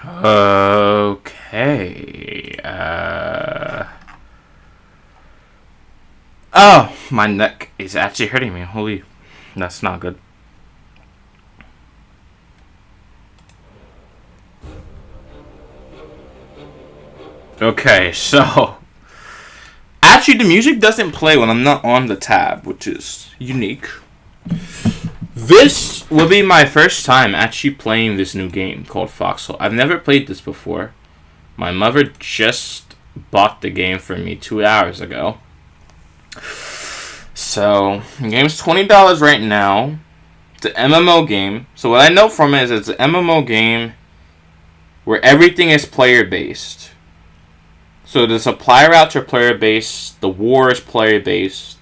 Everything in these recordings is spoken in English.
Okay. Oh, my neck is actually hurting me. Holy, that's not good. Okay, so actually the music doesn't play when I'm not on the tab, which is unique. This will be my first time actually playing this new game called Foxhole. I've never played this before. My mother just bought the game for me 2 hours ago. So, the game's $20 right now. It's an MMO game. So what I know from it is it's an MMO game where everything is player-based. So the supply routes are player-based. The war is player-based.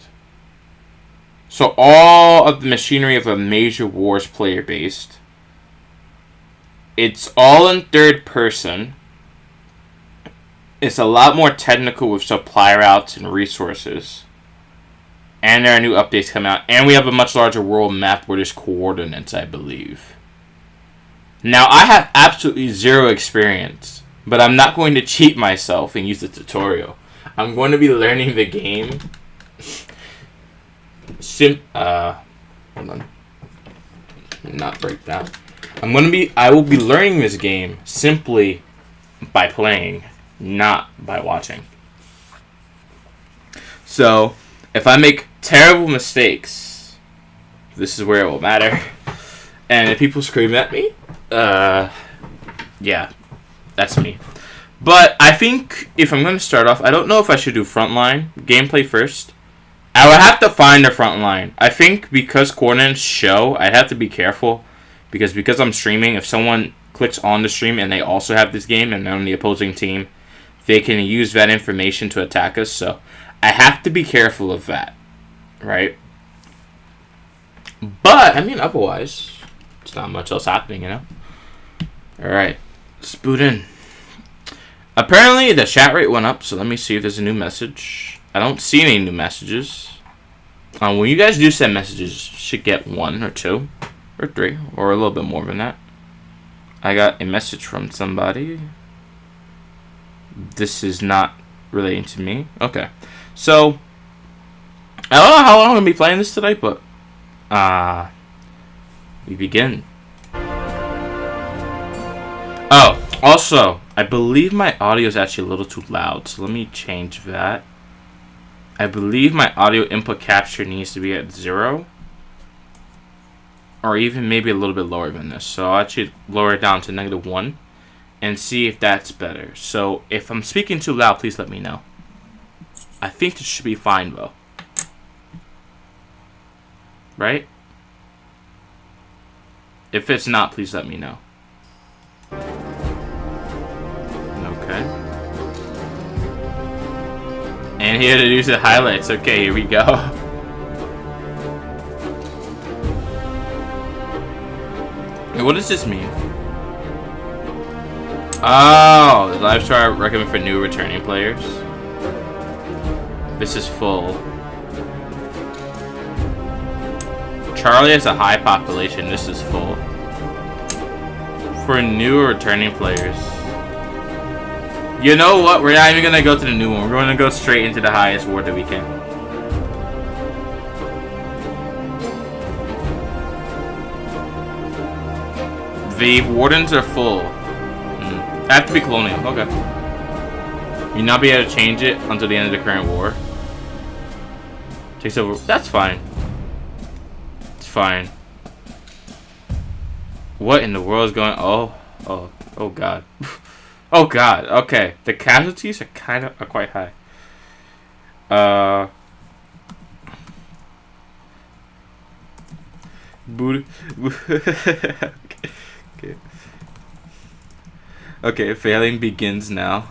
So all of the machinery of a major war is player-based. It's all in third person. It's a lot more technical with supply routes and resources. And there are new updates coming out. And we have a much larger world map where there's coordinates, I believe. Now, I have absolutely zero experience. But I'm not going to cheat myself and use the tutorial. I'm going to be learning the game. Hold on. Not break down. I will be learning this game simply by playing, not by watching. So, if I make terrible mistakes, this is where it will matter. And if people scream at me, yeah, that's me. But I think if I'm going to start off, I don't know if I should do frontline gameplay first. I would have to find the front line. I think because coordinates show, I'd have to be careful. Because I'm streaming, if someone clicks on the stream and they also have this game and they're on the opposing team, they can use that information to attack us. So I have to be careful of that. Right? But, I mean, otherwise, it's not much else happening, you know? Alright. Let's boot in. Apparently, the chat rate went up, so let me see if there's a new message. I don't see any new messages. When you guys do send messages, you should get 1 or 2 or 3 or a little bit more than that. I got a message from somebody. This is not relating to me. Okay. So, I don't know how long I'm going to be playing this today, but we begin. Oh, also, I believe my audio is actually a little too loud, so let me change that. I believe my audio input capture needs to be at 0. Or even maybe a little bit lower than this. So I'll actually lower it down to -1 and see if that's better. So if I'm speaking too loud, please let me know. I think this should be fine though. Right? If it's not, please let me know. Okay. And here to do the highlights. Okay, here we go. What does this mean? Oh, the live star recommend for new returning players. This is full. Charlie has a high population. This is full. For new returning players. You know what? We're not even going to go to the new one. We're going to go straight into the highest ward that we can. The wardens are full. I have to be colonial. Okay. You'll not be able to change it until the end of the current war. Takes over. That's fine. It's fine. What in the world is going on? Oh god. Oh god, okay. The casualties are quite high. Okay, failing begins now.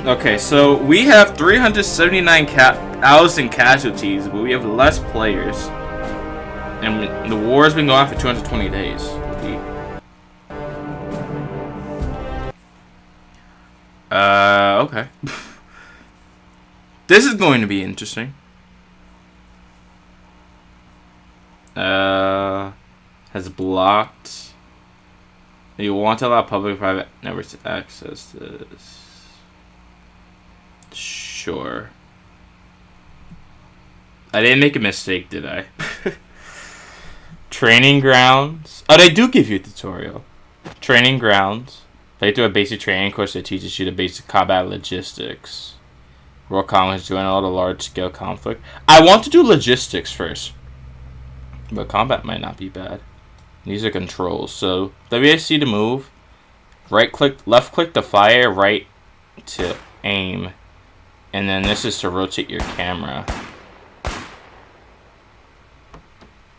Okay, so we have 379,000 casualties, but we have less players. And the war has been going on for 220 days. Okay. This is going to be interesting. Has blocked. You want to allow public-private networks to access this. Sure. I didn't make a mistake, did I? Training grounds. Oh, they do give you a tutorial. Training grounds. Play through a basic training course that teaches you the basic combat logistics. World conflicts, join all the large-scale conflict. I want to do logistics first. But combat might not be bad. These are controls. So, WASD to move. Right-click, left-click to fire, right to aim. And then this is to rotate your camera.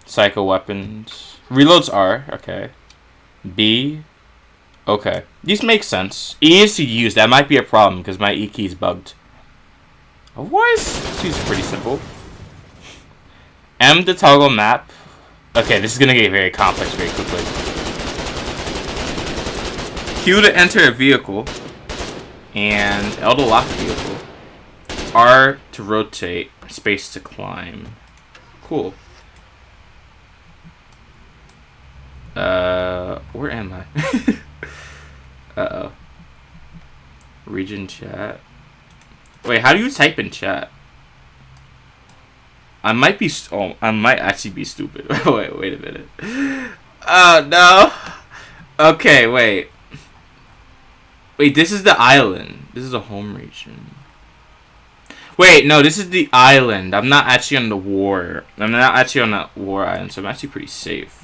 Psycho weapons. Reloads R. Okay. B. Okay. These make sense. E is to use. That might be a problem because my E key is bugged. Otherwise, these are pretty simple. M to toggle map. Okay, this is going to get very complex very quickly. Q to enter a vehicle. And L to lock the vehicle. R to rotate. Space to climb. Cool. Where am I? Uh-oh. Region chat. Wait, how do you type in chat? I might be... Oh, I might actually be stupid. wait a minute. Oh, no. Okay, wait. Wait, this is the island. This is a home region. Wait, no, this is the island. I'm not actually on the war. I'm not actually on that war island, so I'm actually pretty safe.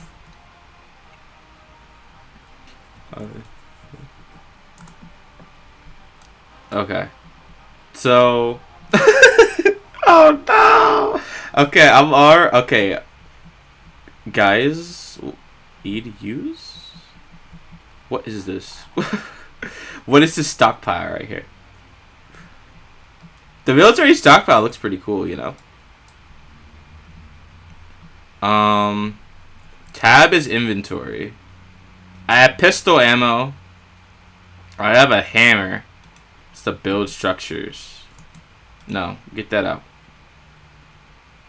Okay. So... Oh, no! Okay, I'm R. Okay. Guys, E to use? What is this? What is this stockpile right here? The military stockpile looks pretty cool, you know? Tab is inventory. I have pistol ammo. I have a hammer. It's to build structures. No, get that out.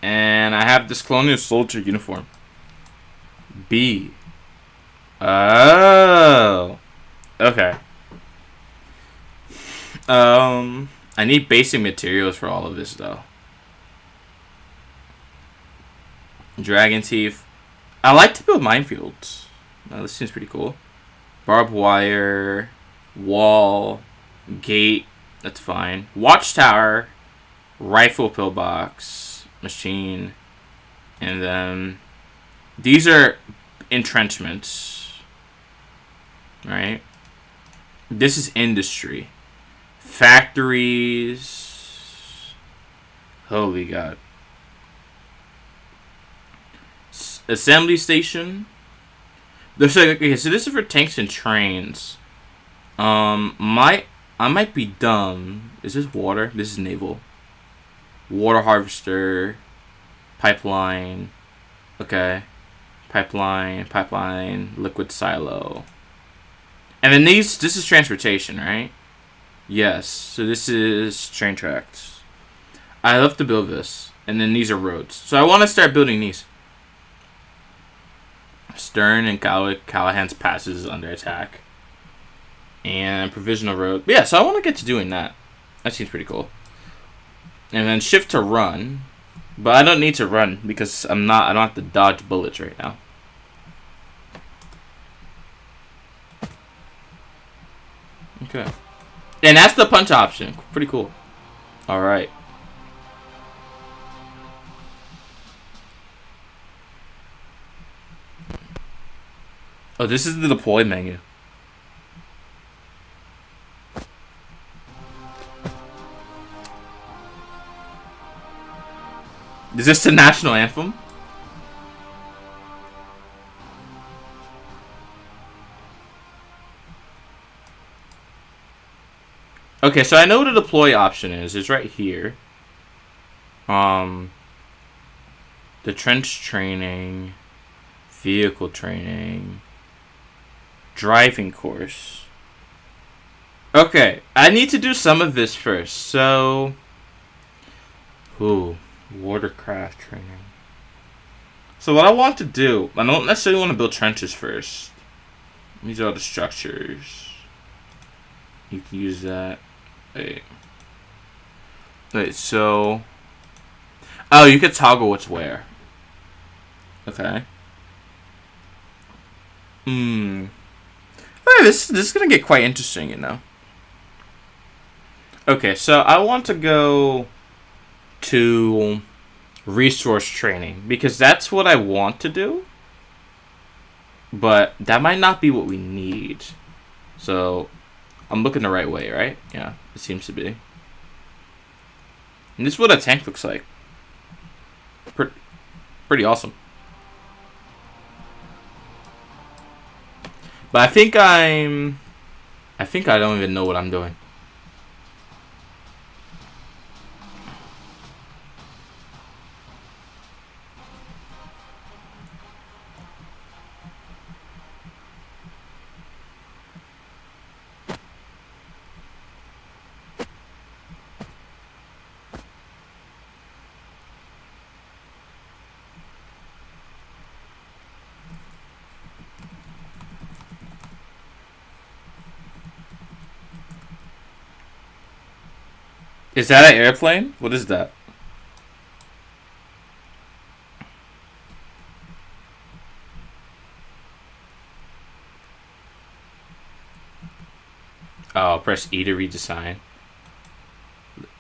And I have this colonial soldier uniform. B. Oh. Okay. I need basic materials for all of this though. Dragon teeth. I like to build minefields. This seems pretty cool. Barbed wire, wall, gate. That's fine. Watchtower, rifle pillbox, machine, and then these are entrenchments. Right? This is industry. Factories. Holy God. Assembly station. Okay, so this is for tanks and trains. I might be dumb. Is this water? This is naval. Water harvester. Pipeline. Okay. Pipeline. Liquid silo. And then this is transportation, right? Yes. So this is train tracks. I love to build this. And then these are roads. So I want to start building these. Stern and Callahan's passes is under attack. And provisional road. Yeah, so I want to get to doing that. That seems pretty cool. And then shift to run. But I don't need to run because I don't have to dodge bullets right now. Okay. And that's the punch option. Pretty cool. Alright. Oh, this is the deploy menu. Is this the national anthem? Okay, so I know what the deploy option is. It's right here. The trench training, vehicle training, driving course. Okay, I need to do some of this first. So, watercraft training. So what I want to do, I don't necessarily want to build trenches first. These are the structures. You can use that. Wait, so... Oh, you could toggle what's where. Okay. Wait, this is gonna get quite interesting, you know. Okay, so I want to go to resource training because that's what I want to do. But that might not be what we need. So I'm looking the right way, right? Yeah, it seems to be. And this is what a tank looks like. Pretty awesome. But I think I don't even know what I'm doing. Is that an airplane? What is that? Oh, press E to read the sign.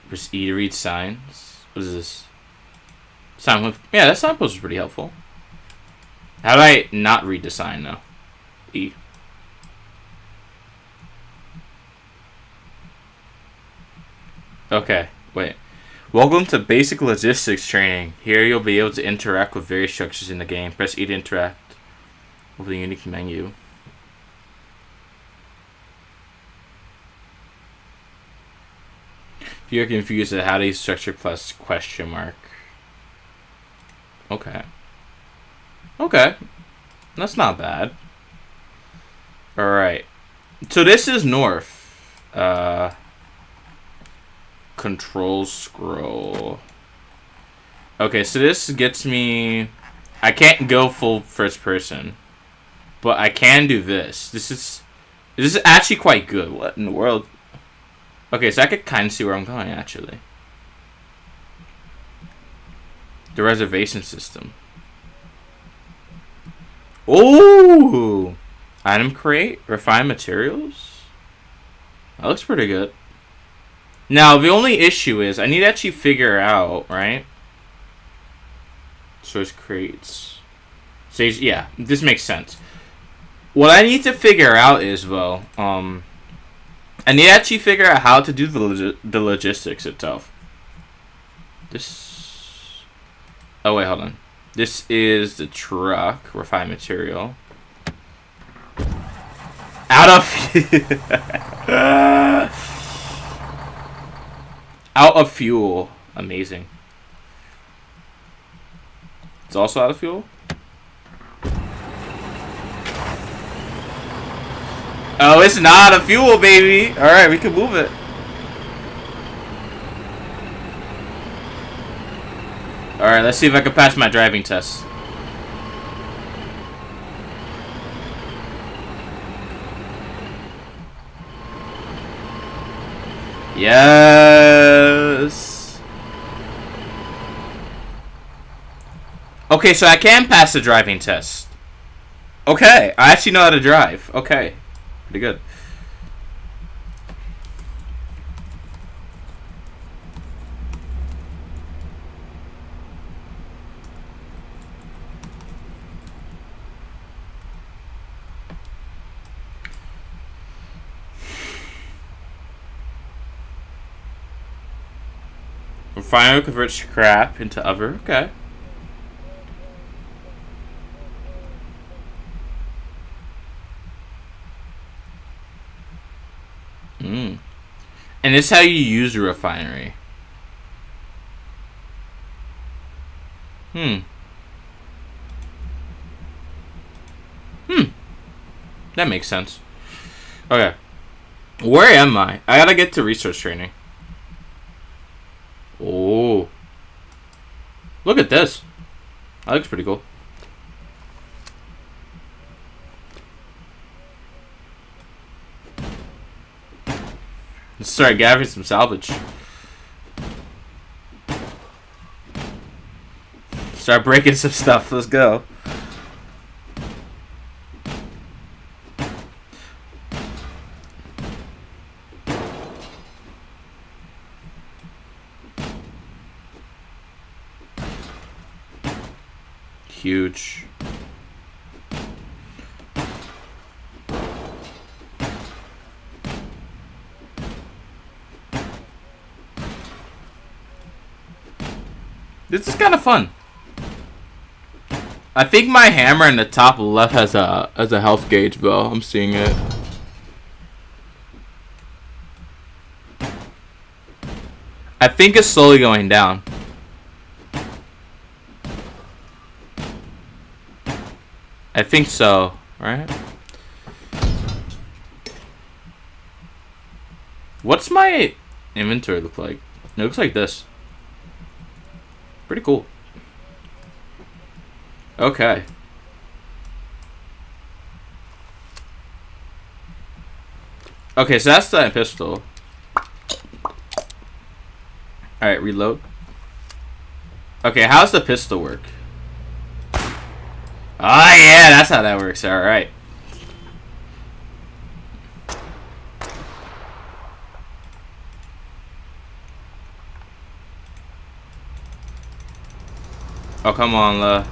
Press E to read signs. What is this? Signpost. Yeah, that signpost is pretty helpful. How do I not read the sign though? E. Okay, wait. Welcome to basic logistics training. Here you'll be able to interact with various structures in the game. Press E to interact with a unique menu. If you're confused at how to use structure plus question mark. Okay. Okay. That's not bad. Alright. So this is north. Control scroll. Okay, so this gets me... I can't go full first person. But I can do this. This is actually quite good. What in the world? Okay, so I could kind of see where I'm going, actually. The reservation system. Oh! Item crate? Refined materials? That looks pretty good. Now, the only issue is I need to actually figure out, right? Source crates. Sage, yeah, this makes sense. What I need to figure out is, though, I need to actually figure out how to do the logistics itself. This... Oh, wait, hold on. This is the truck. Refined material. Out of... Out of fuel. Amazing. It's also out of fuel? Oh, it's not a fuel, baby. Alright, we can move it. Alright, let's see if I can pass my driving test. Yes. Okay, so I can pass the driving test. Okay, I actually know how to drive. Okay, pretty good. Refinery converts scrap into other. Okay. And this is how you use a refinery. That makes sense. Okay. Where am I? I gotta get to resource training. Oh. Look at this. That looks pretty cool. Let's start gathering some salvage. Start breaking some stuff. Let's go. Huge. This is kind of fun. I think my hammer in the top left has a health gauge, Bill. I'm seeing it. I think it's slowly going down. I think so, right? What's my inventory look like? It looks like this. Pretty cool. Okay. Okay, so that's the pistol. Alright, reload. Okay, how's the pistol work? Oh yeah, that's how that works. Alright. Oh, come on,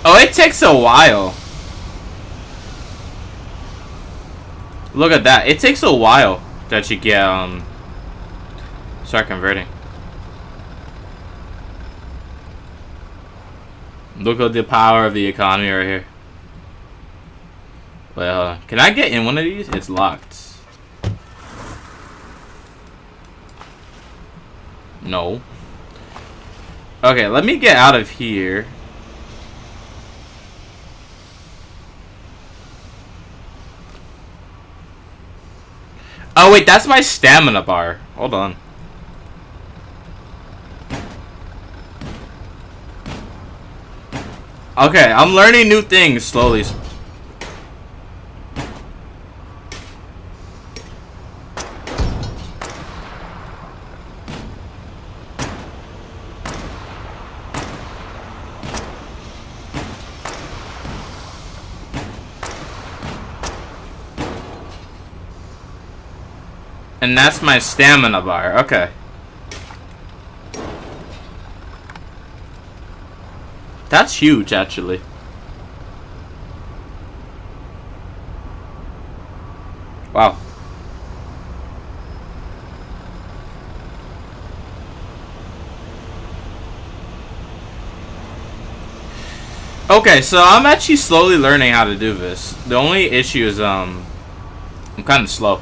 Oh, it takes a while. Look at that. It takes a while that you get, start converting. Look at the power of the economy right here. Well, can I get in one of these? It's locked. No. Okay, let me get out of here. Oh wait, that's my stamina bar. Hold on. Okay, I'm learning new things slowly. And that's my stamina bar. Okay. That's huge, actually. Wow. Okay, so I'm actually slowly learning how to do this. The only issue is, I'm kind of slow.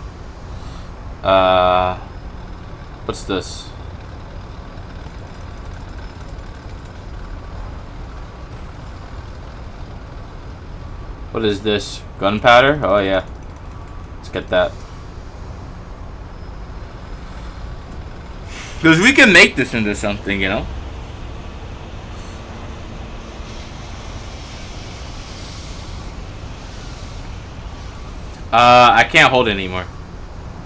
What's this? What is this? Gunpowder? Oh yeah. Let's get that. Because we can make this into something, you know? I can't hold it anymore.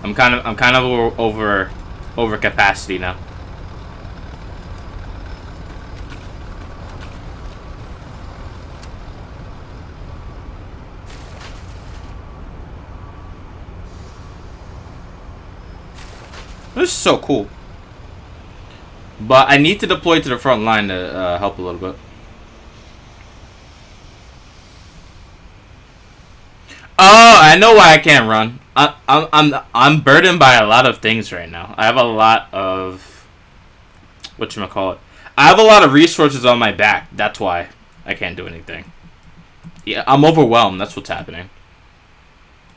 I'm kind of over capacity now. This is so cool. But I need to deploy to the front line to help a little bit. Oh, I know why I can't run. I'm burdened by a lot of things right now. I have a lot of whatchamacallit. I have a lot of resources on my back. That's why I can't do anything. Yeah, I'm overwhelmed. That's what's happening.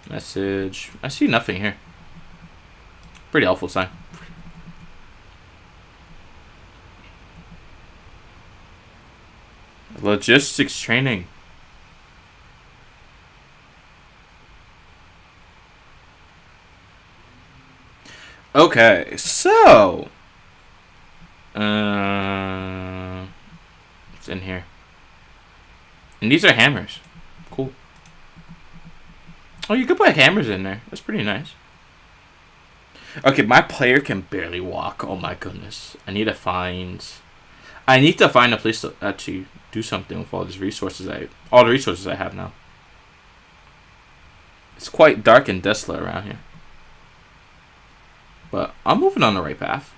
Message. I see nothing here. Pretty helpful sign. Logistics training. Okay, so it's in here. And these are hammers. Cool. Oh, you could put hammers in there. That's pretty nice. Okay, my player can barely walk. Oh my goodness. I need to find a place to actually do something with all the resources I have now. It's quite dark and desolate around here. But I'm moving on the right path.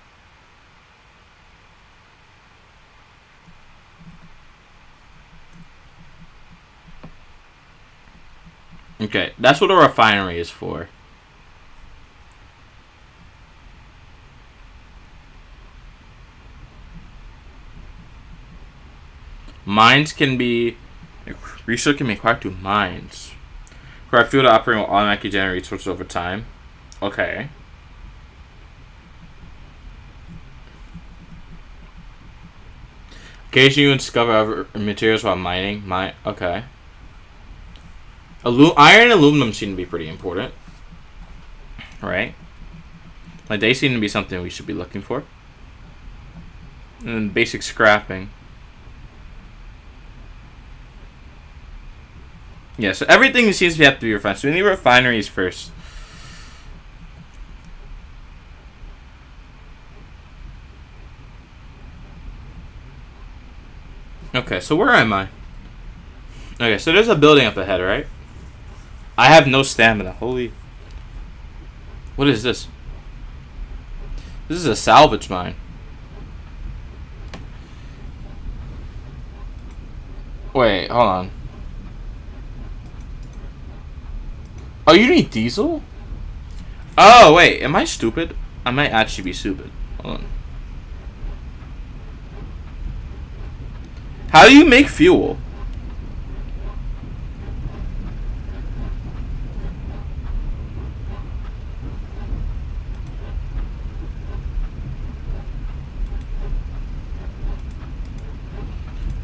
Okay, that's what a refinery is for. Mines can be... Research can be acquired to mines. Where I feel to operate will automatically generate resources over time. Okay. Occasionally you discover other materials while mining. Okay. Iron and aluminum seem to be pretty important. Right? Like, they seem to be something we should be looking for. And then basic scrapping. Yeah, so everything seems to have to be refined. So we need refineries first. Okay, so where am I? Okay, so there's a building up ahead, right? I have no stamina. Holy... What is this? This is a salvage mine. Wait, hold on. Oh, you need diesel? Oh, wait. Am I stupid? I might actually be stupid. Hold on. How do you make fuel?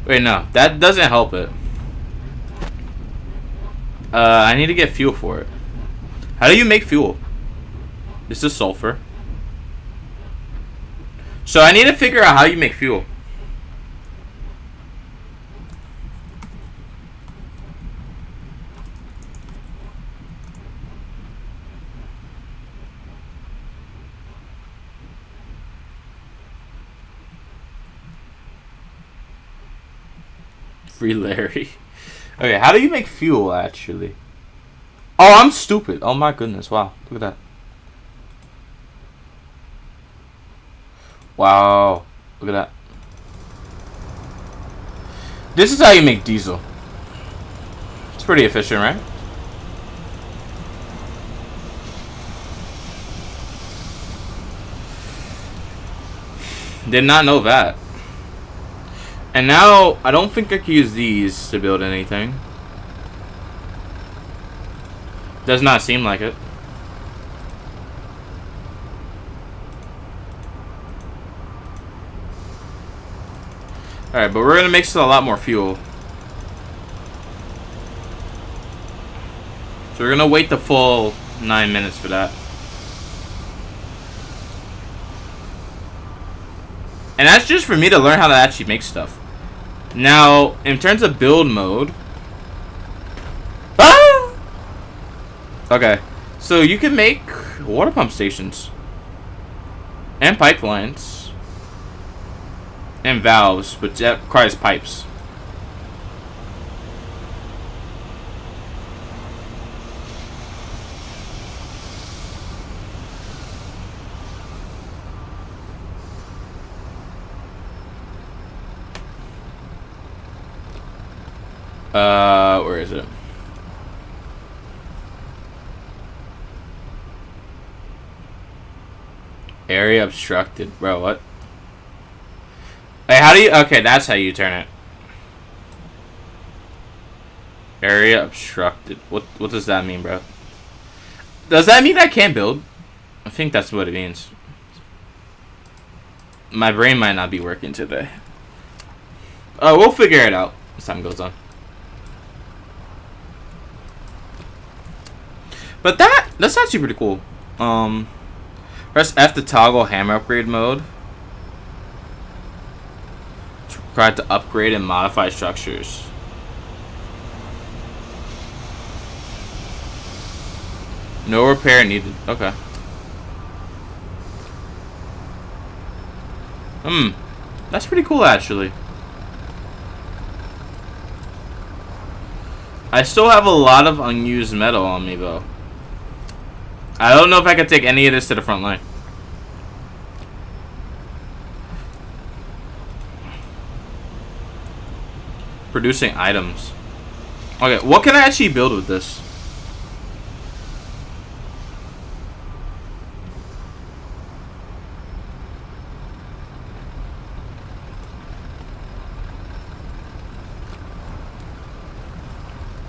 Wait, no. That doesn't help it. I need to get fuel for it. How do you make fuel? This is sulfur. So I need to figure out how you make fuel. Free Larry. Okay, how do you make fuel, actually? Oh, I'm stupid. Oh my goodness, wow. Look at that. Wow. Look at that. This is how you make diesel. It's pretty efficient, right? Did not know that. And now, I don't think I can use these to build anything. Does not seem like it. Alright, but we're going to mix a lot more fuel. So we're going to wait the full 9 minutes for that. And that's just for me to learn how to actually make stuff. Now, in terms of build mode... Ah! Okay. So you can make water pump stations. And pipelines. And valves, but that requires pipes. Where is it? Area obstructed. Bro, what? Hey, how do you... Okay, that's how you turn it. Area obstructed. What does that mean, bro? Does that mean I can't build? I think that's what it means. My brain might not be working today. We'll figure it out as time goes on. But that's actually pretty cool. Press F to toggle hammer upgrade mode. It's required to upgrade and modify structures. No repair needed. Okay. That's pretty cool, actually. I still have a lot of unused metal on me, though. I don't know if I can take any of this to the front line. Producing items. Okay, what can I actually build with this?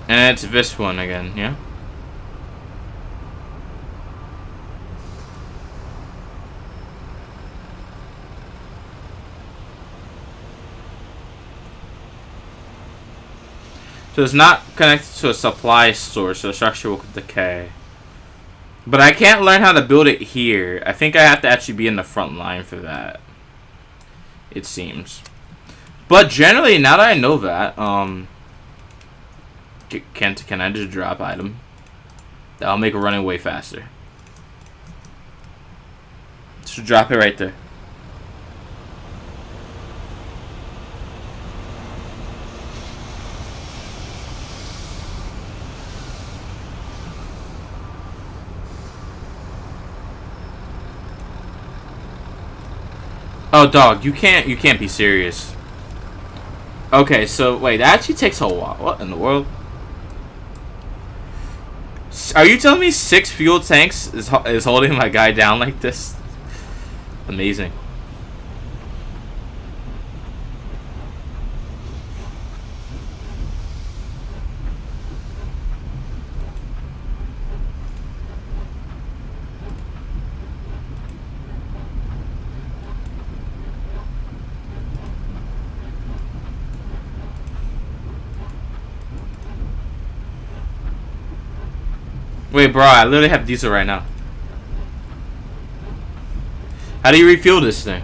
And it's this one again, yeah? So it's not connected to a supply source, so the structure will decay. But I can't learn how to build it here. I think I have to actually be in the front line for that. It seems. But generally, now that I know that, can I just drop item? That'll make it running way faster. Just drop it right there. Oh, dog, you can't be serious. Okay, so wait, that actually takes a while. What in the world? Are you telling me 6 fuel tanks is holding my guy down like this? Amazing. Wait, bro, I literally have diesel right now. How do you refuel this thing?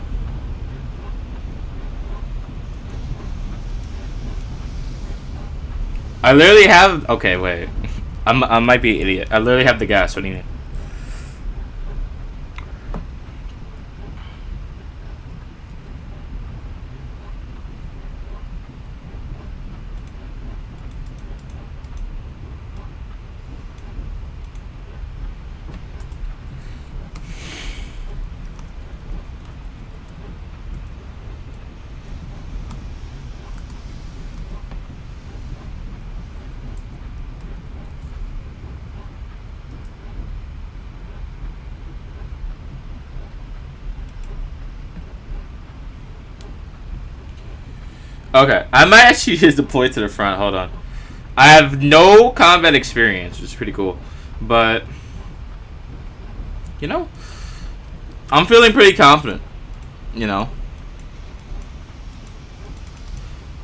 I literally have... Okay, wait. I might be an idiot. I literally have the gas. What do you mean? Okay, I might actually just deploy to the front. Hold on. I have no combat experience, which is pretty cool. But, you know, I'm feeling pretty confident. You know.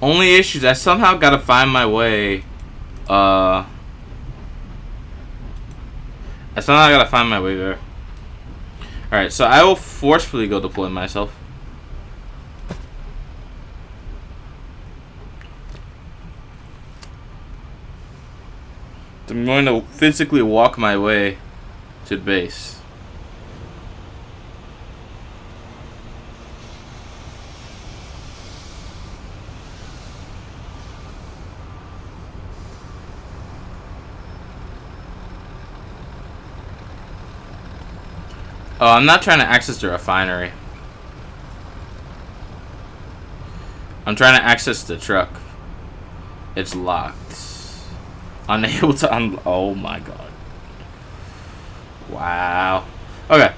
Only issues, I somehow gotta find my way. I somehow gotta find my way there. Alright, so I will forcefully go deploy myself. I'm going to physically walk my way to the base. Oh, I'm not trying to access the refinery. I'm trying to access the truck. It's locked. Unable to oh my god. Wow. Okay.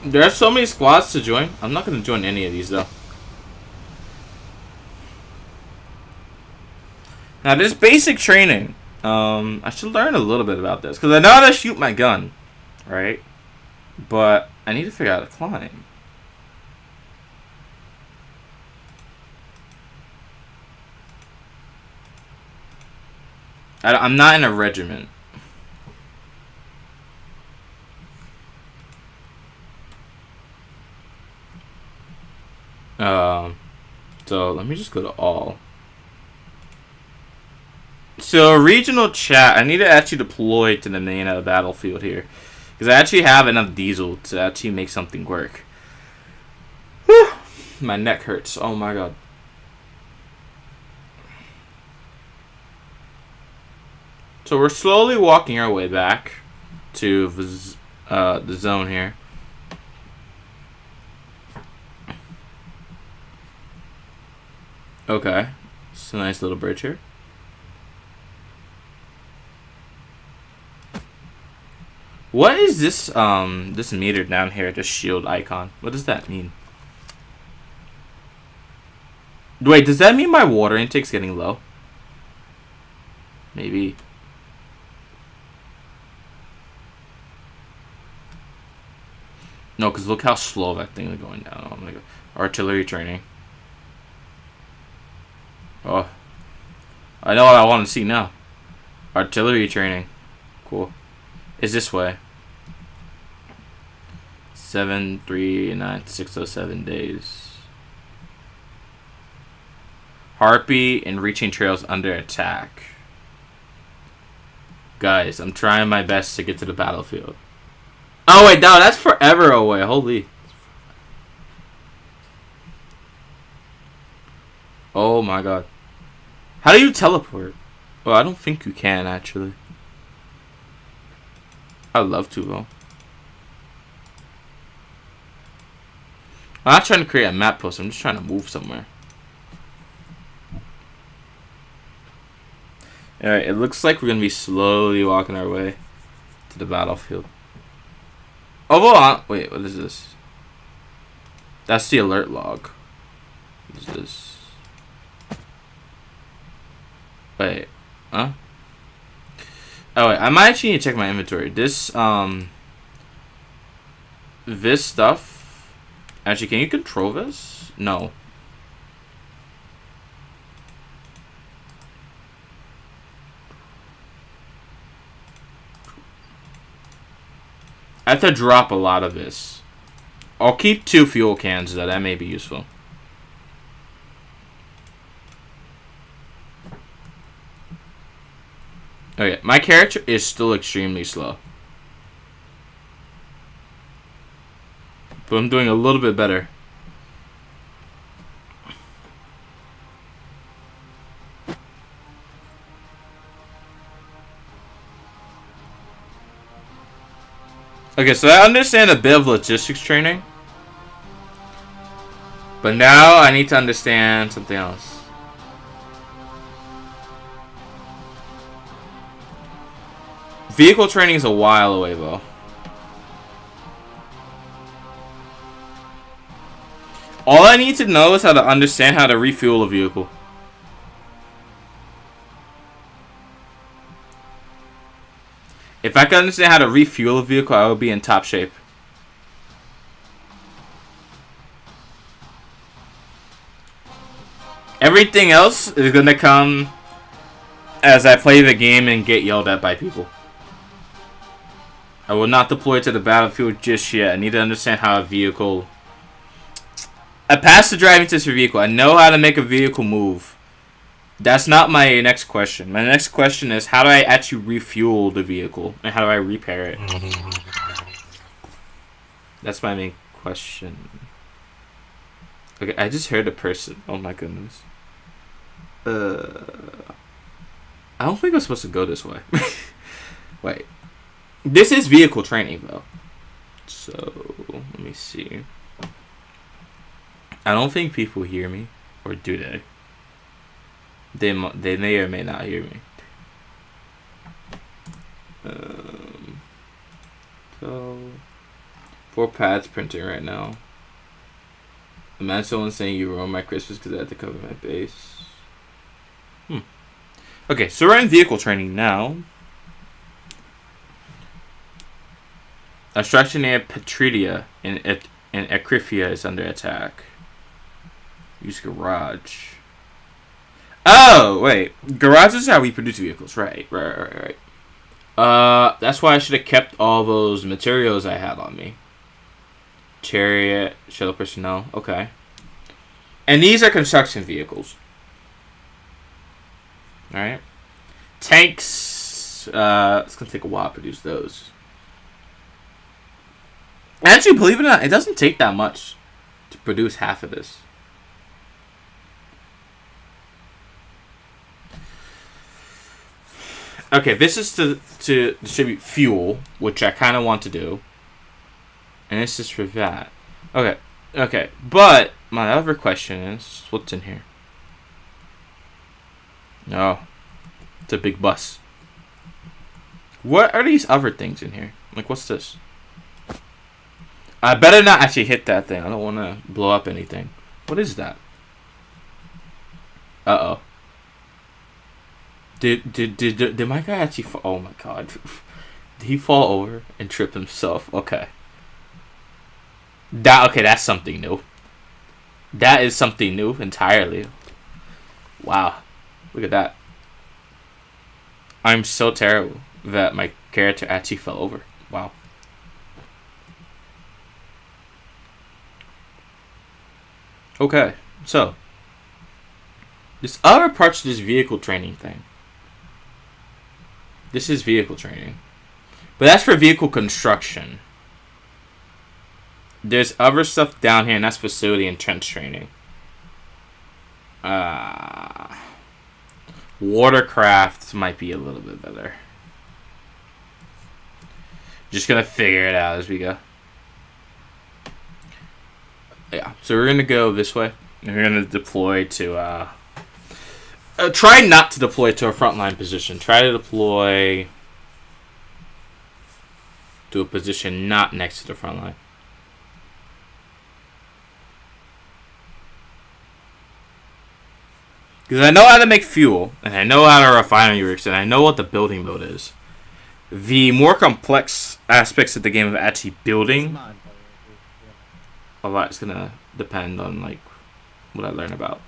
There are so many squads to join. I'm not going to join any of these though. Now this basic training. I should learn a little bit about this. Because I know how to shoot my gun. Right? But I need to figure out how to climb. I'm not in a regiment. So let me just go to all. So, regional chat, I need to actually deploy to the main battlefield here. Because I actually have enough diesel to actually make something work. Whew. My neck hurts. Oh my god. So we're slowly walking our way back to the zone here. Okay. It's a nice little bridge here. What is this this meter down here, this shield icon? What does that mean? Wait, does that mean my water intake's getting low? Maybe. No, because look how slow that thing is going down. Oh my god. Artillery training. Oh. I know what I want to see now. Artillery training. Cool. Is this way. 739-607 days. Harpy and reaching trails under attack. Guys, I'm trying my best to get to the battlefield. Oh wait, no, that's forever away. Holy. Oh my god. How do you teleport? Well, I don't think you can actually. I'd love to though. I'm not trying to create a map post, I'm just trying to move somewhere. Alright, it looks like we're gonna be slowly walking our way to the battlefield. Oh, hold on. Wait, what is this? That's the alert log. What is this? Wait, huh? Oh wait, I might actually need to check my inventory. This this stuff. Actually, can you control this? No. I have to drop a lot of this. I'll keep 2 fuel cans though, that may be useful. Okay, my character is still extremely slow. But I'm doing a little bit better. Okay, so I understand a bit of logistics training. But now I need to understand something else. Vehicle training is a while away, though. All I need to know is how to understand how to refuel a vehicle. If I could understand how to refuel a vehicle, I would be in top shape. Everything else is gonna come as I play the game and get yelled at by people. I will not deploy to the battlefield just yet. I need to understand how a vehicle... I passed the driving test for vehicle. I know how to make a vehicle move. That's not my next question. My next question is, how do I actually refuel the vehicle? And how do I repair it? That's my main question. Okay, I just heard a person. Oh my goodness. I don't think I'm supposed to go this way. Wait. This is vehicle training, though. So, let me see. I don't think people hear me. Or do they? They may or may not hear me. So, 4 pads printing right now. Imagine someone saying you ruined my Christmas because I had to cover my base. Okay, so we're in vehicle training now. A structure near Petridia in Ecrifia is under attack. Use garage. Oh, wait. Garage is how we produce vehicles. Right. That's why I should have kept all those materials I had on me. Chariot, shuttle personnel. Okay. And these are construction vehicles. Alright. Tanks. It's gonna take a while to produce those. Actually, believe it or not, it doesn't take that much to produce half of this. Okay, this is to distribute fuel, which I kind of want to do. And this is for that. Okay. But my other question is, what's in here? No. It's a big bus. What are these other things in here? Like, what's this? I better not actually hit that thing. I don't want to blow up anything. What is that? Uh-oh. Did my guy actually fall? Oh my god. Did he fall over and trip himself? Okay. That's something new. That is something new entirely. Wow. Look at that. I'm so terrible that my character actually fell over. Wow. Okay, so there's other parts of this vehicle training thing. This is vehicle training. But that's for vehicle construction. There's other stuff down here, and that's facility and trench training. Watercraft might be a little bit better. Just gonna figure it out as we go. Yeah, so we're gonna go this way. And we're gonna deploy to try not to deploy to a frontline position. Try to deploy to a position not next to the front line. Because I know how to make fuel, and I know how to refinery works, and I know what the building mode is. The more complex aspects of the game of actually building a lot is gonna depend on like what I learn about.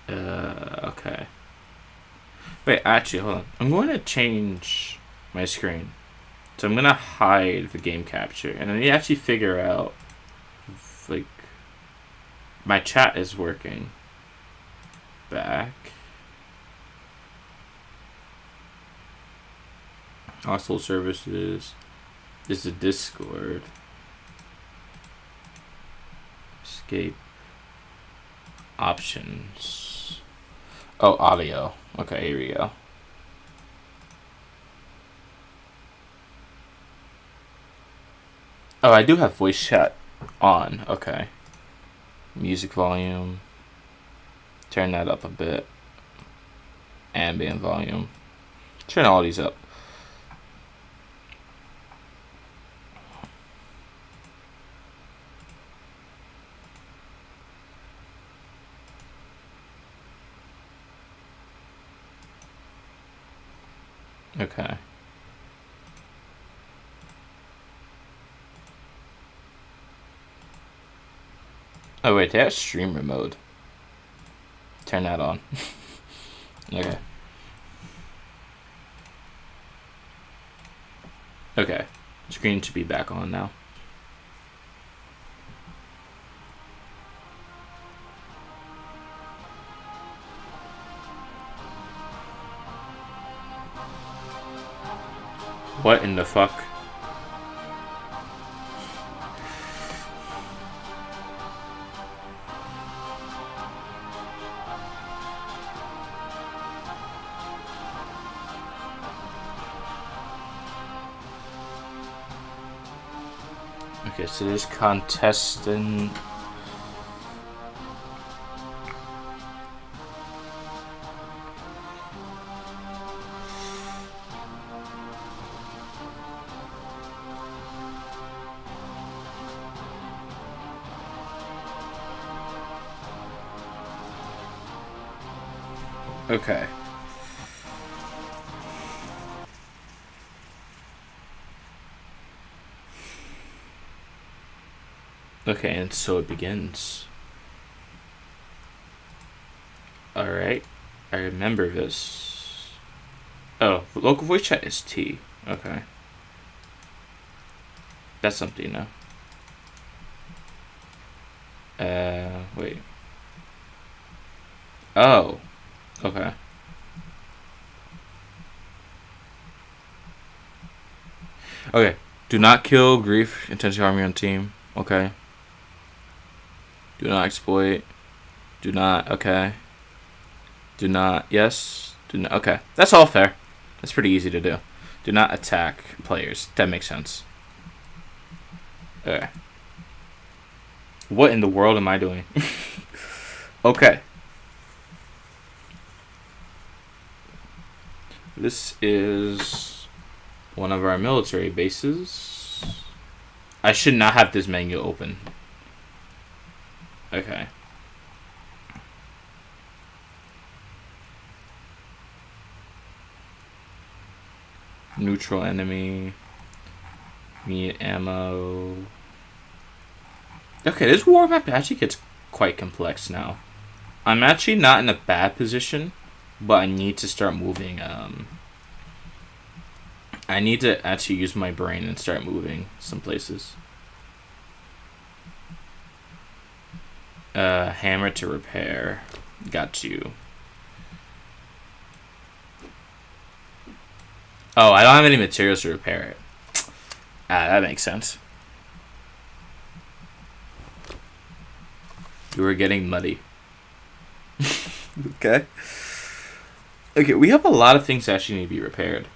Okay. Wait, actually, hold on. I'm going to change my screen. So I'm going to hide the game capture. And I need to actually figure out if, like, my chat is working. Back. Hostile services. This is Discord. Escape. Options. Oh, audio. Okay, here we go. Oh, I do have voice chat on. Okay. Music volume. Turn that up a bit. Ambient volume. Turn all these up. Okay. Oh wait, they have streamer mode. Turn that on. Okay. Okay. Screen should be back on now. What in the fuck? Okay, so there's contestant. Okay. Okay, and so it begins. Alright. I remember this. Oh, local voice chat is T. Okay. That's something now. Wait. Oh. Okay. Okay. Do not kill, grief, intentionally harm your own team. Okay. Do not exploit. Do not. Okay. Do not. Yes. Do not. Okay. That's all fair. That's pretty easy to do. Do not attack players. That makes sense. Okay. What in the world am I doing? Okay. This is one of our military bases. I should not have this menu open. Okay. Neutral enemy. Need ammo. Okay, this war map actually gets quite complex now. I'm actually not in a bad position, but I need to start moving. I need to actually use my brain and start moving some places. Hammer to repair. Got you. Oh, I don't have any materials to repair it. Ah, that makes sense. You were getting muddy. Okay. Okay, we have a lot of things that actually need to be repaired.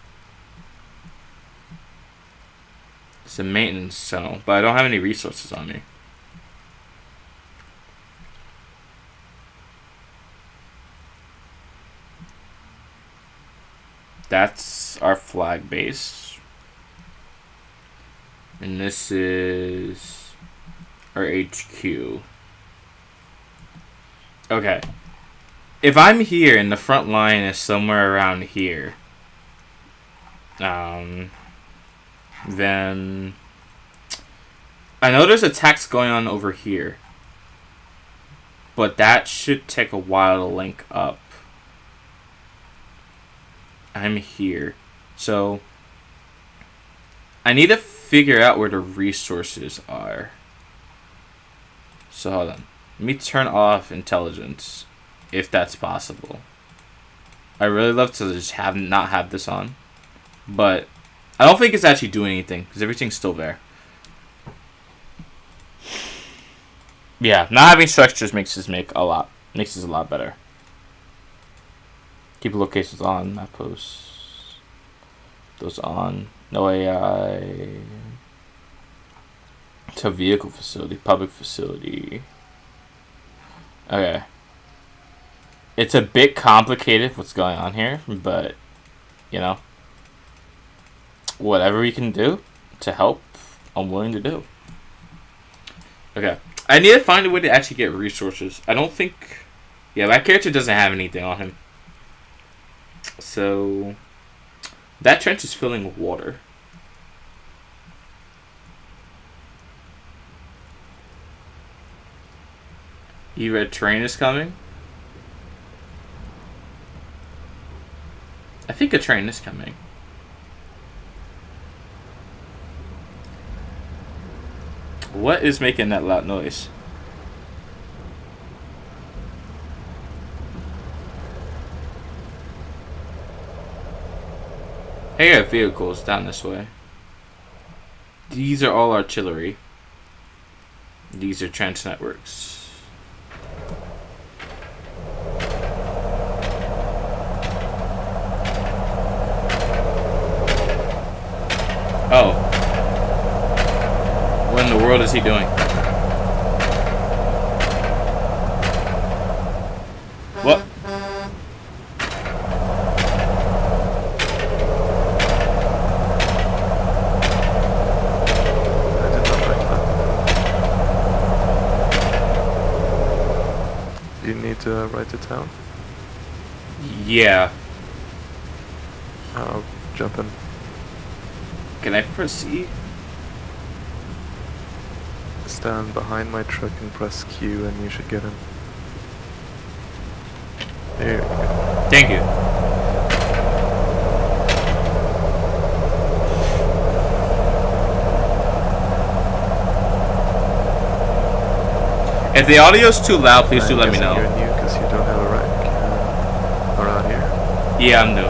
It's a maintenance tunnel, but I don't have any resources on me. That's our flag base. And this is our HQ. Okay. If I'm here and the front line is somewhere around here, then I know there's attacks going on over here, but that should take a while to link up. I'm here, so I need to figure out where the resources are. So hold on. Let me turn off intelligence, if that's possible. I really love to just not have this on, but I don't think it's actually doing anything because everything's still there. Yeah, not having structures makes this a lot better. Keep locations on, map posts. Those on. No AI. To vehicle facility, public facility. Okay. It's a bit complicated what's going on here, but, you know, whatever we can do to help, I'm willing to do. Okay. I need to find a way to actually get resources. I don't think... Yeah, that character doesn't have anything on him. So, that trench is filling with water. You read train is coming? I think a train is coming. What is making that loud noise? I hear vehicles down this way. These are all artillery. These are trench networks. Oh. What in the world is he doing? What? You need to write it down? Yeah. I'll jump in. Can I proceed? Stand behind my truck and press Q and you should get in. There you go. Thank you. If the audio's too loud, please do let me know. You're new because you don't have a rank around here. Yeah, I'm new.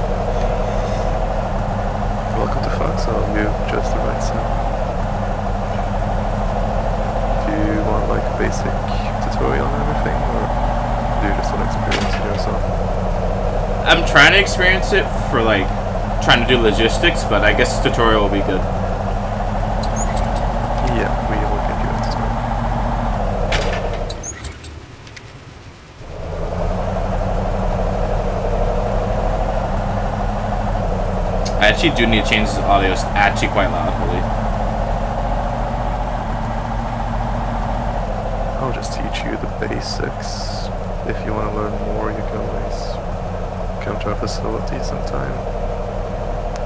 Welcome to Foxhole. You chose the right side. Do you want like a basic tutorial and everything, or do you just want to experience it yourself? I'm trying to experience it for like trying to do logistics, but I guess tutorial will be good. Yeah, we will give you a tutorial. I actually do need to change this audio. It's actually quite loud, really. I'll just teach you the basics. If you want to learn more, you can always come to our facility sometime.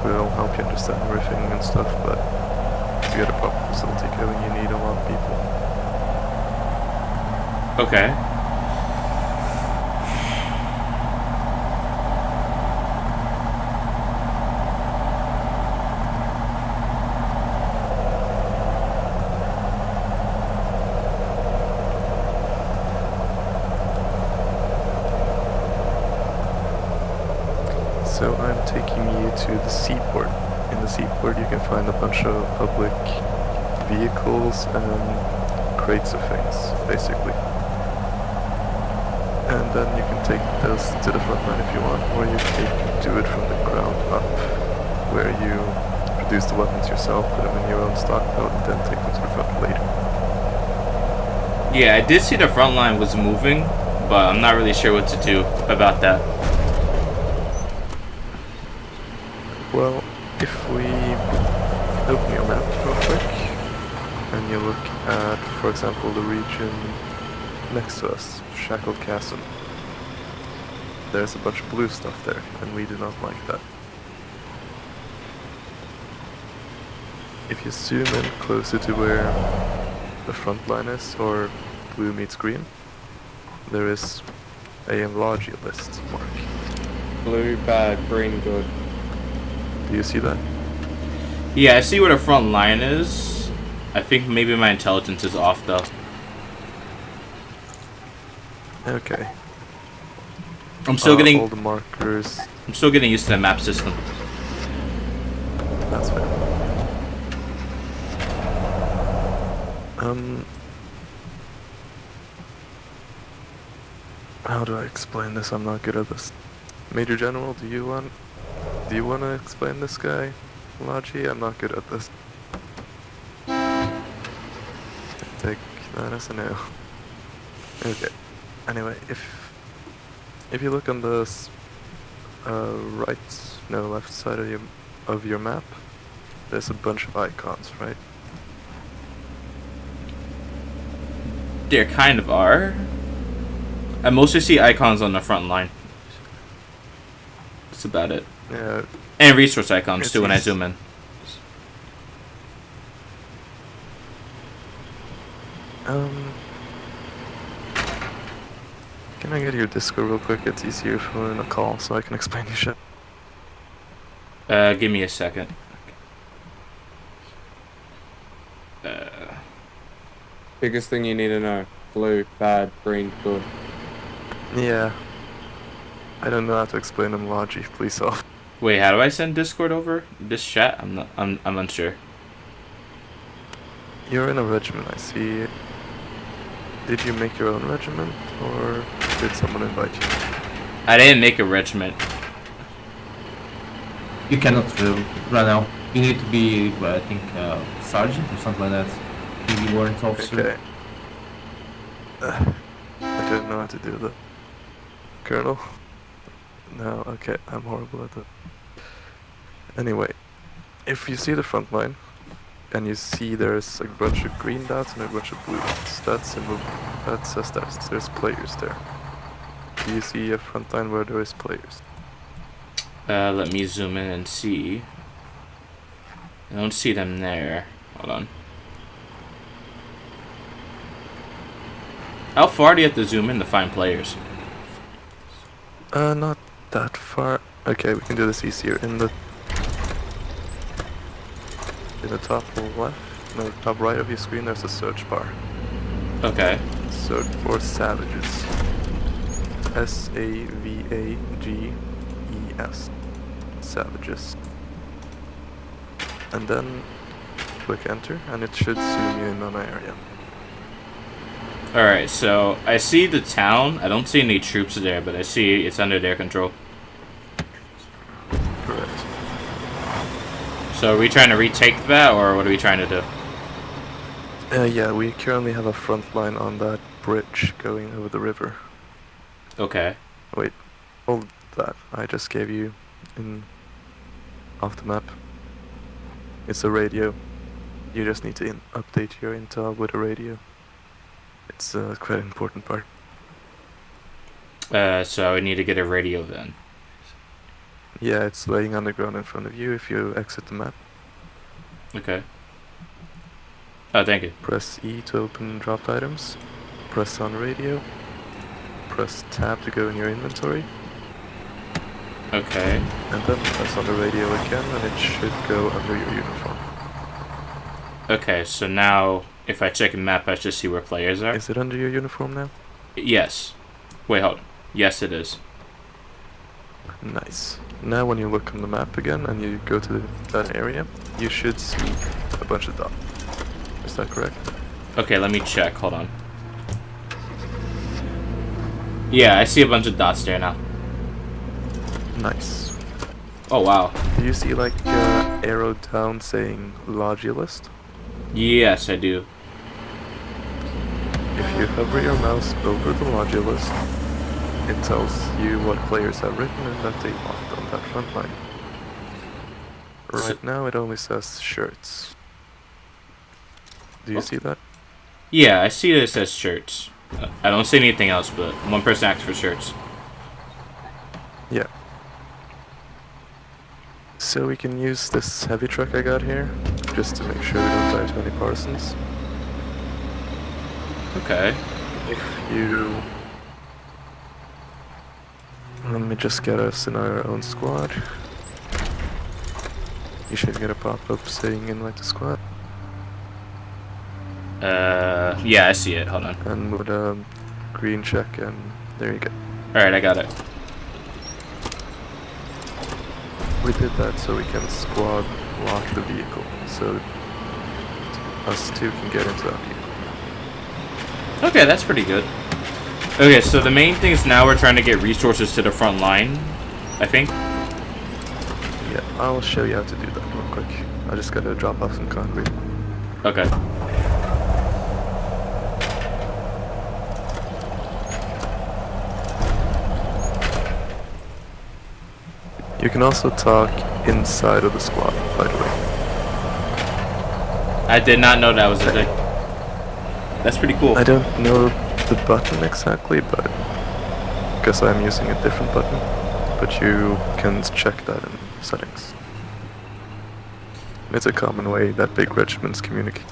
We'll help you understand everything and stuff, but to get a proper facility going, you need a lot of people. Okay. So I'm taking you to the seaport. In the seaport you can find a bunch of public vehicles and crates of things, basically. And then you can take those to the front line if you want, or you can do it from the ground up, where you produce the weapons yourself, put them in your own stockpile, and then take them to the front later. Yeah, I did see the front line was moving, but I'm not really sure what to do about that. Well, if we open your map real quick, and you look at, for example, the region next to us, Shackled Chasm, there's a bunch of blue stuff there, and we do not like that. If you zoom in closer to where the front line is, or blue meets green, there is a enlarger list mark. Blue, bad, green, good. Do you see that? Yeah, I see where the front line is. I think maybe my intelligence is off, though. Okay. I'm still getting... all the markers. I'm still getting used to the map system. That's fair. How do I explain this? I'm not good at this. Major General, do you want to explain this guy? Logi, I'm not good at this. Take that as a no. Okay. Anyway, if you look on the left side of your map, there's a bunch of icons, right? There kind of are. I mostly see icons on the front line. That's about it. Yeah. And resource icons too when I zoom in. Can I get your Discord real quick? It's easier if we're in a call, so I can explain your shit. Give me a second. Biggest thing you need to know. Blue, bad, green, good. Yeah. I don't know how to explain them, Logi. Please help. Wait, how do I send Discord over? This chat? I'm unsure. You're in a regiment, I see. Did you make your own regiment, or did someone invite you? I didn't make a regiment. You cannot run out. You need to be, I think, sergeant or something like that. Maybe warrant officer. Okay. I didn't know how to do that. Colonel? No, okay, I'm horrible at that. Anyway, if you see the front line, and you see there's a bunch of green dots and a bunch of blue dots, that says there's players there. Do you see a front line where there is players? Let me zoom in and see. I don't see them there. Hold on. How far do you have to zoom in to find players? Not that far. Okay, we can do this easier. In the top left, no, top right of your screen, there's a search bar. Okay. So, or savages. S-A-V-A-G-E-S. Savages. And then click enter, and it should zoom you in on an area. Alright, so I see the town. I don't see any troops there, but I see it's under their control. Correct. So are we trying to retake that, or what are we trying to do? Yeah, we currently have a front line on that bridge going over the river. Okay. Wait, hold that. I just gave you off the map. It's a radio. You just need to update your intel with a radio. It's quite an important part. So I need to get a radio then. Yeah, it's laying on the ground in front of you if you exit the map. Okay. Oh, thank you. Press E to open dropped items. Press on radio. Press tab to go in your inventory. Okay. And then press on the radio again, and it should go under your uniform. Okay, so now if I check a map, I should see where players are. Is it under your uniform now? Yes. Wait, hold on. Yes, it is. Nice. Now when you look on the map again and you go to that area, you should see a bunch of dots. Is that correct? Okay, let me check. Hold on. Yeah, I see a bunch of dots there now. Nice. Oh, wow. Do you see like arrow down saying Logilist? Yes, I do. If you hover your mouse over the Logilist, it tells you what players have written and that they want on that front line. Right now it only says shirts. Do you see that? Yeah, I see that it says shirts. I don't see anything else, but one person asked for shirts. Yeah. So we can use this heavy truck I got here, just to make sure we don't die to any Parsons. Okay. If you... Let me just get us in our own squad. You should get a pop-up saying invite to squad. Yeah, I see it. Hold on. And with a green check, and there you go. Alright, I got it. We did that so we can squad lock the vehicle, so us two can get into that vehicle. Okay, that's pretty good. Okay, so the main thing is now we're trying to get resources to the front line, I think. Yeah, I'll show you how to do that real quick. I just gotta drop off some concrete. Okay. You can also talk inside of the squad, by the way. I did not know that was a thing. That's pretty cool. I don't know the button exactly, but because I'm using a different button, but you can check that in settings. It's a common way that big regiments communicate.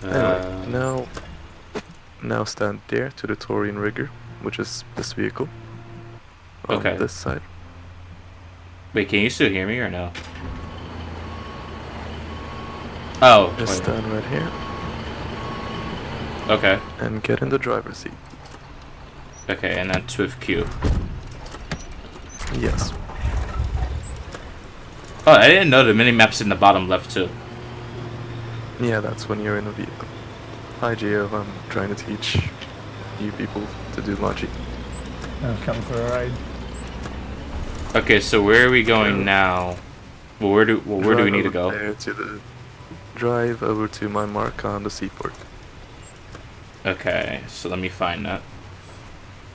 Anyway, now stand there to the Taurian rigger, which is this vehicle. On Okay. this side. Wait, can you still hear me or no? Oh. Just wait. stand right here Okay. and get in the driver's seat. Okay, and then Swift Q. Yes. Oh, I didn't know the minimap's in the bottom left too. Yeah, that's when you're in a vehicle. Hi Geo, I'm trying to teach you people to do logic. I'll come for a ride. Okay, so where are we going now? Well, where do we need to go? Drive over to my mark on the seaport. Okay, so let me find that.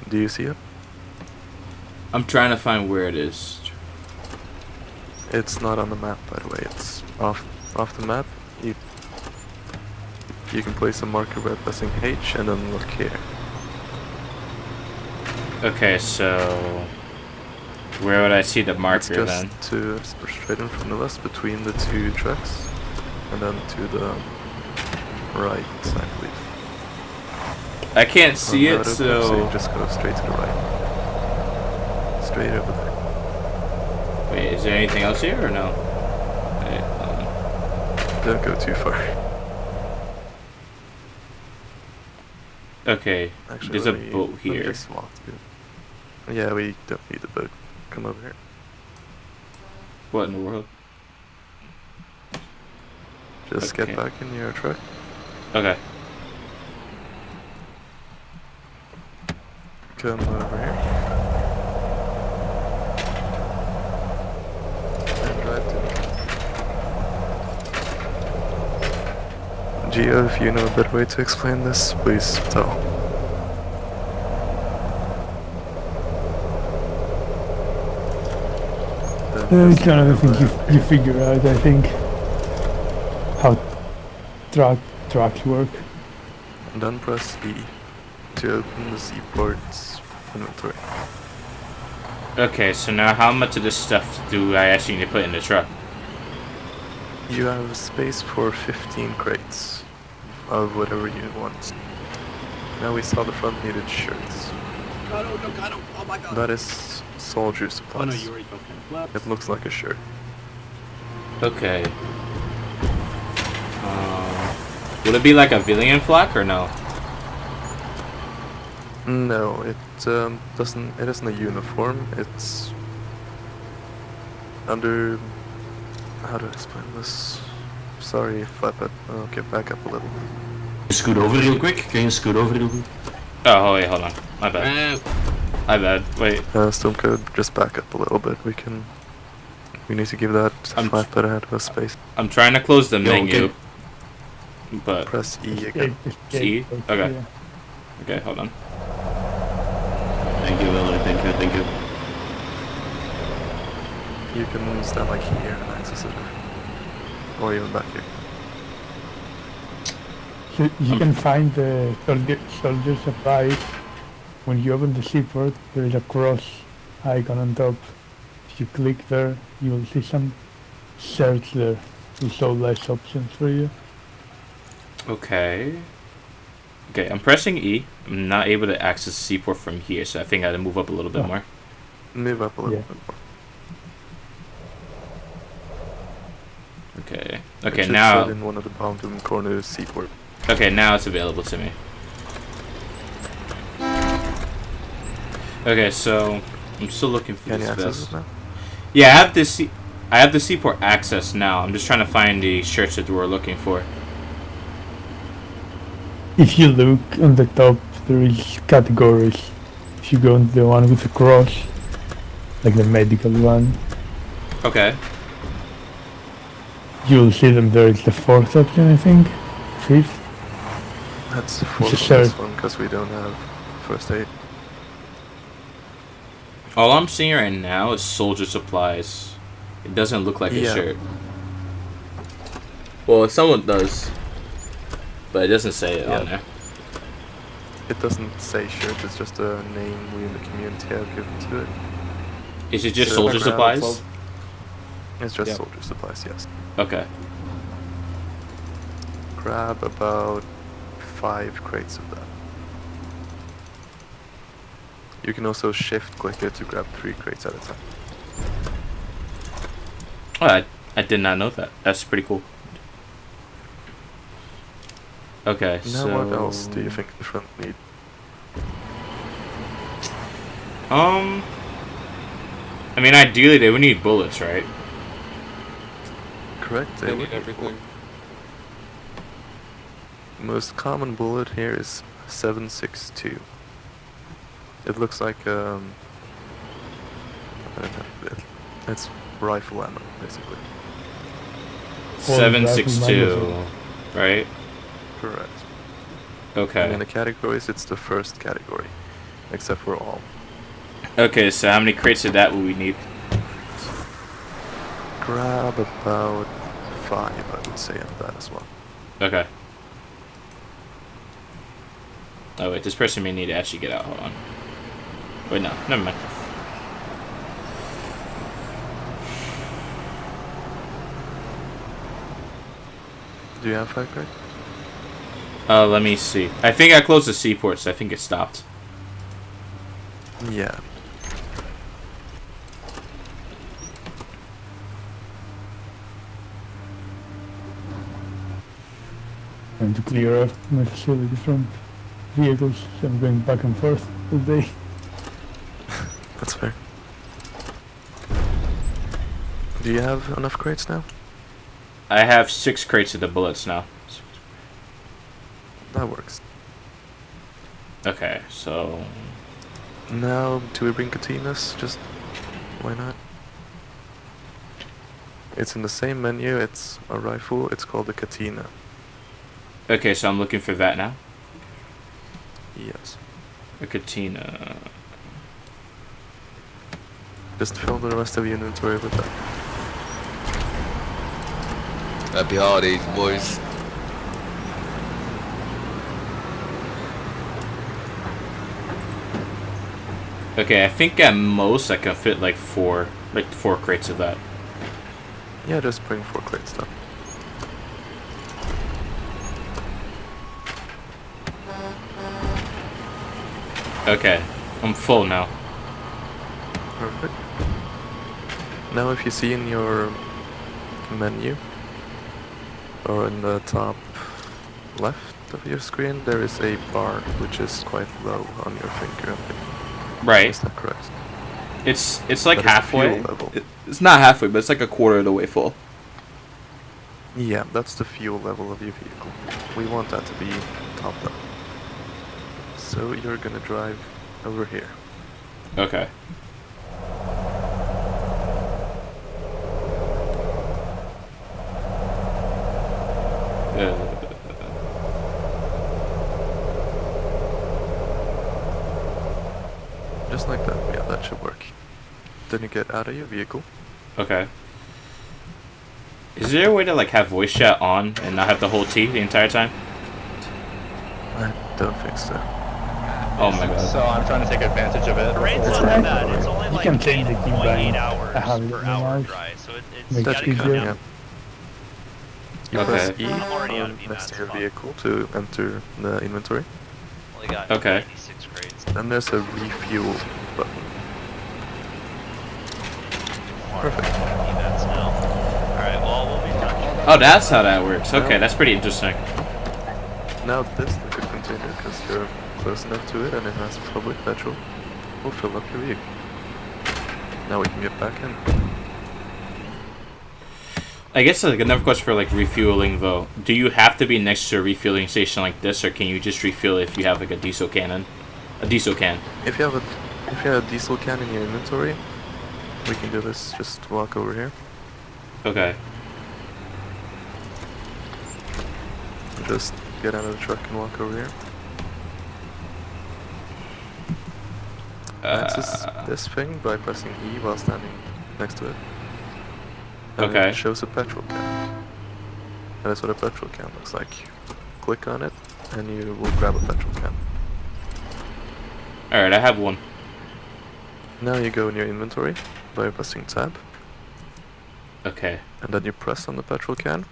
Do you see it? I'm trying to find where it is. It's not on the map, by the way. It's off the map. You can place a marker by pressing H and then look here. Okay, so where would I see the It's marker just then? straight in front of us between the two tracks, and then to the right, I believe. I can't see On it, the other so you just go straight to the right. Straight over there. wait, is there anything else here or no? Wait, Don't go too far. Okay, Actually, there's a let me- boat let me here. just walk to it. Yeah, we don't need the boat. Come over here. What in the world? Just Okay. get back in your truck. Okay. Come over here. And drive to me. Gio, if you know a better way to explain this, please tell. Then It's just one of the go things back. you figure out, I think. How trucks work. And then press E to open the seaport's inventory. Okay, so now how much of this stuff do I actually need to put in the truck? You have space for 15 crates of whatever you want. Now we saw the front needed shirts. Got him, no, got him. Oh my god. That is soldier Oh supplies. no, you already okay. Whoops. It looks like a shirt. Okay. Would it be like a Villian flak or no? No, it doesn't. It isn't a uniform. It's under. How do I explain this? Sorry, flap it. Okay, back up a little. Scoot over real quick. Can you scoot over real quick? Oh, wait, hold on. My bad. My bad. Wait. StormCoder, just back up a little bit. We need to give that I'm- flatbed ahead of space. I'm trying to close the menu. okay. But, Press E again. See? Okay. okay, hold on. Thank you, Valerie. Thank you. Thank you. You can stand like here and access it. Or even back here. So you can find the soldier supplies. When you open the seaport, there is a cross icon on top. If you click there, you will see some search there. Will show less options for you. Okay. Okay, I'm pressing E. I'm not able to access the seaport from here, so I think I had to move up a little bit Oh. more. Move up a little Yeah. bit more. Okay. It Okay, should now. sit in one of the bottom corners seaport. Okay, now it's available to me. Okay, so I'm still looking for Can you this access vest. it now? Yeah, I have the seaport access now. I'm just trying to find the shirts that we're looking for. If you look on the top, there is categories. If you go into the one with the cross, like the medical one, Okay. you'll see them there. It's the fourth option, I think. Fifth. That's the a fourth shirt. one because we don't have first aid. All I'm seeing right now is soldier supplies. It doesn't look like a Yeah. shirt. Well, someone does, but it doesn't say it on Yeah. there. It doesn't say shirt, it's just a name we in the community have given to it. Is it just So soldier background, supplies? It's just Yep. soldier supplies, yes. Okay. Grab about 5 crates of that. You can also shift click it to grab 3 crates at a time. Oh, I did not know that. That's pretty cool. Okay, Now so what else do you think the front need? I mean, ideally they would need bullets, right? Correct? They would need everything. Most common bullet here is 7.62. It looks like I don't know, it's rifle ammo basically. Well, 7.62, rifle right? Correct. And in Okay. the categories, it's the first category, except for all. Okay, so how many crates of that will we need? Grab about 5, I would say, of that as well. Okay. Oh wait, this person may need to actually get out. Hold on. Wait, no, never mind. Do you have 5 crates? Let me see. I think I closed the seaport, so I think it stopped. Yeah. And to clear off my facility front. vehicles, so I'm going back and forth all day. That's fair. Do you have enough crates now? I have 6 crates of the bullets now. That works. Okay, so Now, do we bring katinas? Just why not? It's in the same menu. It's a rifle. It's called a katina. okay, so I'm looking for that now. Yes. A katina. Just fill the rest of your inventory with that. Happy holidays, boys. Okay, I think at most I can fit like 4 crates of that. Yeah, just bring 4 crates down. Okay, I'm full now. Perfect. Now if you see in your menu, or in the top left of your screen, there is a bar which is quite low on your finger. Right. Is that correct? It's like That is the halfway. fuel level. It's not halfway, but it's like a quarter of the way full. Yeah, that's the fuel level of your vehicle. We want that to be top level. So you're gonna drive over here. Okay. Just like that. Yeah, that should work. Then you get out of your vehicle. Okay. Is there a way to like have voice chat on and not have to hold T the entire time? I don't think so. Oh my god. So I'm trying to take advantage of it. The rain's It's not that like- bad. It's only you like can change the key 8.8 by hours having per it hour memorized. dry, so it's Makes gotta it come easier. down. Yeah. You Okay. press E I'm already out on of next VMAX, to your fuck. vehicle to enter the inventory. Only got Okay. 96 crates. Then there's a refuel button. Perfect. That's now. Alright, well, we'll be done. Oh, that's how that works. Okay, that's pretty interesting. Now this liquid container, because you're close enough to it and it has public petrol, will fill up your vehicle. Now we can get back in. I guess like another question for like refueling though. Do you have to be next to a refueling station like this, or can you just refuel if you have like a diesel cannon? A diesel can. If you have a diesel can in your inventory, we can do this. Just walk over here. Okay. Just get out of the truck and walk over here. Access this thing by pressing E while standing next to it. And Okay. it shows a petrol can. That is what a petrol can looks like. Click on it, and you will grab a petrol can. Alright, I have one. Now you go in your inventory by pressing tab, Okay. and then you press on the petrol can.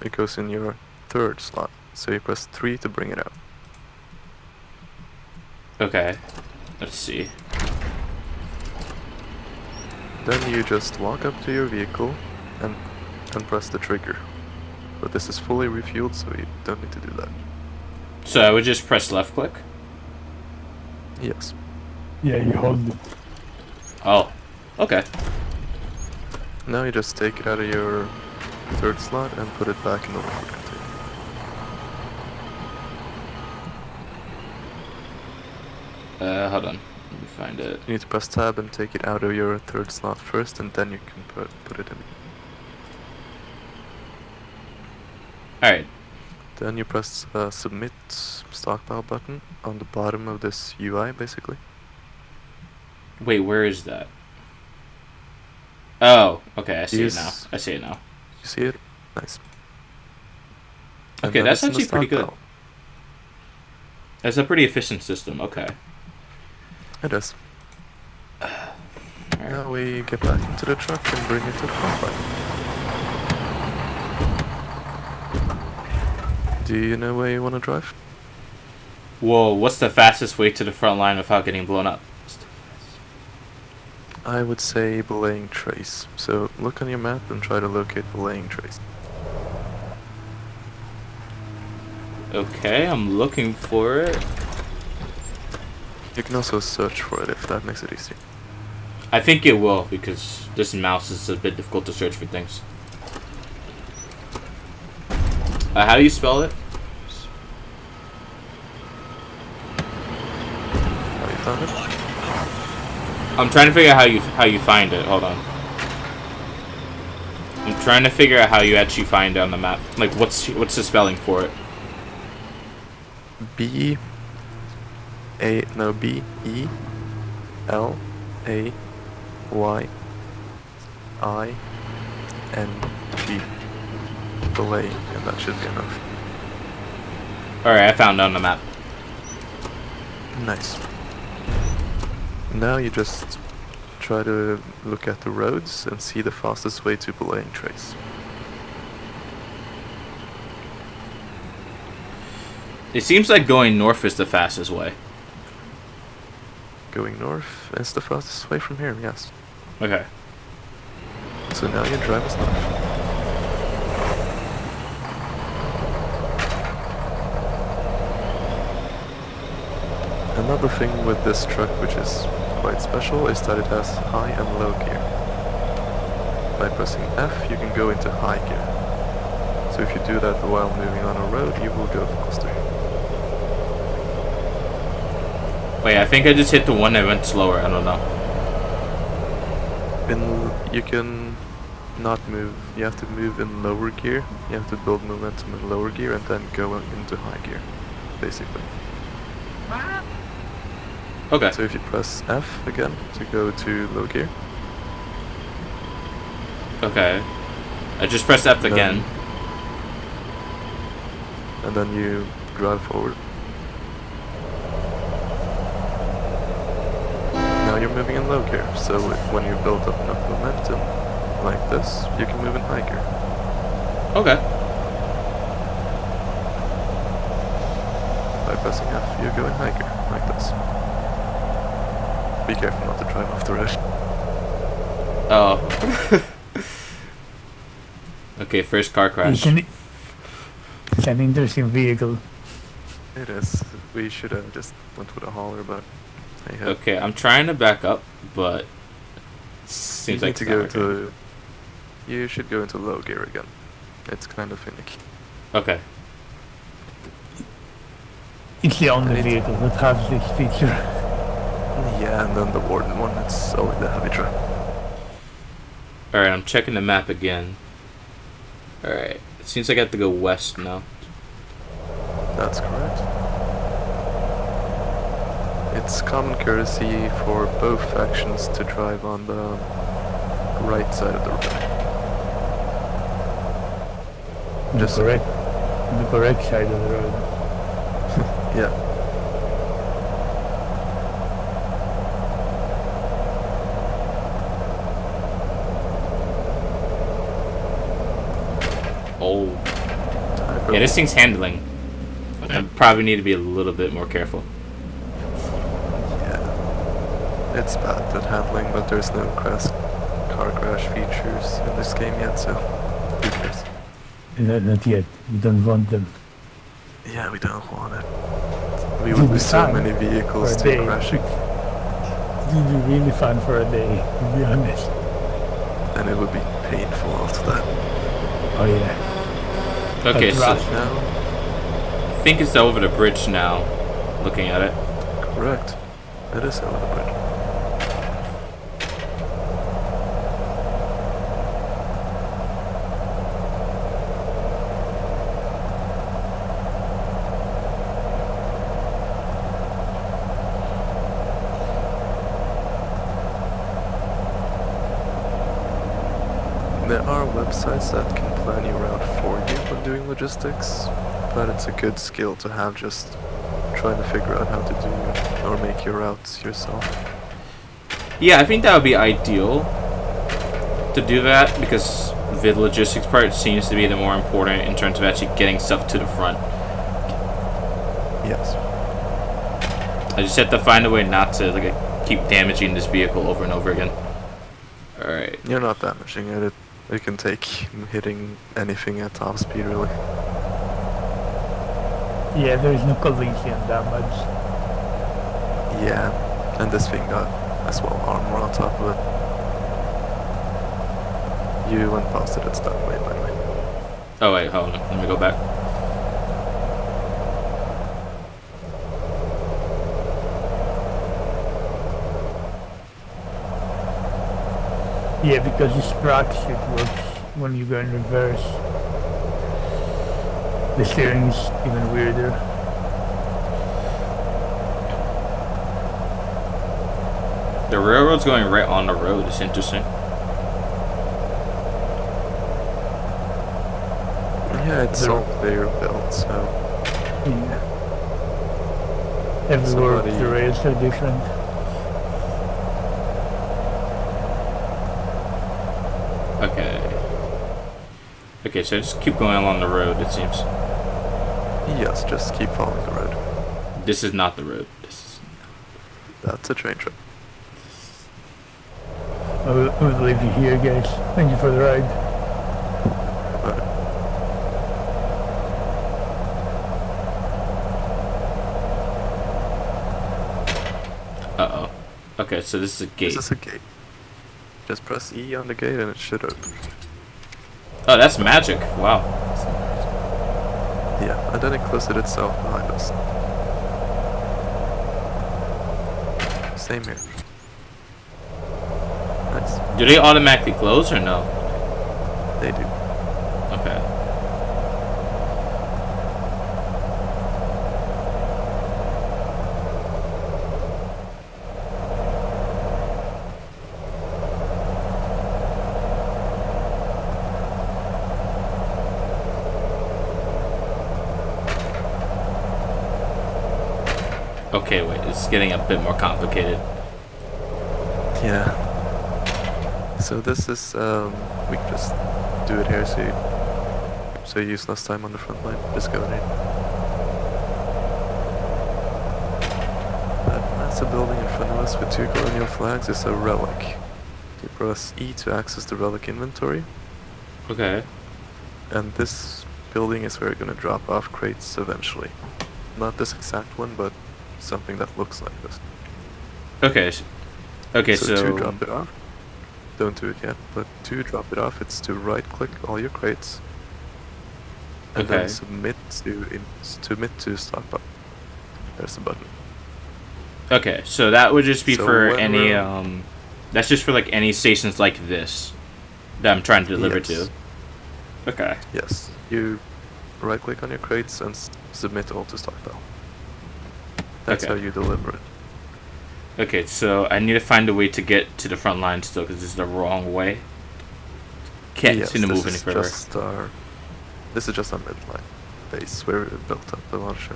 It goes in your third slot, so you press 3 to bring it out. Okay. Let's see. Then you just walk up to your vehicle and press the trigger. But this is fully refueled, so you don't need to do that. So I would just press left click? Yes. Yeah, you hold it. Oh. Okay. Now you just take it out of your third slot and put it back in the liquid container. Hold on. Let me find it. You need to press tab and take it out of your third slot first, and then you can put it in. Alright. Then you press submit stockpile button on the bottom of this UI, basically. Wait, where is that? Oh, okay, I see it now. Yes. I see it now. You see it? Nice. And Okay, then that's it's in the actually pretty good. stockpile. That's a pretty efficient system, okay. It is. Alright. Now we get back into the truck and bring it to the front line. Do you know where you want to drive? Whoa, what's the fastest way to the front line without getting blown up? I would say belaying trace. So look on your map and try to locate belaying trace. Okay, I'm looking for it. You can also search for it if that makes it easier. I think it will, because this mouse is a bit difficult to search for things. How do you spell it? Have you found it? I'm trying to figure out how you find it. Hold on. I'm trying to figure out how you actually find it on the map. Like, what's the spelling for it? B E L A Y I N G. Belay, and that should be enough. Alright, I found it on the map. Nice. Now you just try to look at the roads and see the fastest way to belaying trace. It seems like going north is the fastest way. Going north is the fastest way from here, yes. Okay. So now you drive us north. Another thing with this truck which is quite special is that it has high and low gear. By pressing F you can go into high gear. So if you do that while moving on a road you will go faster. Wait, I think I just hit the one that went slower. I don't know. You can not move. You have to move in lower gear. You have to build momentum in lower gear and then go into high gear, basically. Okay. So if you press F again to go to low gear. Okay. I just pressed F again. And then you drive forward. Now you're moving in low gear, so when you build up enough momentum, like this, you can move in high gear. Okay. By pressing F, you go in high gear, like this. Be careful not to drive off the road. Oh. Okay, first car crash. It's an interesting vehicle. It is. We should have just went with a hauler, but hey ho. Okay, I'm trying to back up, but it You seems need like to it's go not working. to. You should go into low gear again. It's kind of finicky. Okay. It's the only Right. vehicle that has this feature. Yeah, and then the Warden one, it's only the heavy truck. Alright, I'm checking the map again. Alright. It seems like I have to go west now. That's correct. It's common courtesy for both factions to drive on the right side of the road. Just The correct side of the road. yeah. Oh. Yeah, this thing's handling. I probably need to be a little bit more careful. Yeah. It's bad at handling, but there's no car crash features in this game yet, so who cares? Not yet. We don't want them. Yeah, we don't want it. We would be so many vehicles For a still day. crashing, It would be really fun for a day, to be honest. and it would be painful after that. Oh yeah. Okay, But so Rush- Now, I think it's over the bridge now. Looking at it. correct. It is over the bridge. There are websites that can plan your route for you when doing logistics, but it's a good skill to have just trying to figure out how to do or make your routes yourself. Yeah, I think that would be ideal to do that because the logistics part seems to be the more important in terms of actually getting stuff to the front. Yes. I just have to find a way not to keep damaging this vehicle over and over again. Alright. You're not damaging it. It can take hitting anything at top speed, really. Yeah, there is no collision damage. Yeah, and this thing got as well armor on top of it. You went past it, it's that way, by the way. Oh wait, hold on. Let me go back. Yeah, because this track shit works when you go in reverse. The steering is even weirder. The railroad's going right on the road. It's interesting. Yeah, it's all player built, so Yeah. Everywhere Somebody- the rails are different. Okay. Okay, so just keep going along the road, it seems. yes, just keep following the road. This is not the road. This is... That's a train trip. We'll leave you here, guys. Thank you for the ride. But Uh-oh. Okay, so this is a gate. this is a gate. Just press E on the gate and it should open. Oh, that's magic. Wow. Yeah, and then it closed it itself behind us. Same here. Nice. Do they automatically close or no? They do. Okay. Okay, wait, it's getting a bit more complicated. Yeah. So this is we can just do it here so you use less time on the front line. Just go in. That massive building in front of us with 2 colonial flags is a relic. You press E to access the relic inventory, Okay. and this building is where you're gonna drop off crates eventually. Not this exact one, but something that looks like this. Okay. Okay, So to so... drop it off, don't do it yet, but to drop it off, it's to right click all your crates and Okay. then submit to stockpile. There's a button. Okay, so that would just be So for when any, we're- that's just for, like, any stations like this that I'm trying to deliver Yes. to. Okay. Yes, you right click on your crates and submit all to stockpile. That's Okay. how you deliver it. Okay, so I need to find a way to get to the front line still, because this is the wrong way. Can't Yes, seem to move this any is further. This is just our midline base where we built up the launcher.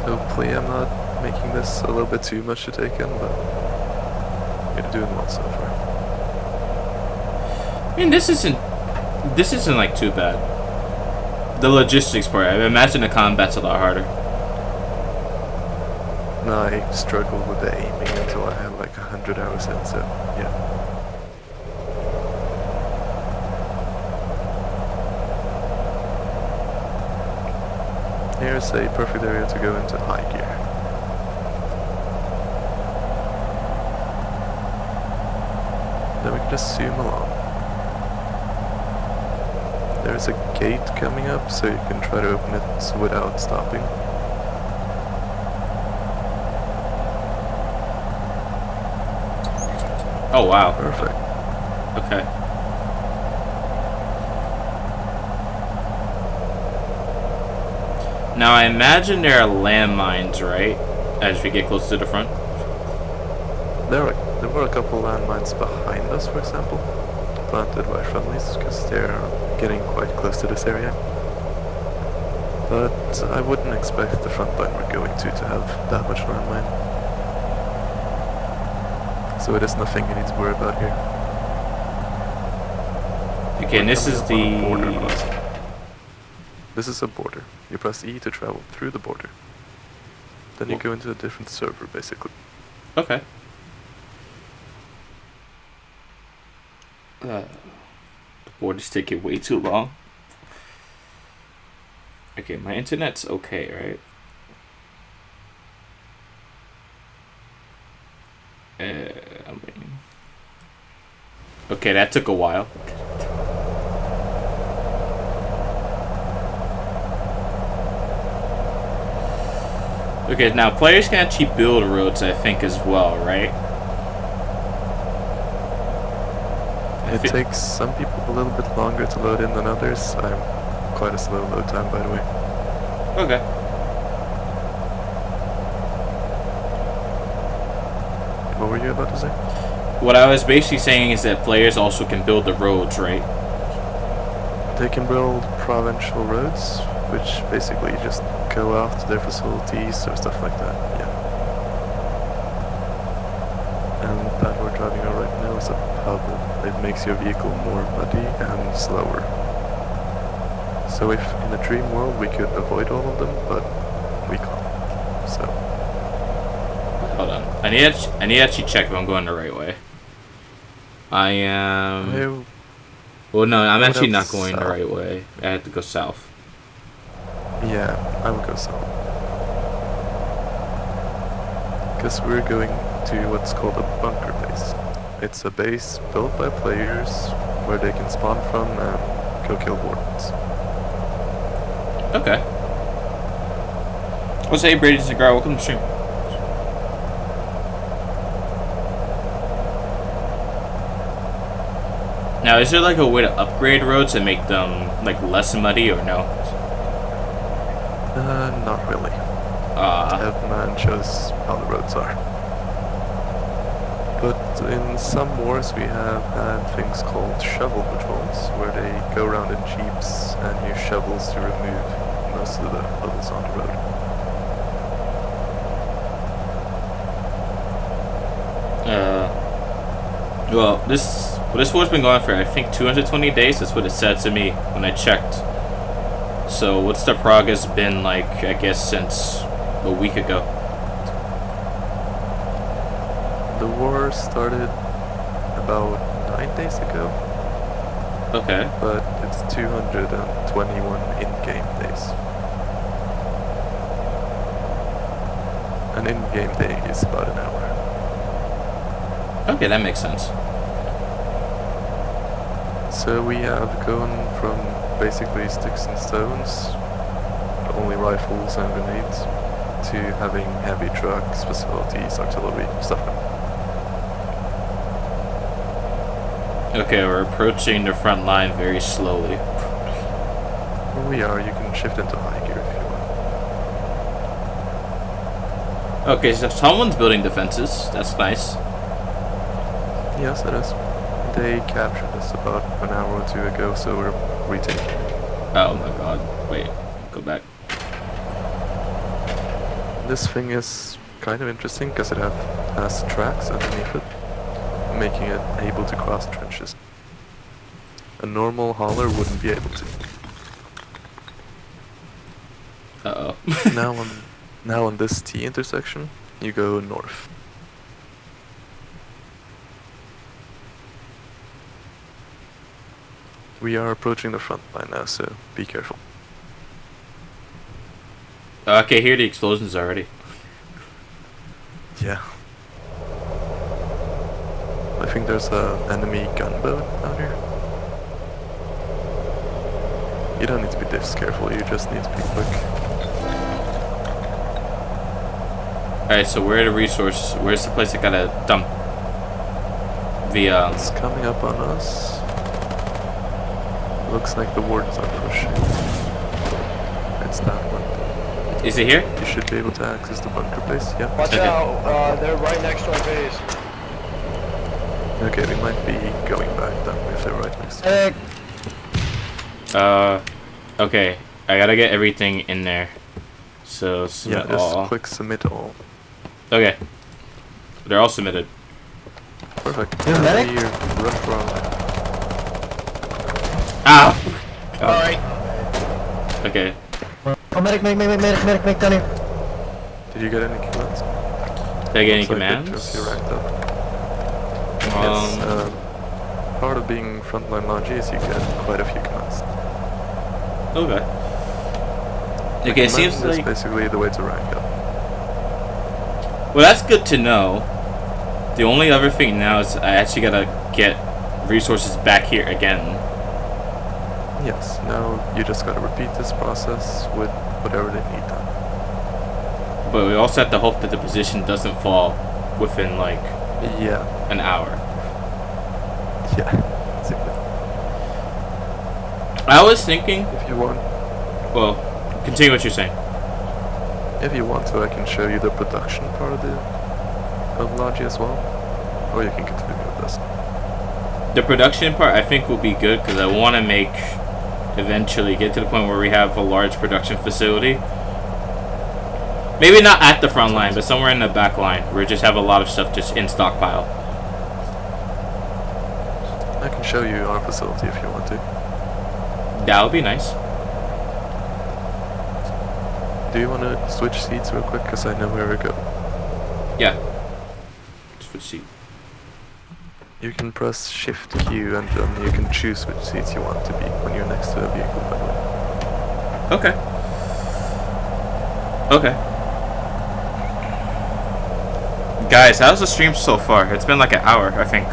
Hopefully I'm not making this a little bit too much to take in, but you're doing well so far. I mean, this isn't like too bad. The logistics part, I imagine the combat's a lot harder. No, I struggled with the aiming until I had like 100 hours in, so yeah. Here's a perfect area to go into high gear. Then we can just zoom along. There's a gate coming up, so you can try to open it without stopping. Oh, wow. Perfect. Okay. Now, I imagine there are landmines, right? As we get close to the front. There were a couple landmines behind us, for example, planted by friendlies, because they're getting quite close to this area. But I wouldn't expect the front line we're going to have that much landmine. So it is nothing you need to worry about here. Okay, and this Coming is up on a border the... crossing. This is a border. You press E to travel through the border. Then you go into a different server, basically. Okay. The board is taking way too long. Okay, my internet's okay, right? I'm waiting. Okay, that took a while. Okay, now players can actually build roads, I think, as well, right? It takes some people a little bit longer to load in than others. I'm quite a slow load time, by the way. Okay. What were you about to say? What I was basically saying is that players also can build the roads, right? They can build provincial roads, which basically just go after their facilities or stuff like that, yeah. And that we're driving on right now is a puddle. It makes your vehicle more muddy and slower. So if in a dream world we could avoid all of them, but we can't. So Hold on. I need to actually check if I'm going the right way. I am... Well, no, I'm actually not going the right way. I have to go south. yeah, I would go south. Because we're going to what's called a bunker base. It's a base built by players where they can spawn from and go kill wardens. Okay. What's hey, Brady Cigar? Welcome to the stream. Now, is there like a way to upgrade roads and make them like less muddy or no? Not really. Evman shows how the roads are. But in some wars we have had things called shovel patrols, where they go around in jeeps and use shovels to remove most of the puddles on the road. Well, this war's been going for I think 220 days. That's what it said to me when I checked. So what's the progress been like? I guess since a week ago. The war started about 9 days ago. Okay. But it's 221 in-game days. An in-game day is about an hour. Okay, that makes sense. So we have gone from basically sticks and stones, only rifles and grenades, to having heavy trucks, facilities, artillery, stuff like that. Okay, we're approaching the front line very slowly. Here we are, you can shift into high gear if you want. Okay, so someone's building defenses. That's nice. Yes, it is. They captured us about an hour or two ago, so we're retaking it. Oh my god. Wait, go back. This thing is kind of interesting because it has tracks underneath it, making it able to cross trenches. A normal hauler wouldn't be able to. Uh-oh. Now on this T intersection, you go north. We are approaching the front line now, so be careful. Okay, I hear the explosions already. Yeah. I think there's an enemy gunboat out here. You don't need to be this careful, you just need to be quick. Alright, so where's the place that gotta dump? The, It's coming up on us. Looks like the wardens are pushing. It's that one. is it here? You should be able to access the bunker base, yeah. Watch Okay. out, they're right next to our base. Okay, we might be going back then if they're right next to us. Okay. I gotta get everything in there. So, Yeah, submit just all. click submit all. Okay. They're all submitted. Perfect. You Now medic? you run for our line. Ow! Alright. Okay. Oh, medic, down here. Did you get any commands? Did I get any Looks like they commands? just you ranked up. Um, Yes, part of being frontline logi is you get quite a few commands. Okay. Okay, it seems Command is like... basically the way to rank up. Well, that's good to know. The only other thing now is I actually gotta get resources back here again. Yes, now you just gotta repeat this process with whatever they need done. But we also have to hope that the position doesn't fall within, like, Yeah, an hour. yeah, exactly. I was thinking... If you want, Well, continue what you're saying. if you want to, I can show you the production part of Logi as well, or you can continue with this. The production part, I think, will be good because I want to eventually get to the point where we have a large production facility. Maybe not at the front line, but somewhere in the back line where we just have a lot of stuff just in stockpile. I can show you our facility if you want to. That would be nice. Do you want to switch seats real quick? Because I know where we go. Yeah. Switch seat. You can press Shift Q and then you can choose which seats you want to be when you're next to a vehicle, by the way. Okay. Okay. Guys, how's the stream so far? It's been like an hour, I think.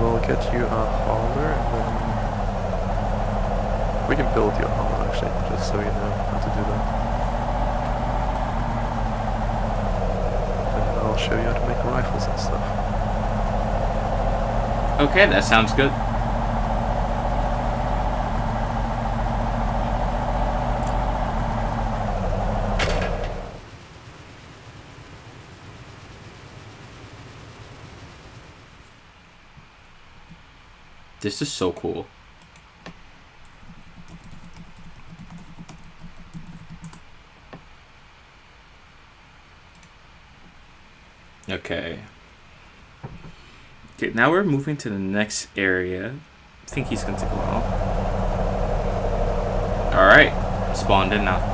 We'll get you a hauler and then we can build you a hauler actually, just so you know how to do that. Then I'll show you how to make rifles and stuff. Okay, that sounds good. This is so cool. Okay. Okay, now we're moving to the next area. I think he's gonna take a while. Alright, spawned in now.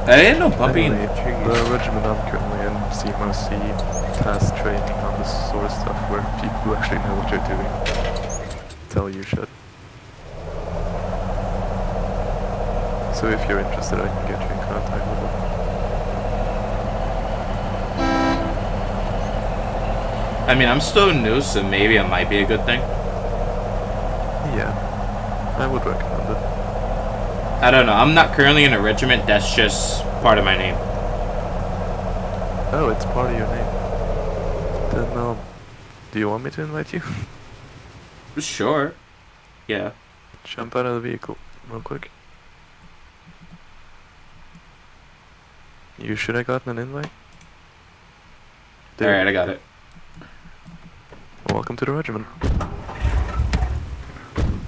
I didn't know Bumpy. Anyway, the regiment I'm currently in, CMOC, task training on this sort of stuff where people who actually know what they're doing tell you shit. So if you're interested, I can get you in contact with them. I mean, I'm still new, so maybe it might be a good thing. Yeah, I would recommend it. I don't know. I'm not currently in a regiment. That's just part of my name. Oh, it's part of your name. Then, do you want me to invite you? Sure. Yeah. Jump out of the vehicle, real quick. You should have gotten an invite. Alright, I got it. Welcome to the regiment.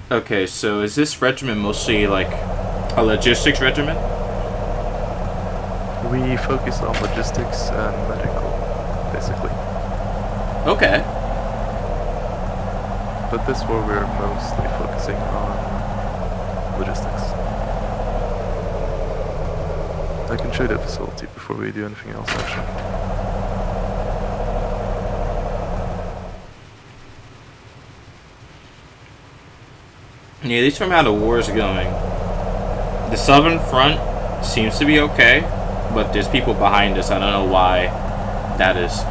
Okay, so is this regiment mostly like a logistics regiment? We focus on logistics and medical, basically. Okay. But this war we're mostly focusing on logistics. I can show you the facility before we do anything else, actually. Yeah, at least from how the war is going. The southern front seems to be okay, but there's people behind us. I don't know why that is.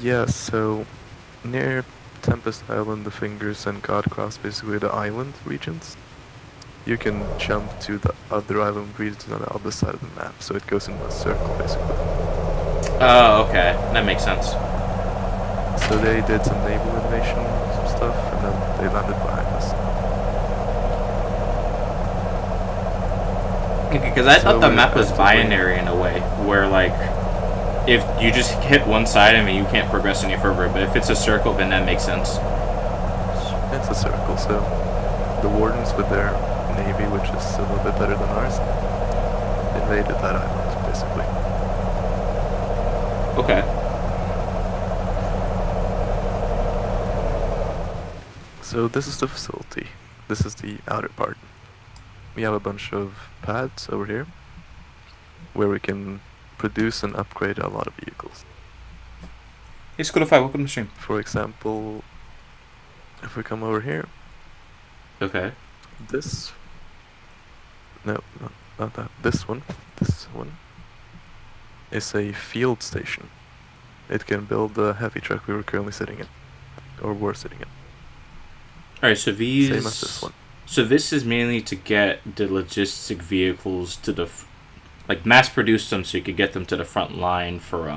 Yeah, so near Tempest Island, the Fingers, and Godcross, basically the island regions, you can jump to the other island regions on the other side of the map, so it goes in a circle, basically. Oh, okay. That makes sense. So they did some naval invasion stuff, and then they landed behind us. Okay, because I thought So the we're map was actively- binary in a way, where like, if you just hit one side, I mean, you can't progress any further. But if it's a circle, then that makes sense. It's a circle, so the Wardens with their navy, which is a little bit better than ours, invaded that island, basically. Okay. So this is the facility. This is the outer part. We have a bunch of pads over here where we can produce and upgrade a lot of vehicles. Hey, School5, welcome to the stream. For example, if we come over here, Okay. this... No, not that. This one is a field station. It can build the heavy truck we were currently sitting in, or were sitting in. Alright, so these... Same as this one. So this is mainly to get the logistic vehicles to the... like, mass-produce them so you could get them to the front line for,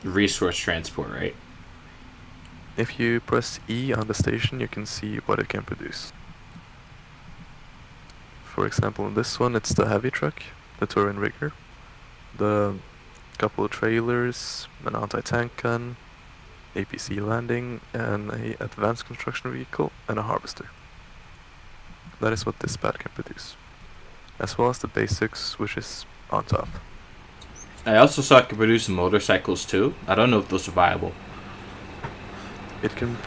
resource transport, right? If you press E on the station, you can see what it can produce. For example, in this one, it's the heavy truck, the Turin rigger, the couple of trailers, an anti-tank gun, APC landing, and a advanced construction vehicle, and a harvester. That is what this pad can produce, as well as the basics, which is on top. I also saw it could produce motorcycles too. I don't know if those are viable. It can.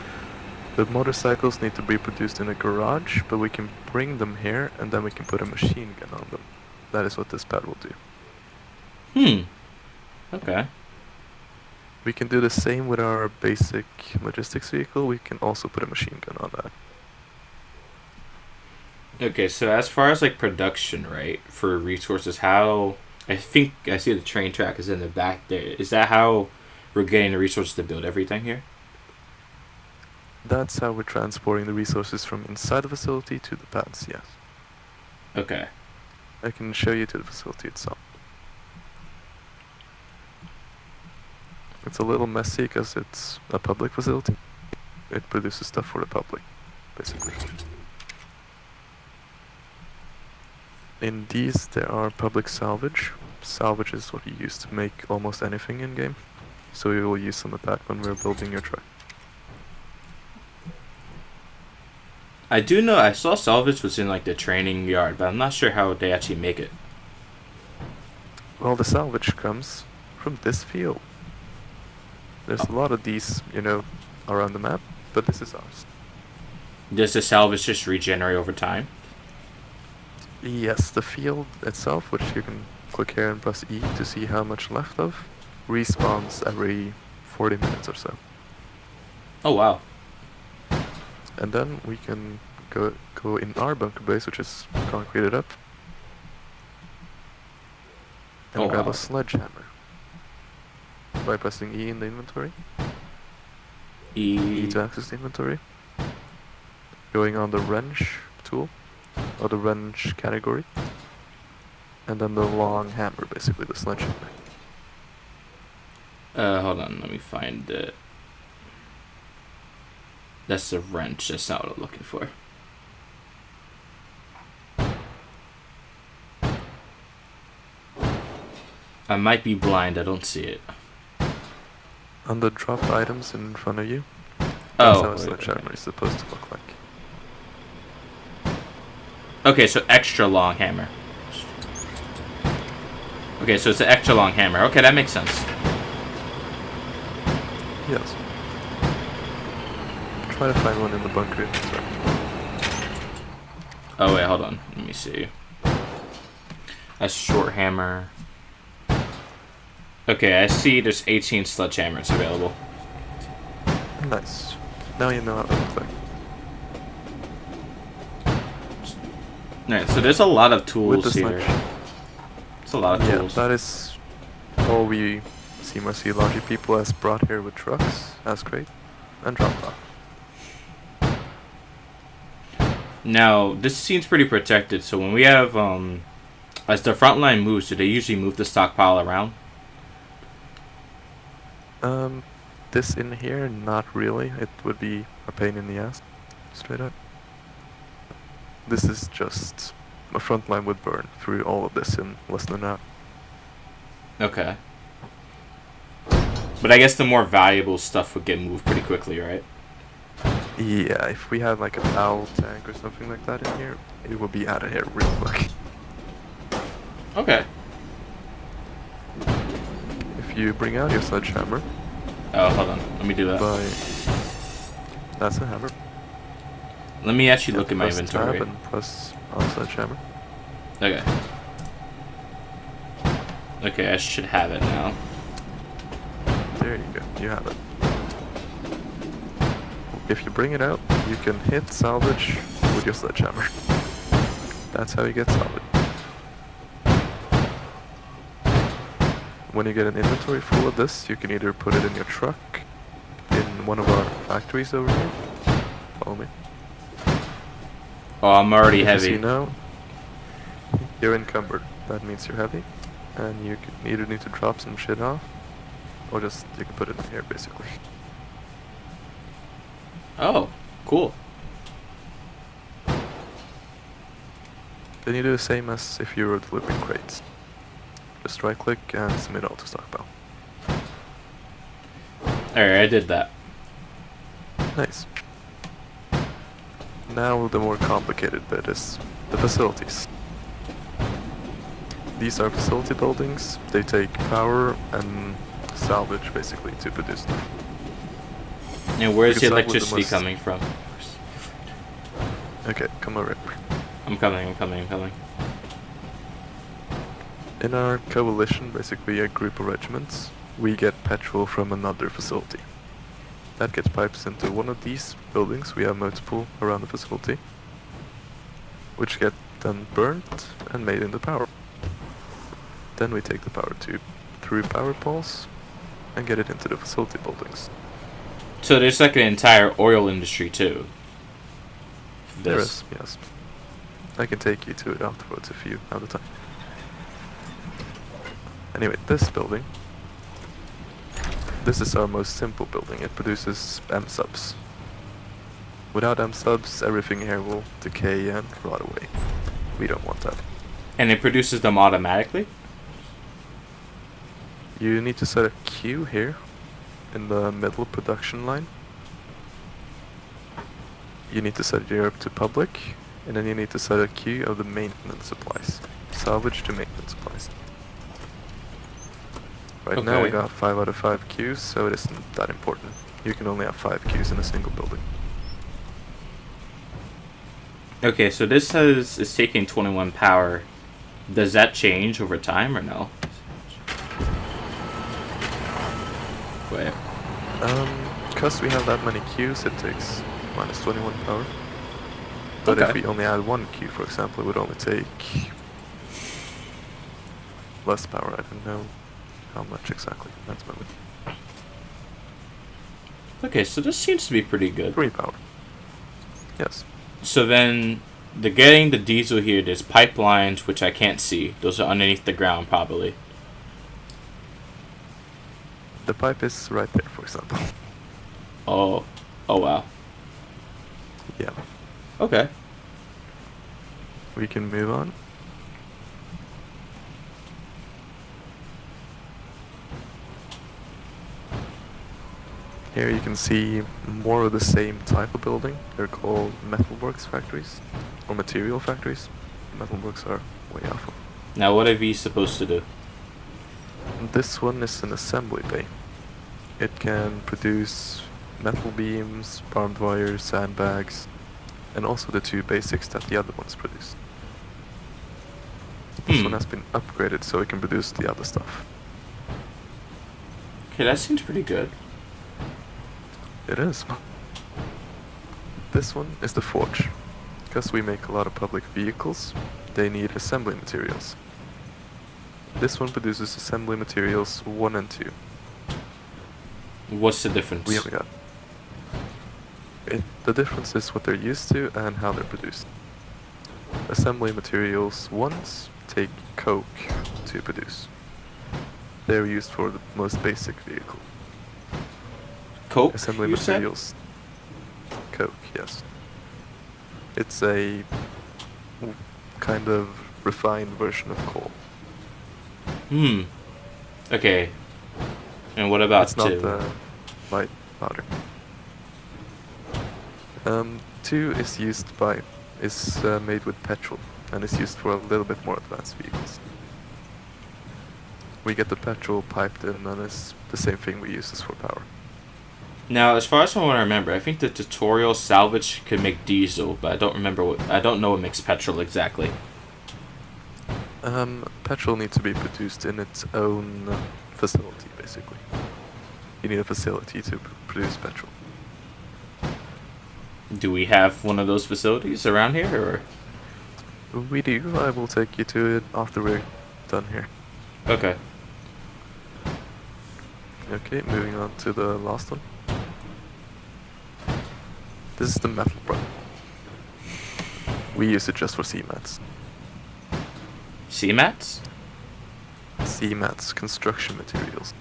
The motorcycles need to be produced in a garage, but we can bring them here, and then we can put a machine gun on them. That is what this pad will do. Okay. We can do the same with our basic logistics vehicle. We can also put a machine gun on that. Okay, so as far as like production, right, for resources, how... I think I see the train track is in the back there. Is that how we're getting the resources to build everything here? That's how we're transporting the resources from inside the facility to the pads, yes. Okay. I can show you to the facility itself. It's a little messy because it's a public facility. It produces stuff for the public, basically. In these, there are public salvage. Salvage is what you use to make almost anything in-game. So we will use some of that when we're building your truck. I do know I saw salvage was in like the training yard, but I'm not sure how they actually make it. Well, the salvage comes from this field. There's a lot of these, you know, around the map, but this is ours. Does the salvage just regenerate over time? Yes, the field itself, which you can click here and press E to see how much left of, respawns every 40 minutes or so. Oh wow. And then we can go in our bunker base, which is concreted up, and grab wow. a sledgehammer by pressing E in the inventory. E to access the inventory. Going on the wrench tool, or the wrench category, and then the long hammer, basically the sledgehammer. Hold on, let me find it. That's the wrench, that's not what I'm looking for. I might be blind, I don't see it. On the dropped items in front of you, that's Oh, how a wait, sledgehammer okay. is supposed to look like. Okay, so extra long hammer. Okay, so it's an extra long hammer. Okay, that makes sense. Yes. Try to find one in the bunker. Sorry. Oh wait, hold on. Let me see. A short hammer. Okay, I see there's 18 sledgehammers available. Nice. Now you know how that looks like. Alright, so there's a lot of With tools the here. sledge. It's a lot of Yeah, tools. that is all we see larger people has brought here with trucks. That's great. And dropped off. Now, this seems pretty protected, so when we have, as the front line moves, do they usually move the stockpile around? This in here, not really. It would be a pain in the ass, straight up. This is just a front line would burn through all of this in less than an hour. Okay. But I guess the more valuable stuff would get moved pretty quickly, right? Yeah, if we had like a foul tank or something like that in here, it would be out of here real quick. Okay. If you bring out your sledgehammer, Oh, hold on. Let me do that. that's a hammer. Let me actually Yeah, look at my press inventory. Tab and press on sledgehammer. Okay. Okay, I should have it now. There you go, you have it. If you bring it out, you can hit salvage with your sledgehammer. That's how you get salvage. When you get an inventory full of this, you can either put it in your truck, in one of our factories over here. Follow me. Oh, I'm already If heavy. you see now, you're encumbered. That means you're heavy, and you can either need to drop some shit off, or just you can put it in here basically. Oh, cool. Then you do the same as if you were delivering crates. Just right click and submit all to stockpile. Alright, I did that. Nice. Now the more complicated bit is the facilities. These are facility buildings. They take power and salvage basically to produce stuff. And where's the Because that was the electricity most- coming from? Okay, come over. I'm coming. In our coalition, basically a group of regiments, we get petrol from another facility. That gets pipes into one of these buildings. We have multiple around the facility, which get then burnt and made into power. Then we take the power tube through power poles and get it into the facility buildings. So there's like an entire oil industry too. There This. is, yes. I can take you to it afterwards if you have the time. Anyway, this building. This is our most simple building. It produces M subs. Without M subs, everything here will decay and rot away. We don't want that. And it produces them automatically? You need to set a queue here in the middle production line. You need to set it here up to public, and then you need to set a queue of the maintenance supplies. Salvage to maintenance supplies. Right now we Okay. got 5 out of 5 queues, so it isn't that important. You can only have 5 queues in a single building. Okay, so this says it's taking 21 power. Does that change over time or no? Wait. Because we have that many queues, it takes minus 21 power. But if Okay. we only add 1 queue, for example, it would only take less power. I don't know how much exactly. That's my Okay, so this seems to be pretty good. 3 power. Yes. So then, getting the diesel here, there's pipelines which I can't see. Those are underneath the ground probably. The pipe is right there, for example. Oh. Oh wow. Yeah. Okay. We can move on. Here you can see more of the same type of building. They're called metalworks factories, or material factories. Metalworks are way off. Now what are these supposed to do? This one is an assembly bay. It can produce metal beams, barbed wire, sandbags, and also the 2 basics that the other ones produce. This one has been upgraded so it can produce the other stuff. Okay, that seems pretty good. It is. This one is the forge. Because we make a lot of public vehicles, they need assembly materials. This one produces assembly materials 1 and 2. What's the difference? We have got. The difference is what they're used to and how they're produced. Assembly materials ones take coke to produce. They're used for the most basic vehicle. Coke, Assembly you said? materials. Coke, yes. It's a kind of refined version of coal. Okay. And what about It's not 2? the light powder. 2 is made with petrol and is used for a little bit more advanced vehicles. We get the petrol piped in and it's the same thing we use as for power. Now, as far as I remember, I think the tutorial salvage could make diesel, but I don't know what makes petrol exactly. Petrol needs to be produced in its own facility, basically. You need a facility to produce petrol. Do we have one of those facilities around here, or? We do. I will take you to it after we're done here. Okay. Okay, moving on to the last one. This is the metal part. We use it just for CMATs. CMATs? CMATs, construction materials.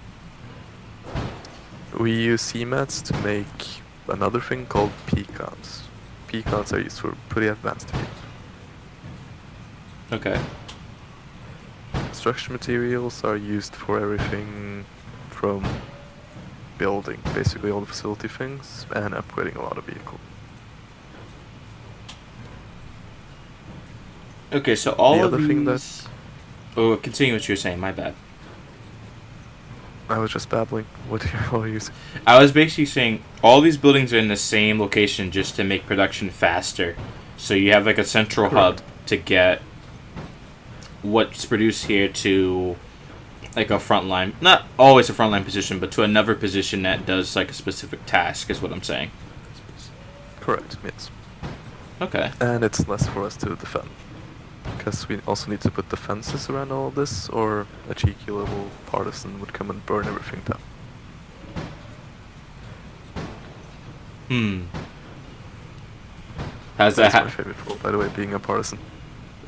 We use CMATs to make another thing called pecans. Pecans are used for pretty advanced vehicles. Okay. Construction materials are used for everything from building, basically all the facility things, and upgrading a lot of vehicles. Okay, so all The of other thing these... Oh, continue what you were saying, my bad. I was just babbling. What are you saying? I was basically saying all these buildings are in the same location just to make production faster. So you have like a central Correct. hub to get what's produced here to like a frontline, not always a frontline position, but to another position that does like a specific task is what I'm saying. Correct, yes. Okay. And it's less for us to defend. Because we also need to put defenses around all of this, or a cheeky little partisan would come and burn everything down. How's that? That's my favorite role, by the way, being a partisan.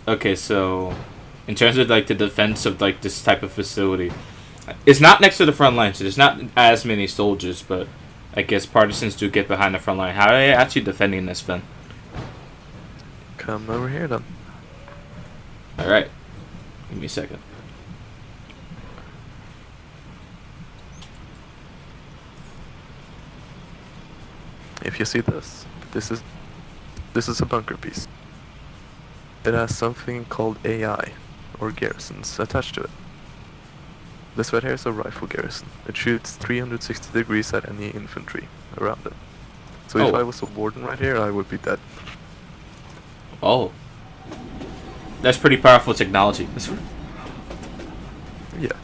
Okay, so in terms of like the defense of like this type of facility, it's not next to the front line, so there's not as many soldiers, but I guess partisans do get behind the front line. How are they actually defending this then? Come over here then. Alright. Give me a second. If you see this, this is a bunker piece. It has something called AI, or garrisons, attached to it. This right here is a rifle garrison. It shoots 360 degrees at any infantry around it. So if Oh. I was a warden right here, I would be dead. Oh. That's pretty powerful technology. Yeah.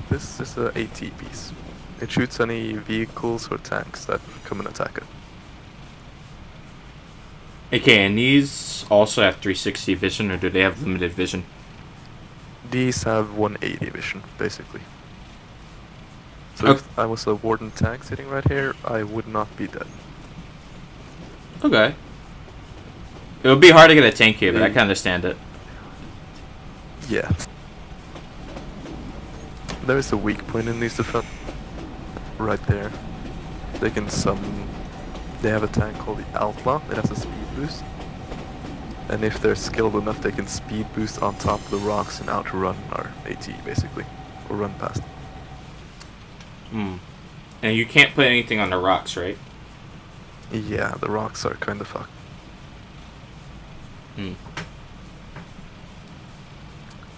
This is a AT piece. It shoots any vehicles or tanks that come and attack it. Okay, and these also have 360 vision, or do they have limited vision? These have 180 vision, basically. So Okay. if I was a warden tank sitting right here, I would not be dead. Okay. It would be hard to get a tank here, but I can understand it. Yeah. There is a weak point in these defense. Right there. They have a tank called the Outlaw. It has a speed boost. And if they're skilled enough, they can speed boost on top of the rocks and outrun our AT, basically. Or run past. And you can't put anything on the rocks, right? Yeah, the rocks are kind of fucked.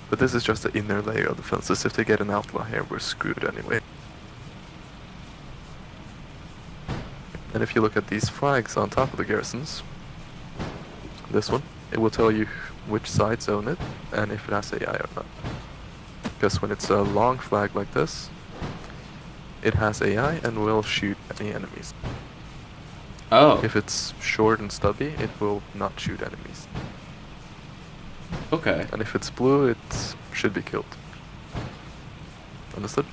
But this is just the inner layer of defenses. If they get an Outlaw here, we're screwed anyway. And if you look at these flags on top of the garrisons, this one, it will tell you which sides own it and if it has AI or not. Because when it's a long flag like this, it has AI and will shoot any enemies. Oh, If it's short and stubby, it will not shoot enemies. okay. And if it's blue, it should be killed. Understood?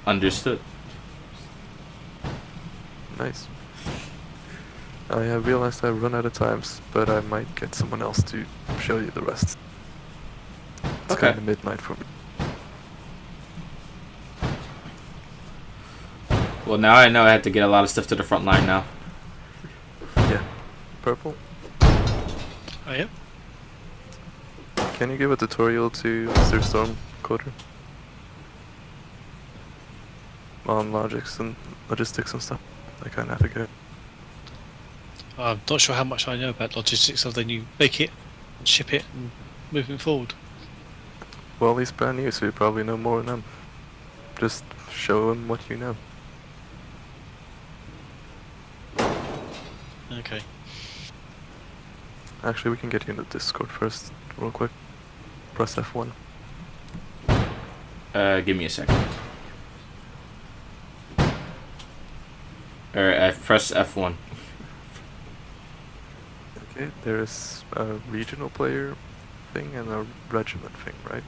Understood. Nice. I have realized I've run out of times, but I might get someone else to show you the rest. It's Okay. kind of midnight for me. Well, now I know I have to get a lot of stuff to the front line now. Yeah. Purple, Oh, yeah. can you give a tutorial to Mr. StormCoder? On logistics and stuff. I kinda have to get it. I'm not sure how much I know about logistics other than you make it, and ship it, and moving forward. Well, he's brand new, so you probably know more than him. Just show him what you know. Okay. Actually, we can get you in the Discord first, real quick. Press F1. Give me a second. Alright, I've pressed F1. Okay, there's a regional player thing and a regiment thing, right?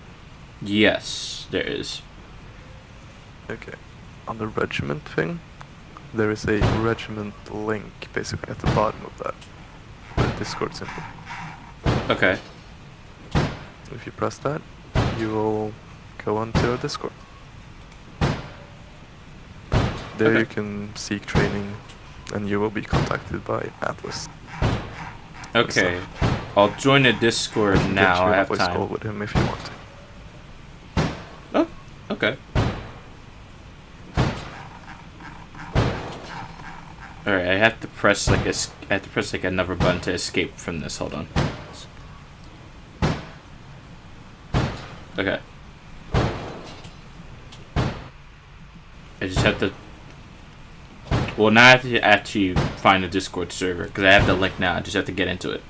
Yes, there is. Okay. On the regiment thing, there is a regiment link basically at the bottom of that. The Discord symbol. Okay. If you press that, you will go onto our Discord. There Okay. you can seek training and you will be contacted by Atlas. Okay. I'll join the Discord Get now. you I a have voice call time. with him if you want to. Oh, okay. Alright, I have to press like another button to escape from this. Hold on. Okay. I just have to. Well, now I have to actually find the Discord server because I have the link now. I just have to get into it.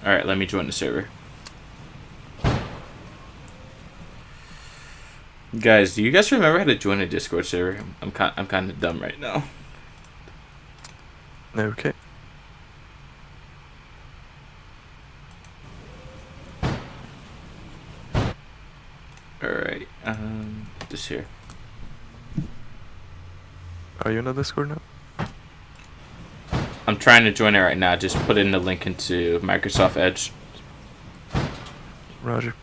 Alright, let me join the server. Guys, do you guys remember how to join a Discord server? I'm kind of dumb right now. Okay. Alright, this here. Are you in the Discord now? I'm trying to join it right now. Just put in the link into Microsoft Edge. Roger.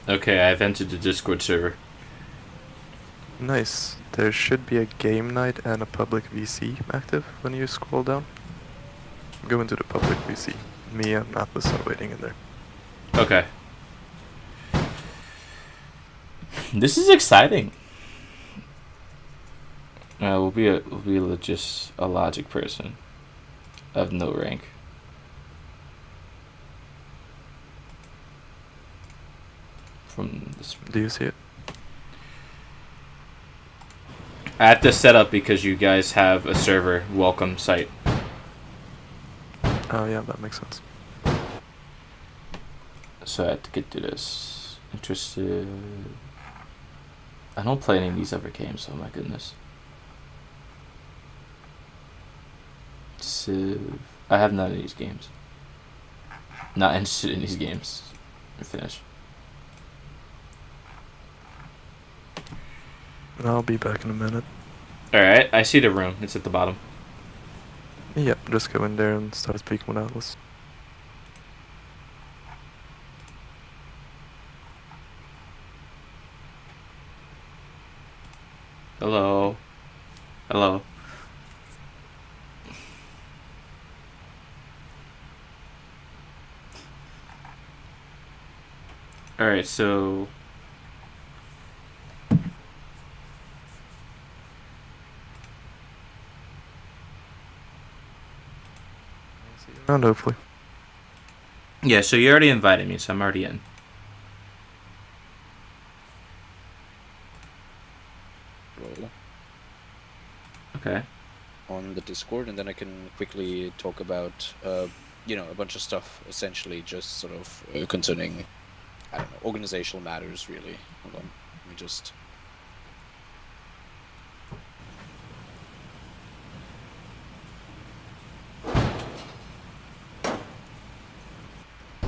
Okay, I've entered the Discord server. Nice. There should be a game night and a public VC active when you scroll down. Go into the public VC. Me and Atlas are waiting in there. Okay. This is exciting. We'll be just a logic person of no rank. From this, Do you see it? I have to set up because you guys have a server welcome site. Oh yeah, that makes sense. So I have to get to this. Interested. I don't play any of these other games, oh my goodness. Civ. I have none of these games. Not interested in these games. Finish. I'll be back in a minute. Alright, I see the room. It's at the bottom. Yep, just go in there and start speaking with Atlas. Hello. Hello. Alright, so... See you around, hopefully. Yeah, so you already invited me, so I'm already in. Roll Okay. on the Discord, and then I can quickly talk about, you know, a bunch of stuff, essentially just sort of concerning, I don't know, organizational matters, really. Hold on, let me just...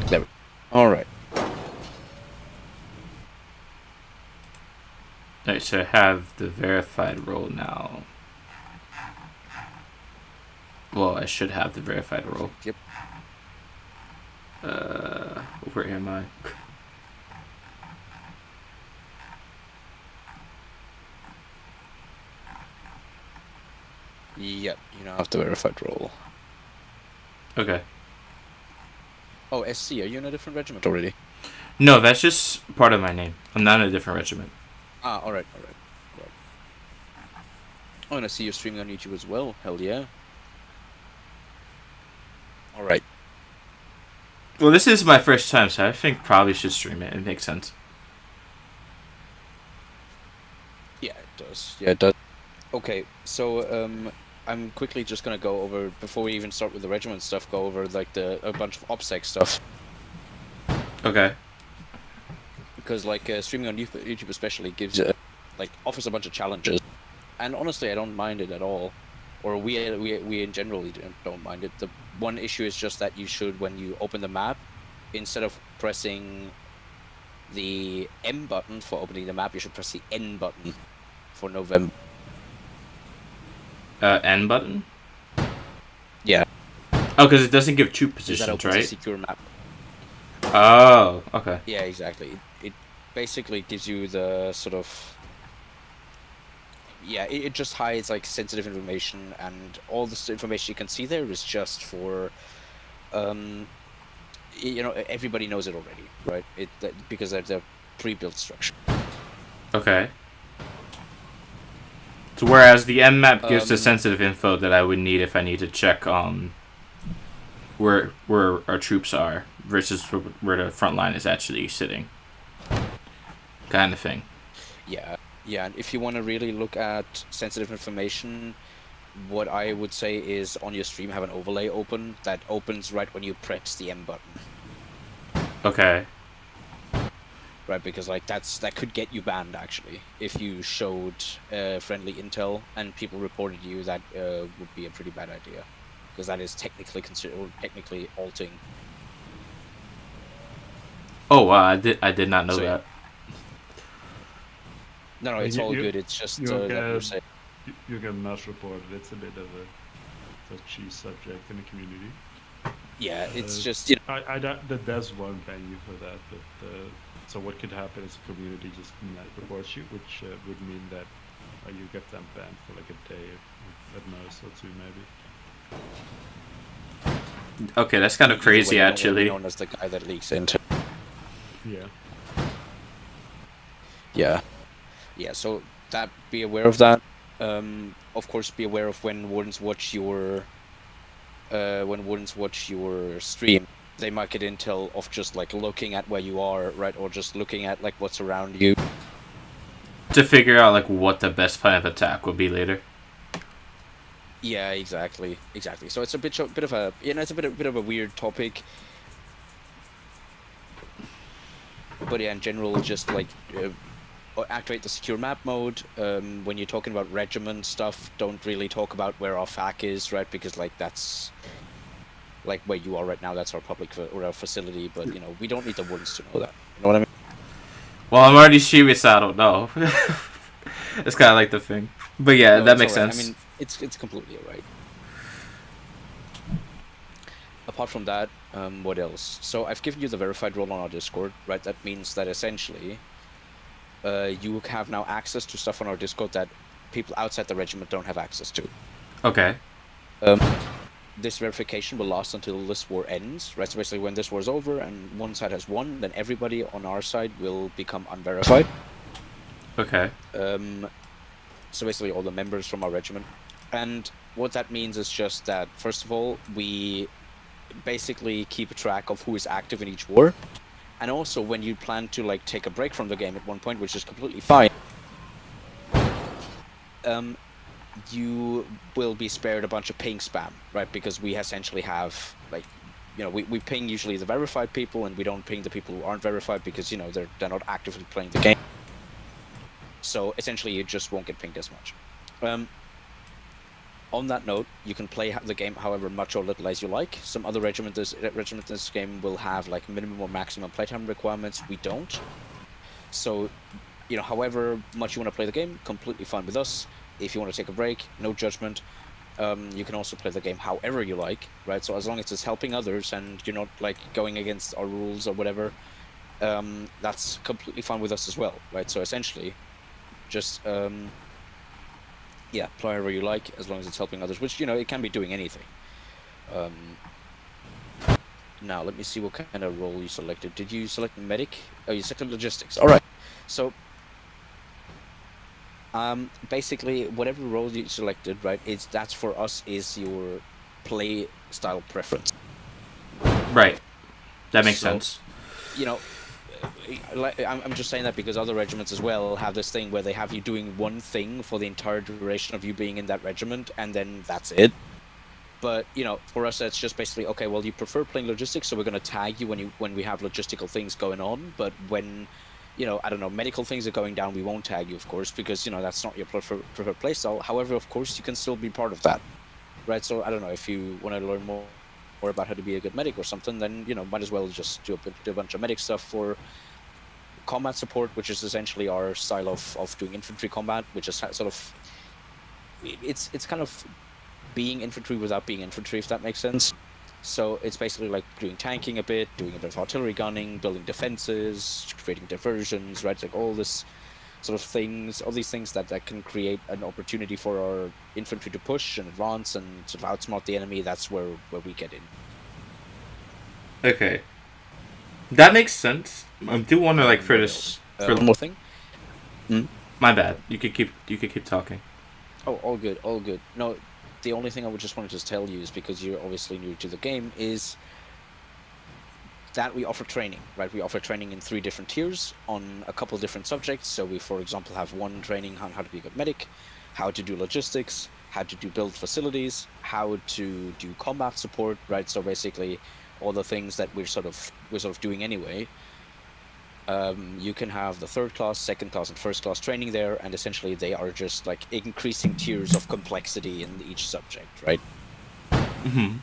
There we go. Alright. Alright, so I have the verified role now. Well, I should have the verified role. Yep. Where am I? Yep, you now have the verified role. Okay. Oh, SC, are you in a different regiment already? No, that's just part of my name. I'm not in a different regiment. Ah, alright. Oh, and I see you're streaming on YouTube as well. Hell yeah. Alright. Well, this is my first time, so I think probably should stream it. It makes sense. Yeah, it does. Yeah, it does. Okay, so I'm quickly just gonna go over, before we even start with the regiment stuff, go over like a bunch of OPSEC stuff. Okay. Because like streaming on YouTube especially gives like offers a bunch of challenges, and honestly I don't mind it at all, or we in general don't mind it. The one issue is just that you should, when you open the map, instead of pressing the M button for opening the map, you should press the N button for November. N button? Yeah. Oh, because it doesn't give troop That positions, opens a right? secure map. Oh, okay. Yeah, exactly. It basically gives you the sort of... Yeah, it just hides like sensitive information, and all this information you can see there is just for... you know, everybody knows it already, right? Because they're the pre-built structure. Okay. So whereas the M map gives the sensitive info that I would need if I need to check where our troops are versus where the front line is actually sitting, kind of thing. Yeah, and if you want to really look at sensitive information, what I would say is on your stream have an overlay open that opens right when you press the M button. Okay. Right, because like that could get you banned actually if you showed friendly intel and people reported you. That would be a pretty bad idea, because that is technically halting. Oh wow, I did not know that. No, it's all good. It's just you get mass reported. It's a bit of a touchy subject in the community. Yeah, it's just, you know. There's one ban you for that, but so what could happen is the community just reports you, which would mean that you get them banned for like a day at most, or two maybe. Okay, that's kind of crazy actually. Known as the guy that leaks into. Yeah. Yeah. So be aware of that. Of course, be aware of when wardens watch your stream. They might get intel of just like looking at where you are, right, or just looking at like what's around you to figure out like what the best plan of attack will be later. Yeah, exactly. So it's a bit of a, you know, it's a bit of a weird topic. But yeah, in general, just like activate the secure map mode. When you're talking about regiment stuff, don't really talk about where our FAC is, right? Because like that's like where you are right now. That's our public or our facility. But you know, we don't need the wardens to know that. You know what I mean? Well, I'm already serious, so I don't know. It's kind of like the thing. But yeah, that makes sense. I mean, it's completely alright. Apart from that, what else? So I've given you the verified role on our Discord, right? That means that essentially you have now access to stuff on our Discord that people outside the regiment don't have access to. Okay. This verification will last until this war ends, right? So basically when this war is over and one side has won, then everybody on our side will become unverified. Okay. So basically all the members from our regiment. And what that means is just that, first of all, we basically keep track of who is active in each war, and also when you plan to like take a break from the game at one point, which is completely fine. You will be spared a bunch of ping spam, right? Because we essentially have like, we ping usually the verified people, and we don't ping the people who aren't verified because they're not actively playing the game. So essentially, you just won't get pinged as much. On that note, you can play the game however much or little as you like. Some other regiments in this game will have like minimum or maximum playtime requirements. We don't. So, however much you want to play the game, completely fine with us. If you want to take a break, no judgment. You can also play the game however you like, right? So as long as it's helping others and you're not like going against our rules or whatever, that's completely fine with us as well, right? So essentially, just play however you like as long as it's helping others, which it can be doing anything. Now let me see what kind of role you selected. Did you select medic? Oh, you selected logistics. All right. So basically, whatever role you selected, right, that's for us is your play style preference. Right. That makes sense. I'm just saying that because other regiments as well have this thing where they have you doing one thing for the entire duration of you being in that regiment, and then that's it. But for us, it's just basically okay. Well, you prefer playing logistics, so we're going to tag you when we have logistical things going on. But when I don't know, medical things are going down, we won't tag you, of course, because that's not your preferred playstyle. However, of course, you can still be part of that, right? So I don't know, if you want to learn more about how to be a good medic or something, then might as well just do a bunch of medic stuff for combat support, which is essentially our style of doing infantry combat, which is sort of it's kind of being infantry without being infantry, if that makes sense. So it's basically like doing tanking a bit, doing a bit of artillery gunning, building defenses, creating diversions, right? Like all this sort of things, all these things that can create an opportunity for our infantry to push and advance and sort of outsmart the enemy. That's where we get in. Okay. That makes sense. I do want to for this. One more thing. My bad. You could keep talking. Oh, all good. No, the only thing I would just want to just tell you is, because you're obviously new to the game, is that we offer training, right? We offer training in 3 different tiers on a couple different subjects. So we, for example, have one training on how to be a good medic, how to do logistics, how to build facilities, how to do combat support, right? So basically, all the things that we're sort of doing anyway. You can have the 3rd class, 2nd class, and 1st class training there, and essentially they are just like increasing tiers of complexity in each subject, right? Mm-hmm.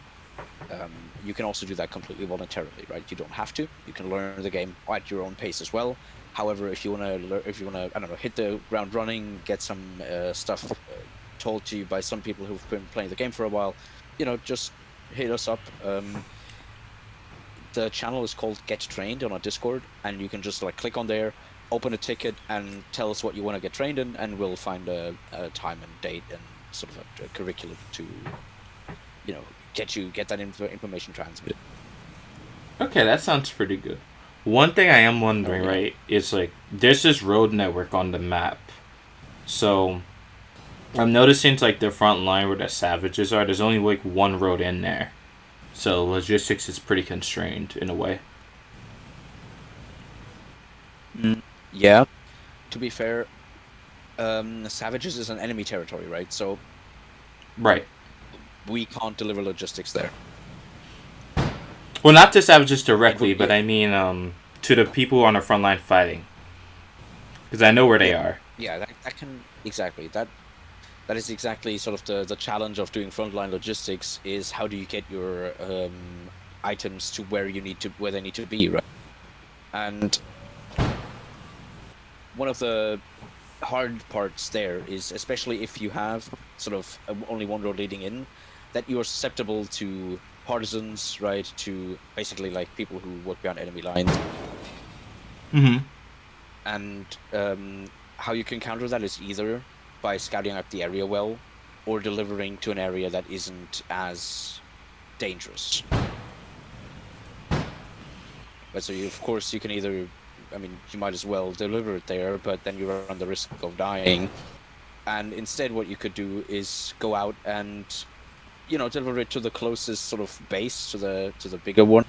You can also do that completely voluntarily, right? You don't have to. You can learn the game at your own pace as well. However, if you wanna, I don't know, hit the ground running, get some stuff told to you by some people who've been playing the game for a while, just hit us up. The channel is called Get Trained on our Discord, and you can just click on there, open a ticket, and tell us what you want to get trained in, and we'll find a time and date and sort of a curriculum to, get that information transmitted. Okay, that sounds pretty good. One thing I am wondering, right, is there's this road network on the map. So I'm noticing the front line where the savages are, there's only one road in there. So logistics is pretty constrained in a way. Yeah. To be fair, Savages is an enemy territory, right? So right. We can't deliver logistics there. Well, not to Savages directly, but I mean to the people on the front line fighting. Because I know where they are. Yeah, that can... Exactly. That is exactly sort of the challenge of doing frontline logistics, is how do you get your items to where they need to be, right? And one of the hard parts there is, especially if you have sort of only one road leading in, that you are susceptible to partisans, right? To basically people who work behind enemy lines. Mm-hmm. And how you can counter that is either by scouting out the area well, or delivering to an area that isn't as dangerous. But so of course you can either, you might as well deliver it there, but then you run the risk of dying. And instead what you could do is go out and deliver it to the closest sort of base, to the bigger one.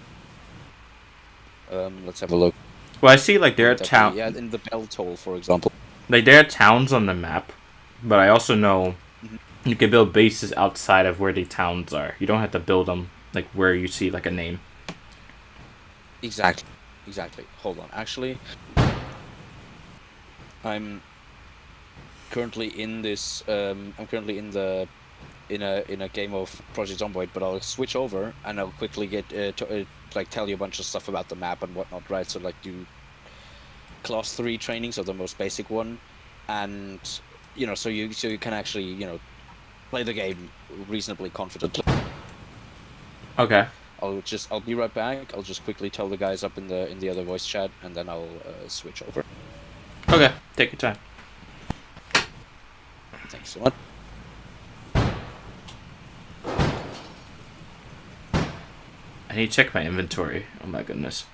Let's have a look. Well, I see like there are Yeah, in the bell toll, for example. Like there are towns on the map, but I also know you can build bases outside of where the towns are. You don't have to build them like where you see like a name. Exactly. Hold on. Actually, I'm currently in this. I'm currently in a game of Project Zomboid, but I'll switch over and I'll quickly get tell you a bunch of stuff about the map and whatnot, right? So like do class 3 training, so the most basic one, and so you can actually play the game reasonably confidently. Okay. I'll be right back. I'll just quickly tell the guys up in the other voice chat, and then I'll switch over. Okay, take your time. Thanks so much. I need to check my inventory. Oh my goodness.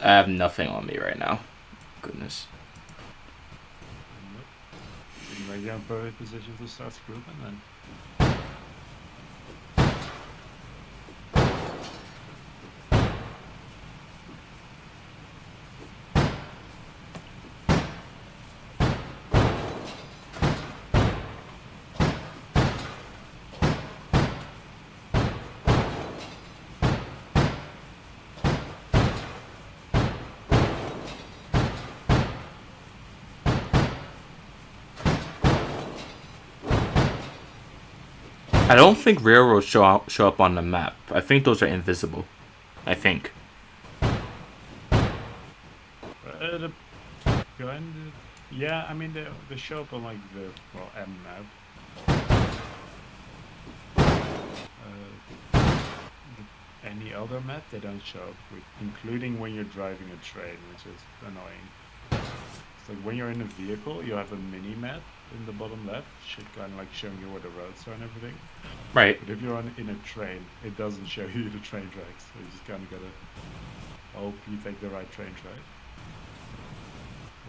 I have nothing on me right now. Goodness. Maybe I'm in perfect position to start grouping then. I don't think railroads show up on the map. I think those are invisible. I think. Yeah, I mean they show up on like the M map. Any other map they don't show up, including when you're driving a train, which is annoying. It's like when you're in a vehicle, you have a mini map in the bottom left, kind of like showing you where the roads are and everything. Right. But if you're in a train, it doesn't show you the train tracks. So you just kind of gotta hope you take the right train track.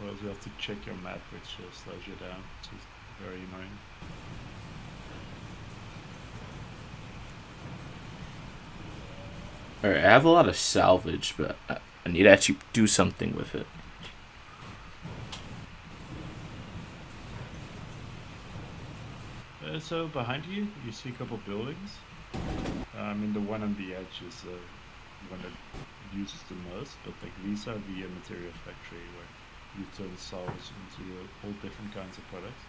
Or else you have to check your map, which slows you down, which is very annoying. Alright, I have a lot of salvage, but I need to actually do something with it. So behind you, you see a couple buildings. I mean, the one on the edge is the one that uses the most, but like these are the material factory where you turn salvage into all different kinds of products.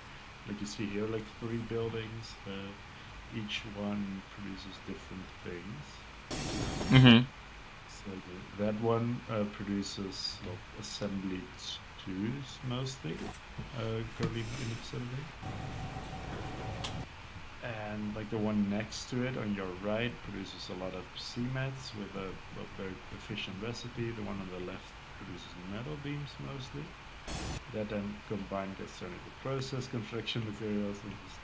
Like you see here, like 3 buildings. Each one produces different things. So that one produces assembly 2s mostly, currently in the facility. And like the one next to it on your right produces a lot of cements with a very efficient recipe. The one on the left produces metal beams mostly. That then combined gets turned into process construction materials, and just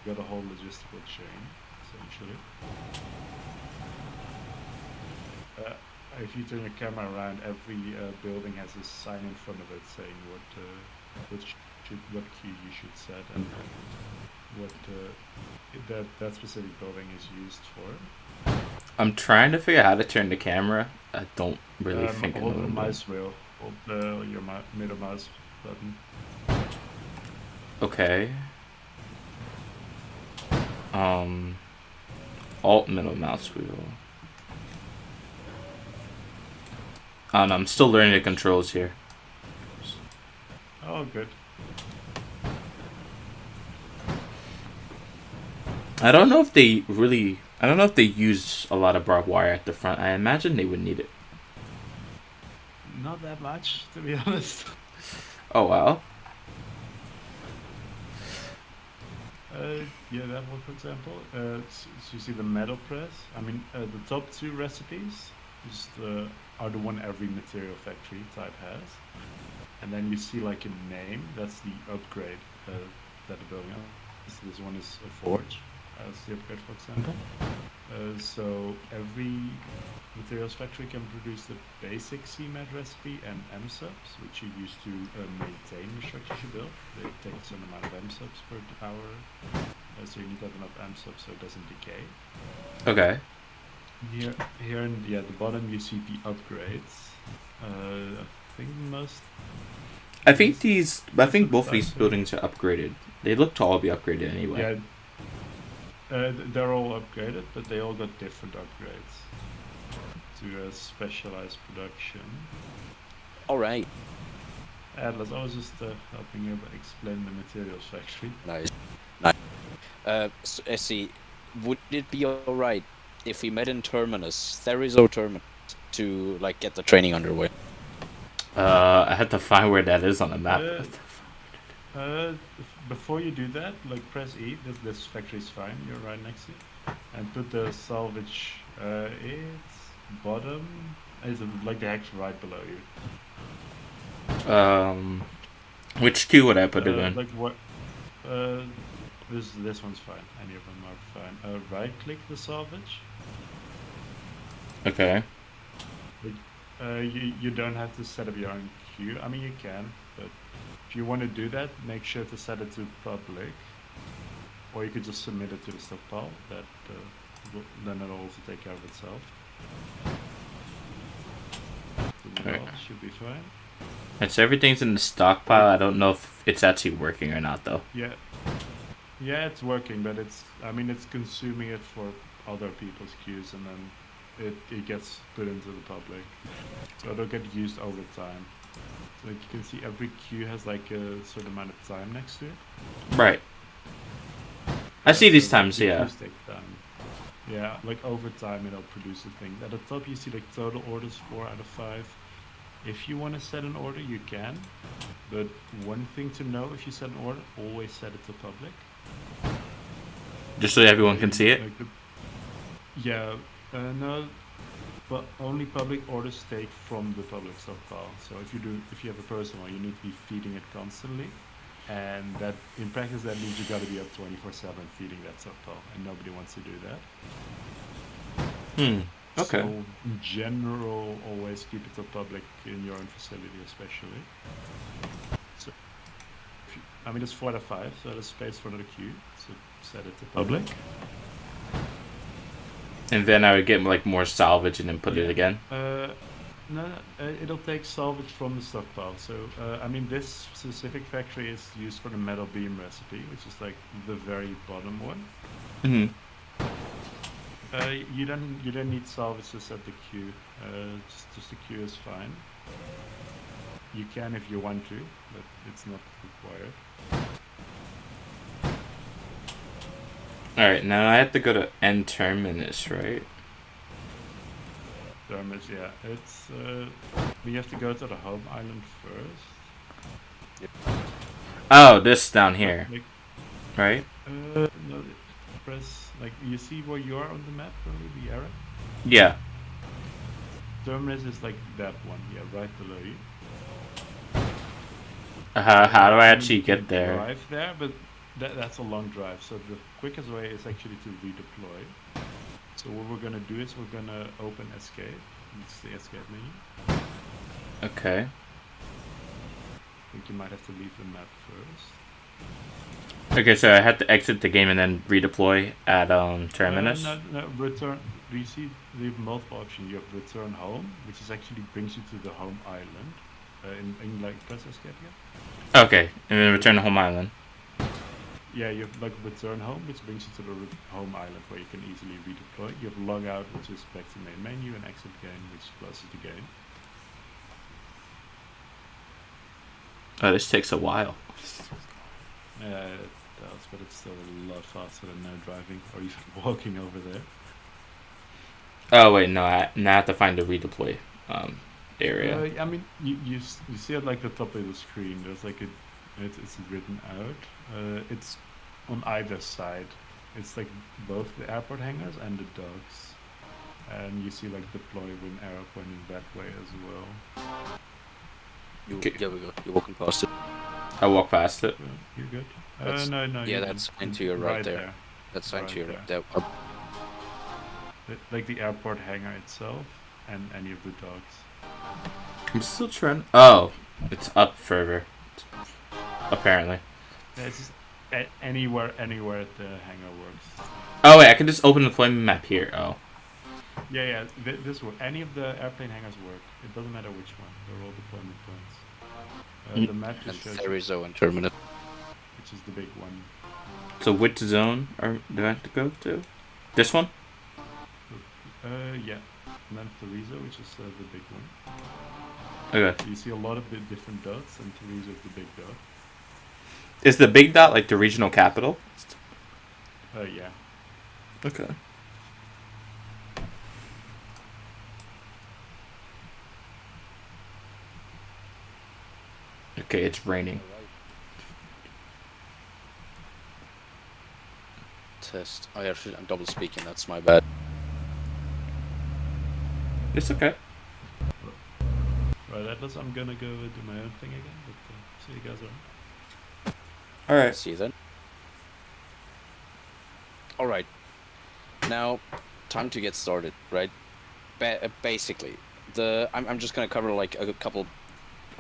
got a whole logistical chain essentially. If you turn your camera around, every building has a sign in front of it saying what key you should set and what that specific building is used for. I'm trying to figure out how to turn the camera. I don't really think I know. Hold the mouse wheel. Hold your middle mouse button. Okay. Alt middle mouse wheel. And I'm still learning the controls here. Oh, good. I don't know if they use a lot of barbed wire at the front. I imagine they would need it. Not that much, to be honest. Oh, wow. Yeah, that one, for example. So you see the metal press. I mean, the top 2 recipes just are the one every material factory type has. And then you see like a name. That's the upgrade that the building has. This one is a forge. That's the upgrade, for example. So every materials factory can produce the basic CMAT recipe and MSUBs, which you use to maintain the structures you build. They take a certain amount of MSUBs per hour, so you need to have enough MSUBs so it doesn't decay. Okay. Here in the bottom you see the upgrades. I think most. I think both of these buildings are upgraded. They look to all be upgraded anyway. Yeah. They're all upgraded, but they all got different upgrades to specialized production. All right. Atlas, I was just helping you explain the materials factory. Nice. So, see, would it be all right if we met in Terminus, Therizo Terminus, to like get the training underway? I had to find where that is on the map. Before you do that, like press E. This factory's fine. You're right next to it, and put the salvage. It's bottom. Is like the hex right below you. Which queue would I put it in? Like what? This one's fine. Any of them are fine. Right click the salvage. Okay. You don't have to set up your own queue. I mean, you can, but if you want to do that, make sure to set it to public, or you could just submit it to the stockpile. Then it'll also take care of itself. Okay. Should be fine. And so everything's in the stockpile. I don't know if it's actually working or not, though. Yeah, it's working, but it's consuming it for other people's queues, and then it gets put into the public, so it'll get used over time. So like you can see, every queue has like a certain amount of time next to it. Right. I see these times, yeah. Yeah, like over time it'll produce the thing. At the top you see like total orders 4 out of 5. If you want to set an order, you can, but one thing to know: if you set an order, always set it to public. Just so everyone can see it? No, but only public orders take from the public stockpile. So if you have a personal, you need to be feeding it constantly, and that in practice that means you got to be up 24/7 feeding that stockpile, and nobody wants to do that. Okay. So in general, always keep it to public in your own facility, especially. So it's 4 out of 5, so there's space for another queue. So set it to public. And then I would get like more salvage and then put it again. No, it'll take salvage from the stockpile. So this specific factory is used for the metal beam recipe, which is like the very bottom one. You don't need salvage to set the queue. Just the queue is fine. You can if you want to, but it's not required. Alright, now I have to go to end terminus, right? Terminus, yeah. It's we have to go to the home island first. Yep. Oh, this down here, right? No, press you see where you are on the map, probably the arrow. Yeah. Terminus is like that one, yeah, right below you. How do I actually get there? Drive there, but that's a long drive. So the quickest way is actually to redeploy. So what we're gonna do is we're gonna open escape. It's the escape menu. Okay. I think you might have to leave the map first. Okay, so I have to exit the game and then redeploy at terminus. No, return. Do you see the multiple options? You have return home, which is actually brings you to the home island. In like press escape again. Okay, and then return to home island. Yeah, you have like return home, which brings you to the home island where you can easily redeploy. You have log out, which is back to the main menu, and exit game, which closes the game. Oh, this takes a while. Yeah, it does, but it's still a lot faster than no driving or even walking over there. Oh wait, no, now I have to find the redeploy area. You see at like the top of the screen. There's like it's written out. It's on either side. It's like both the airport hangars and the docks, and you see like deploy with an arrow pointing that way as well. There we go. You're walking past it. I walk past it. You're good. No. Yeah, that's signed to your right there. That's signed to your right there. like the airport hangar itself and any of the docks. I'm still trying. Oh, it's up further. Apparently. Yeah, it's just anywhere the hangar works. Oh wait, I can just open the deployment map here. Oh. Yeah. This work. Any of the airplane hangars work. It doesn't matter which one. They're all deployment points. The map And just shows Therizo and Terminus. which is the big one. So which zone do I have to go to? This one? Yeah. And then Therizo, which is the big one. Okay. You see a lot of the different dots, and Therizo is the big dot. Is the big dot like the regional capital? Yeah. Okay. Okay, it's raining. Test. Oh yeah, I'm double speaking. That's my bad. It's okay. Right, Atlas, I'm gonna go do my own thing again, but see you guys around. Alright. See you then. Alright. Now, time to get started, right? Basically, I'm just gonna cover like a couple,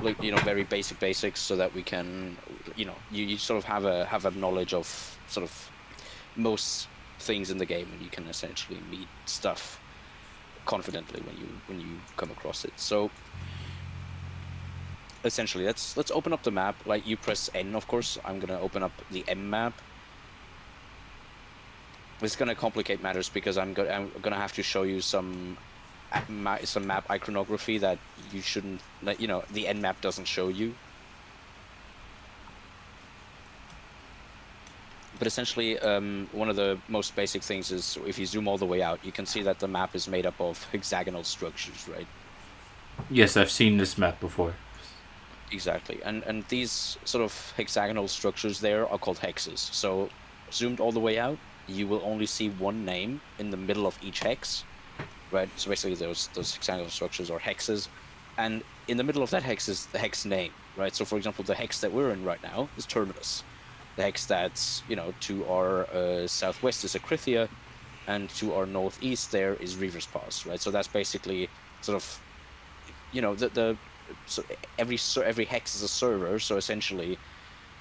like, you know, very basics so that we can, you know, you sort of have a knowledge of sort of most things in the game, and you can essentially meet stuff confidently when you come across it. So essentially, let's open up the map. Like, you press N, of course. I'm gonna open up the M map. It's gonna complicate matters because I'm gonna have to show you some map iconography that you shouldn't, that, you know, the N map doesn't show you. But essentially, one of the most basic things is if you zoom all the way out, you can see that the map is made up of hexagonal structures, right? Yes, I've seen this map before. Exactly, and these sort of hexagonal structures there are called hexes. So, zoomed all the way out, you will only see one name in the middle of each hex, right? So basically, those hexagonal structures are hexes, and in the middle of that hex is the hex name, right? So, for example, the hex that we're in right now is Terminus. The hex that's, you know, to our southwest is Acrithia, and to our northeast there is Reaver's Pass, right? So that's basically sort of, you know, so every hex is a server. So essentially,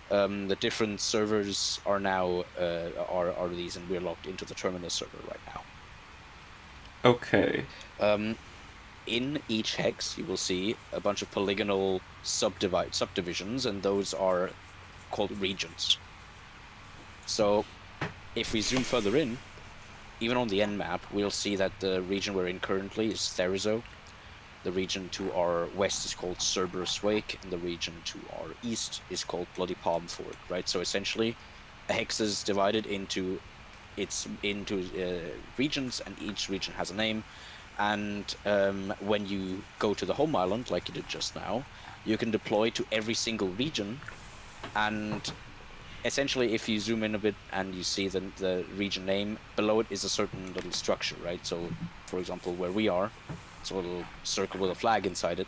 the different servers are now are these, and we're logged into the Terminus server right now. Okay. In each hex, you will see a bunch of polygonal subdivisions, and those are called regions. So if we zoom further in, even on the N map, we'll see that the region we're in currently is Therizo. The region to our west is called Cerberus Wake, and the region to our east is called Bloody Palm Fort, right? So essentially, a hex is divided into regions, and each region has a name. And when you go to the home island, like you did just now, you can deploy to every single region. And essentially, if you zoom in a bit and you see the region name, below it is a certain little structure, right? So, for example, where we are, it's a little circle with a flag inside it.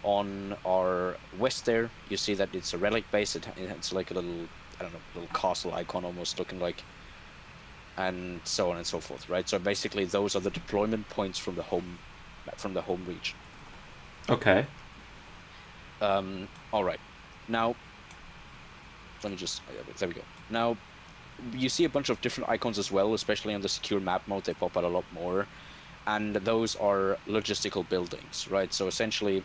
On our west there, you see that it's a relic base. It's like a little, I don't know, little castle icon almost looking like, and so on and so forth, right? So basically, those are the deployment points from the home region. Okay. All right. Now, let me just, there we go. Now, you see a bunch of different icons as well, especially on the secure map mode. They pop out a lot more, and those are logistical buildings, right? So essentially,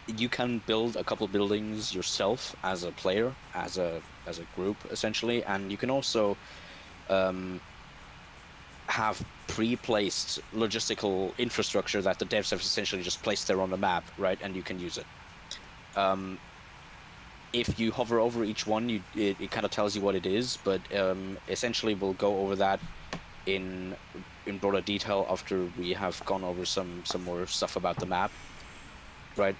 you can build a couple buildings yourself as a player, as a group, essentially, and you can also have pre-placed logistical infrastructure that the devs have essentially just placed there on the map, right? And you can use it. If you hover over each one, it kind of tells you what it is, but essentially we'll go over that in broader detail after we have gone over some more stuff about the map, right?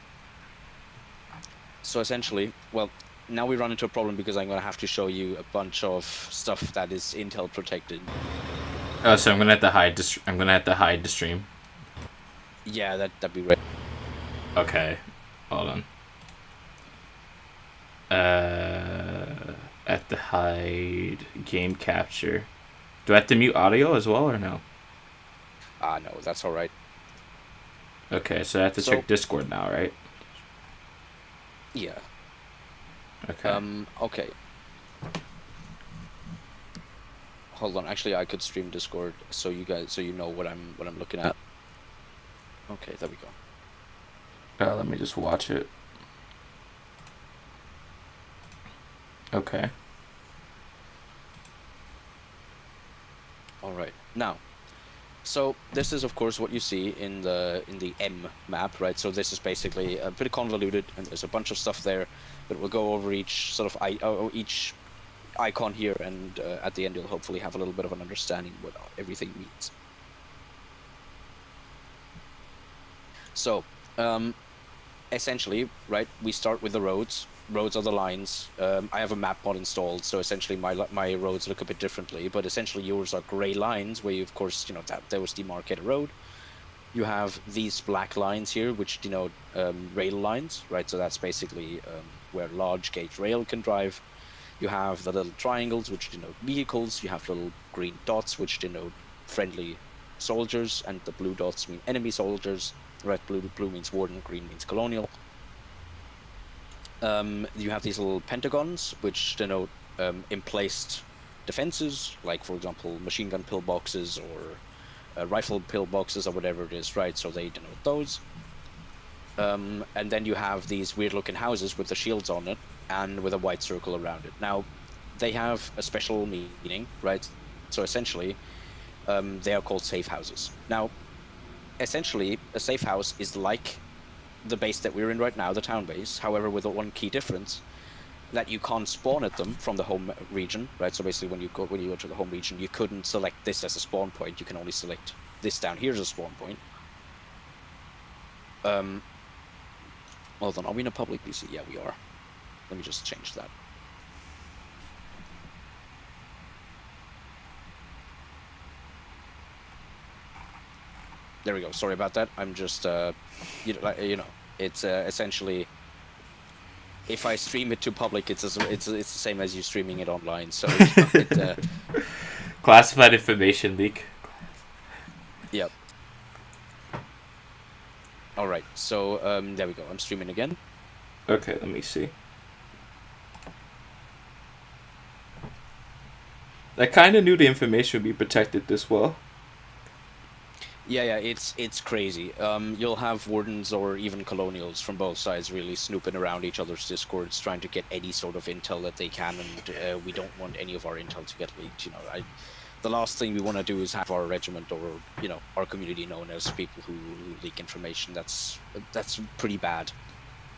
So essentially, well, now we run into a problem because I'm going to have to show you a bunch of stuff that is Intel protected. Oh, so I'm gonna have to hide the stream. Yeah, that'd be right. Okay, hold on. At the hide game capture. Do I have to mute audio as well or no? No, that's all right. Okay, so I have to check Discord now, right? Yeah. Okay. Okay. Hold on. Actually, I could stream Discord so you know what I'm looking at. Okay, there we go. Let me just watch it. Okay. All right. Now, so this is of course what you see in the M map, right? So this is basically pretty convoluted, and there's a bunch of stuff there, but we'll go over each sort of each icon here, and at the end you'll hopefully have a little bit of an understanding what everything means. So, essentially, right, we start with the roads. Roads are the lines. I have a map mod installed, so essentially my roads look a bit differently, but essentially yours are gray lines, where you, of course, you know, that there was demarcated road. You have these black lines here, which denote rail lines, right? So that's basically where large gauge rail can drive. You have the little triangles, which denote vehicles. You have little green dots, which denote friendly soldiers, and the blue dots mean enemy soldiers. Red, blue means warden, green means colonial. You have these little pentagons, which denote emplaced defenses, like, for example, machine gun pillboxes or rifle pillboxes or whatever it is, right? So they denote those. And then you have these weird-looking houses with the shields on it and with a white circle around it. Now, they have a special meaning, right? So essentially, they are called safe houses. Now, essentially, a safe house is like the base that we're in right now, the town base. However, with one key difference, that you can't spawn at them from the home region, right? So basically, when you go to the home region, you couldn't select this as a spawn point. You can only select this down here as a spawn point. Hold on, are we in a public PC? Yeah, we are. Let me just change that. There we go. Sorry about that. I'm just, you know, it's essentially, if I stream it to public, it's the same as you streaming it online. So, classified information leak. Yep. All right. So there we go. I'm streaming again. Okay, let me see. I kind of knew the information would be protected this well. Yeah, it's crazy. You'll have wardens or even colonials from both sides really snooping around each other's discords, trying to get any sort of intel that they can, and we don't want any of our intel to get leaked. You know, the last thing we want to do is have our regiment or, you know, our community known as people who leak information. That's pretty bad.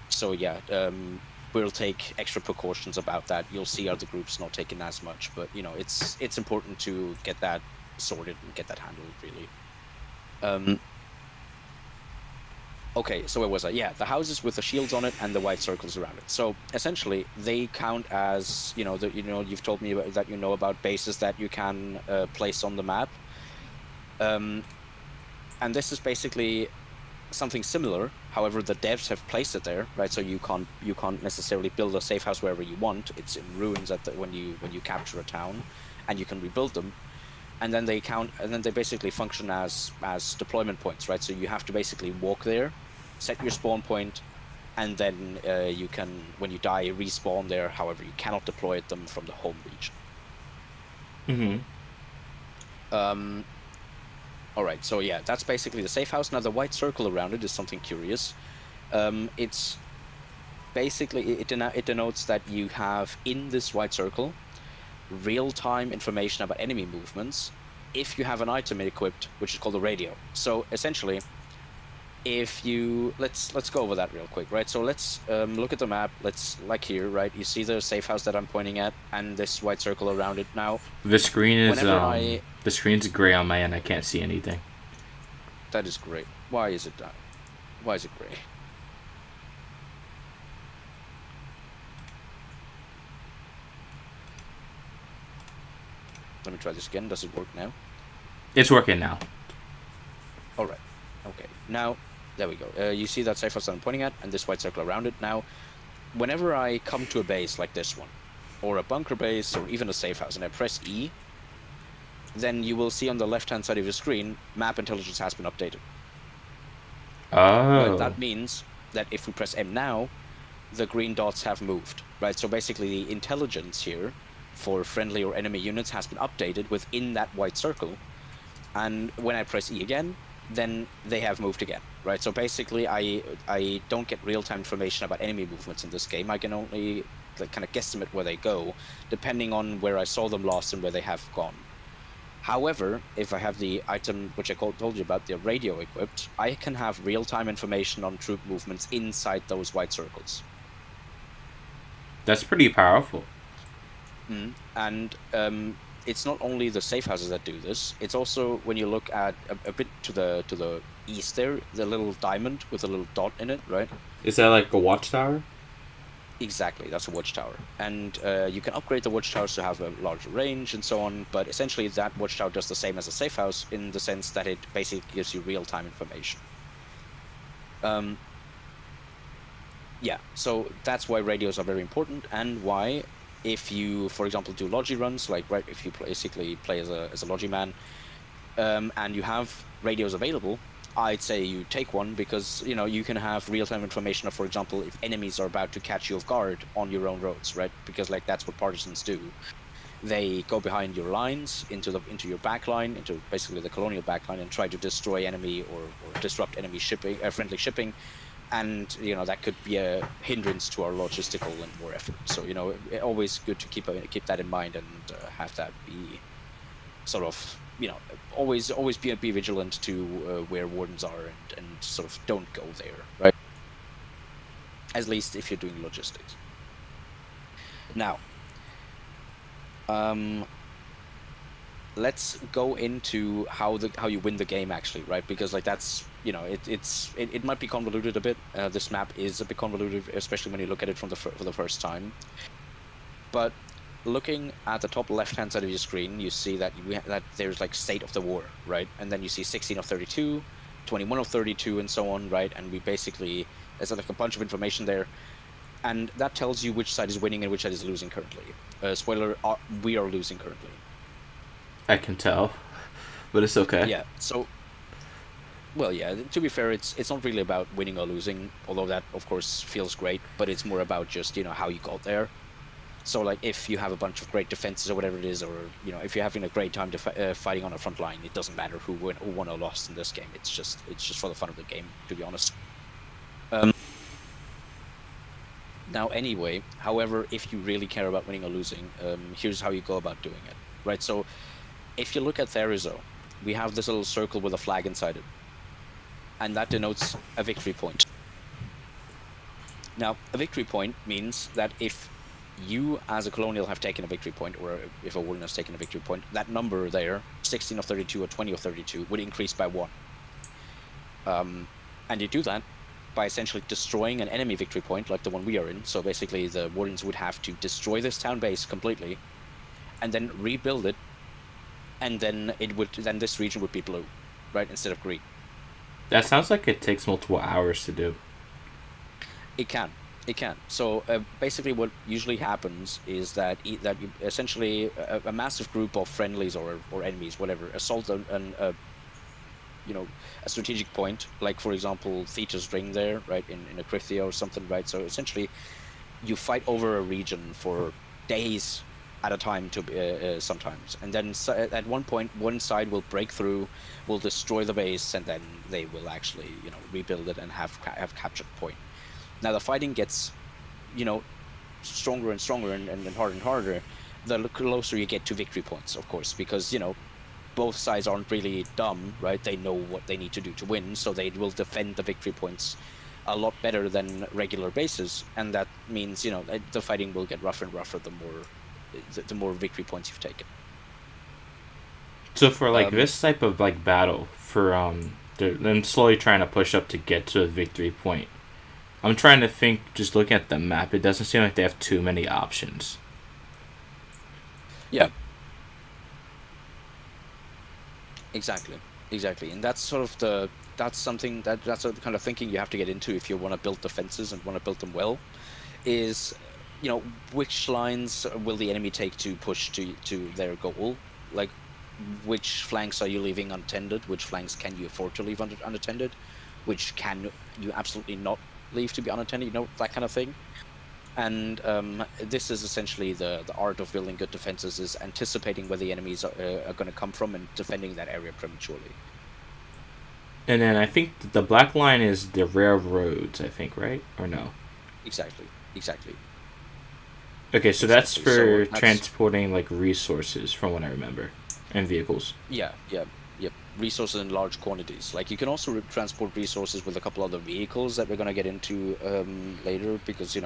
So yeah, we'll take extra precautions about that. You'll see other groups not taking as much, but you know, it's important to get that sorted and get that handled really. Okay, so where was I? Yeah, the houses with the shields on it and the white circles around it. So essentially, they count as, you know, you've told me about, that you know about bases that you can place on the map. And this is basically something similar. However, the devs have placed it there, right? So you can't necessarily build a safe house wherever you want. It's in ruins when you capture a town, and you can rebuild them. And then they count, and then they basically function as deployment points, right? So you have to basically walk there, set your spawn point, and then you can, when you die, respawn there. However, you cannot deploy at them from the home region. Mm-hmm. All right, so yeah, that's basically the safe house. Now the white circle around it is something curious. It's basically, it denotes that you have in this white circle real-time information about enemy movements if you have an item equipped, which is called a radio. So essentially, if you let's go over that real quick, right? So let's look at the map. Let's, like here, right? You see the safe house that I'm pointing at, and this white circle around it. Now the screen is the screen's gray on my end. I can't see anything. That is great. Why is it that? Why is it gray? Let me try this again. Does it work now? It's working now. All right. Okay. Now, there we go. You see that safe house that I'm pointing at, and this white circle around it. Now, whenever I come to a base like this one, or a bunker base, or even a safe house, and I press E, then you will see on the left-hand side of your screen, map intelligence has been updated. Oh. Right? That means that if we press M now, the green dots have moved, right? So basically the intelligence here for friendly or enemy units has been updated within that white circle. And when I press E again, then they have moved again, right? So basically I don't get real-time information about enemy movements in this game. I can only kind of guesstimate where they go, depending on where I saw them last and where they have gone. However, if I have the item which I told you about, the radio equipped, I can have real-time information on troop movements inside those white circles. That's pretty powerful. And it's not only the safe houses that do this. It's also when you look at a bit to the east there, the little diamond with a little dot in it, right? Is that like a watchtower? Exactly, that's a watchtower. And you can upgrade the watchtowers to have a larger range and so on, but essentially that watchtower does the same as a safe house in the sense that it basically gives you real-time information. Yeah, so that's why radios are very important, and why if you, for example, do logi runs, like right, if you basically play as a logi man, and you have radios available, I'd say you take one, because you can have real-time information of, for example, if enemies are about to catch you off guard on your own roads, right? Because like that's what partisans do. They go behind your lines into your backline, into basically the colonial backline, and try to destroy enemy or disrupt enemy shipping, friendly shipping. And that could be a hindrance to our logistical and war effort. So always good to keep that in mind and have that be sort of always be vigilant to where wardens are and sort of don't go there, right? At least if you're doing logistics. Now, let's go into how you win the game actually, right? Because like that's it might be convoluted a bit. This map is a bit convoluted, especially when you look at it for the first time. But looking at the top left-hand side of your screen, you see that that there's like state of the war, right? And then you see 16 of 32, 21 of 32, and so on, right? And we basically there's like a bunch of information there, and that tells you which side is winning and which side is losing currently. Spoiler: we are losing currently. I can tell, but it's okay. Yeah. So, well, yeah. To be fair, it's not really about winning or losing, although that of course feels great. But it's more about just how you got there. So, like, if you have a bunch of great defenses or whatever it is, or if you're having a great time fighting on a front line, it doesn't matter who won or lost in this game. It's just for the fun of the game, to be honest. Now, anyway, however, if you really care about winning or losing, here's how you go about doing it, right? So, if you look at Therizo, we have this little circle with a flag inside it, and that denotes a victory point. Now, a victory point means that if you, as a colonial, have taken a victory point, or if a warden has taken a victory point, that number there, 16 of 32 or 20 of 32, would increase by 1. And you do that by essentially destroying an enemy victory point, like the one we are in. So basically, the wardens would have to destroy this town base completely, and then rebuild it, and then this region would be blue, right, instead of green. That sounds like it takes multiple hours to do. It can. So basically, what usually happens is that you essentially a massive group of friendlies or enemies, whatever, assault a strategic point, like for example Thetis Ring there, right, in Acrithia or something, right? So essentially, you fight over a region for days at a time sometimes, and then at one point one side will break through, will destroy the base, and then they will actually rebuild it and have captured the point. Now the fighting gets stronger and stronger and harder the closer you get to victory points, of course, because both sides aren't really dumb, right? They know what they need to do to win, so they will defend the victory points a lot better than regular bases, and that means the fighting will get rougher and rougher the more victory points you've taken. So for this type of battle, for them slowly trying to push up to get to a victory point, I'm trying to think, just looking at the map, it doesn't seem like they have too many options. Yeah. Exactly, and that's sort of that's the kind of thinking you have to get into if you want to build defenses and want to build them well, is which lines will the enemy take to push to their goal? Like, which flanks are you leaving unattended, which flanks can you afford to leave unattended, which can you absolutely not leave to be unattended, that kind of thing. And this is essentially the art of building good defenses, is anticipating where the enemies are going to come from and defending that area prematurely. And then I think the black line is the railroads, I think, right? Or no? Exactly. Okay, so that's for that's transporting like resources, from what I remember, and vehicles. Yeah. Resources in large quantities. Like, you can also transport resources with a couple other vehicles that we're going to get into later, because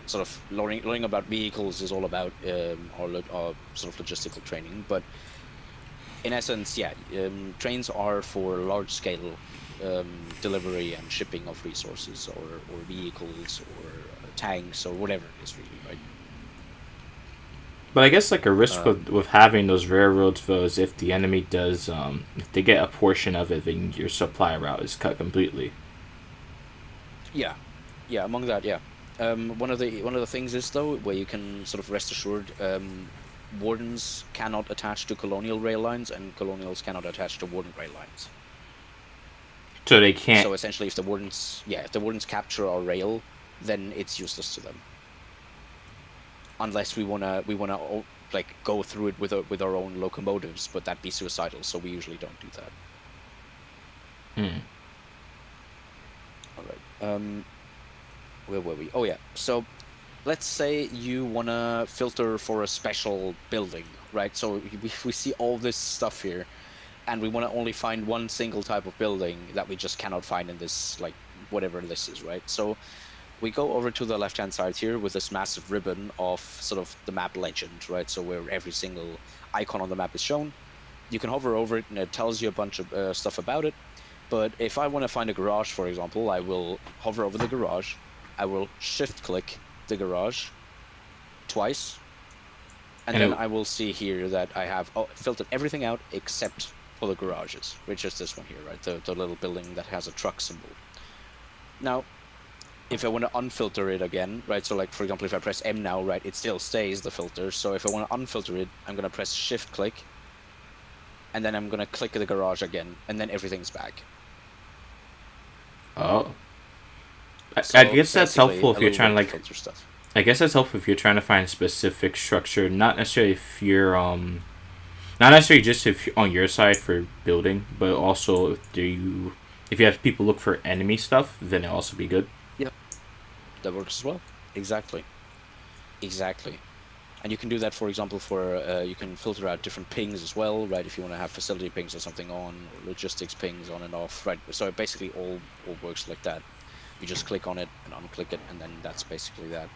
sort of learning about vehicles is all about our sort of logistical training. But in essence, trains are for large scale delivery and shipping of resources or vehicles or tanks or whatever it is, really, right? But I guess like a risk with having those railroads though is if the enemy does if they get a portion of it, then your supply route is cut completely. Yeah. Among that, one of the things is though where you can sort of rest assured, wardens cannot attach to colonial rail lines, and colonials cannot attach to warden rail lines. So they can't. So essentially, if the wardens capture our rail, then it's useless to them. Unless we wanna like go through it with our own locomotives, but that'd be suicidal. So we usually don't do that. All right. Where were we? Oh yeah. So let's say you wanna filter for a special building, right? So we see all this stuff here, and we want to only find one single type of building that we just cannot find in this, like, whatever this is, right? So we go over to the left-hand side here with this massive ribbon of sort of the map legend, right? So where every single icon on the map is shown. You can hover over it and it tells you a bunch of stuff about it. But if I want to find a garage, for example, I will hover over the garage. I will shift-click the garage twice. And then I will see here that I have filtered everything out except for the garages, which is this one here, right? The little building that has a truck symbol. Now, if I want to unfilter it again, right? So like, for example, if I press M now, right, it still stays the filter. So if I want to unfilter it, I'm going to press shift click, and then I'm going to click the garage again, and then everything's back. Oh. So I guess that's helpful if you're trying to like filter stuff. I guess that's helpful if you're trying to find a specific structure, not necessarily if you're not necessarily just if you're on your side for building, but also if you have people look for enemy stuff, then it'll also be good. Yep. That works as well. Exactly. And you can do that, for example, for you can filter out different pings as well, right? If you want to have facility pings or something on, or logistics pings on and off, right? So it basically all works like that. You just click on it and unclick it, and then that's basically that.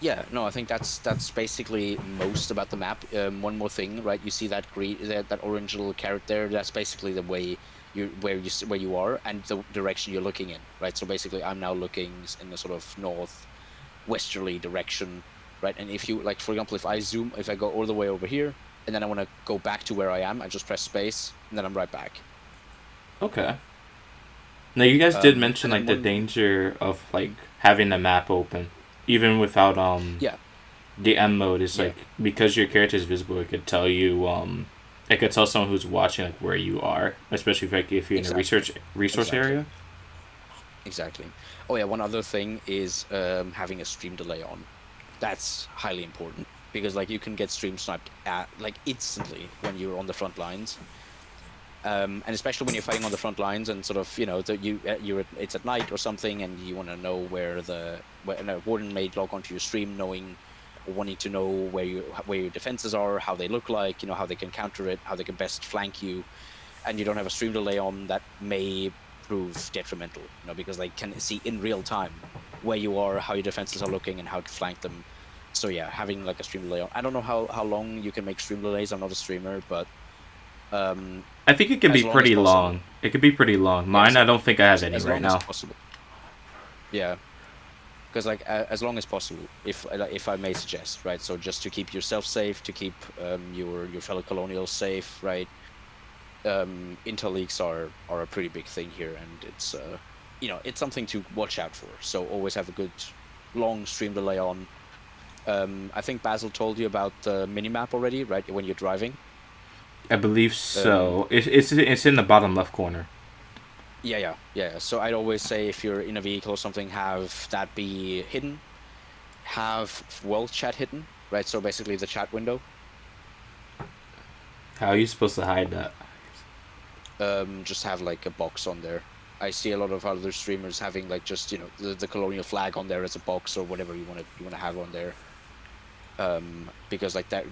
Yeah, no, I think that's basically most about the map. One more thing, right? You see that that orange little carrot there? That's basically the way where you are and the direction you're looking in, right? So basically, I'm now looking in the sort of northwesterly direction, right? And if you like, for example, if I go all the way over here, and then I want to go back to where I am, I just press space, and then I'm right back. Okay. Now you guys did mention like the danger of like having the map open, even without the M mode is like because your character is visible, it could tell you it could tell someone who's watching like where you are, especially if you're in a resource area. Exactly. Oh yeah, one other thing is having a stream delay on. That's highly important because like you can get stream sniped like instantly when you're on the front lines. And especially when you're fighting on the front lines and sort of, it's at night or something and you want to know where a warden may log onto your stream wanting to know where your defenses are, how they look like, how they can counter it, how they can best flank you, and you don't have a stream delay on, that may prove detrimental, because they can see in real time where you are, how your defenses are looking, and how to flank them. So yeah, having like a stream delay on. I don't know how long you can make stream delays. I'm not a streamer, but I think it can be pretty long. It could be pretty long. Mine, I don't think I have any right now. As possible. Yeah, because like as long as possible, if I may suggest, right? So just to keep yourself safe, to keep your fellow colonials safe, right? Intel leaks are a pretty big thing here, and it's it's something to watch out for. So always have a good long stream delay on. I think Basil told you about the minimap already, right? When you're driving. I believe so. It's in the bottom left corner. Yeah. So I'd always say if you're in a vehicle or something, have that be hidden. Have world chat hidden, right? So basically the chat window. How are you supposed to hide that? Just have like a box on there. I see a lot of other streamers having like just the colonial flag on there as a box or whatever you want to have on there. Because like that,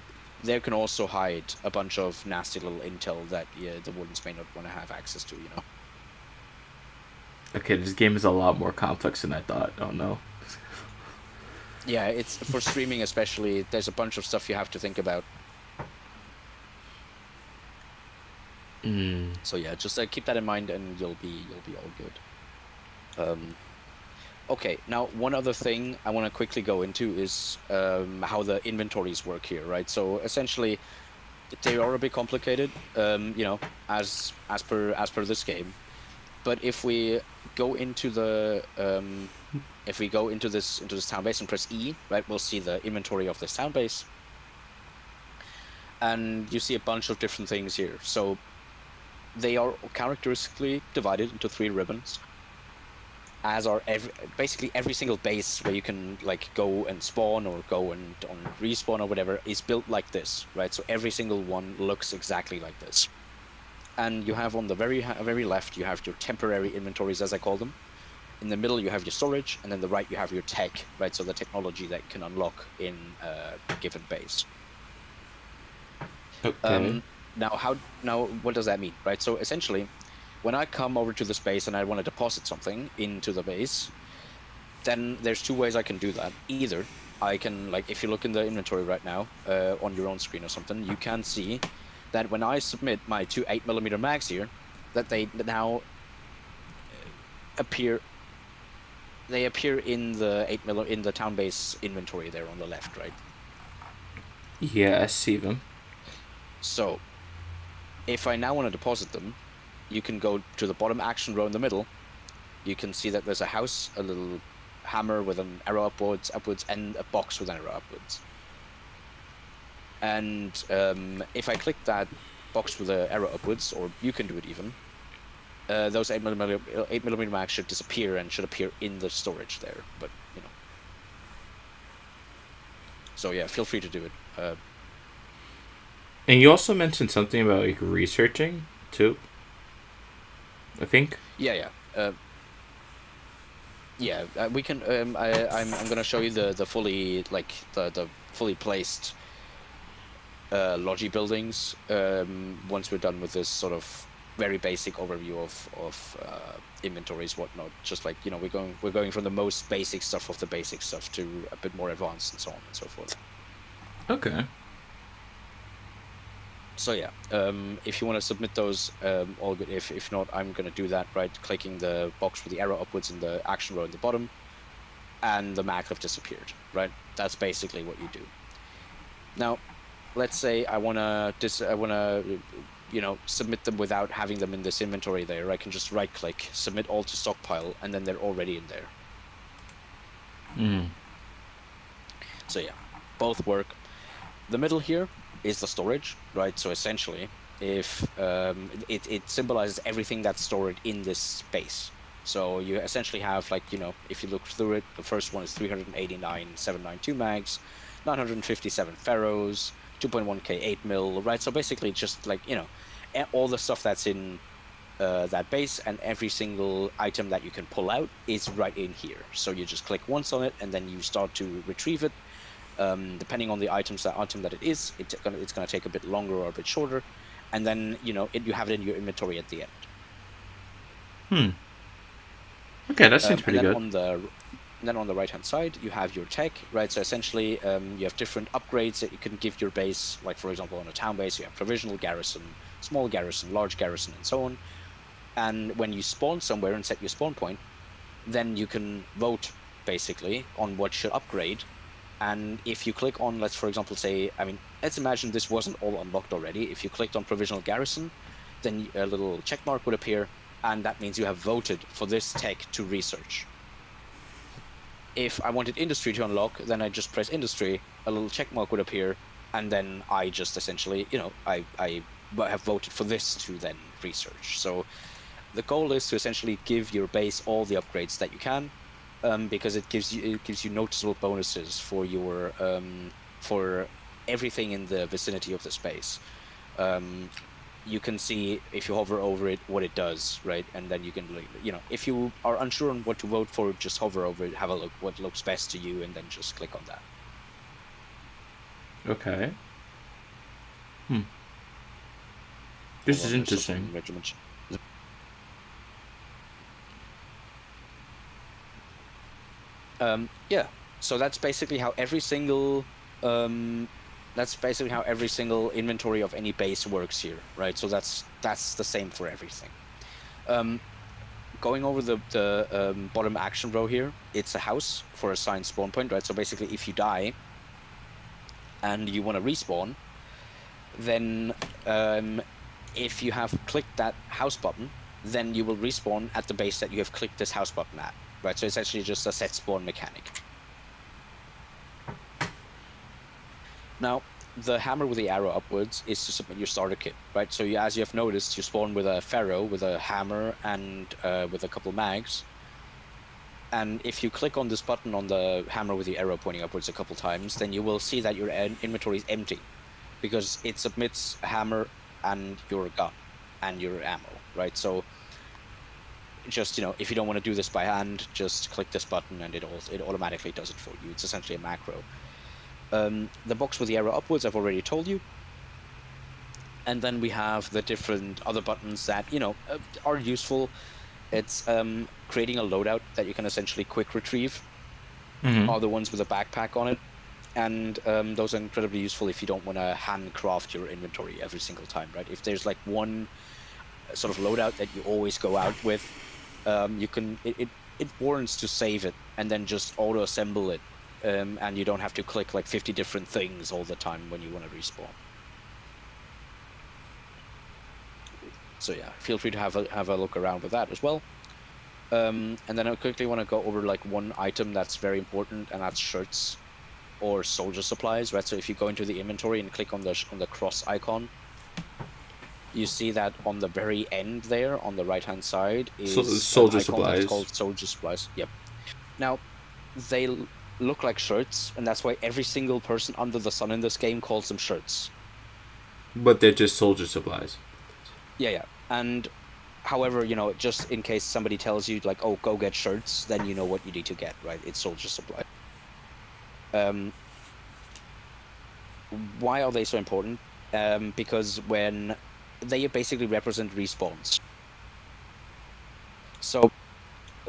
there can also hide a bunch of nasty little intel that the wardens may not want to have access to. Okay, this game is a lot more complex than I thought. Oh no. Yeah, it's for streaming especially. There's a bunch of stuff you have to think about. So yeah, just keep that in mind, and you'll be all good. Okay, now one other thing I want to quickly go into is how the inventories work here, right? So essentially, they are a bit complicated, as per this game. But if we go into the this town base and press E, right, we'll see the inventory of this town base, and you see a bunch of different things here. So they are characteristically divided into 3 ribbons, as are basically every single base where you can like go and spawn or go and on respawn or whatever is built like this, right? So every single one looks exactly like this. And you have on the very left, you have your temporary inventories, as I call them. In the middle, you have your storage, and then the right, you have your tech, right? So the technology that you can unlock in a given base. Okay. Now, what does that mean, right? So essentially, when I come over to the space and I want to deposit something into the base, then there's 2 ways I can do that. Either I can, like, if you look in the inventory right now, on your own screen or something, you can see that when I submit my 2 8mm mags here, that they now appear. They appear in the 8mm in the town base inventory there on the left, right? Yeah, I see them. So, if I now want to deposit them, you can go to the bottom action row in the middle. You can see that there's a house, a little hammer with an arrow upwards, and a box with an arrow upwards. And if I click that box with the arrow upwards, or you can do it even, those 8mm mags should disappear and should appear in the storage there. But so yeah, feel free to do it. And you also mentioned something about like researching too, I think. Yeah. We can. I'm gonna show you the fully the fully placed logi buildings once we're done with this sort of very basic overview of inventories, whatnot. Just like we're going from the most basic stuff of the basic stuff to a bit more advanced and so on and so forth. Okay. So yeah, if you want to submit those, all good. If not, I'm gonna do that, right? Clicking the box with the arrow upwards in the action row at the bottom, and the mag have disappeared, right? That's basically what you do. Now, let's say I wanna submit them without having them in this inventory there. I can just right click, submit all to stockpile, and then they're already in there. So yeah, both work. The middle here is the storage, right? So essentially, if it symbolizes everything that's stored in this space. So you essentially have, like, if you look through it, the first one is 389 792 mags, 957 ferros, 2.1k 8mm, right? So basically just like, all the stuff that's in that base, and every single item that you can pull out is right in here. So you just click once on it, and then you start to retrieve it. Depending on the item that it is, it's gonna take a bit longer or a bit shorter, and then you have it in your inventory at the end. Okay, that seems pretty good. Then on the right hand side, you have your tech, right? So essentially, you have different upgrades that you can give your base. Like for example, on a town base, you have provisional garrison, small garrison, large garrison, and so on. And when you spawn somewhere and set your spawn point, then you can vote basically on what should upgrade. And if you click on, let's imagine this wasn't all unlocked already. If you clicked on provisional garrison, then a little check mark would appear, and that means you have voted for this tech to research. if I wanted industry to unlock, then I just press industry, a little check mark would appear, and then I just essentially, I have voted for this to then research. So the goal is to essentially give your base all the upgrades that you can, because it gives you noticeable bonuses for your for everything in the vicinity of the space. You can see if you hover over it what it does, right? And then you can, if you are unsure on what to vote for, just hover over it, have a look what looks best to you, and then just click on that. Okay. This is interesting. Yeah. So that's basically how every single inventory of any base works here, right? So that's the same for everything. Going over the bottom action row here, it's a house for assigned spawn point, right? So basically, if you die and you want to respawn, then if you have clicked that house button, then you will respawn at the base that you have clicked this house button at, right? So it's actually just a set spawn mechanic. Now, the hammer with the arrow upwards is to submit your starter kit, right? So as you have noticed, you spawn with a ferro, with a hammer, and with a couple mags. And if you click on this button on the hammer with the arrow pointing upwards a couple times, then you will see that your inventory is empty, because it submits a hammer and your gun and your ammo, right? So just, if you don't want to do this by hand, just click this button and it automatically does it for you. It's essentially a macro. The box with the arrow upwards, I've already told you. And then we have the different other buttons that, are useful. It's creating a loadout that you can essentially quick retrieve. Are the ones with a backpack on it. And those are incredibly useful if you don't want to handcraft your inventory every single time, right? If there's like one sort of loadout that you always go out with, it warrants to save it and then just auto-assemble it. And you don't have to click like 50 different things all the time when you want to respawn. So yeah, feel free to have a look around with that as well. And then I quickly want to go over like one item that's very important, and that's shirts or soldier supplies, right? So if you go into the inventory and click on the cross icon, you see that on the very end there, on the right-hand side, is soldier an icon supplies. that's called soldier supplies. Yep. Now, they look like shirts, and that's why every single person under the sun in this game calls them shirts. But they're just soldier supplies. Yeah. And however, just in case somebody tells you like, oh, go get shirts, then you know what you need to get, right? It's soldier supply. Why are they so important? Because when they basically represent respawns. So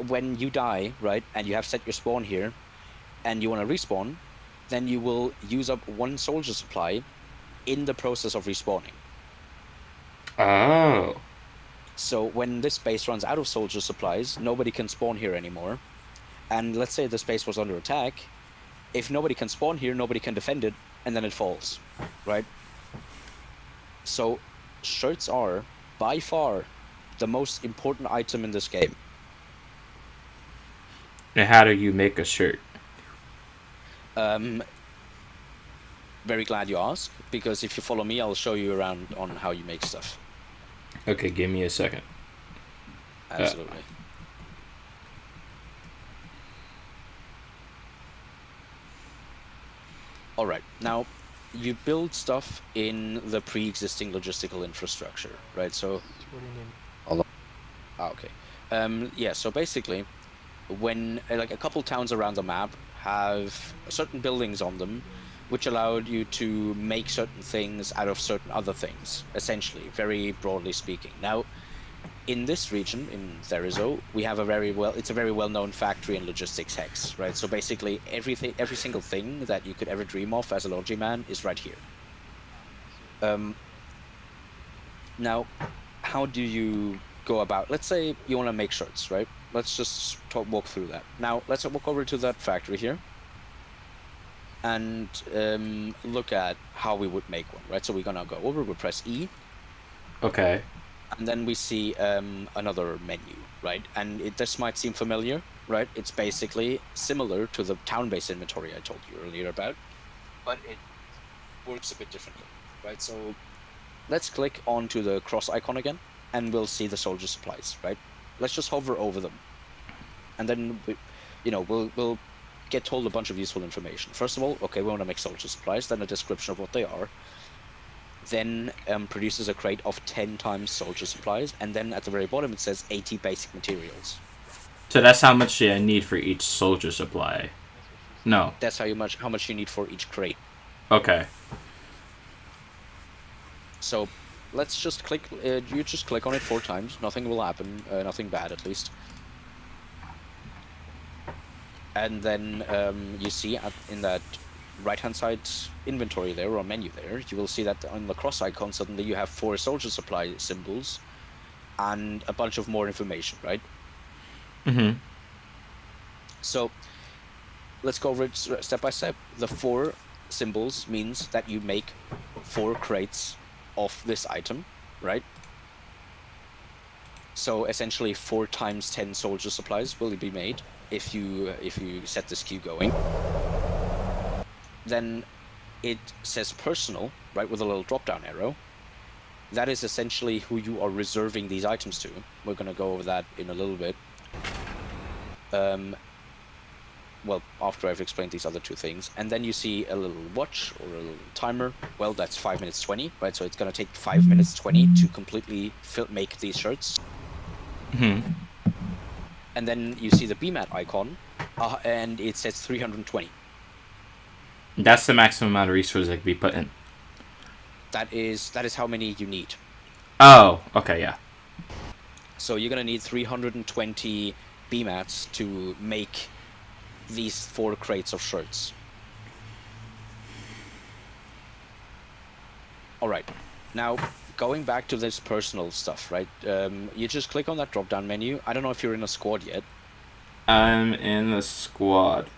when you die, right, and you have set your spawn here, and you want to respawn, then you will use up one soldier supply in the process of respawning. Oh. So when this base runs out of soldier supplies, nobody can spawn here anymore. And let's say this base was under attack. If nobody can spawn here, nobody can defend it, and then it falls, right? So shirts are, by far, the most important item in this game. And how do you make a shirt? Very glad you asked, because if you follow me, I'll show you around on how you make stuff. Okay, give me a second. Absolutely. All right, now you build stuff in the pre-existing logistical infrastructure, right? So, okay. Yeah, so basically, when like a couple towns around the map have certain buildings on them, which allowed you to make certain things out of certain other things, essentially, very broadly speaking. Now, in this region, in Therizo, we have it's a very well-known factory and logistics hex, right? So basically, every single thing that you could ever dream of as a logiman is right here. Now, how do you go about, let's say you want to make shirts, right? Let's just walk through that. Now, let's walk over to that factory here and look at how we would make one, right? So we're gonna go over, we'll press E. Okay. And then we see another menu, right? And this might seem familiar, right? It's basically similar to the town-based inventory I told you earlier about, but it works a bit differently, right? So let's click onto the cross icon again, and we'll see the soldier supplies, right? Let's just hover over them, and then we'll get told a bunch of useful information. First of all, okay, we want to make soldier supplies, then a description of what they are, then produces a crate of 10 times soldier supplies, and then at the very bottom it says 80 basic materials. So that's how much I need for each soldier supply. No. That's how much you need for each crate. Okay. So let's just click. You just click on it 4 times. Nothing will happen. Nothing bad, at least. And then you see in that right-hand side inventory there, or menu there, you will see that on the cross icon suddenly you have 4 soldier supply symbols and a bunch of more information, right? Mm-hmm. So let's go over it step by step. The 4 symbols means that you make 4 crates of this item, right? So essentially 4 times 10 soldier supplies will be made if you set this queue going. Then it says personal, right, with a little drop-down arrow. That is essentially who you are reserving these items to. We're going to go over that in a little bit. Well, after I've explained these other 2 things. And then you see a little watch or a little timer. Well, that's 5 minutes 20, right? So it's going to take 5 minutes 20 to completely make these shirts. Mm-hmm. And then you see the BMAT icon, and it says 320. That's the maximum amount of resources that can be put in. That is how many you need. Oh, okay, yeah. So you're going to need 320 BMATs to make these 4 crates of shirts. Alright, now going back to this personal stuff, right? You just click on that drop-down menu. I don't know if you're in a squad yet. I'm in the squad.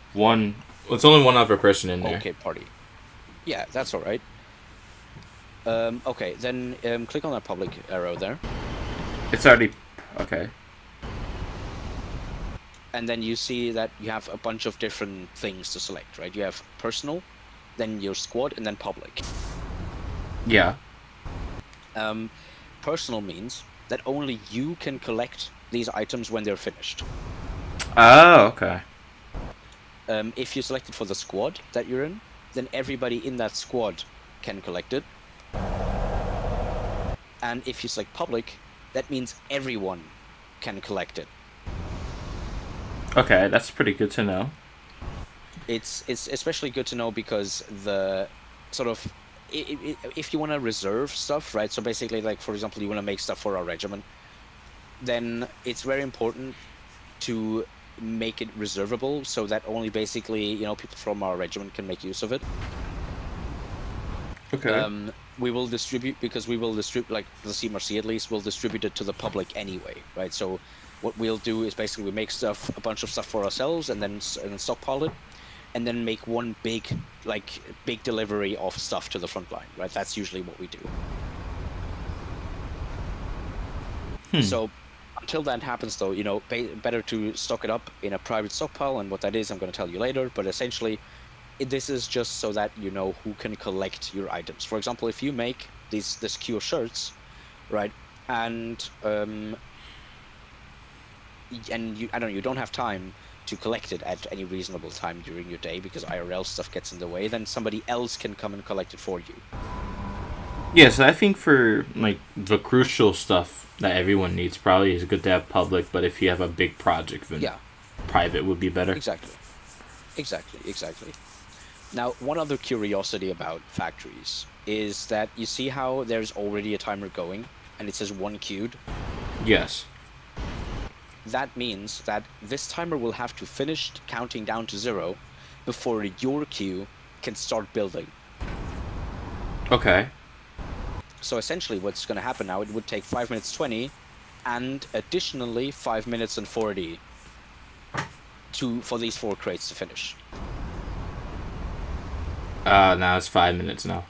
It's only one other person in there. Okay, party. Yeah, that's alright. Okay, then click on that public arrow there. It's already... okay. And then you see that you have a bunch of different things to select, right? You have personal, then your squad, and then public. Yeah. Personal means that only you can collect these items when they're finished. Oh, okay. If you select it for the squad that you're in, then everybody in that squad can collect it. And if you select public, that means everyone can collect it. Okay, that's pretty good to know. It's especially good to know because the sort of if you want to reserve stuff, right? So basically, like for example, you want to make stuff for our regiment, then it's very important to make it reservable so that only basically people from our regiment can make use of it. Okay. We will distribute like the CMRC at least will distribute it to the public anyway, right? So what we'll do is basically we make a bunch of stuff for ourselves and then stockpile it, and then make one big delivery of stuff to the front line, right? That's usually what we do. So until that happens, though, better to stock it up in a private stockpile, and what that is, I'm going to tell you later. But essentially, this is just so that you know who can collect your items. For example, if you make this queue of shirts, right, and you don't have time to collect it at any reasonable time during your day because IRL stuff gets in the way, then somebody else can come and collect it for you. Yes, I think for the crucial stuff that everyone needs, probably is good to have public, but if you have a big project, then private would be better. Exactly. Now, one other curiosity about factories is that you see how there's already a timer going and it says 1 queued? Yes. That means that this timer will have to finish counting down to 0 before your queue can start building. Okay. So essentially what's going to happen now, it would take 5 minutes 20 and additionally 5 minutes and 40 for these 4 crates to finish. Now it's 5 minutes now.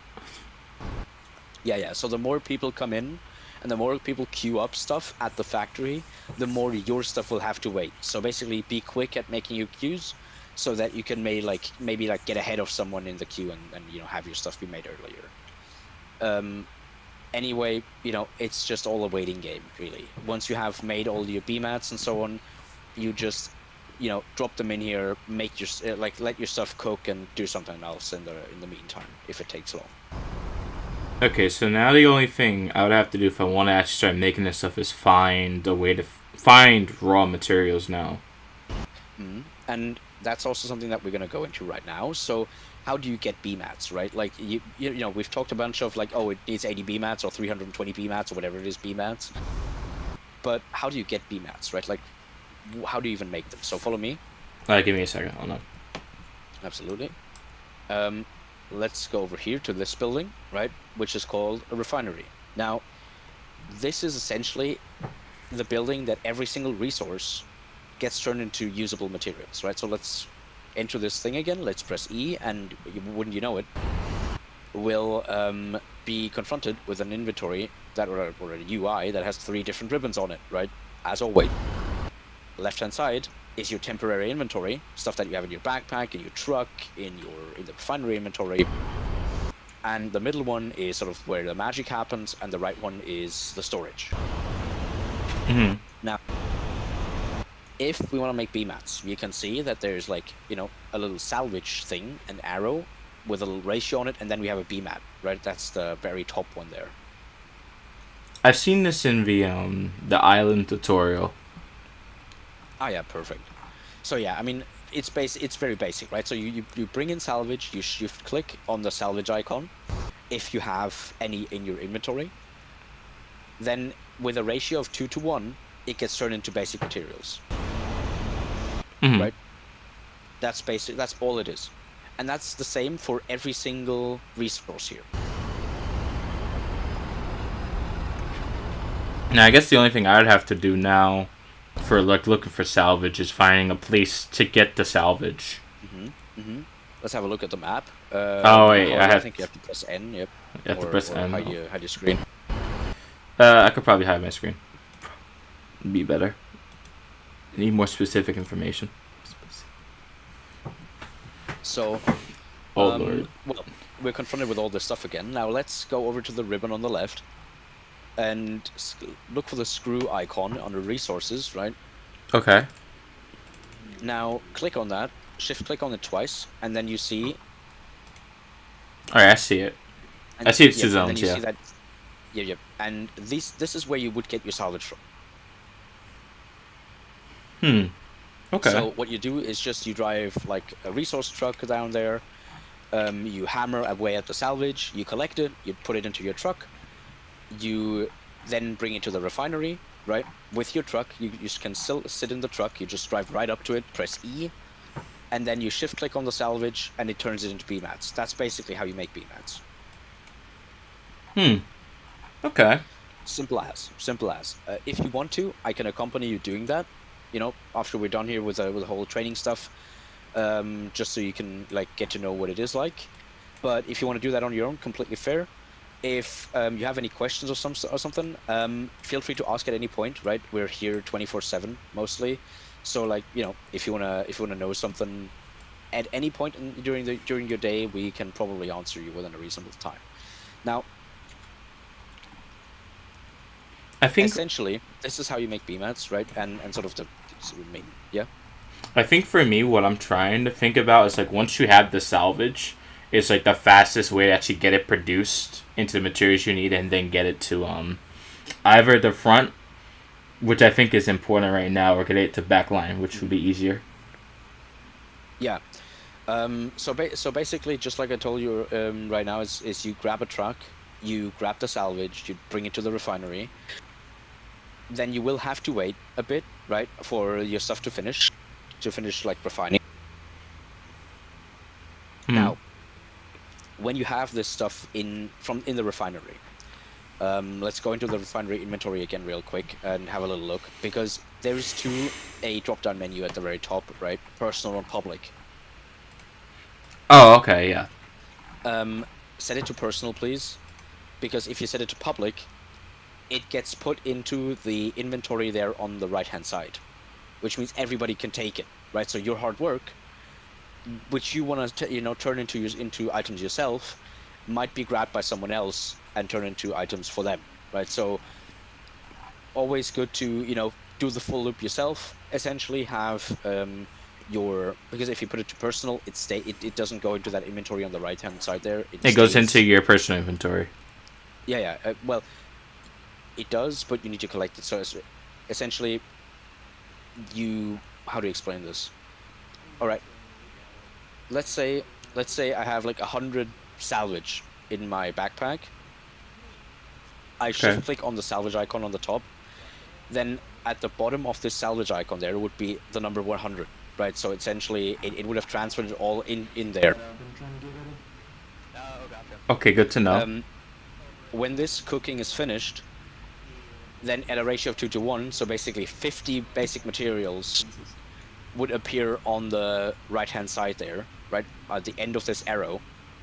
Yeah, so the more people come in And the more people queue up stuff at the factory, the more your stuff will have to wait. So basically, be quick at making your queues, so that you can maybe get ahead of someone in the queue and have your stuff be made earlier. Anyway, it's just all a waiting game, really. Once you have made all your BMATs and so on, you just drop them in here, make your let your stuff cook and do something else in the meantime if it takes long. Okay, so now the only thing I would have to do if I want to actually start making this stuff is find a way to find raw materials now. And that's also something that we're going to go into right now. So how do you get BMATs, right? Like, we've talked a bunch of it needs 80 BMATs or 320 BMATs or whatever it is BMATs. But how do you get BMATs, right? Like, how do you even make them? So follow me. Give me a second. Hold on. Absolutely. Let's go over here to this building, right? Which is called a refinery. Now, this is essentially the building that every single resource gets turned into usable materials, right? So let's enter this thing again. Let's press E, and wouldn't you know it, we'll be confronted with an inventory or a UI that has 3 different ribbons on it, right? As always. Left-hand side is your temporary inventory, stuff that you have in your backpack, in your truck, in the refinery inventory. And the middle one is sort of where the magic happens, and the right one is the storage. Mm-hmm. Now, if we want to make BMATs, you can see that there's a little salvage thing, an arrow with a little ratio on it, and then we have a BMAT, right? That's the very top one there. I've seen this in the island tutorial. Ah, yeah, perfect. So yeah, I mean, it's very basic, right? So you bring in salvage, you shift click on the salvage icon, if you have any in your inventory. Then with a ratio of 2 to 1, it gets turned into basic materials. Mm-hmm. Right? That's basic. That's all it is, and that's the same for every single resource here. Now, I guess the only thing I'd have to do now for looking for salvage is finding a place to get the salvage. Let's have a look at the map. I think you have to press N. Yep. You have to press N. Hide your screen. I could probably hide my screen. Be better. I need more specific information. So, Lord. well, we're confronted with all this stuff again. Now let's go over to the ribbon on the left and look for the screw icon under resources, right? Okay. Now click on that, shift click on it twice, and then you see... Alright, I see it. I see it's 2 zones, yeah. See that, yeah. And this is where you would get your salvage from. Okay. So what you do is just you drive a resource truck down there, you hammer away at the salvage, you collect it, you put it into your truck, you then bring it to the refinery, right? With your truck, you can still sit in the truck, you just drive right up to it, press E, and then you shift click on the salvage and it turns it into BMATs. That's basically how you make BMATs. Okay. Simple as. If you want to, I can accompany you doing that, after we're done here with the whole training stuff, just so you can get to know what it is like. But if you want to do that on your own, completely fair. If you have any questions or something, feel free to ask at any point. Right, we're here 24/7 mostly, so if you wanna know something at any point during your day, we can probably answer you within a reasonable time. Now, I think essentially this is how you make BMATs, right? And sort of the main, yeah. I think for me, what I'm trying to think about is once you have the salvage, it's the fastest way to actually get it produced into the materials you need, and then get it to either the front, which I think is important right now, or get it to backline, which would be easier. Yeah. So basically, just like I told you right now, is you grab a truck, you grab the salvage, you bring it to the refinery. Then you will have to wait a bit, right, for your stuff to finish refining. Now, when you have this stuff in the refinery, let's go into the refinery inventory again real quick and have a little look, because there's a drop-down menu at the very top, right? Personal and public. Oh, okay, yeah. Set it to personal, please, because if you set it to public, it gets put into the inventory there on the right-hand side, which means everybody can take it, right? So your hard work, which you want to, turn into items yourself, might be grabbed by someone else and turn into items for them, right? So always good to, do the full loop yourself. Essentially have because if you put it to personal, it doesn't go into that inventory on the right-hand side there. It goes into your personal inventory. Yeah. Well, it does, but you need to collect it. So it's essentially, how do you explain this? All right. Let's say I have like 100 salvage in my backpack. I shift click on the salvage icon on the top. Then at the bottom of this salvage icon there would be the number 100, right? So essentially it would have transferred it all in there. Okay, good to know. When this cooking is finished, then at a ratio of 2:1, so basically 50 basic materials would appear on the right-hand side there, right at the end of this arrow,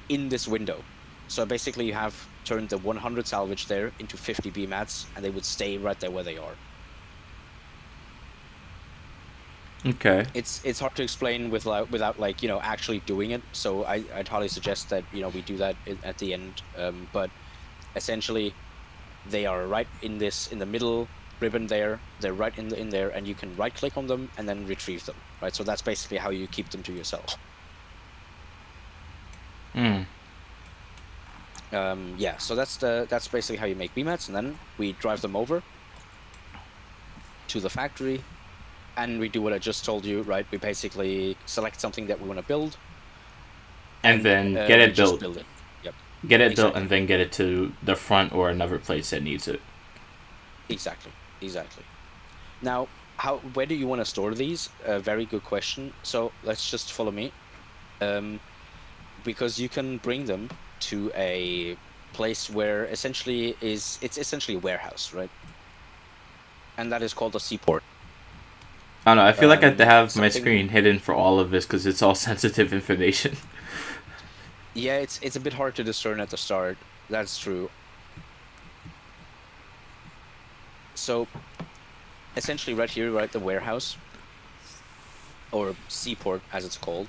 in this window. So basically you have turned the 100 salvage there into 50 BMATs, and they would stay right there where they are. Okay. It's hard to explain without like, actually doing it. So I'd highly suggest that, we do that at the end. But essentially, they are right in the middle ribbon there. They're right in there, and you can right click on them and then retrieve them. Right. So that's basically how you keep them to yourself. Yeah. So that's basically how you make BMATs, and then we drive them over to the factory. And we do what I just told you, right? We basically select something that we want to build. And then get it built. Build it. Yep. Get it built and then get it to the front or another place that needs it. Exactly. Now, where do you want to store these? Very good question. So let's just follow me. Because you can bring them to a place where it's essentially a warehouse, right? And that is called a seaport. I don't know. I feel like I have to have my screen hidden for all of this because it's all sensitive information. Yeah, it's a bit hard to discern at the start. That's true. So, essentially, right here, right, the warehouse, or seaport as it's called.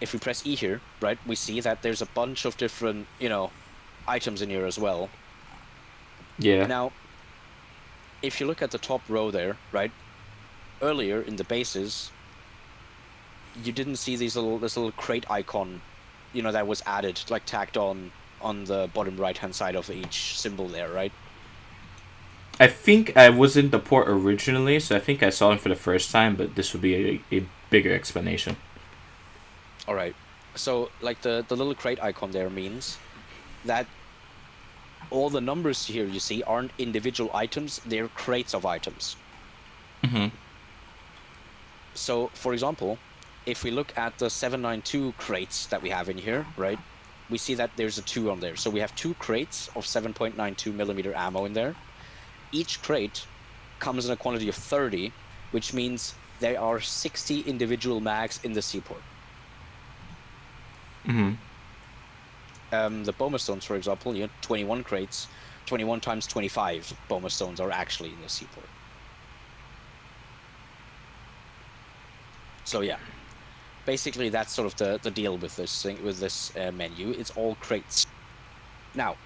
If we press E here, right, we see that there's a bunch of different, items in here as well. Yeah. Now, if you look at the top row there, right. Earlier in the bases, you didn't see this little crate icon, that was added, like tacked on the bottom right-hand side of each symbol there, right? I think I was in the port originally, so I think I saw them for the first time, but this would be a bigger explanation. All right. So, like the little crate icon there means that all the numbers here you see aren't individual items; they're crates of items. Mm-hmm. So, for example, if we look at the 792 crates that we have in here, right, we see that there's a 2 on there. So we have 2 crates of 7.92 millimeter ammo in there. Each crate comes in a quantity of 30, which means there are 60 individual mags in the seaport. Mm-hmm. The Boma stones, for example, 21 crates, 21 times 25 Boma stones are actually in the seaport. So yeah, basically that's sort of the deal with this thing, with this menu. It's all crates. Now,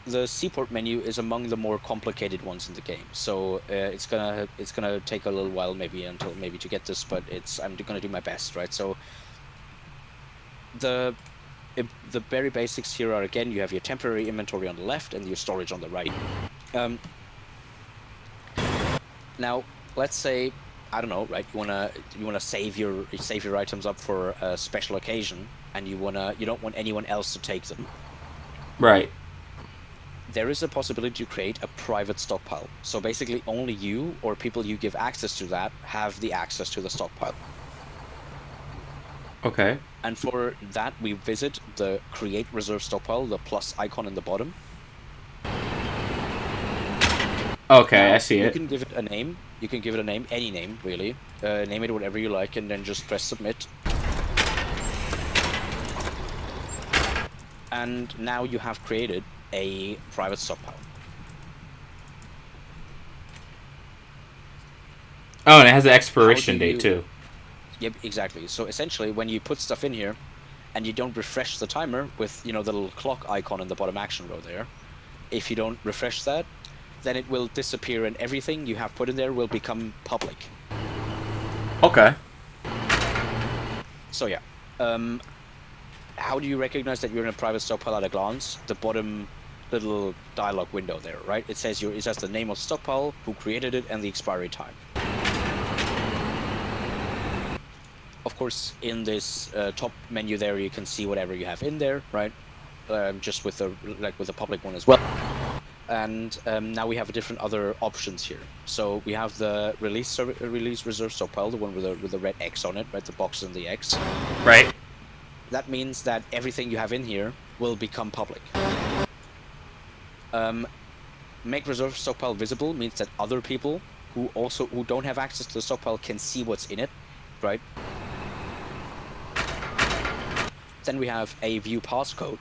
the seaport menu is among the more complicated ones in the game. So it's gonna take a little while maybe to get this, but I'm gonna do my best, right? So the very basics here are, again, you have your temporary inventory on the left and your storage on the right. Now, let's say, I don't know, right? You wanna save your items up for a special occasion, and you don't want anyone else to take them. Right. There is a possibility to create a private stockpile. So basically, only you or people you give access to that have the access to the stockpile. Okay. And for that, we visit the Create Reserve Stockpile, the plus icon in the bottom. Okay, now, I see it. You can give it a name. You can give it a name, any name, really. Name it whatever you like, and then just press submit. And now you have created a private stockpile. Oh, and it has an expiration date too. Yep, exactly. So essentially, when you put stuff in here, and you don't refresh the timer with, the little clock icon in the bottom action row there, if you don't refresh that, then it will disappear and everything you have put in there will become public. Okay. So yeah. How do you recognize that you're in a private stockpile at a glance? The bottom little dialog window there, right? It says the name of the stockpile, who created it, and the expiry time. Of course, in this top menu there, you can see whatever you have in there, right? Just with the public one as well. And now we have different other options here. So we have the release reserve stockpile, the one with the red X on it, right? The box and the X. Right. That means that everything you have in here will become public. Make reserve stockpile visible means that other people who don't have access to the stockpile can see what's in it, right? Then we have a view passcode,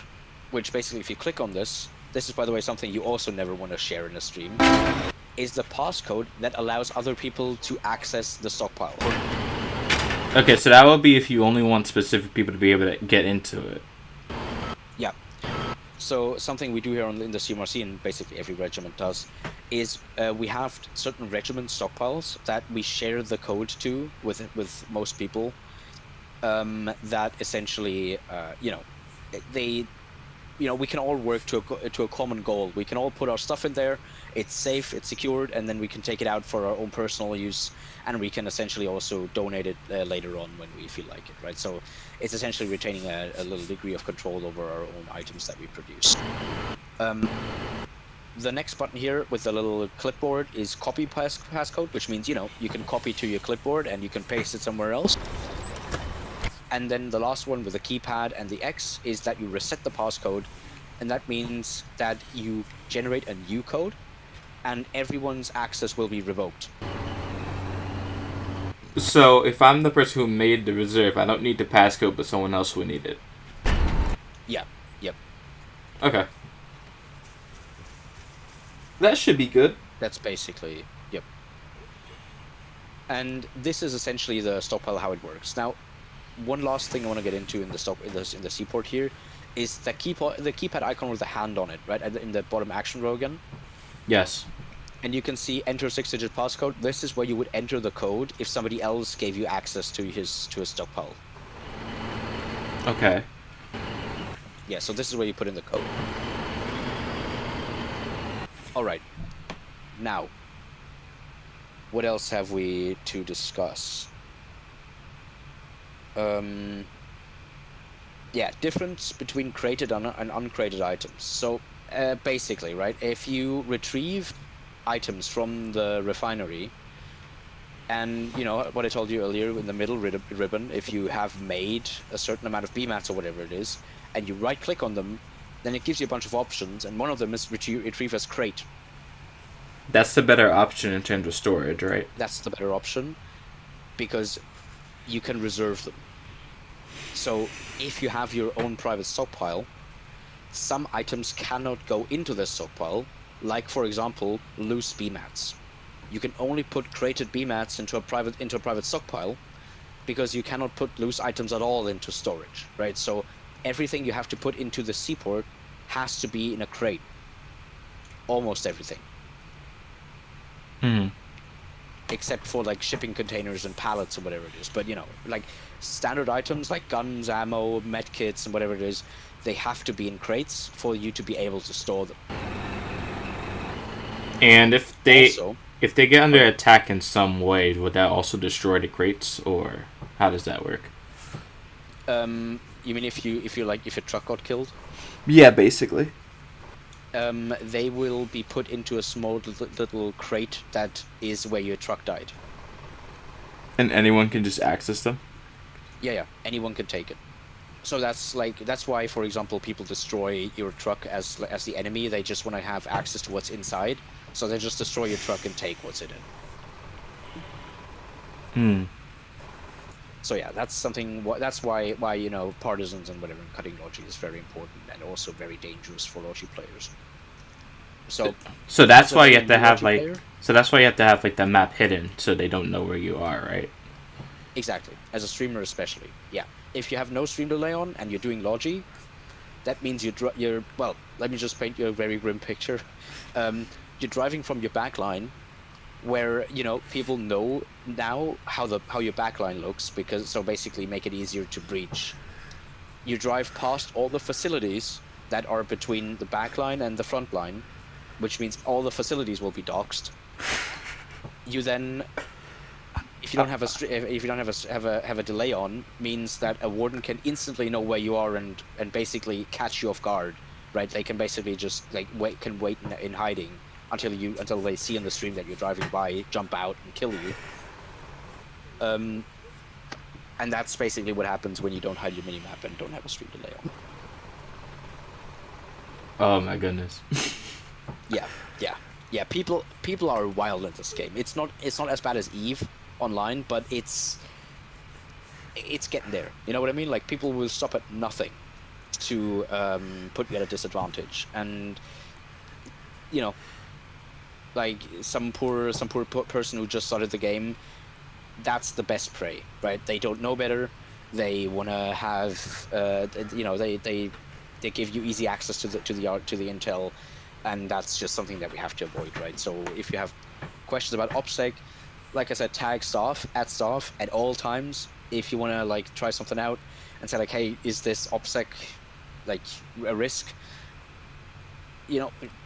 which basically, if you click on this is, by the way, something you also never want to share in a stream, is the passcode that allows other people to access the stockpile. Okay, so that will be if you only want specific people to be able to get into it. Yeah. So something we do here in the CMRC, and basically every regiment does, is we have certain regiment stockpiles that we share the code to with most people. That essentially, we can all work to a common goal. We can all put our stuff in there. It's safe, it's secured, and then we can take it out for our own personal use, and we can essentially also donate it later on when we feel like it, right? So it's essentially retaining a little degree of control over our own items that we produce. The next button here with the little clipboard is copy passcode, which means, you can copy to your clipboard and you can paste it somewhere else. And then the last one with the keypad and the X is that you reset the passcode, and that means that you generate a new code, and everyone's access will be revoked. So if I'm the person who made the reserve, I don't need the passcode, but someone else will need it. Yeah. Yep. Okay. That should be good. That's basically, yep. And this is essentially the stockpile, how it works. Now, one last thing I want to get into in the seaport here is the keypad icon with the hand on it, right, in the bottom action row again. Yes. And you can see enter 6-digit passcode. This is where you would enter the code if somebody else gave you access to his stockpile. Okay. Yeah, so this is where you put in the code. All right. Now, what else have we to discuss? Yeah, difference between created and uncreated items. So basically, right, if you retrieve items from the refinery, and what I told you earlier in the middle ribbon, if you have made a certain amount of BMATs or whatever it is, and you right click on them, then it gives you a bunch of options, and one of them is retrieve as crate. That's the better option in terms of storage, right? That's the better option, because you can reserve them. So if you have your own private stockpile, some items cannot go into this stockpile, like for example loose BMATs. You can only put crated BMATs into a private stockpile, because you cannot put loose items at all into storage, right? So everything you have to put into the seaport has to be in a crate. Almost everything. Except for like shipping containers and pallets or whatever it is. But like standard items like guns, ammo, medkits, and whatever it is, they have to be in crates for you to be able to store them. And if they get under attack in some way, would that also destroy the crates, or how does that work? You mean if your truck got killed? Yeah, basically. They will be put into a small little crate that is where your truck died. And anyone can just access them? Yeah, anyone can take it. So that's why, for example, people destroy your truck as the enemy. They just want to have access to what's inside, so they just destroy your truck and take what's in it. So yeah, that's something. That's why partisans and whatever, and cutting logic is very important, and also very dangerous for logic players. So that's as why a you have to have like. multiplayer- So that's why you have to have like the map hidden, so they don't know where you are, right? Exactly. As a streamer, especially. Yeah. If you have no stream delay on and you're doing Logi, that means you're well. Let me just paint you a very grim picture. You're driving from your back line, where people know now how your back line looks, because so basically make it easier to breach. You drive past all the facilities that are between the back line and the front line, which means all the facilities will be doxed. You then, if you don't have a delay on, means that a warden can instantly know where you are and basically catch you off guard, right? They can basically just like wait in hiding until they see on the stream that you're driving by, jump out and kill you. And that's basically what happens when you don't hide your minimap and don't have a stream delay on. Oh my goodness. Yeah. People are wild in this game. It's not as bad as Eve online, but it's getting there. You know what I mean? Like, people will stop at nothing to put you at a disadvantage, and like some poor person who just started the game, that's the best prey, right? They don't know better. They want to have they give you easy access to the intel, and that's just something that we have to avoid, right? So if you have questions about OPSEC, like I said, tag staff at all times. If you want to like try something out and say like, hey, is this OPSEC like a risk?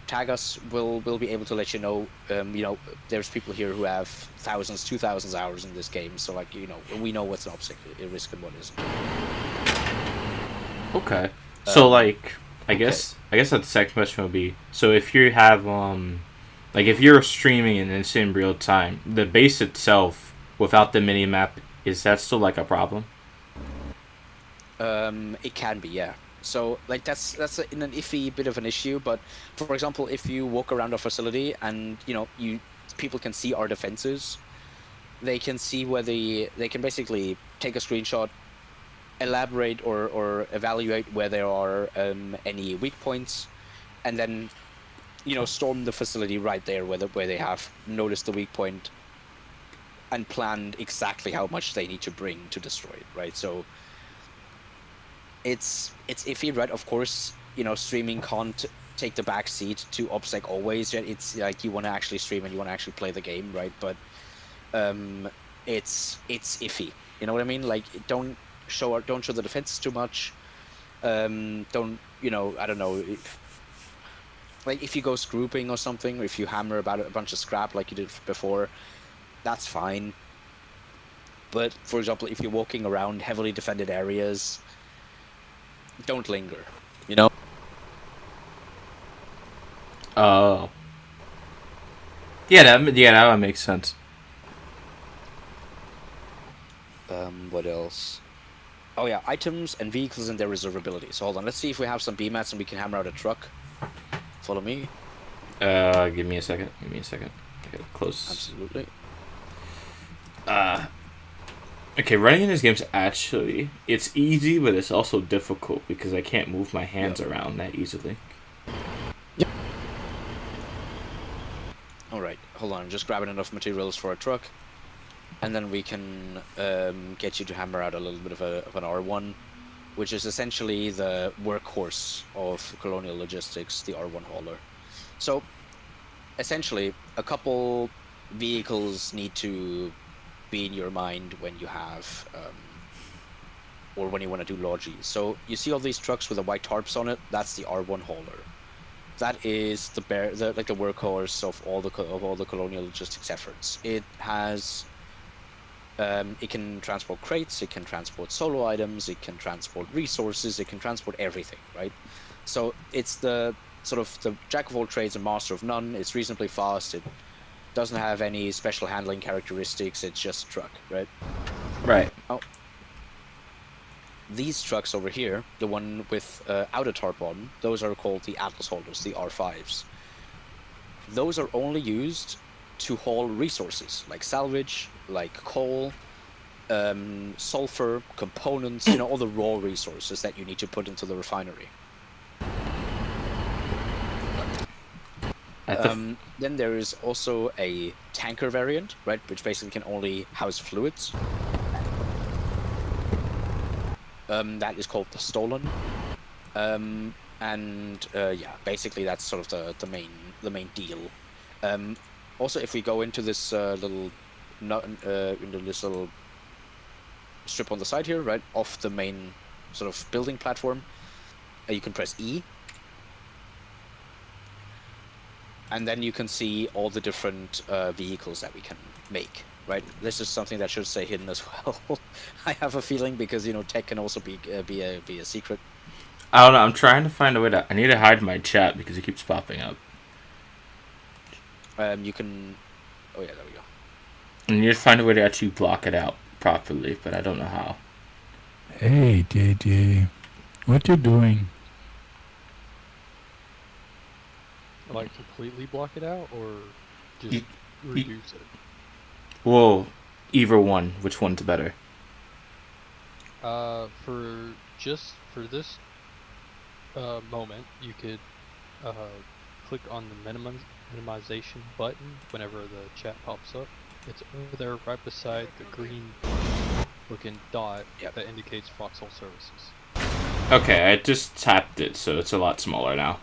Tag us. We'll be able to let you know. There's people here who have 2,000 hours in this game, so like we know what's an OPSEC risk and what isn't. Okay. So like, I guess the second question would be, so if you have like if you're streaming and it's in real time, the base itself without the minimap, is that still like a problem? It can be, yeah. So like that's in an iffy bit of an issue, but for example, if you walk around our facility and people can see our defenses, they can see where they can basically take a screenshot, elaborate or evaluate where there are any weak points, and then storm the facility right there where they have noticed the weak point and planned exactly how much they need to bring to destroy it, right? So it's iffy, right? Of course, streaming can't take the back seat to OPSEC always. It's like you want to actually stream and you want to actually play the game, right? But it's iffy. You know what I mean? Like, don't show the defenses too much. Don't I don't know. Like if you go grouping or something, or if you hammer about a bunch of scrap like you did before, that's fine. But for example, if you're walking around heavily defended areas, don't linger. Oh. Yeah, that would make sense. What else? Oh yeah, items and vehicles and their reservability. So hold on, let's see if we have some BMATs and we can hammer out a truck. Follow me. Give me a second. I gotta close. Absolutely. Okay, running in this game's actually, it's easy, but it's also difficult because I can't move my hands around that easily. Yep. Alright, hold on, I'm just grabbing enough materials for a truck. And then we can get you to hammer out a little bit of an R1, which is essentially the workhorse of Colonial Logistics, the R1 hauler. So, essentially, a couple vehicles need to be in your mind when you have, or when you want to do Logi. So, you see all these trucks with the white tarps on it? That's the R1 hauler. That is the workhorse of all the Colonial Logistics efforts. It has... it can transport crates, it can transport solo items, it can transport resources, it can transport everything, right? So it's the sort of the jack of all trades and master of none. It's reasonably fast. It doesn't have any special handling characteristics. It's just a truck, right? Right. Oh. These trucks over here, the one with outer tarp on, those are called the Atlas holders, the R5s. Those are only used to haul resources like salvage, like coal, sulfur, components, all the raw resources that you need to put into the refinery. Then there is also a tanker variant, right, which basically can only house fluids. That is called the Stolen. Yeah, basically that's sort of the main deal. Also, if we go into this into this little strip on the side here, right, off the main sort of building platform, you can press E. And then you can see all the different vehicles that we can make, right? This is something that should stay hidden as well. I have a feeling because, you know, tech can also be a secret. I don't know. I'm trying to find a way to. I need to hide my chat because it keeps popping up. You can. Oh yeah, there we go. I need to find a way to actually block it out properly, but I don't know how. Hey, JJ. What you doing? Like completely block it out, or just reduce it? Well, either one. Which one's better? For this moment, you could click on the minimization button whenever the chat pops up. It's over there right beside the green looking dot that indicates Foxhole services. Okay, I just tapped it, so it's a lot smaller now.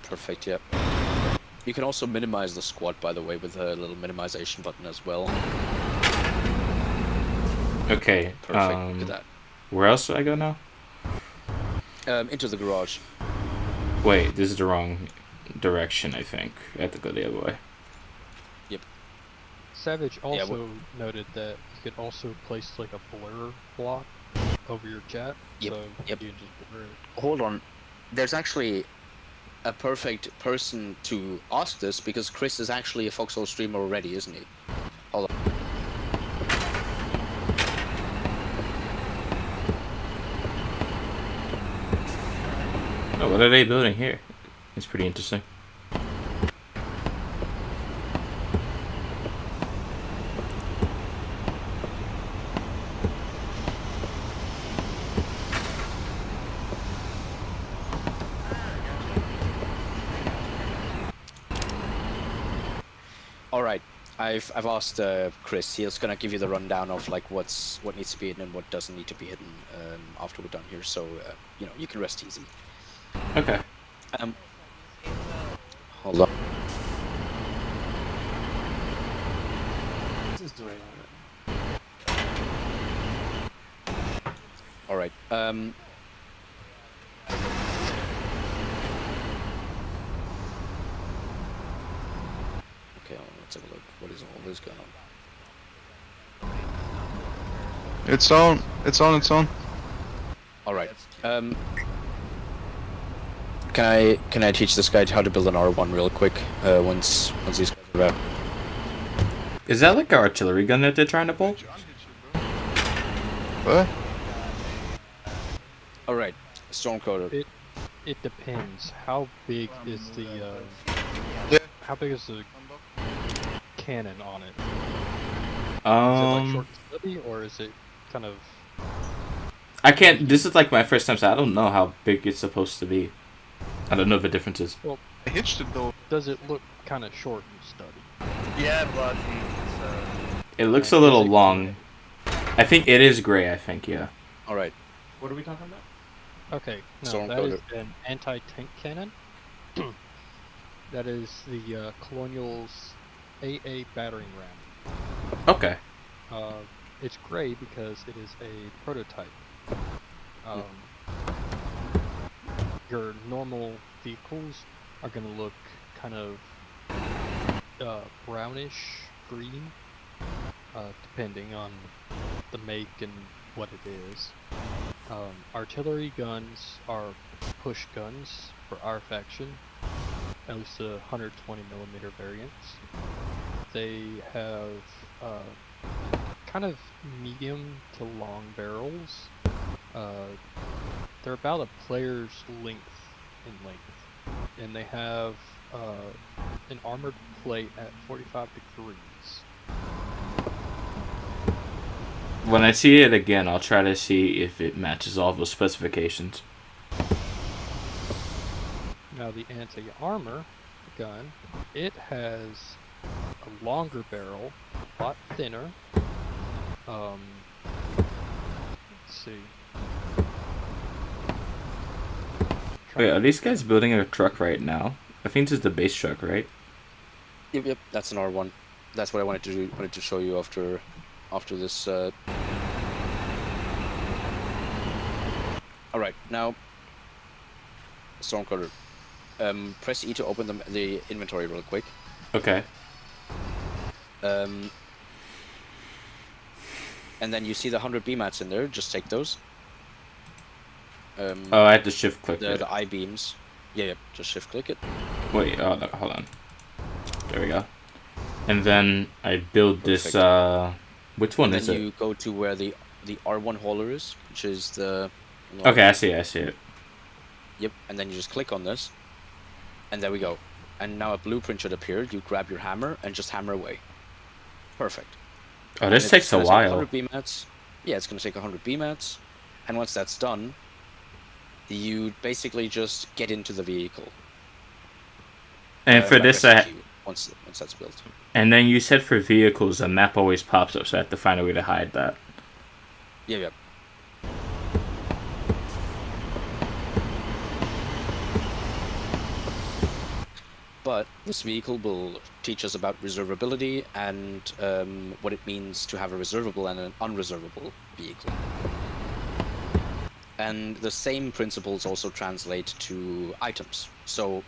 Perfect, yep. You can also minimize the squad, by the way, with a little minimization button as well. Okay, perfect, look at that. Where else do I go now? Into the garage. Wait, this is the wrong direction, I think. I have to go the other way. Yep. Savage also noted that you could also place like a blur block over your chat. Yep. So yep. you just blur it. Hold on. There's actually a perfect person to ask this because Chris is actually a Foxhole streamer already, isn't he? Hold on. Oh, what are they building here? It's pretty interesting. All right, I've asked Chris. He's gonna give you the rundown of like what needs to be hidden and what doesn't need to be hidden after we're done here. So you know, you can rest easy. Okay. Hold on. Just doing All right. Okay, let's have a look. What is all this going on? It's on. It's on. It's on. All right. Can I teach this guy how to build an R1 real quick? Once these guys are out. Is that like an artillery gun that they're trying to pull? What? All right, StormCoder. It depends. How big is the how big is the cannon on it? Is it like short and stubby, or is it kind of? I can't. This is like my first time, so I don't know how big it's supposed to be. I don't know the differences. Well, I hitched it though. Does it look kind of short and stubby? Yeah, but it looks a little long. I think it is gray. I think, yeah. All right. What are we talking about? Okay, no, that is an anti-tank cannon. That is the Colonial's AA battering ram. Okay. It's gray because it is a prototype. Your normal vehicles are going to look kind of brownish green, depending on the make and what it is. Artillery guns are push guns for our faction, at least the 120mm variants. They have kind of medium to long barrels. They're about a player's length in length, and they have an armored plate at 45 degrees. When I see it again, I'll try to see if it matches all those specifications. Now the anti-armor gun. It has a longer barrel, a lot thinner. Let's see. Wait, are these guys building a truck right now? I think this is the base truck, right? Yep, that's an R1. That's what I wanted to do. Wanted to show you after this. All right, now, StormCoder. Press E to open the inventory real quick. Okay. And then you see the 100 BMATs in there. Just take those. Oh, I had to shift click it. The I-beams. Yeah, just shift click it. Wait, oh, no, hold on. There we go. And then I build this, which one is it? Then you go to where the R1 hauler is, which is the... Okay, I see it. Yep, and then you just click on this. And there we go. And now a blueprint should appear. You grab your hammer and just hammer away. Perfect. Oh, this takes a while. 100 BMATs. Yeah, it's going to take 100 BMATs. And once that's done, you basically just get into the vehicle. And for this, once that's built. And then you said for vehicles, a map always pops up, so I have to find a way to hide that. Yeah. But this vehicle will teach us about reservability and what it means to have a reservable and an unreservable vehicle. And the same principles also translate to items. So,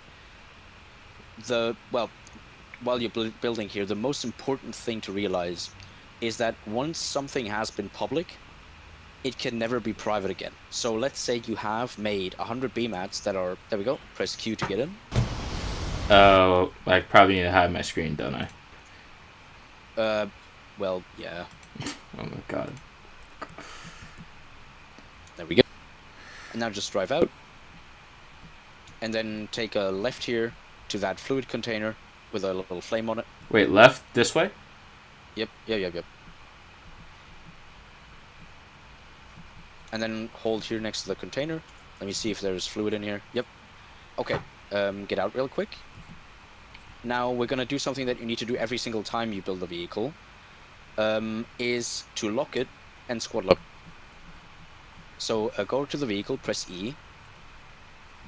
while you're building here, the most important thing to realize is that once something has been public, it can never be private again. So let's say you have made 100 BMATs that are... There we go. Press Q to get in. Oh, I probably need to hide my screen, don't I? Well, yeah. Oh my god. There we go. And now just drive out. And then take a left here to that fluid container with a little flame on it. Wait, left? This way? Yep. And then hold here next to the container. Let me see if there's fluid in here. Yep. Okay. Get out real quick. Now we're gonna do something that you need to do every single time you build a vehicle. Is to lock it and squad lock. So go to the vehicle, press E.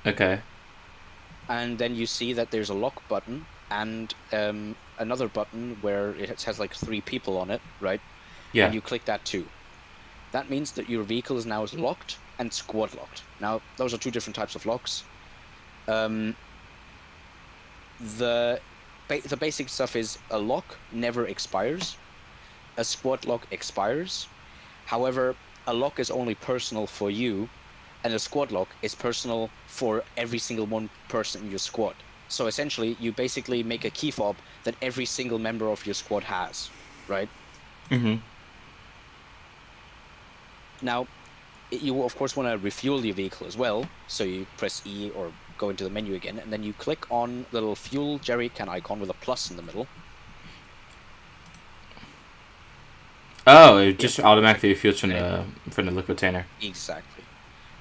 Okay. And then you see that there's a lock button and another button where it has like 3 people on it, right? Yeah. And you click that too. That means that your vehicle is now locked and squad locked. Now those are 2 different types of locks. The basic stuff is a lock never expires. A squad lock expires. However, a lock is only personal for you, and a squad lock is personal for every single one person in your squad. So essentially, you basically make a key fob that every single member of your squad has, right? Mm-hmm. Now, you of course want to refuel your vehicle as well, so you press E or go into the menu again, and then you click on the little fuel jerry can icon with a plus in the middle. Oh, it just automatically refuels from the liquid container. Exactly.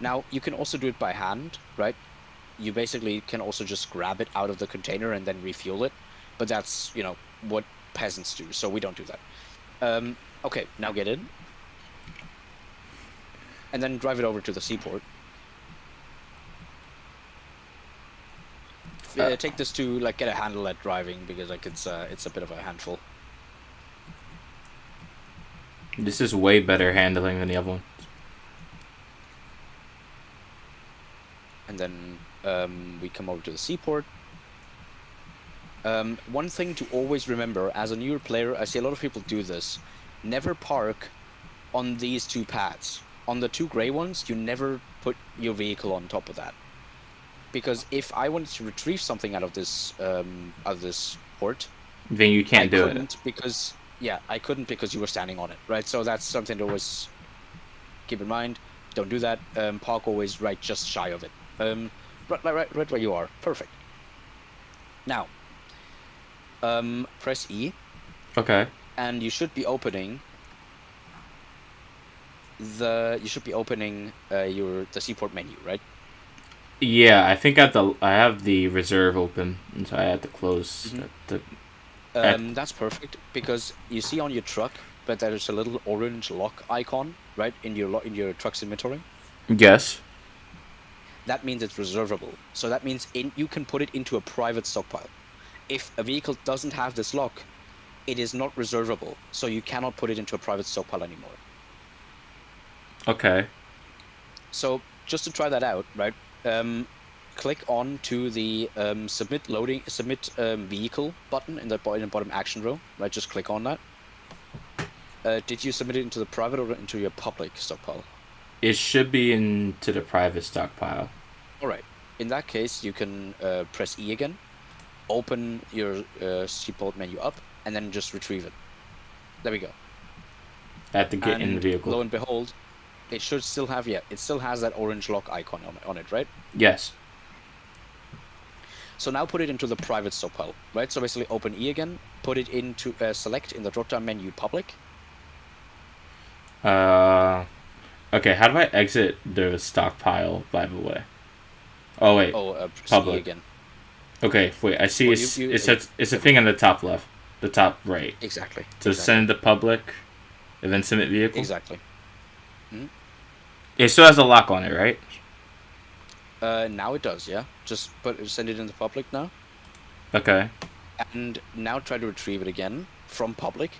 Now, you can also do it by hand, right? You basically can also just grab it out of the container and then refuel it, but that's, what peasants do, so we don't do that. Okay, now get in. And then drive it over to the seaport. Take this to get a handle at driving because it's a bit of a handful. This is way better handling than the other one. And then we come over to the seaport. One thing to always remember as a newer player, I see a lot of people do this. Never park on these 2 pads. On the 2 gray ones, you never put your vehicle on top of that. Because if I wanted to retrieve something out of this port, then you can't do it. I couldn't because you were standing on it, right? So that's something to always keep in mind. Don't do that. Park always right just shy of it. Right where you are. Perfect. Your press E. Okay. And you should be opening the seaport menu, right? Yeah, I think I have the reserve open, and so I had to close the. That's perfect because you see on your truck, but there's a little orange lock icon, right, in your truck's inventory. Yes. That means it's reservable. So that means you can put it into a private stockpile. If a vehicle doesn't have this lock, it is not reservable, so you cannot put it into a private stockpile anymore. Okay. So just to try that out, right? Click on to the submit vehicle button in the bottom action row, right? Just click on that. Did you submit it into the private or into your public stockpile? It should be into the private stockpile. All right. In that case, you can press E again, open your seatbelt menu up, and then just retrieve it. There we go. I have to get in the vehicle. Lo and behold, it should still have it still has that orange lock icon on it, right? Yes. So now put it into the private stockpile, right? So basically open E again, put it into select in the drop-down menu public. Okay, how do I exit the stockpile, by the way? Oh, wait. Press public. E again. Okay, wait, I see it's a thing on the top left. The top right. Exactly. So send to public, and then submit vehicle? Exactly. Mm-hmm. It still has a lock on it, right? Now it does, yeah. Just send it into public now. Okay. And now try to retrieve it again from public.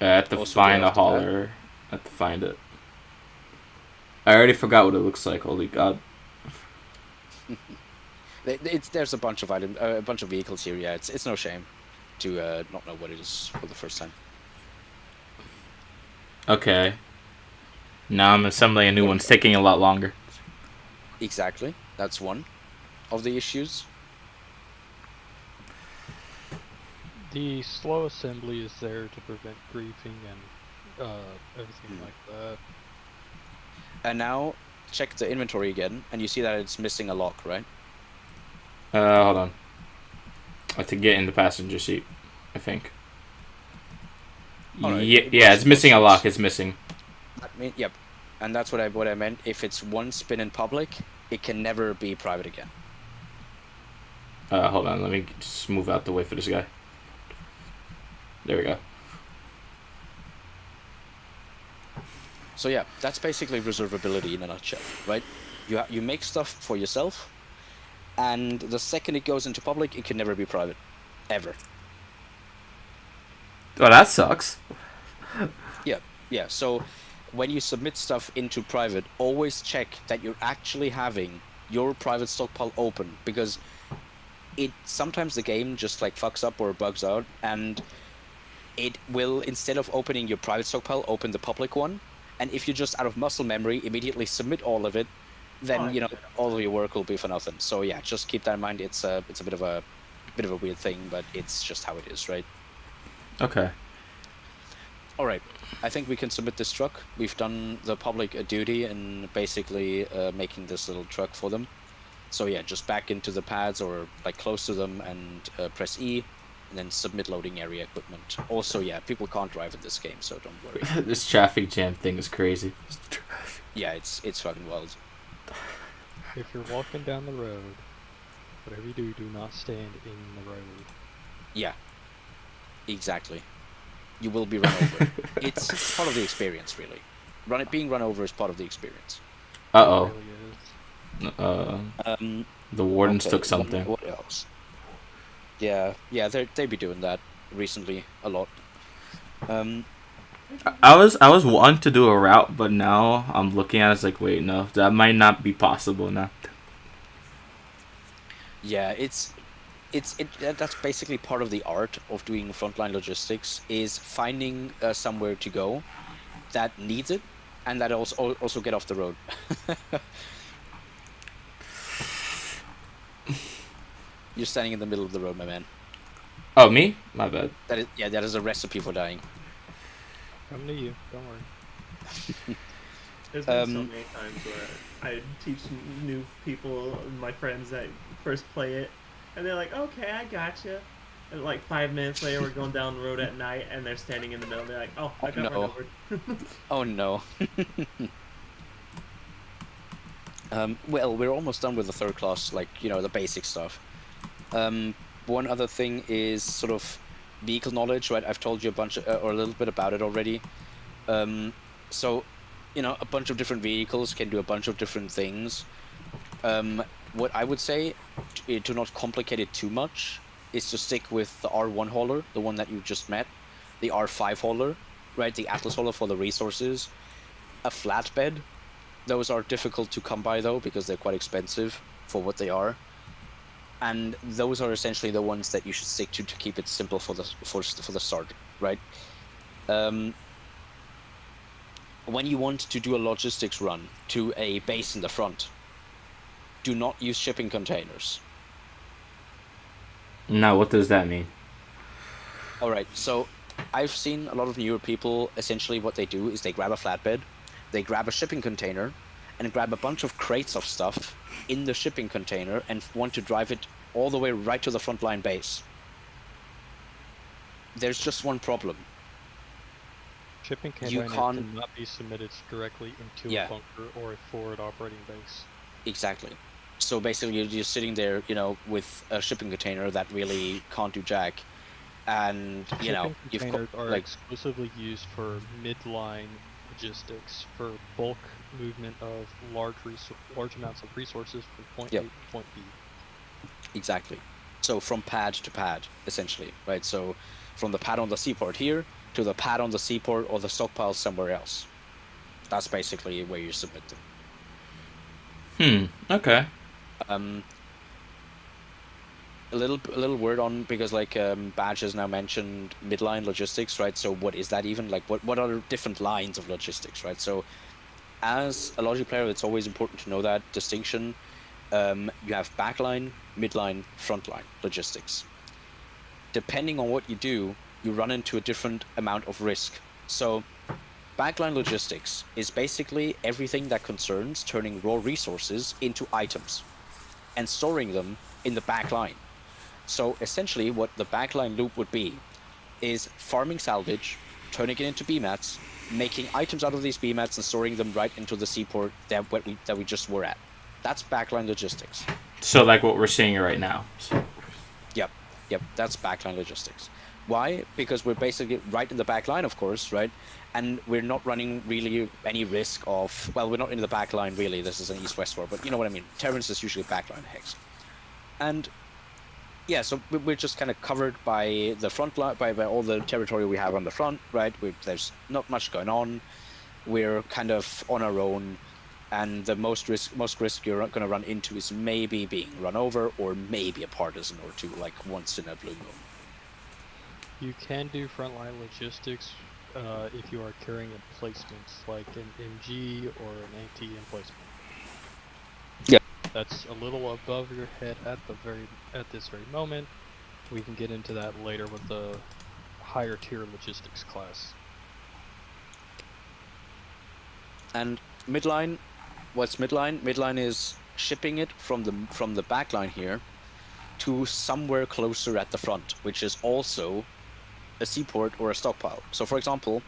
I have to find a hauler. I have to find it. I already forgot what it looks like. Holy God. There's a bunch of items, a bunch of vehicles here. Yeah, it's no shame to not know what it is for the first time. Okay. Now I'm assembling a new one. It's taking a lot longer. Exactly. That's one of the issues. The slow assembly is there to prevent griefing and everything like that. And now check the inventory again, and you see that it's missing a lock, right? Hold on. I have to get in the passenger seat, I think. Right. Yeah, it's missing a lock. It's missing. Yep. And that's what I meant. If it's one spin in public, it can never be private again. Hold on. Let me just move out the way for this guy. There we go. So yeah, that's basically reservability in a nutshell, right? You make stuff for yourself, and the second it goes into public, it can never be private, ever. Oh, that sucks. Yeah. So when you submit stuff into private, always check that you're actually having your private stockpile open, because sometimes the game just like fucks up or bugs out, and it will, instead of opening your private stockpile, open the public one. And if you just out of muscle memory immediately submit all of it, then all of your work will be for nothing. So yeah, just keep that in mind. It's a bit of a weird thing, but it's just how it is, right? Okay. All right. I think we can submit this truck. We've done the public a duty in basically making this little truck for them. So yeah, just back into the pads or like close to them and press E, and then submit loading area equipment. Also, yeah, people can't drive in this game, so don't worry. This traffic jam thing is crazy. Yeah, it's fucking wild. If you're walking down the road, whatever you do not stand in the road. Yeah, exactly. You will be run over. It's part of the experience, really. Being run over is part of the experience. Uh-oh. It really is. The wardens okay, took something. What else? Yeah, they be doing that recently a lot. I was wanting to do a route, but now I'm looking at it, it's like, wait, no, that might not be possible now. Yeah, that's basically part of the art of doing frontline logistics, is finding somewhere to go that needs it, and that also get off the road. You're standing in the middle of the road, my man. Oh, me? My bad. That is a recipe for dying. Come to you. Don't worry. There's been so many times where I teach new people, my friends that first play it, and they're like, "Okay, I gotcha." And like 5 minutes later, we're going down the road at night, and they're standing in the middle. They're like, "Oh, I got run over." Oh no. Well, we're almost done with the third class, like, you know, the basic stuff. One other thing is sort of vehicle knowledge, right? I've told you a bunch or a little bit about it already. So, you know, a bunch of different vehicles can do a bunch of different things. What I would say, to not complicate it too much, is to stick with the R1 hauler, the one that you just met, the R5 hauler, right? The Atlas hauler for the resources, a flatbed. Those are difficult to come by though, because they're quite expensive for what they are. And those are essentially the ones that you should stick to keep it simple for the start, right? When you want to do a logistics run to a base in the front, do not use shipping containers. Now, what does that mean? All right, so I've seen a lot of newer people, essentially what they do is they grab a flatbed, they grab a shipping container, and grab a bunch of crates of stuff in the shipping container and want to drive it all the way right to the frontline base. There's just one problem. Shipping You container can't... cannot be submitted directly into a bunker or a forward operating base. Exactly. So basically you're just sitting there, you know, with a shipping container that really can't do jack. And, you know, shipping containers are exclusively used for midline logistics, for bulk movement of large amounts of resources from point A to point B. Exactly. So from pad to pad, essentially, right? So from the pad on the seaport here to the pad on the seaport or the stockpile somewhere else. That's basically where you submit them. Okay. A little word on, because like Badge has now mentioned midline logistics, right? So what is that even? Like what are different lines of logistics, right? So as a Logi player, it's always important to know that distinction. You have backline, midline, frontline logistics. Depending on what you do, you run into a different amount of risk. So backline logistics is basically everything that concerns turning raw resources into items and storing them in the backline. So essentially what the backline loop would be is farming salvage, turning it into BMATs, making items out of these BMATs and storing them right into the seaport that we just were at. That's backline logistics. So like what we're seeing right now. So. Yep, that's backline logistics. Why? Because we're basically right in the back line, of course, right? And we're not running really any risk of... Well, we're not in the back line, really. This is an east-west war, but you know what I mean. Terrence is usually backline hex. And, yeah, so we're just kind of covered by the front line, by all the territory we have on the front, right? There's not much going on. We're kind of on our own. And the most risk you're going to run into is maybe being run over or maybe a partisan or two, like once in a blue moon. You can do frontline logistics if you are carrying emplacements like an MG or an AT emplacement. Yeah. That's a little above your head at this very moment. We can get into that later with the higher tier logistics class. And midline, what's midline? Midline is shipping it from the back line here to somewhere closer at the front, which is also a seaport or a stockpile. So for example,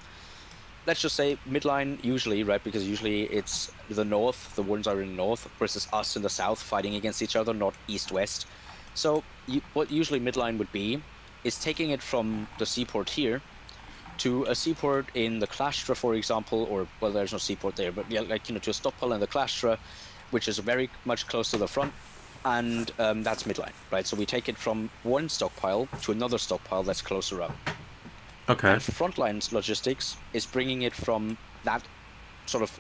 let's just say midline usually, right, because usually it's the north, the Wardens are in the north, versus us in the south fighting against each other, not east-west. So what usually midline would be is taking it from the seaport here to a seaport in the Clastra, for example, or, well, there's no seaport there, but yeah, like, you know, to a stockpile in the Clastra, which is very much close to the front, and that's midline, right? So we take it from one stockpile to another stockpile that's closer up. Okay. And frontline logistics is bringing it from that sort of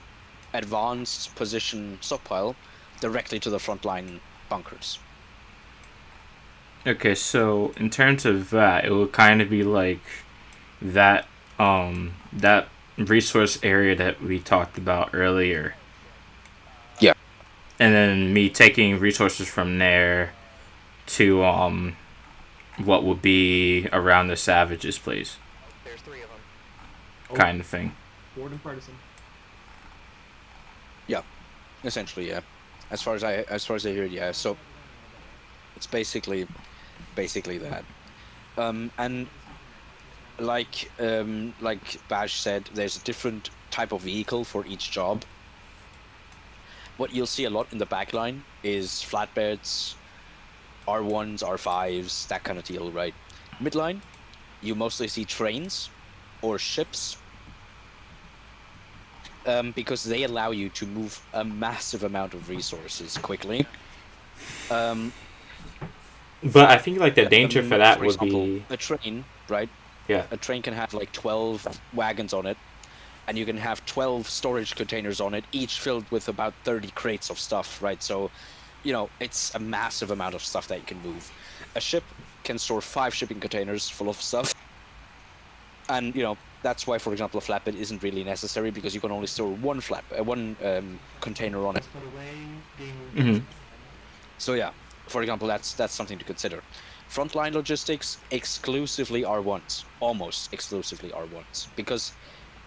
advanced position stockpile directly to the frontline bunkers. Okay, so in terms of that, it will kind of be like that that resource area that we talked about earlier. Yeah. And then me taking resources from there to what would be around the Savages place. There's 3 of them. Kind of thing. Warden partisan. Yeah, essentially, yeah. As far as I hear it, yeah. So it's basically that. And like Bash said, there's a different type of vehicle for each job. what you'll see a lot in the back line is flatbeds, R1s, R5s, that kind of deal, right? Midline, you mostly see trains or ships, because they allow you to move a massive amount of resources quickly. But I think like the danger for that for would example, be a train, right? Yeah. A train can have like 12 wagons on it, and you can have 12 storage containers on it, each filled with about 30 crates of stuff, right? So, you know, it's a massive amount of stuff that you can move. A ship can store 5 shipping containers full of stuff. And, you know, that's why, for example, a flatbed isn't really necessary, because you can only store one container on it. Mhm. So yeah, for example, that's something to consider. Frontline logistics, exclusively R1s, almost exclusively R1s, because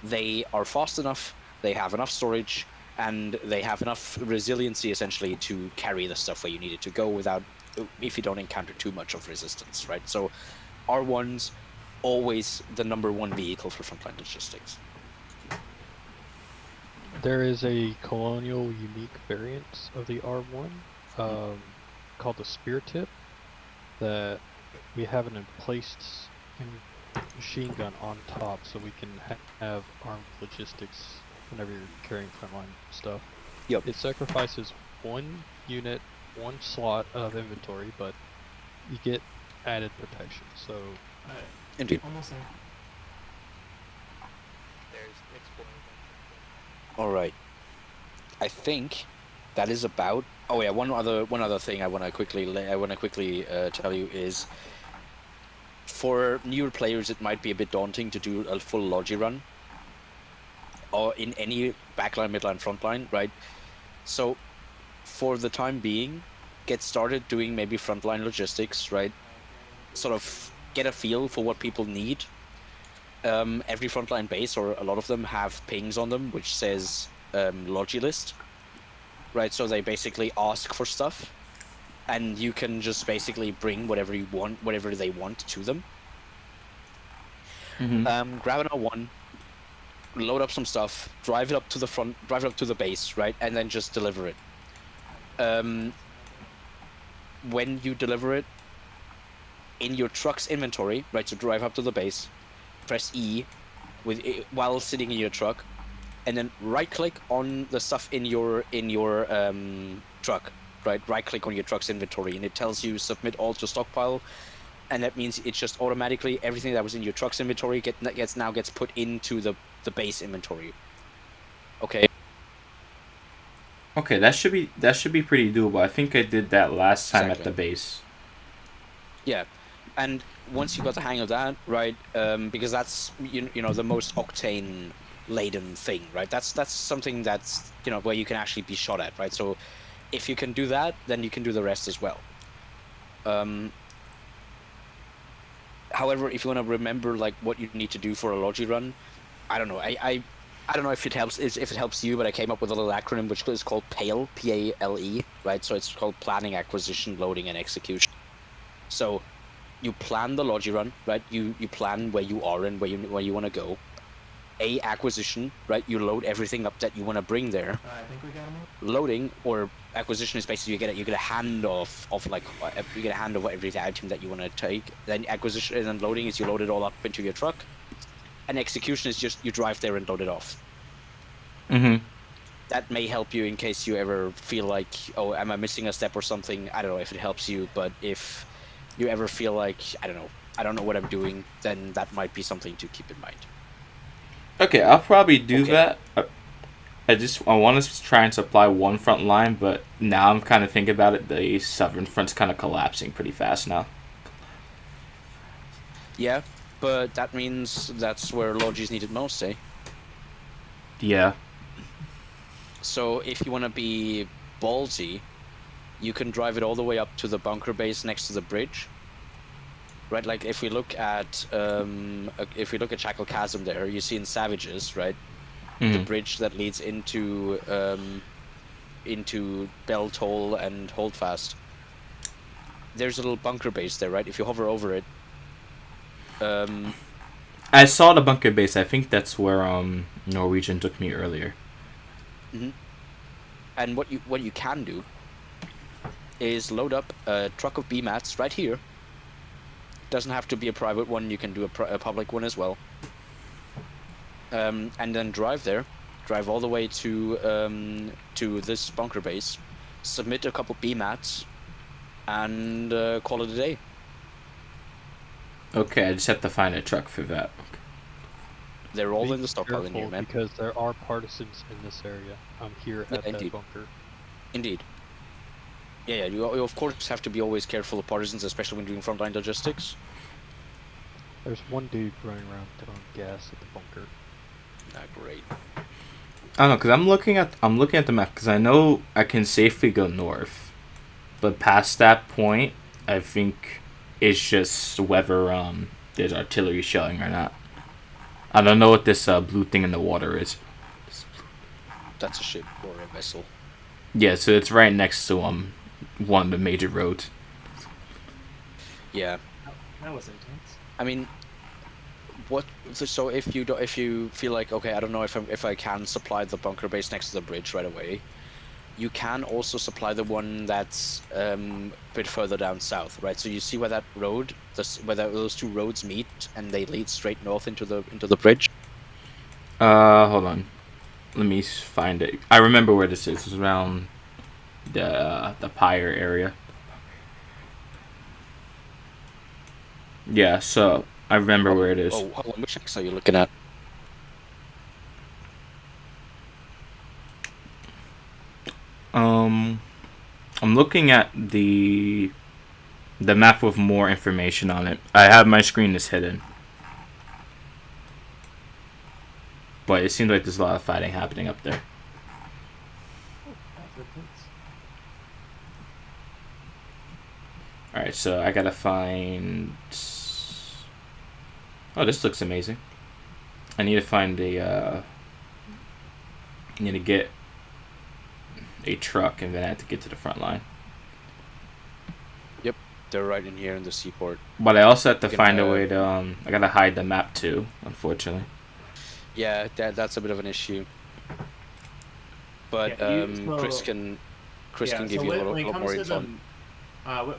they are fast enough, they have enough storage, and they have enough resiliency essentially to carry the stuff where you need it to go without, if you don't encounter too much of resistance, right? So R1s, always the number one vehicle for frontline logistics. There is a colonial unique variant of the R1 called the Spear Tip that we have an emplaced machine gun on top, so we can have armed logistics whenever you're carrying frontline stuff. Yep. It sacrifices 1 unit, 1 slot of inventory, but you get added protection. So, indeed. Almost there. All right. I think that is about. Oh yeah, one other thing I want to quickly tell you is, for newer players, it might be a bit daunting to do a full logi run, or in any backline, midline, frontline, right? So, for the time being, get started doing maybe frontline logistics, right? Sort of get a feel for what people need. Every frontline base, or a lot of them, have pings on them which says logi list, right? So they basically ask for stuff, and you can just basically bring whatever you want, whatever they want to them. Mhm. Grab an R1, load up some stuff, drive it up to the front, drive it up to the base, right, and then just deliver it. When you deliver it, in your truck's inventory, right, so drive up to the base, press E while sitting in your truck, and then right-click on the stuff in your truck, right? Right-click on your truck's inventory, and it tells you submit all to stockpile, and that means it just automatically, everything that was in your truck's inventory gets put into the base inventory. Okay. Okay, that should be pretty doable. I think I did that last time at Exactly. the base. Yeah, and once you got the hang of that, right? Because that's you know the most octane laden thing, right? That's something that's, you know, where you can actually be shot at, right? So if you can do that, then you can do the rest as well. However, if you want to remember like what you need to do for a logi run, I don't know. I don't know if it helps you, but I came up with a little acronym which is called PALE, P-A-L-E, right? So it's called Planning, Acquisition, Loading, and Execution. So you plan the logi run, right? You plan where you are and where you want to go. Acquisition, right? You load everything up that you want to bring there. I think we got him. Loading or acquisition is basically you get a handoff of every item that you want to take. Then acquisition and then loading is you load it all up into your truck. And execution is just you drive there and load it off. Mm-hmm. That may help you in case you ever feel like, oh, am I missing a step or something? I don't know if it helps you, but if you ever feel like, I don't know what I'm doing, then that might be something to keep in mind. Okay, I'll probably do that. I want to try and supply one front line, but now I'm kind of thinking about it. The southern front's kind of collapsing pretty fast now. Yeah, but that means that's where logi's needed most, eh? Yeah. So if you want to be ballsy, you can drive it all the way up to the bunker base next to the bridge. Right, like if we look at Shackle Chasm there, you see in Savages, right? The bridge that leads into Bell Toll and Holdfast. There's a little bunker base there, right? If you hover over it. I saw the bunker base. I think that's where Norwegian took me earlier. Mm-hmm. And what you can do is load up a truck of B-mats right here. Doesn't have to be a private one. You can do a public one as well. And then drive there. Drive all the way to this bunker base. Submit a couple B-mats. And call it a day. Okay, I just have to find a truck for that. They're all Be in the stockpile in here, careful, man. because there are partisans in this area. I'm here at that Indeed. bunker. Indeed. Yeah, you of course have to be always careful of partisans, especially when doing frontline logistics. There's one dude running around throwing gas at the bunker. Great. I don't know, cause I'm looking at the map, cause I know I can safely go north, but past that point, I think it's just whether there's artillery shelling or not. I don't know what this blue thing in the water is. That's a ship or a vessel. Yeah, so it's right next to one of the major roads. Yeah. That was intense. I mean, what? So if you feel like, okay, I don't know if I can supply the bunker base next to the bridge right away, you can also supply the one that's a bit further down south, right? So you see where that road, where those two roads meet, and they lead straight north into the bridge. Hold on, let me find it. I remember where this is. It's around the Pyre area. Yeah, so I remember where it is. Oh, hold on, which X are you looking at? I'm looking at the map with more information on it. I have my screen is hidden, but it seems like there's a lot of fighting happening up there. All right, so I gotta find. Oh, this looks amazing. I need to find I need to get a truck, and then I have to get to the front line. Yep, they're right in here in the seaport. But I also have to find a way to I gotta hide the map too, unfortunately. Yeah, that's a bit of an issue. But Chris can give you a lot more info.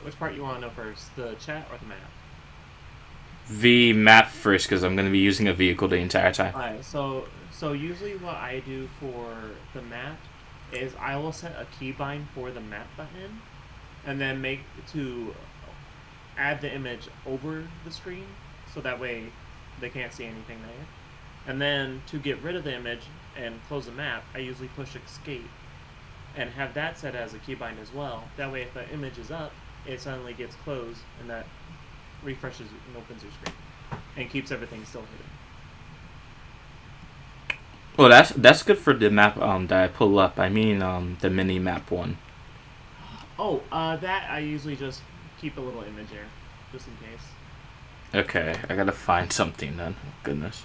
Which part you want to know first, the chat or the map? The map first, because I'm going to be using a vehicle the entire time. Alright, so usually what I do for the map is I will set a keybind for the map button, and then add the image over the screen, so that way they can't see anything there. And then to get rid of the image and close the map, I usually push escape and have that set as a keybind as well. That way if the image is up, it suddenly gets closed, and that refreshes and opens your screen and keeps everything still hidden. Well, that's good for the map that I pull up. I mean the mini map one. Oh, that I usually just keep a little image there, just in case. Okay, I gotta find something then. Goodness.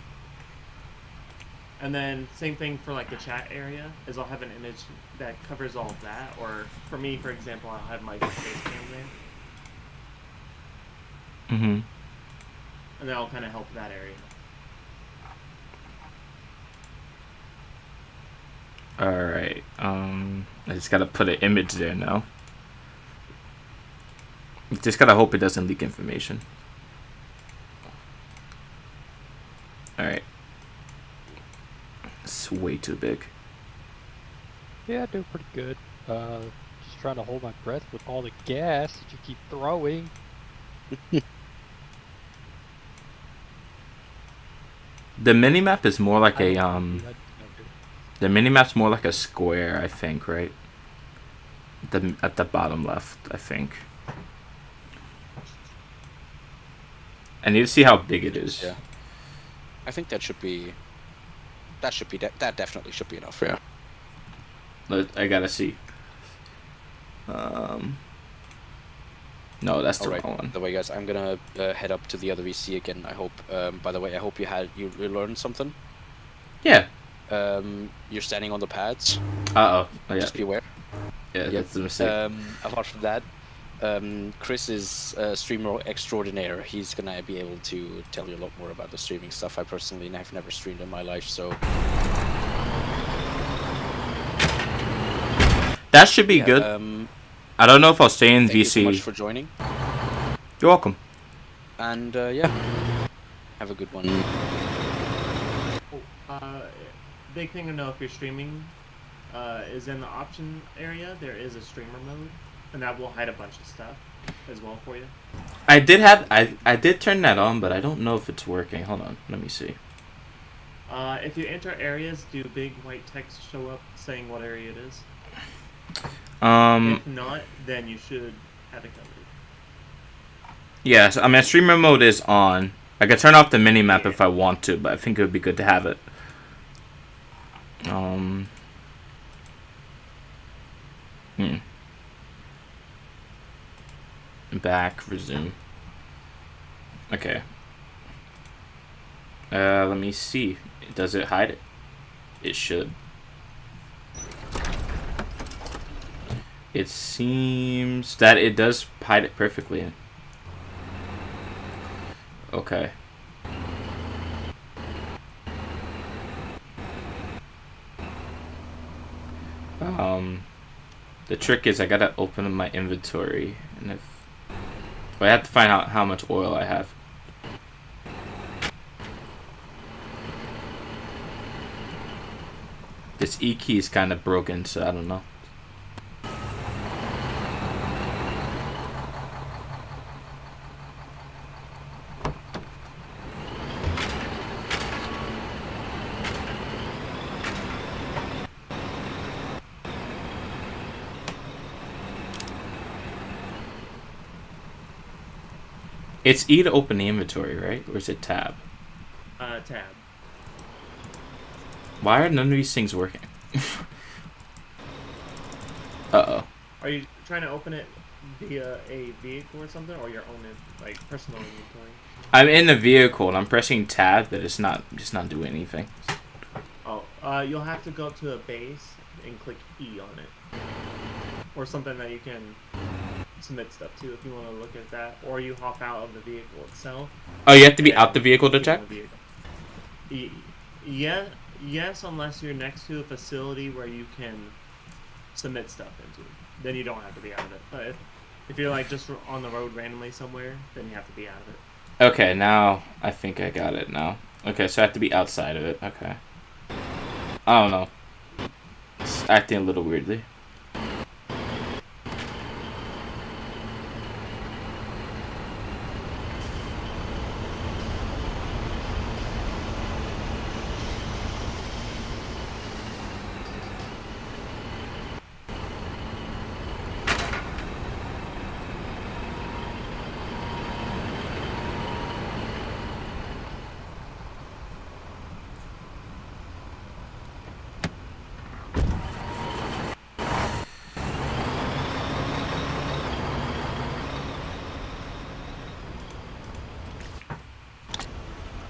And then same thing for like the chat area, is I'll have an image that covers all of that. Or for me, for example, I'll have my face cam there. Mm-hmm. And that'll kind of help that area. Alright, I just gotta put an image there now. Just gotta hope it doesn't leak information. Alright. It's way too big. Yeah, I do pretty good. Just trying to hold my breath with all the gas that you keep throwing. The minimap is more like a the minimap's more like a square, I think, right? At the bottom left, I think. I need to see how big it is. Yeah. I think that definitely should be enough, yeah. I gotta see. No, that's the wrong one. By the way, guys, I'm gonna head up to the other VC again. I hope. By the way, I hope you learned something. Yeah. You're standing on the pads. Oh yeah. Just be aware. Yeah, that's the mistake. Apart from that, Chris is streamer extraordinaire. He's gonna be able to tell you a lot more about the streaming stuff. I personally have never streamed in my life, so. That should be Yeah, good. I don't know if I'll stay in Thank you VC. so much for joining. You're welcome. And yeah, have a good one. Big thing to know if you're streaming is in the option area. There is a streamer mode, and that will hide a bunch of stuff as well for you. I did turn that on, but I don't know if it's working. Hold on, let me see. If you enter areas, do big white text show up saying what area it is? If not, then you should have it covered. Yes, I mean streamer mode is on. I can turn off the mini map if I want to, but I think it would be good to have it. Back, resume. Okay. Let me see. Does it hide it? It should. It seems that it does hide it perfectly. Okay. The trick is I gotta open my inventory, and if I have to find out how much oil I have. This E key is kind of broken, so I don't know. It's E to open the inventory, right? Or is it tab? Tab. Why are none of these things working? Uh-oh. Are you trying to open it via a vehicle or something, or your own like personal inventory? I'm in the vehicle and I'm pressing tab, but it's not doing anything. Oh, you'll have to go to a base and click E on it, or something that you can submit stuff to if you want to look at that, or you hop out of the vehicle itself. Oh, you have to be out the vehicle to check? Yeah, yes, unless you're next to a facility where you can submit stuff into. Then you don't have to be out of it. But if you're like just on the road randomly somewhere, then you have to be out of it. Okay, now I think I got it now. Okay, so I have to be outside of it. Okay. I don't know. It's acting a little weirdly.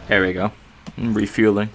There we go. I'm refueling.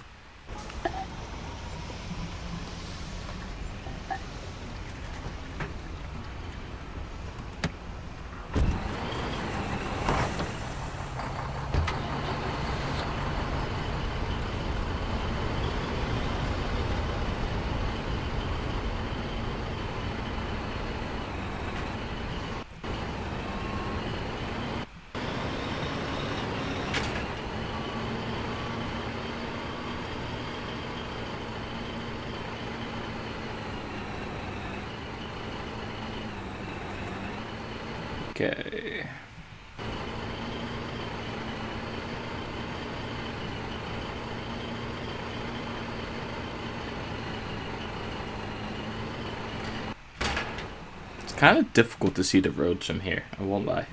Okay. It's kind of difficult to see the roads from here, I won't lie.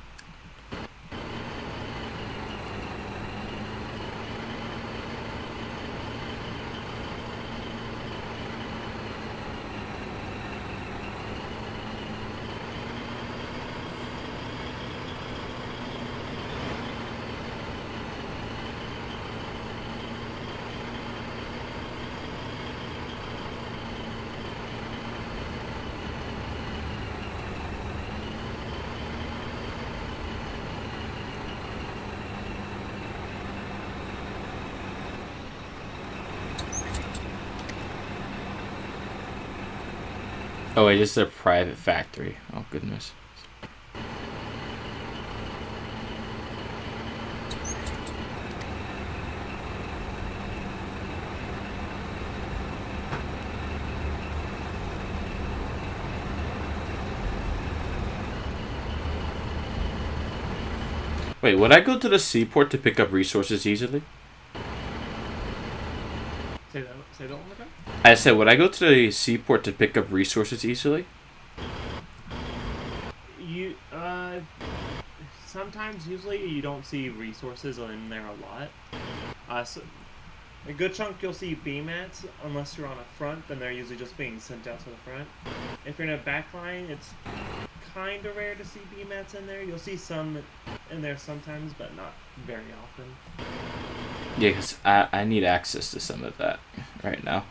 Oh wait, this is a private factory. Oh goodness. Wait, would I go to the seaport to pick up resources easily? Say that one more time? I said, would I go to the seaport to pick up resources easily? You, sometimes, usually, you don't see resources in there a lot. So a good chunk you'll see B-mats, unless you're on a front, then they're usually just being sent out to the front. If you're in a backline, it's kind of rare to see B-mats in there. You'll see some in there sometimes, but not very often. Yeah, because I need access to some of that right now.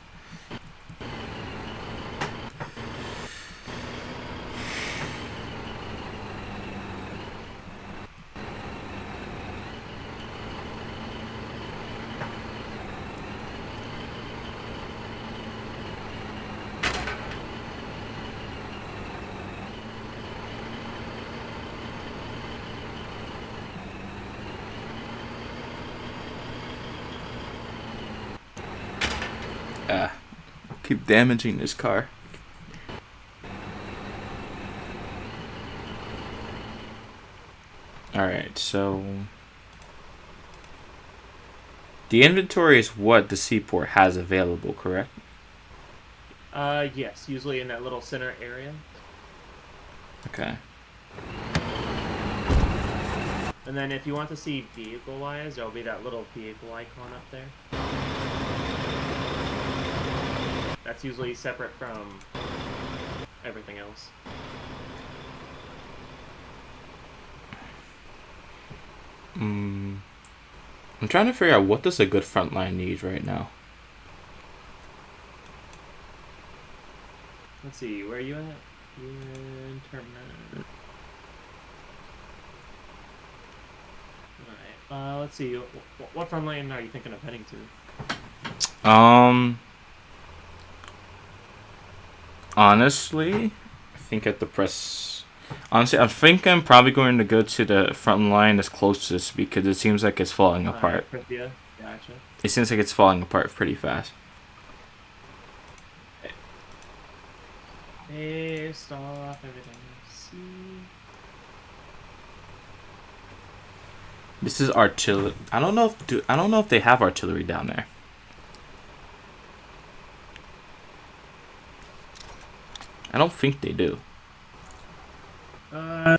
Keep damaging this car. Alright, so the inventory is what the seaport has available, correct? Yes, usually in that little center area. Okay. And then if you want to see vehicle-wise, there'll be that little vehicle icon up there. That's usually separate from everything else. I'm trying to figure out what does a good frontline need right now. Let's see, where are you at? You're in Terminal. Alright, let's see, what frontline are you thinking of heading to? Honestly, I think at the press. Honestly, I think I'm probably going to go to the front line that's closest because it seems like it's falling apart. Yeah, gotcha. It seems like it's falling apart pretty fast. Hey, stop everything. See. This is artillery. I don't know if they have artillery down there. I don't think they do.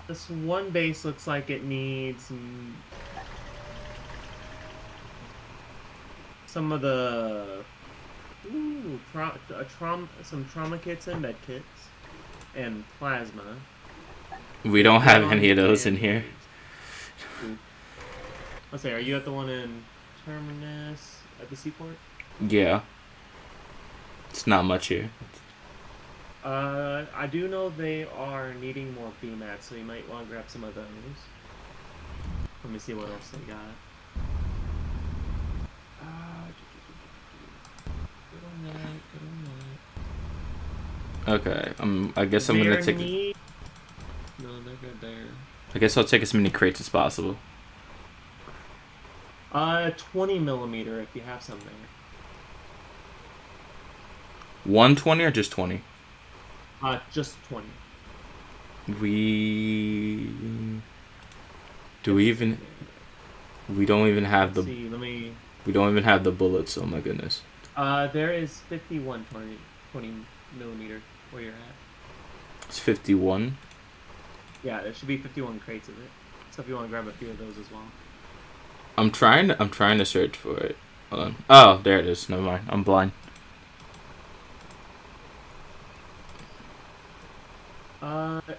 This one base looks like it needs some of the some trauma kits and med kits and plasma. We don't have any of those in here. Let's say, are you at the one in Terminus at the seaport? Yeah. It's not much here. I do know they are needing more BMATs, so you might want to grab some of those. Let me see what else they got. Okay, I guess I'm gonna take. No, they're good there. I guess I'll take as many crates as possible. 20 millimeter if you have some there. 120 or just 20? Just 20. We don't even have the. Let's see, We don't even have the bullets. Oh my goodness. There is 51 20 millimeter where you're at. It's 51. Yeah, there should be 51 crates of it. So if you want to grab a few of those as well. I'm trying to search for it. Hold on. Oh, there it is. Never mind. I'm blind.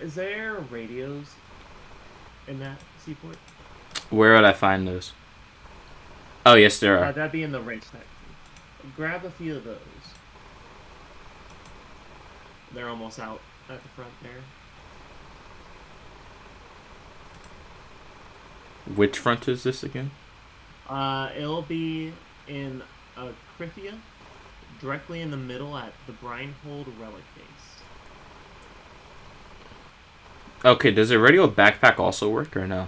Is there radios in that seaport? Where would I find those? Oh, yes, there are. That'd be in the race section. Grab a few of those. They're almost out at the front there. Which front is this again? It'll be in Krithia, directly in the middle at the Brinehold Relic Base. Okay, does a radio backpack also work or no?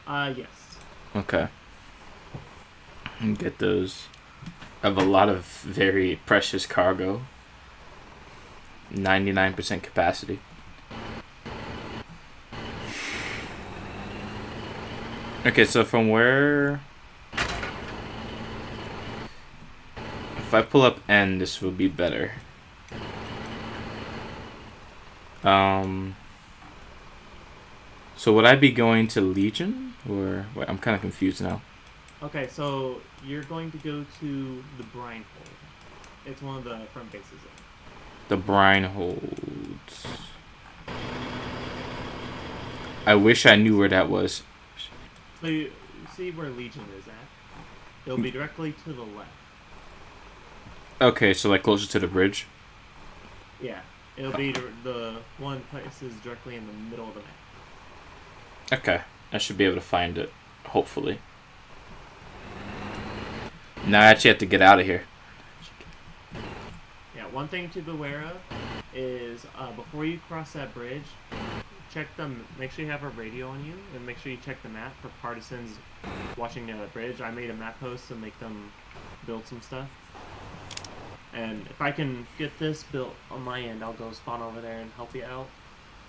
Yes. Okay. And get those. I have a lot of very precious cargo. 99% capacity. Okay, so from where... If I pull up N, this will be better. So would I be going to Legion? Or... Wait, I'm kind of confused now. Okay, so you're going to go to the brine hole. It's one of the front bases. The brine holds. I wish I knew where that was. So you see where Legion is at? It'll be directly to the left. Okay, so like closer to the bridge? Yeah, it'll be the one place is directly in the middle of the map. Okay, I should be able to find it, hopefully. Now I actually have to get out of here. Yeah, one thing to be aware of is before you cross that bridge, make sure you have a radio on you, and make sure you check the map for partisans watching near the bridge. I made a map post to make them build some stuff. And if I can get this built on my end, I'll go spawn over there and help you out.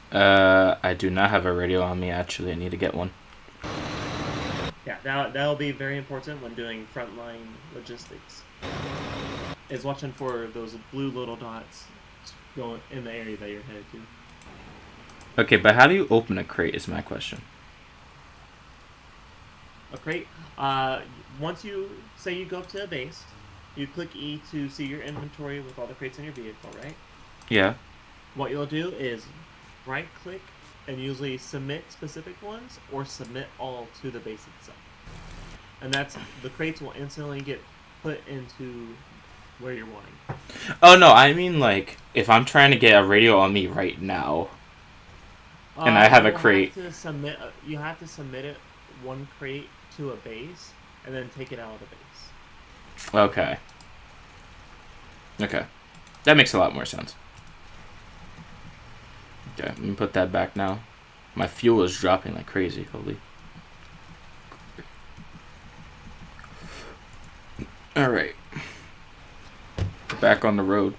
I do not have a radio on me, actually. I need to get one. Yeah, that'll be very important when doing frontline logistics. Is watching for those blue little dots going in the area that you're headed to. Okay, but how do you open a crate is my question. A crate? Once you say you go up to a base, you click E to see your inventory with all the crates in your vehicle, right? Yeah. What you'll do is right click and usually submit specific ones or submit all to the base itself. And the crates will instantly get put into where you're wanting. Oh no, I mean like if I'm trying to get a radio on me right now and I have a crate. You have to submit it one crate to a base and then take it out of the base. Okay. Okay. That makes a lot more sense. Okay, let me put that back now. My fuel is dropping like crazy, holy. Alright. Back on the road.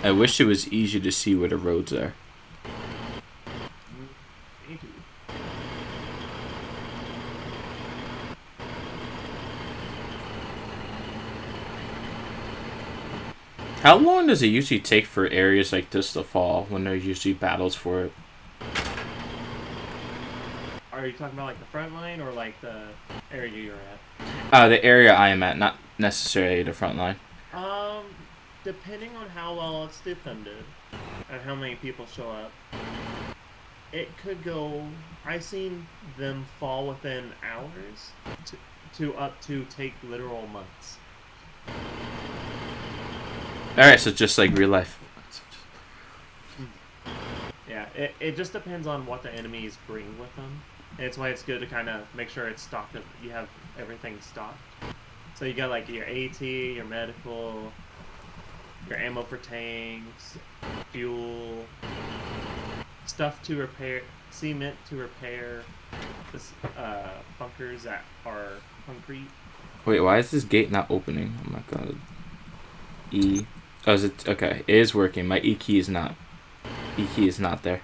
I wish it was easy to see where the roads are. How long does it usually take for areas like this to fall when there are usually battles for it? Are you talking about like the front line or like the area you're at? The area I am at, not necessarily the front line. Depending on how well it's defended and how many people show up, it could go. I've seen them fall within hours to up to take literal months. Alright, so just like real life. Yeah, it just depends on what the enemies bring with them. And it's why it's good to kind of make sure it's stocked. You have everything stocked. So you got like your AT, your medical, your ammo for tanks, fuel, stuff to repair, cement to repair this, bunkers that are concrete. Wait, why is this gate not opening? Oh my god. E. Oh, is it? Okay, it is working. My E key is not. E key is not there.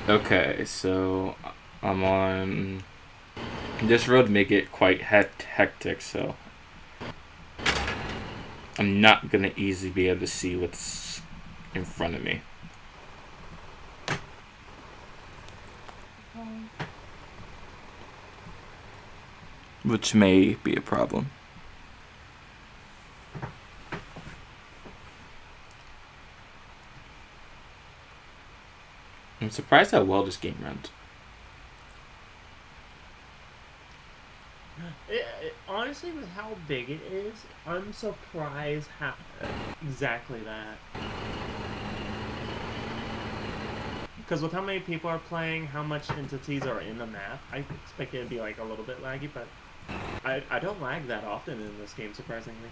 Okay, so I'm on this road. Make it quite hectic, so I'm not gonna easily be able to see what's in front of me. Which may be a problem. I'm surprised how well this game runs. Honestly, with how big it is, I'm surprised how exactly that. Because with how many people are playing, how much entities are in the map, I expect it to be like a little bit laggy, but I don't lag that often in this game, surprisingly.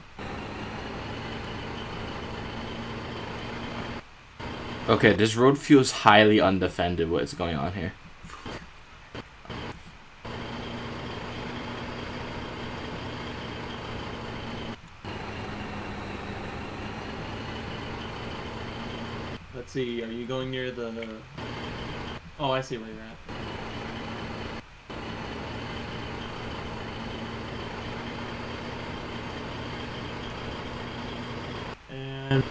Okay, this road feels highly undefended. What is going on here? Let's see, are you going near the... Oh, I see where you're at. And...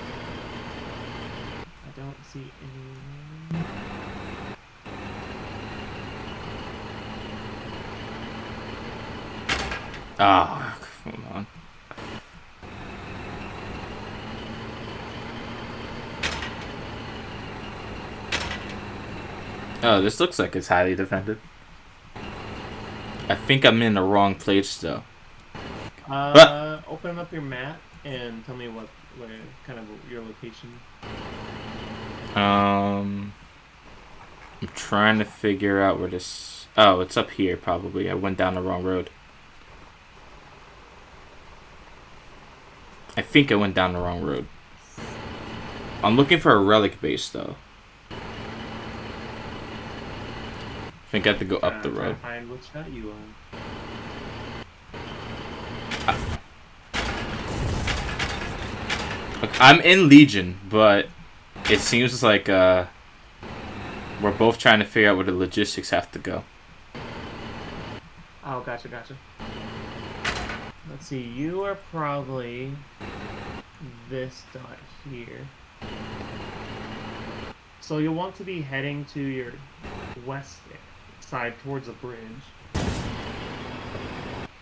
I don't see anyone. Ah, come on. Oh, this looks like it's highly defended. I think I'm in the wrong place though. Open up your map and tell me where kind of your location. I'm trying to figure out where this... Oh, it's up here probably. I went down the wrong road. I think I went down the wrong road. I'm looking for a relic base though. I think I have to go up the road. Find what shot you on. Look, I'm in Legion, but it seems like we're both trying to figure out where the logistics have to go. Oh, gotcha. Let's see, you are probably this dot here. So you'll want to be heading to your west side towards a bridge.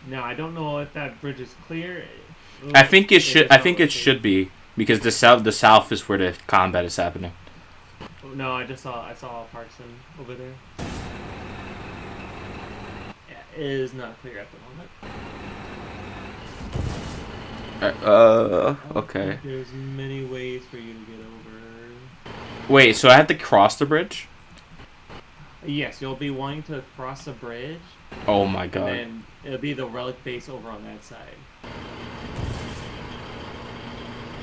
Now, I don't know if that bridge is clear. I think it should. I think it should be because the south is where the combat is happening. No, I saw a person over there. Yeah, it is not clear at the moment. Okay. There's many ways for you to get over. Wait, so I have to cross the bridge? Yes, you'll be wanting to cross the bridge. Oh my god. And then it'll be the relic base over on that side.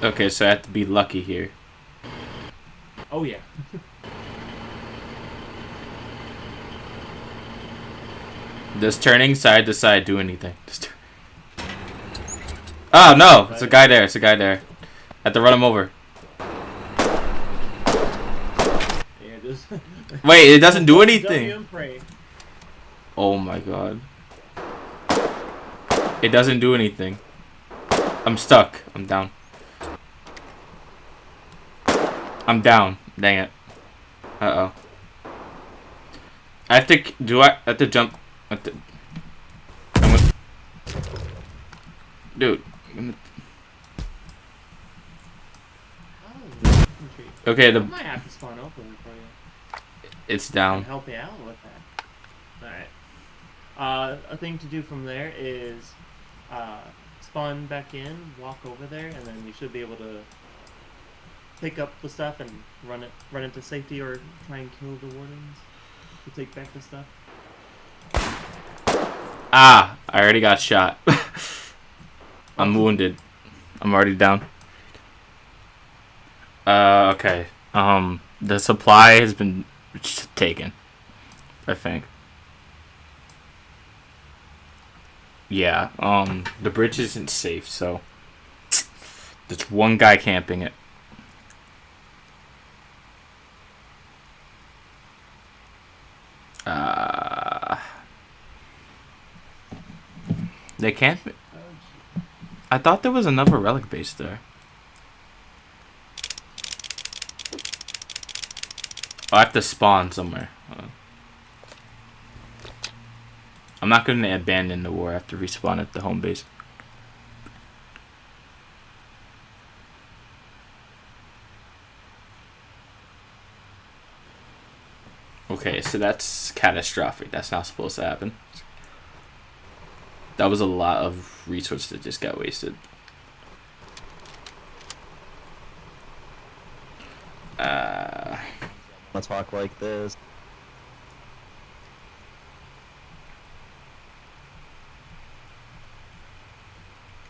Okay, so I have to be lucky here. Oh yeah. Does turning side to side do anything? Oh no! It's a guy there. It's a guy there. I have to run him over. Yeah, just Wait, it doesn't do anything. Oh my god. It doesn't do anything. I'm stuck. I'm down. I'm down. Dang it. Uh-oh. I have to... Do I have to jump? Dude. Okay, I might have to spawn open for you. It's down. Help you out with that. Alright. A thing to do from there is spawn back in, walk over there, and then you should be able to pick up the stuff and run into safety or try and kill the wardens to take back the stuff. Ah, I already got shot. I'm wounded. I'm already down. Okay. The supply has been taken, I think. Yeah, the bridge isn't safe, so there's one guy camping it. They can't. I thought there was another relic base there. Oh, I have to spawn somewhere. I'm not going to abandon the war. I have to respawn at the home base. Okay, so that's catastrophic. That's not supposed to happen. That was a lot of resources that just got wasted. Let's talk like this.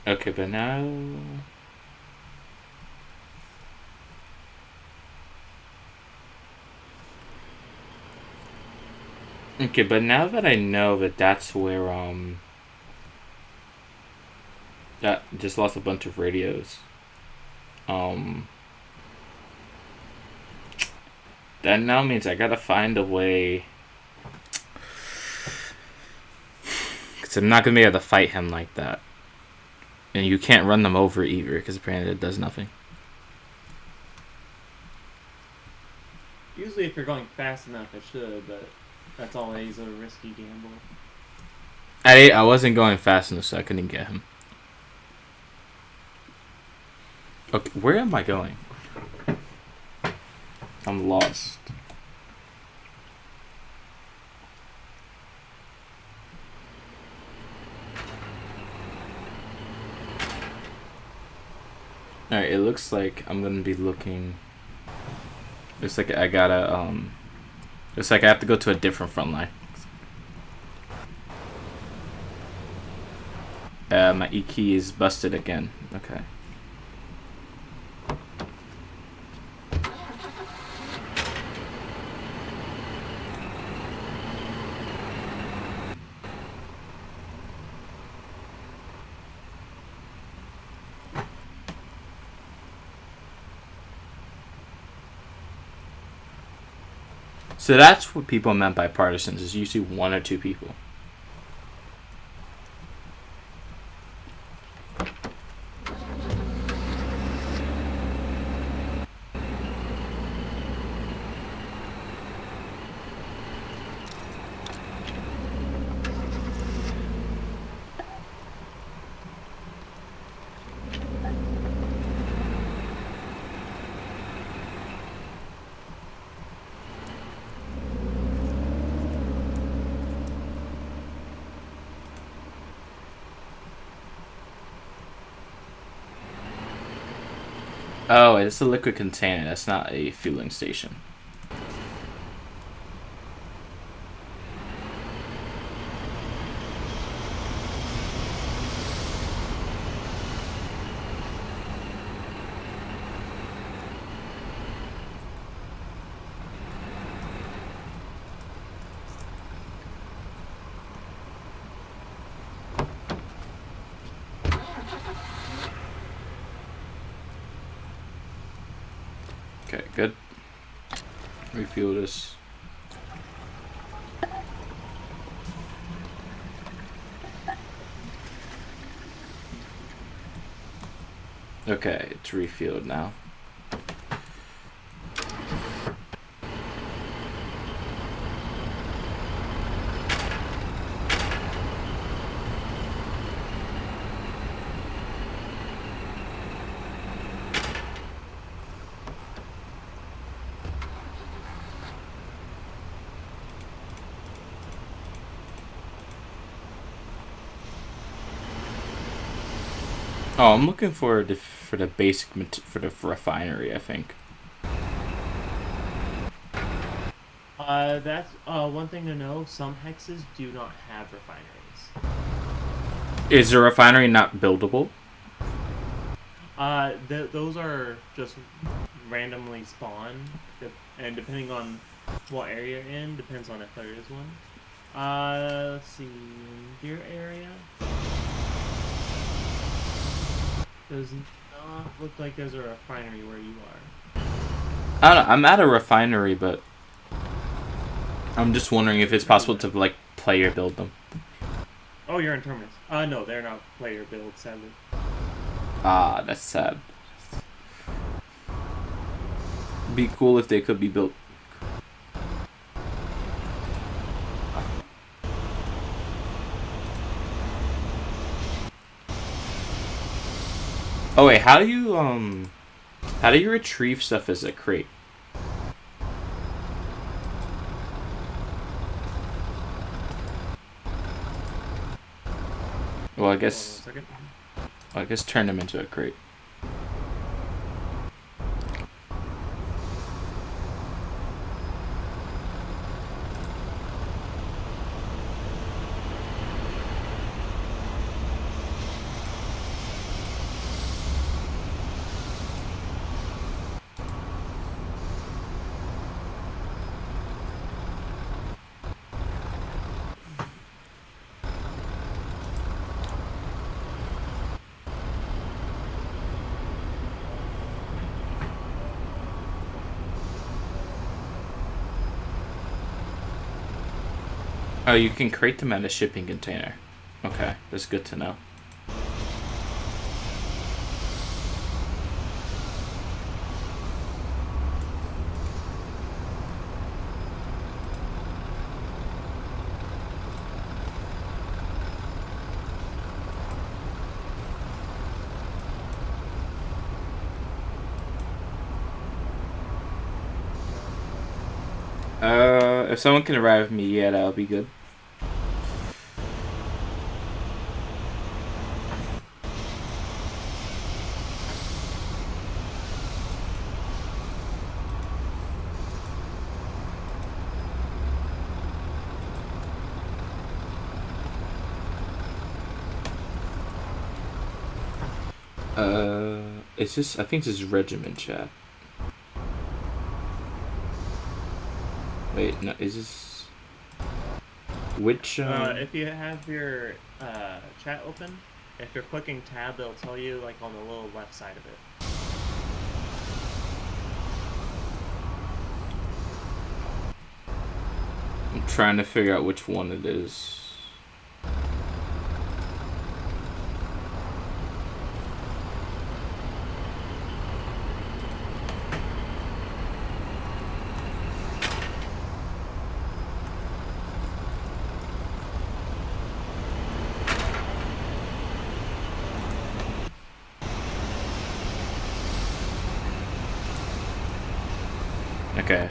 Okay, but now... Okay, but now that I know that that's where, that just lost a bunch of radios. That now means I gotta find a way... Because I'm not gonna be able to fight him like that. And you can't run them over either, because apparently it does nothing. Usually if you're going fast enough, it should, but that's always a risky gamble. I wasn't going fast enough, so I couldn't get him. Okay, where am I going? I'm lost. Alright, it looks like I'm gonna be looking... Looks like I gotta, looks like I have to go to a different front line. My E key is busted again. Okay. So that's what people meant by partisans, is usually one or two people. Oh, it's a liquid container. That's not a fueling station. Okay, good. Refuel this. Okay, it's refueled now. Oh, I'm looking for the basic for the refinery, I think. That's one thing to know. Some hexes do not have refineries. Is the refinery not buildable? Those are just randomly spawned, and depending on what area you're in, depends on if there is one. Let's see, your area. Does not look like there's a refinery where you are. I don't know. I'm at a refinery, but I'm just wondering if it's possible to like player build them. Oh, you're in Terminus. No, they're not player build, sadly. Ah, that's sad. Be cool if they could be built. Oh wait, how do you retrieve stuff as a crate? Well, I Hold on guess. 1 second. I guess turn them into a crate. Oh, you can crate them at a shipping container. Okay, that's good to know. If someone can arrive me, yeah, that'll be good. It's just, I think this is regiment chat. Wait, no, is this... Which, If you have your chat open, if you're clicking tab, it'll tell you like on the little left side of it. I'm trying to figure out which one it is. Okay.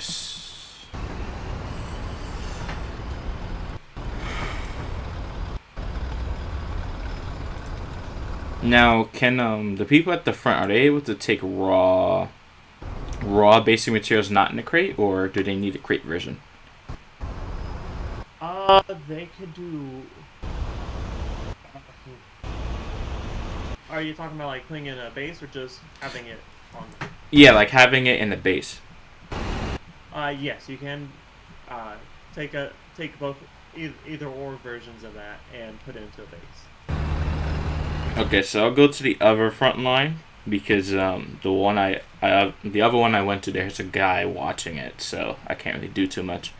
Now, can the people at the front, are they able to take raw basic materials not in the crate, or do they need a crate version? They could do. Are you talking about like putting in a base or just having it on? Yeah, like having it in the base. Yes, you can take both either or versions of that and put it into a base. Okay, so I'll go to the other front line because the other one I went to, there's a guy watching it, so I can't really do too much.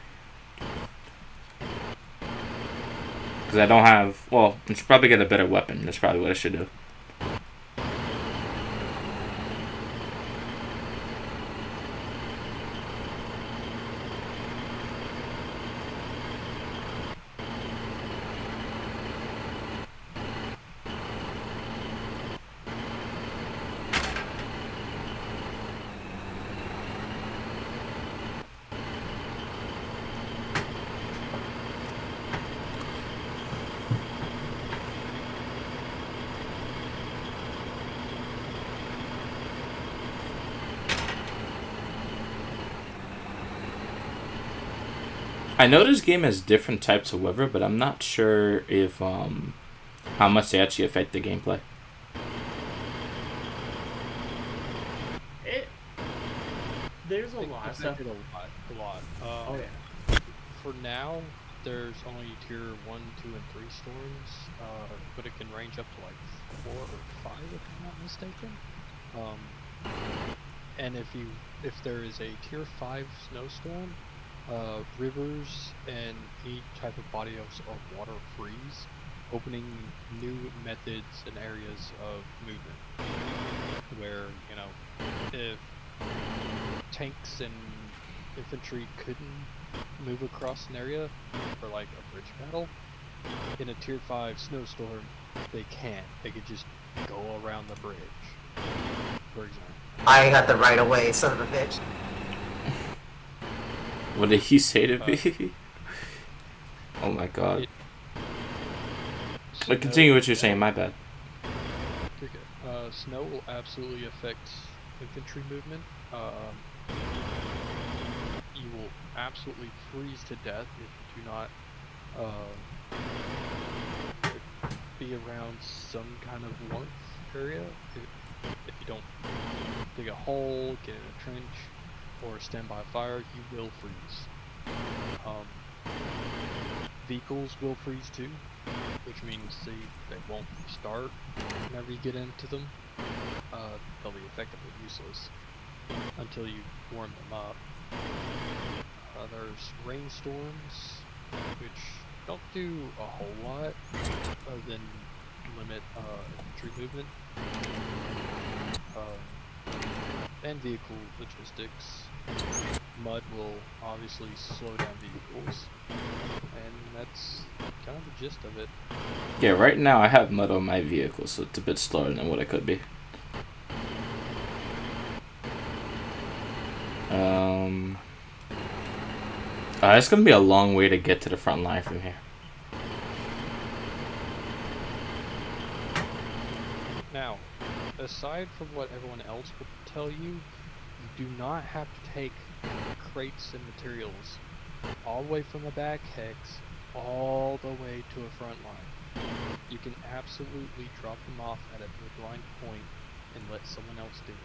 Because I don't have, well, I should probably get a better weapon. That's probably what I should do. I know this game has different types of weather, but I'm not sure if how much they actually affect the gameplay. There's a lot of stuff. A lot. Oh yeah. For now, there's only tier 1, 2, and 3 storms, but it can range up to like 4 or 5 if I'm not mistaken. And if there is a tier 5 snowstorm, rivers and any type of body of water freeze, opening new methods and areas of movement. Where, you know, if tanks and infantry couldn't move across an area for like a bridge battle, in a tier 5 snowstorm, they can't. They could just go around the bridge, for example. I got the right of way, son of a bitch. What did he say to me? Oh my god. But continue what you're saying. My bad. Okay. Snow will absolutely affect infantry movement. You will absolutely freeze to death if you do not be around some kind of warmth area. If you don't dig a hole, get in a trench, or stand by a fire, you will freeze. Vehicles will freeze too, which means they won't start whenever you get into them. They'll be effectively useless until you warm them up. There's rainstorms, which don't do a whole lot other than limit infantry movement and vehicle logistics. Mud will obviously slow down vehicles, and that's kind of the gist of it. Yeah, right now I have mud on my vehicle, so it's a bit slower than what it could be. It's gonna be a long way to get to the front line from here. Now, aside from what everyone else will tell you, you do not have to take crates and materials all the way from a back hex all the way to a front line. You can absolutely drop them off at a midline point and let someone else do it.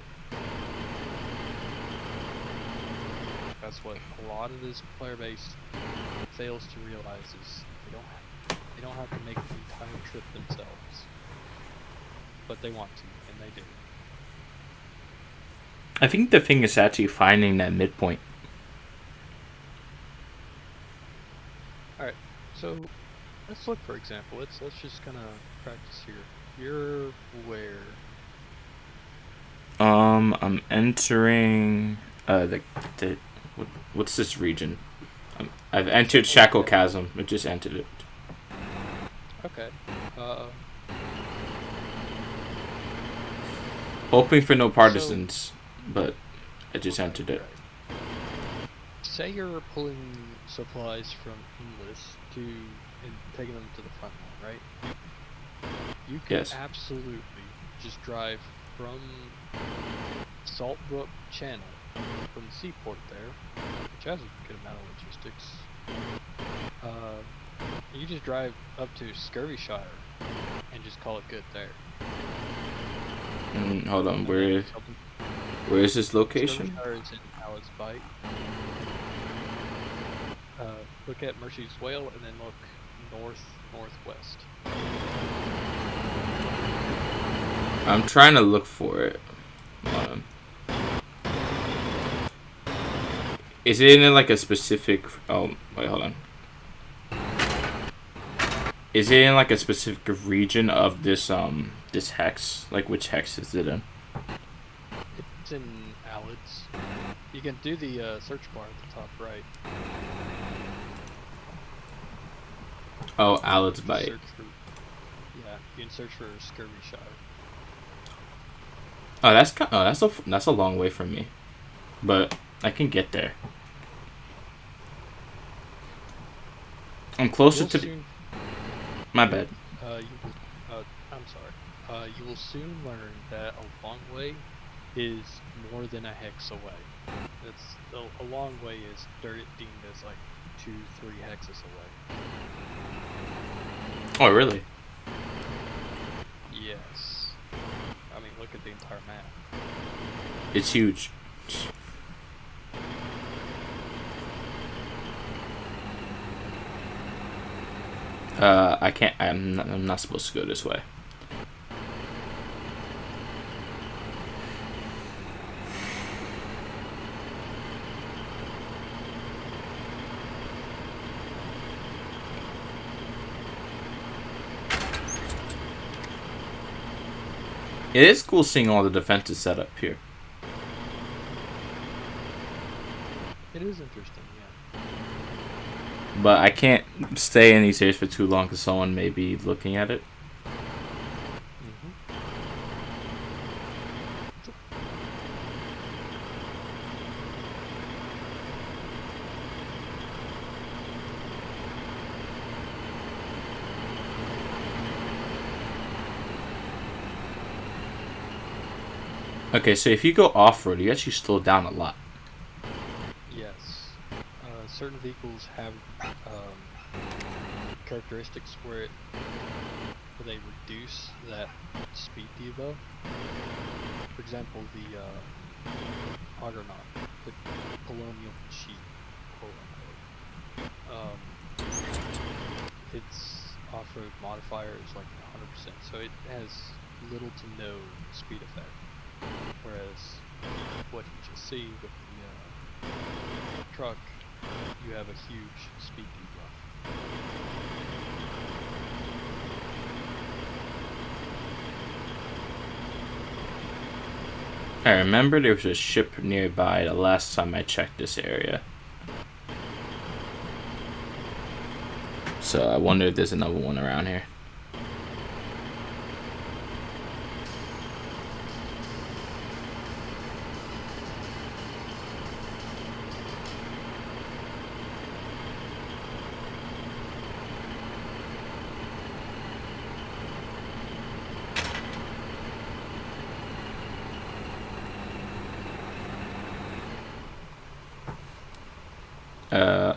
That's what a lot of this player base fails to realize is they don't have to make the entire trip themselves. But they want to, and they do. I think the thing is actually finding that midpoint. Alright, so let's look for example. Let's just kinda practice here. You're where? I'm entering what's this region? I've entered Shackle Chasm. I just entered it. Okay. Hoping for no partisans, but I just entered it. Say you're pulling supplies from English and taking them to the front line, right? You can absolutely just drive from Saltbrook Channel, from the seaport there, which has a good amount of logistics. You just drive up to Skirvyshire and just call it good there. Hold on, where is this location? Skirvyshire is in Alex Bite. Look at Mercy's Whale and then look northwest. I'm trying to look for it. Is it in like a specific? Oh wait, hold on. Is it in like a specific region of this this hex? Like which hex is it in? It's in Alids. You can do the search bar at the top right. Oh, Alids Bite. Yeah, you can search for Skirvyshire. Oh, that's a long way from me, but I can get there. I'm closer to the... My bad. I'm sorry. You will soon learn that a long way is more than a hex away. A long way is deemed as like 2-3 hexes away. Oh, really? Yes. I mean, look at the entire map. It's huge. I can't. I'm not supposed to go this way. It is cool seeing all the defenses set up here. It is interesting, yeah. But I can't stay in these areas for too long because someone may be looking at it. Okay, so if you go off-road, you actually slow down a lot. Yes. Certain vehicles have characteristics where they reduce that speed debuff. For example, the Argonaut, the Colonial Sheep, quote unquote. Its off-road modifier is like 100%, so it has little to no speed effect. Whereas what you just see with the truck, you have a huge speed debuff. I remember there was a ship nearby the last time I checked this area. So I wonder if there's another one around here.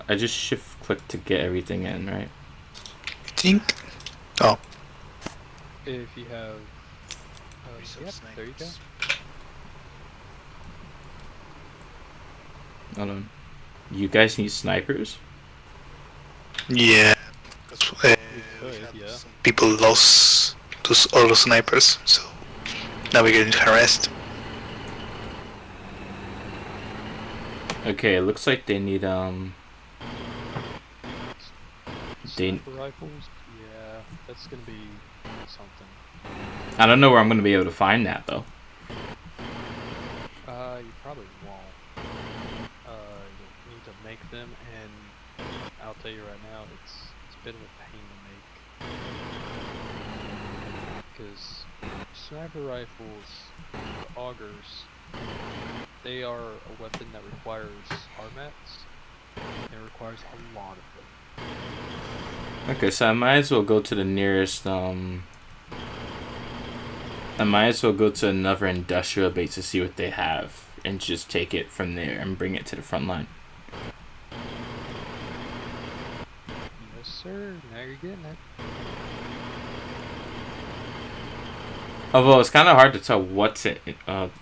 I just shift click to get everything in, right? I think. Oh. If you have, yep, there you go. Hold on. You guys need snipers? Yeah. Could, yeah. People lost those auto snipers, so now we're getting harassed. Okay, it looks like they need Sniper rifles? Yeah, that's gonna be something. I don't know where I'm gonna be able to find that though. You probably won't. You'll need to make them, and I'll tell you right now, it's a bit of a pain to make. Because sniper rifles, the augers, they are a weapon that requires RMATs. It requires a lot of them. Okay, so I might as well go to the nearest I might as well go to another industrial base to see what they have and just take it from there and bring it to the front line. Yes, sir. Now you're getting it. Although it's kind of hard to tell what's in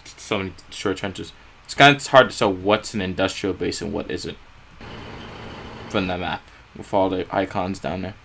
so many short trenches. It's kind of hard to tell what's an industrial base and what isn't from the map with all the icons down there.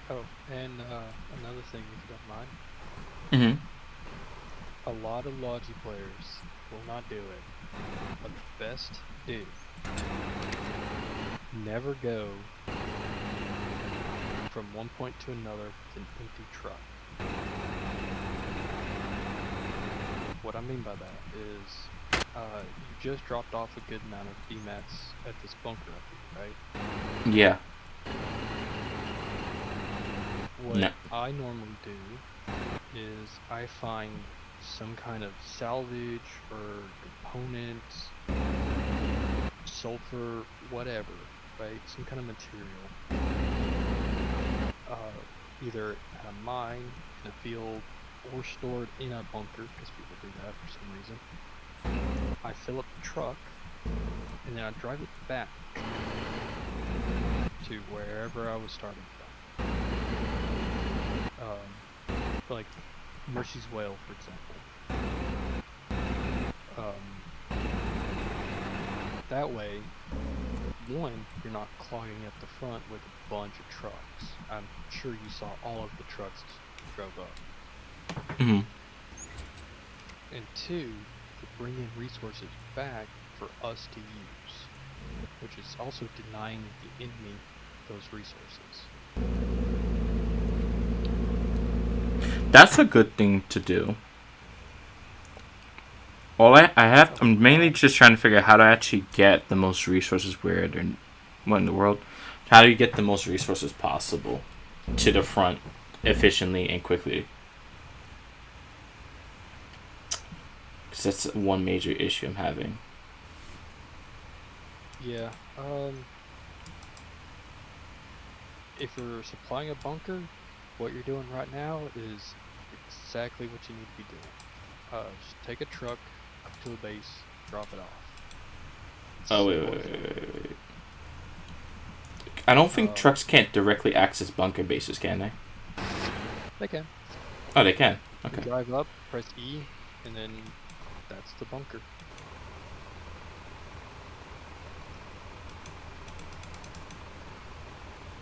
Oh, and another thing, if you don't mind. Mm-hmm. A lot of Logi players will not do it, but the best do. Never go from one point to another with an empty truck. What I mean by that is, you just dropped off a good amount of BMATs at this bunker up here, right? Yeah. What No. I normally do is I find some kind of salvage or components, sulfur, whatever, right? Some kind of material. Either at a mine, in a field, or stored in a bunker, because people do that for some reason. I fill up the truck, and then I drive it back to wherever I was starting from. Like Mercy's Whale, for example. That way, one, you're not clogging up the front with a bunch of trucks. I'm sure you saw all of the trucks drove up. Mm-hmm. And two, to bring in resources back for us to use, which is also denying the enemy those resources. That's a good thing to do. I'm mainly just trying to figure out how to actually get the most resources where they're what in the world. How do you get the most resources possible to the front efficiently and quickly? Because that's one major issue I'm having. Yeah, if you're supplying a bunker, what you're doing right now is exactly what you need to be doing. Just take a truck up to a base, drop it off. Oh, wait. I don't think trucks can't directly access bunker bases, can they? They can. Oh, they can. Okay. You drive up, press E, and then that's the bunker.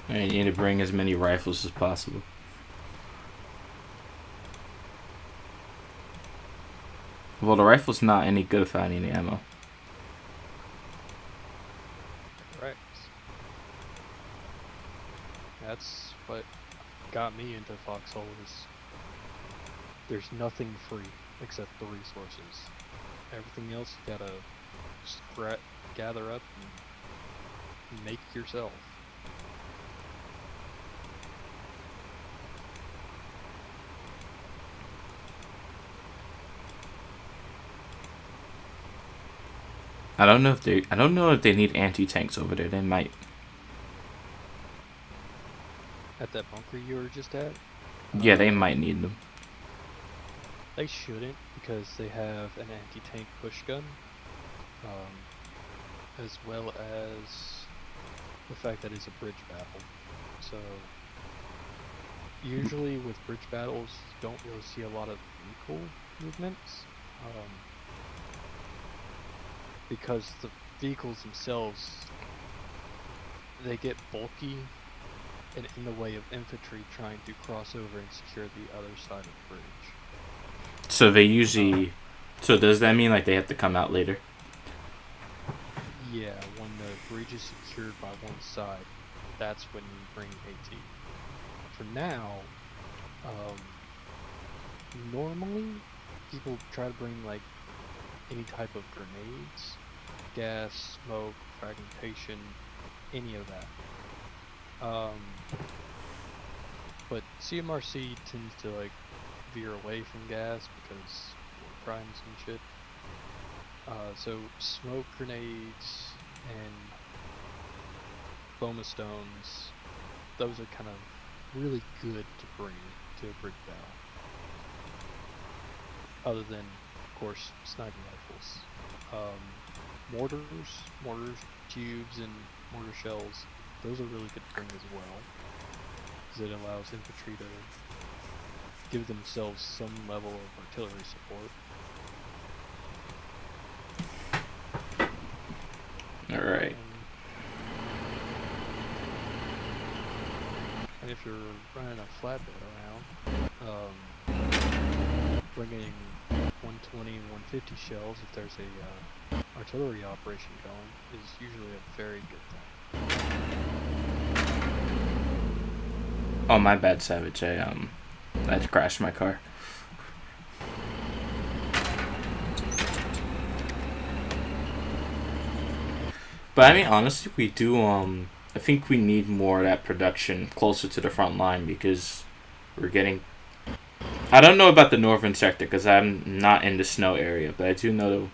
And you need to bring as many rifles as possible. Well, the rifle's not any good without any ammo. Correct. That's what got me into Foxhole is there's nothing free except the resources. Everything else you gotta just gather up and make yourself. I don't know if they need anti-tanks over there. They might. At that bunker you were just at? Yeah, they might need them. They shouldn't because they have an anti-tank push gun, as well as the fact that it's a bridge battle. So usually with bridge battles, you don't really see a lot of vehicle movements. Because the vehicles themselves, they get bulky and in the way of infantry trying to cross over and secure the other side of the bridge. So they usually... So does that mean like they have to come out later? Yeah, when the bridge is secured by one side, that's when you bring AT. For now, normally people try to bring like any type of grenades, gas, smoke, fragmentation, any of that. But CMRC tends to like veer away from gas because war crimes and shit. So smoke grenades and Boma stones, those are kind of really good to bring to a bridge battle. Other than, of course, sniper rifles. Mortars, tubes, and mortar shells, those are really good to bring as well. Because it allows infantry to give themselves some level of artillery support. Alright. And if you're running a flatbed around, bringing 120 and 150 shells, if there's a artillery operation going, is usually a very good thing. Oh, my bad, Savage. I had to crash my car. But I mean, honestly, we do, I think we need more of that production closer to the front line because we're getting... I don't know about the northern sector because I'm not in the snow area, but I do know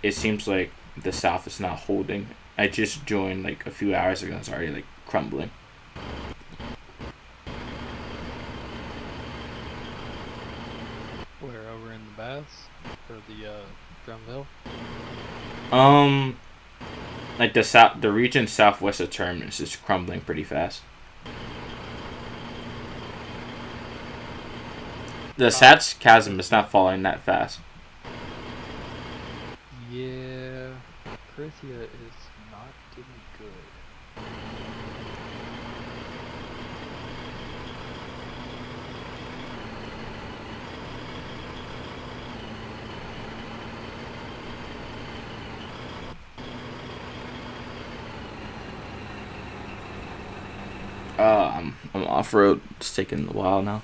it seems like the south is not holding. I just joined like a few hours ago and it's already like crumbling. Where, over in the baths? Or the Drumville? Like the region southwest of Terminus is crumbling pretty fast. The Sats chasm is not falling that fast. Yeah, Prithia is not doing good. I'm off road. It's taking a while now.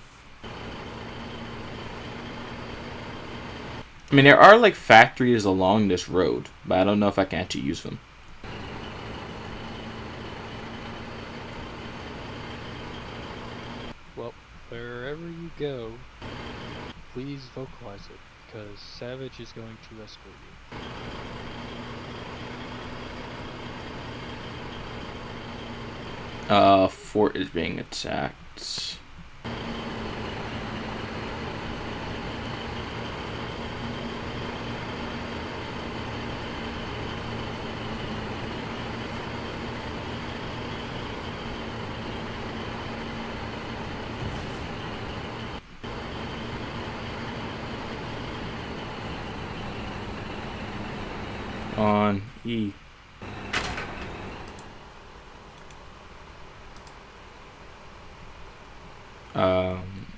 I mean, there are like factories along this road, but I don't know if I can actually use them. Well, wherever you go, please vocalize it, because Savage is going to escort you. Fort is being attacked. On E.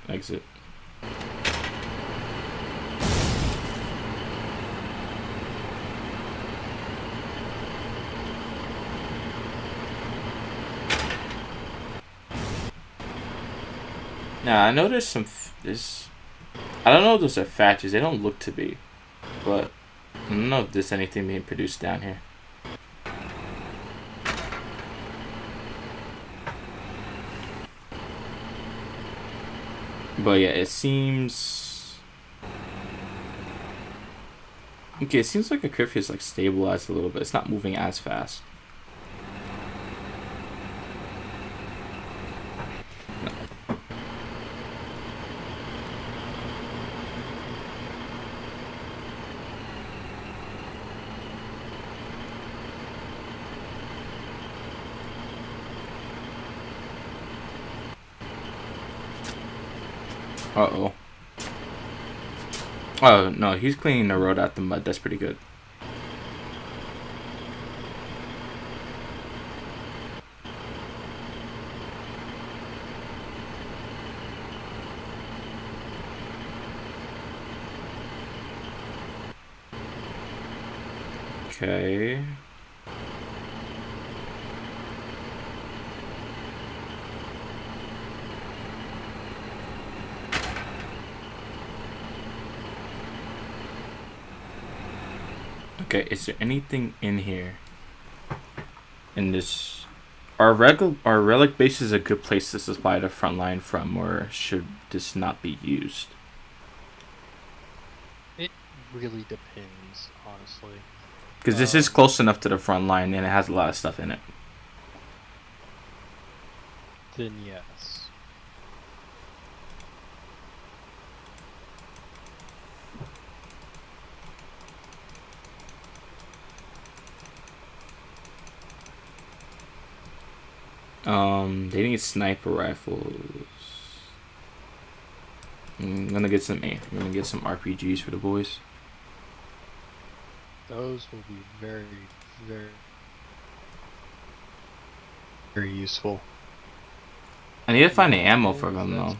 Exit. Now I know there's some I don't know if those are factories. They don't look to be, but I don't know if there's anything being produced down here. But yeah, it seems okay. It seems like a curfew is like stabilized a little bit. It's not moving as fast. Uh-oh. Oh, no, he's cleaning the road out the mud. That's pretty good. Okay. Okay, is there anything in here? In this, are relic bases a good place to supply the front line from, or should this not be used? It really depends, honestly. Because this is close enough to the front line, and it has a lot of stuff in it. Then yes. They need sniper rifles. I'm gonna get some RPGs for the boys. Those will be very, very, very useful. I need to find the ammo for them though.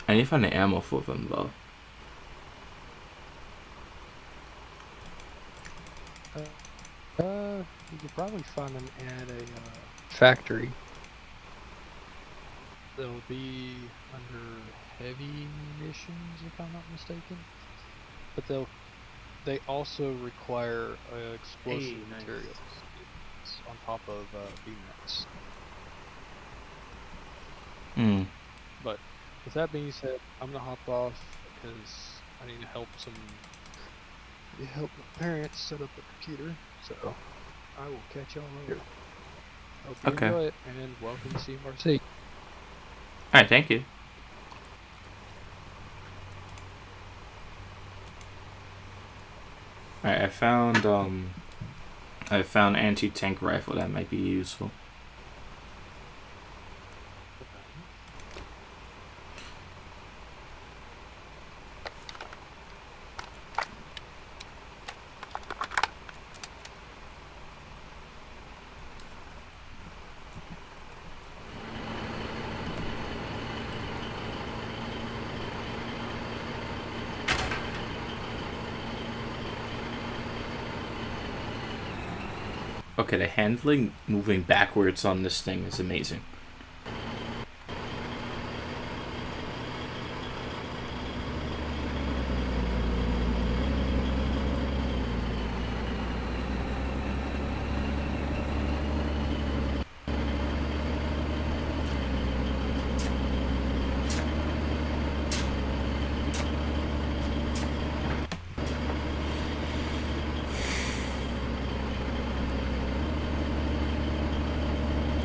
I need to find the ammo for them though. You could probably find them at a factory. They'll be under heavy munitions, if I'm not mistaken. But they also require explosive materials on top of VMAX. But with that being said, I'm gonna hop off because I need to help my parents set up a computer. So I will catch y'all later. Hope you enjoy it, and welcome to CMRC. Alright, thank you. Alright, I found anti-tank rifle that might be useful. Okay, the handling moving backwards on this thing is amazing.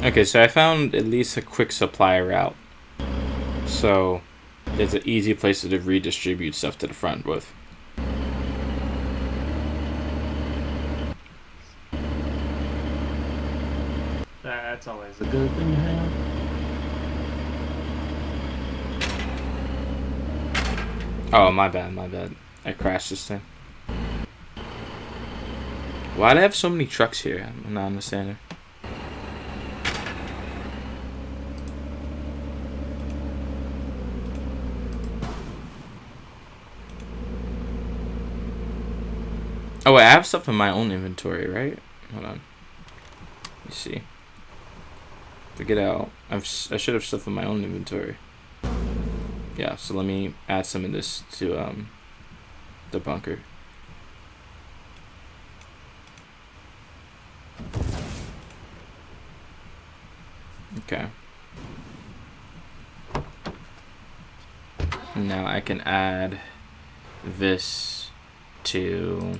Okay, so I found at least a quick supply route. So there's an easy place to redistribute stuff to the front with. That's always a good thing to have. Oh, my bad, my bad. I crashed this thing. Why do I have so many trucks here? I'm not understanding. Oh wait, I have stuff in my own inventory, right? Hold on. Let me see. Forget out. I should have stuff in my own inventory. Yeah, so let me add some of this to the bunker. Okay. Now I can add this to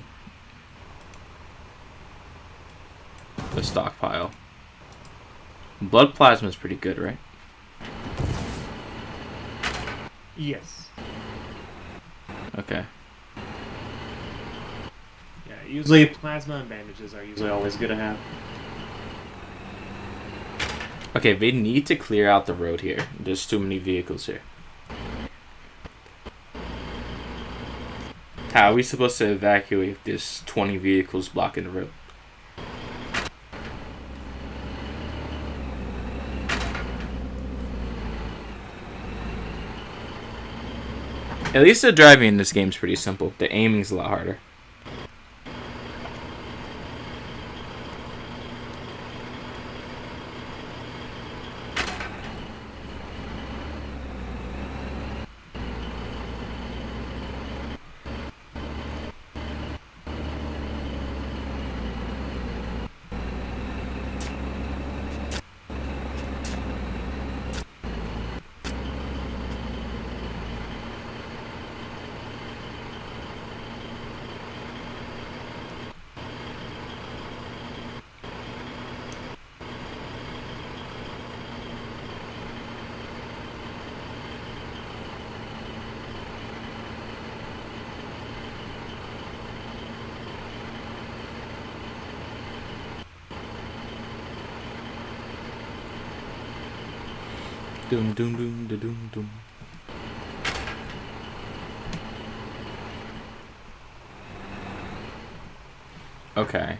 the stockpile. Blood plasma is pretty good, right? Yes. Okay. Yeah, usually plasma and bandages are usually always good to have. Okay, they need to clear out the road here. There's too many vehicles here. How are we supposed to evacuate if there's 20 vehicles blocking the road? At least the driving in this game is pretty simple. The aiming is a lot harder. Doom doom doom da doom doom. Okay.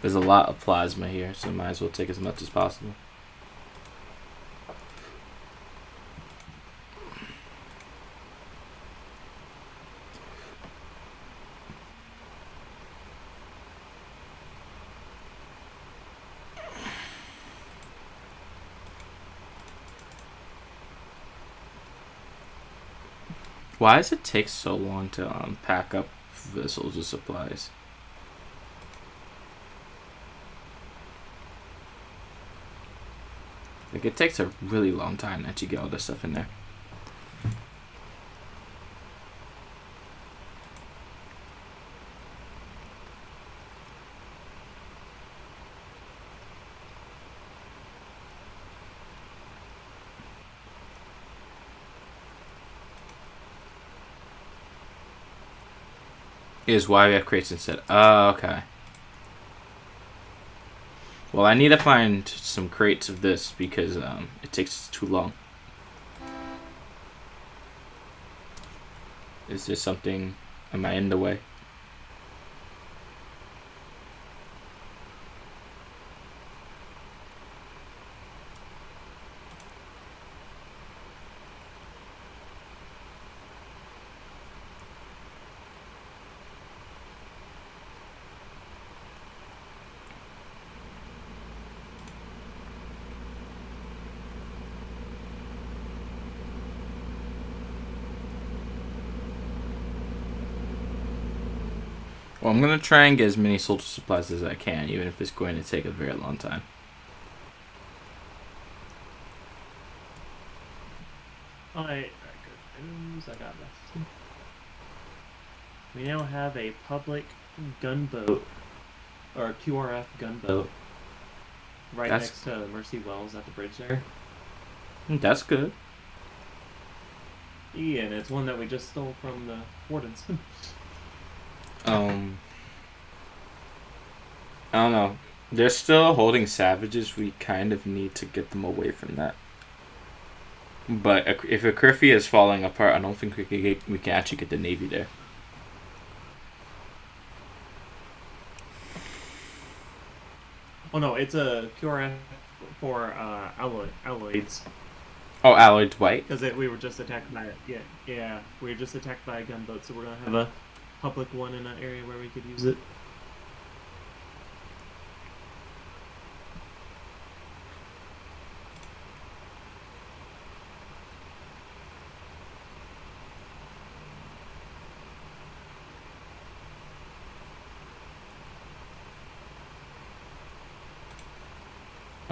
There's a lot of plasma here, so might as well take as much as possible. Why does it take so long to pack up vessels of supplies? Like, it takes a really long time that you get all this stuff in there. Is why we have crates instead. Oh, okay. Well, I need to find some crates of this because it takes too long. Is there something? Am I in the way? Well, I'm going to try and get as many soldier supplies as I can, even if it's going to take a very long time. Alright, good news, I got this. We now have a public gunboat, or QRF gunboat, right That's- next to Mercy Wells at the bridge there. That's good. Yeah, and it's one that we just stole from the wardens. I don't know. They're still holding savages. We kind of need to get them away from that. But if Akrifia is falling apart, I don't think we can actually get the Navy there. Oh no, it's a QRF for alloys. Oh, Alloyed White? Because we were just attacked by yeah, we were just attacked by a gunboat, so we're gonna have a public one in an area where we could use it.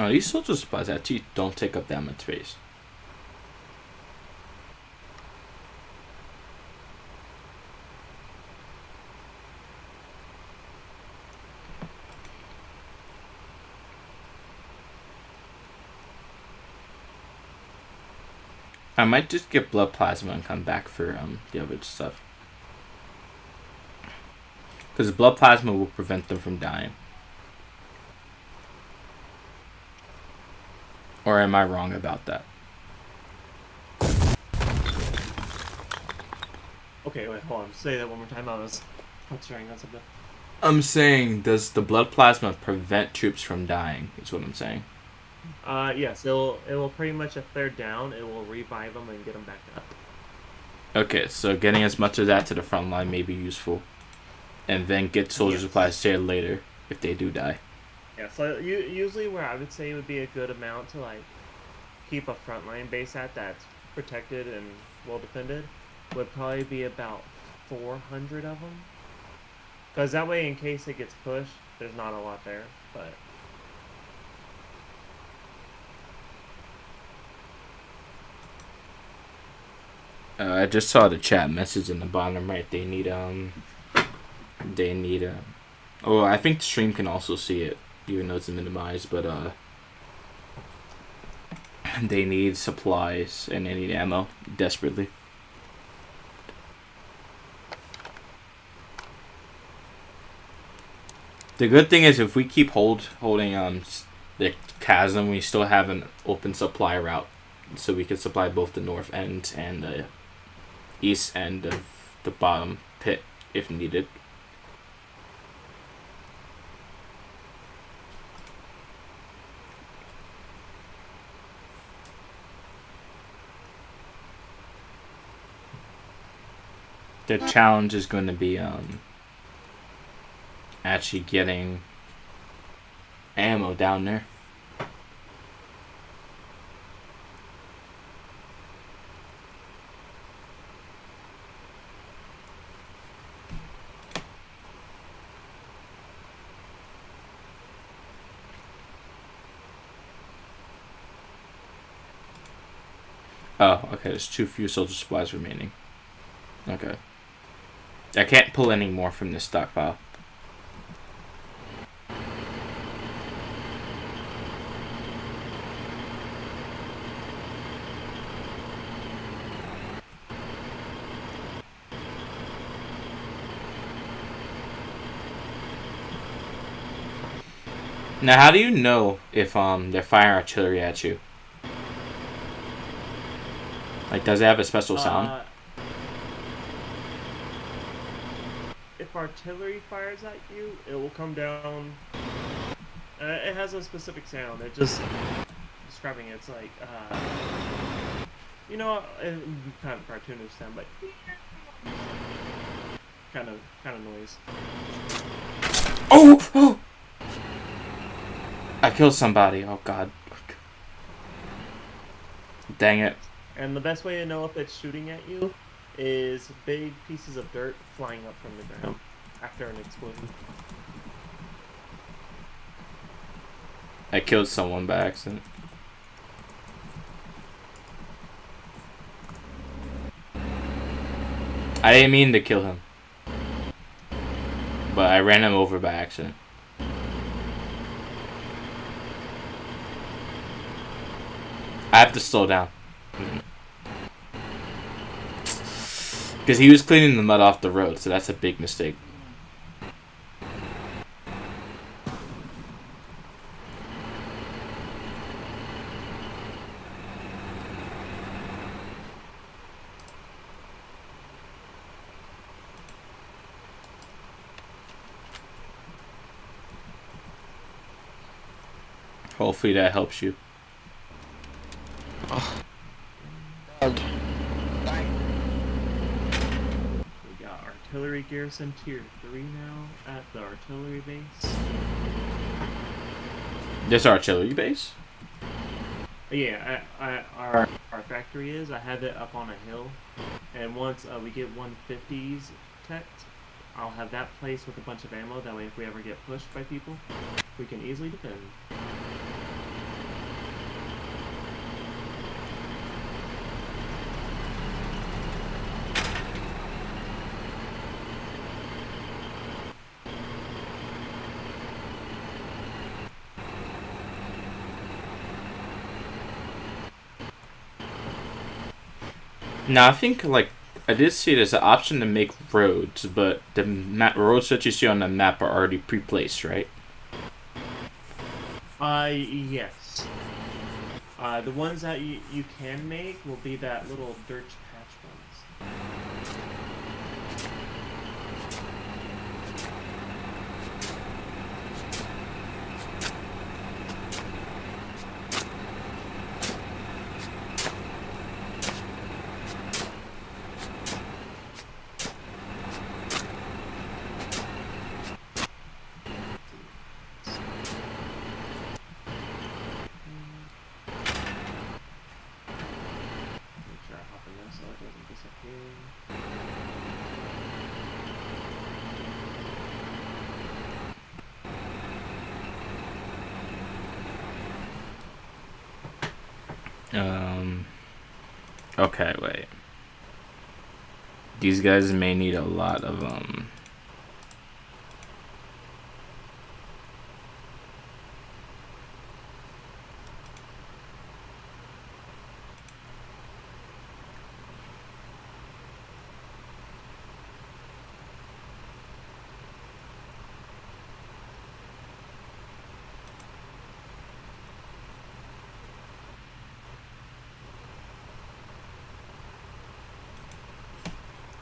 These soldier supplies actually don't take up that much space. I might just get blood plasma and come back for the other stuff. Because blood plasma will prevent them from dying. Or am I wrong about that? Okay, wait, hold on. Say that one more time. I was concentrating on something. I'm saying, does the blood plasma prevent troops from dying? Is what I'm saying. Yes, it will pretty much, if they're down, it will revive them and get them back up. Okay, so getting as much of that to the front line may be useful. And then get soldier supplies there later if they do die. Yeah, so usually where I would say would be a good amount to like keep a frontline base at that's protected and well defended would probably be about 400 of them. Because that way, in case it gets pushed, there's not a lot there. But I just saw the chat message in the bottom right. They need oh, I think the stream can also see it, even though it's minimized, but they need supplies and they need ammo desperately. The good thing is if we keep holding the chasm, we still have an open supply route, so we can supply both the north end and the east end of the bottom pit if needed. The challenge is going to be actually getting ammo down there. Oh, okay, there's too few soldier supplies remaining. Okay. I can't pull any more from this stockpile. Now, how do you know if they're firing artillery at you? Like, does it have a special sound? if artillery fires at you, it will come down. It has a specific sound. It just describing it, it's like you know, it would be kind of cartoonish sound, but kind of noise. Oh! Oh! I killed somebody. Oh god. Dang it. And the best way to know if it's shooting at you is big pieces of dirt flying up from the ground after an explosion. I killed someone by accident. I didn't mean to kill him. but I ran him over by accident. I have to slow down. Because he was cleaning the mud off the road, so that's a big mistake. Hopefully that helps you. Oh. God. We got artillery garrison tier 3 now at the artillery base. This artillery base? Yeah, our factory is. I have it up on a hill, and once we get 150s teched, I'll have that placed with a bunch of ammo. That way, if we ever get pushed by people, we can easily defend. Now I think like I did see there's an option to make roads, but the roads that you see on the map are already pre-placed, right? Yes. The ones that you can make will be that little dirt patch ones. Okay, wait. These guys may need a lot of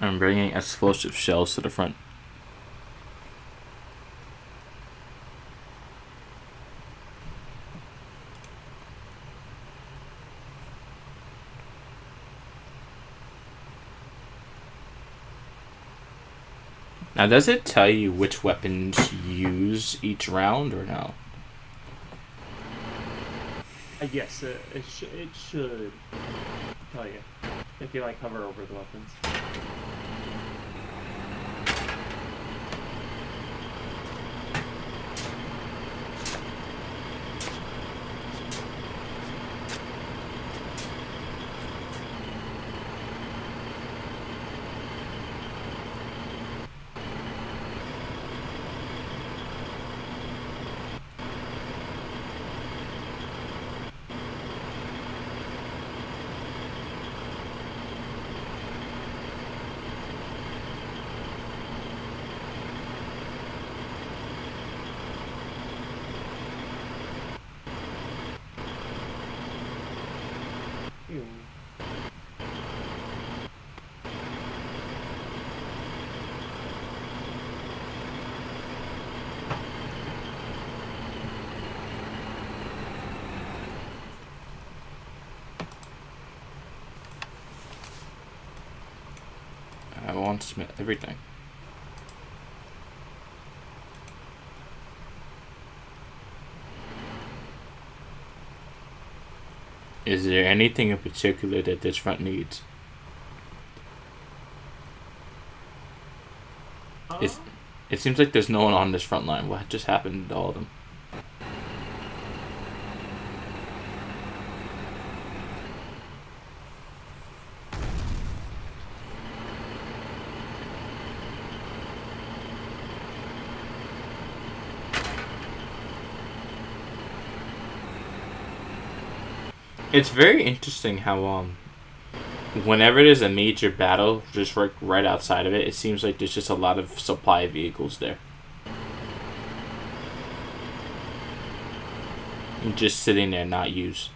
I'm bringing explosive shells to the front. Now, does it tell you which weapons use each round or no? Yes, it should tell you if you like hover over the weapons. I want everything. Is there anything in particular that this front needs? It seems like there's no one on this front line. What just happened to all of them? It's very interesting how whenever there's a major battle just right outside of it, it seems like there's just a lot of supply vehicles there. And just sitting there not used.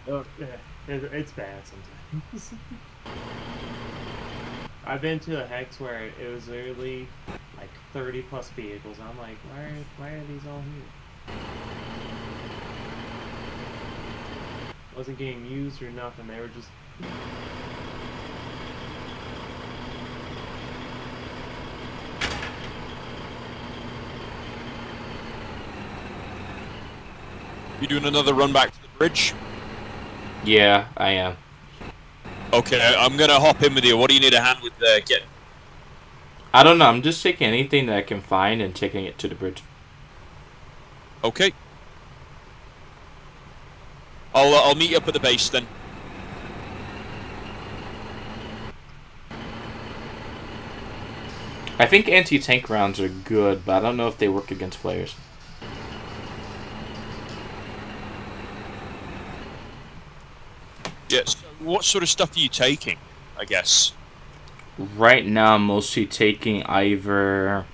Oh, yeah. It's bad sometimes. I've been to a hex where it was literally like 30 plus vehicles. I'm like, why are these all here? Wasn't getting used or nothing. They were just. You doing another run back to the bridge? Yeah, I am. Okay, I'm gonna hop in with you. What do you need a hand with getting? I don't know. I'm just taking anything that I can find and taking it to the bridge. Okay. I'll meet you up at the base then. I think anti-tank rounds are good, but I don't know if they work against players. Yes. What sort of stuff are you taking, I guess? Right now, I'm mostly taking either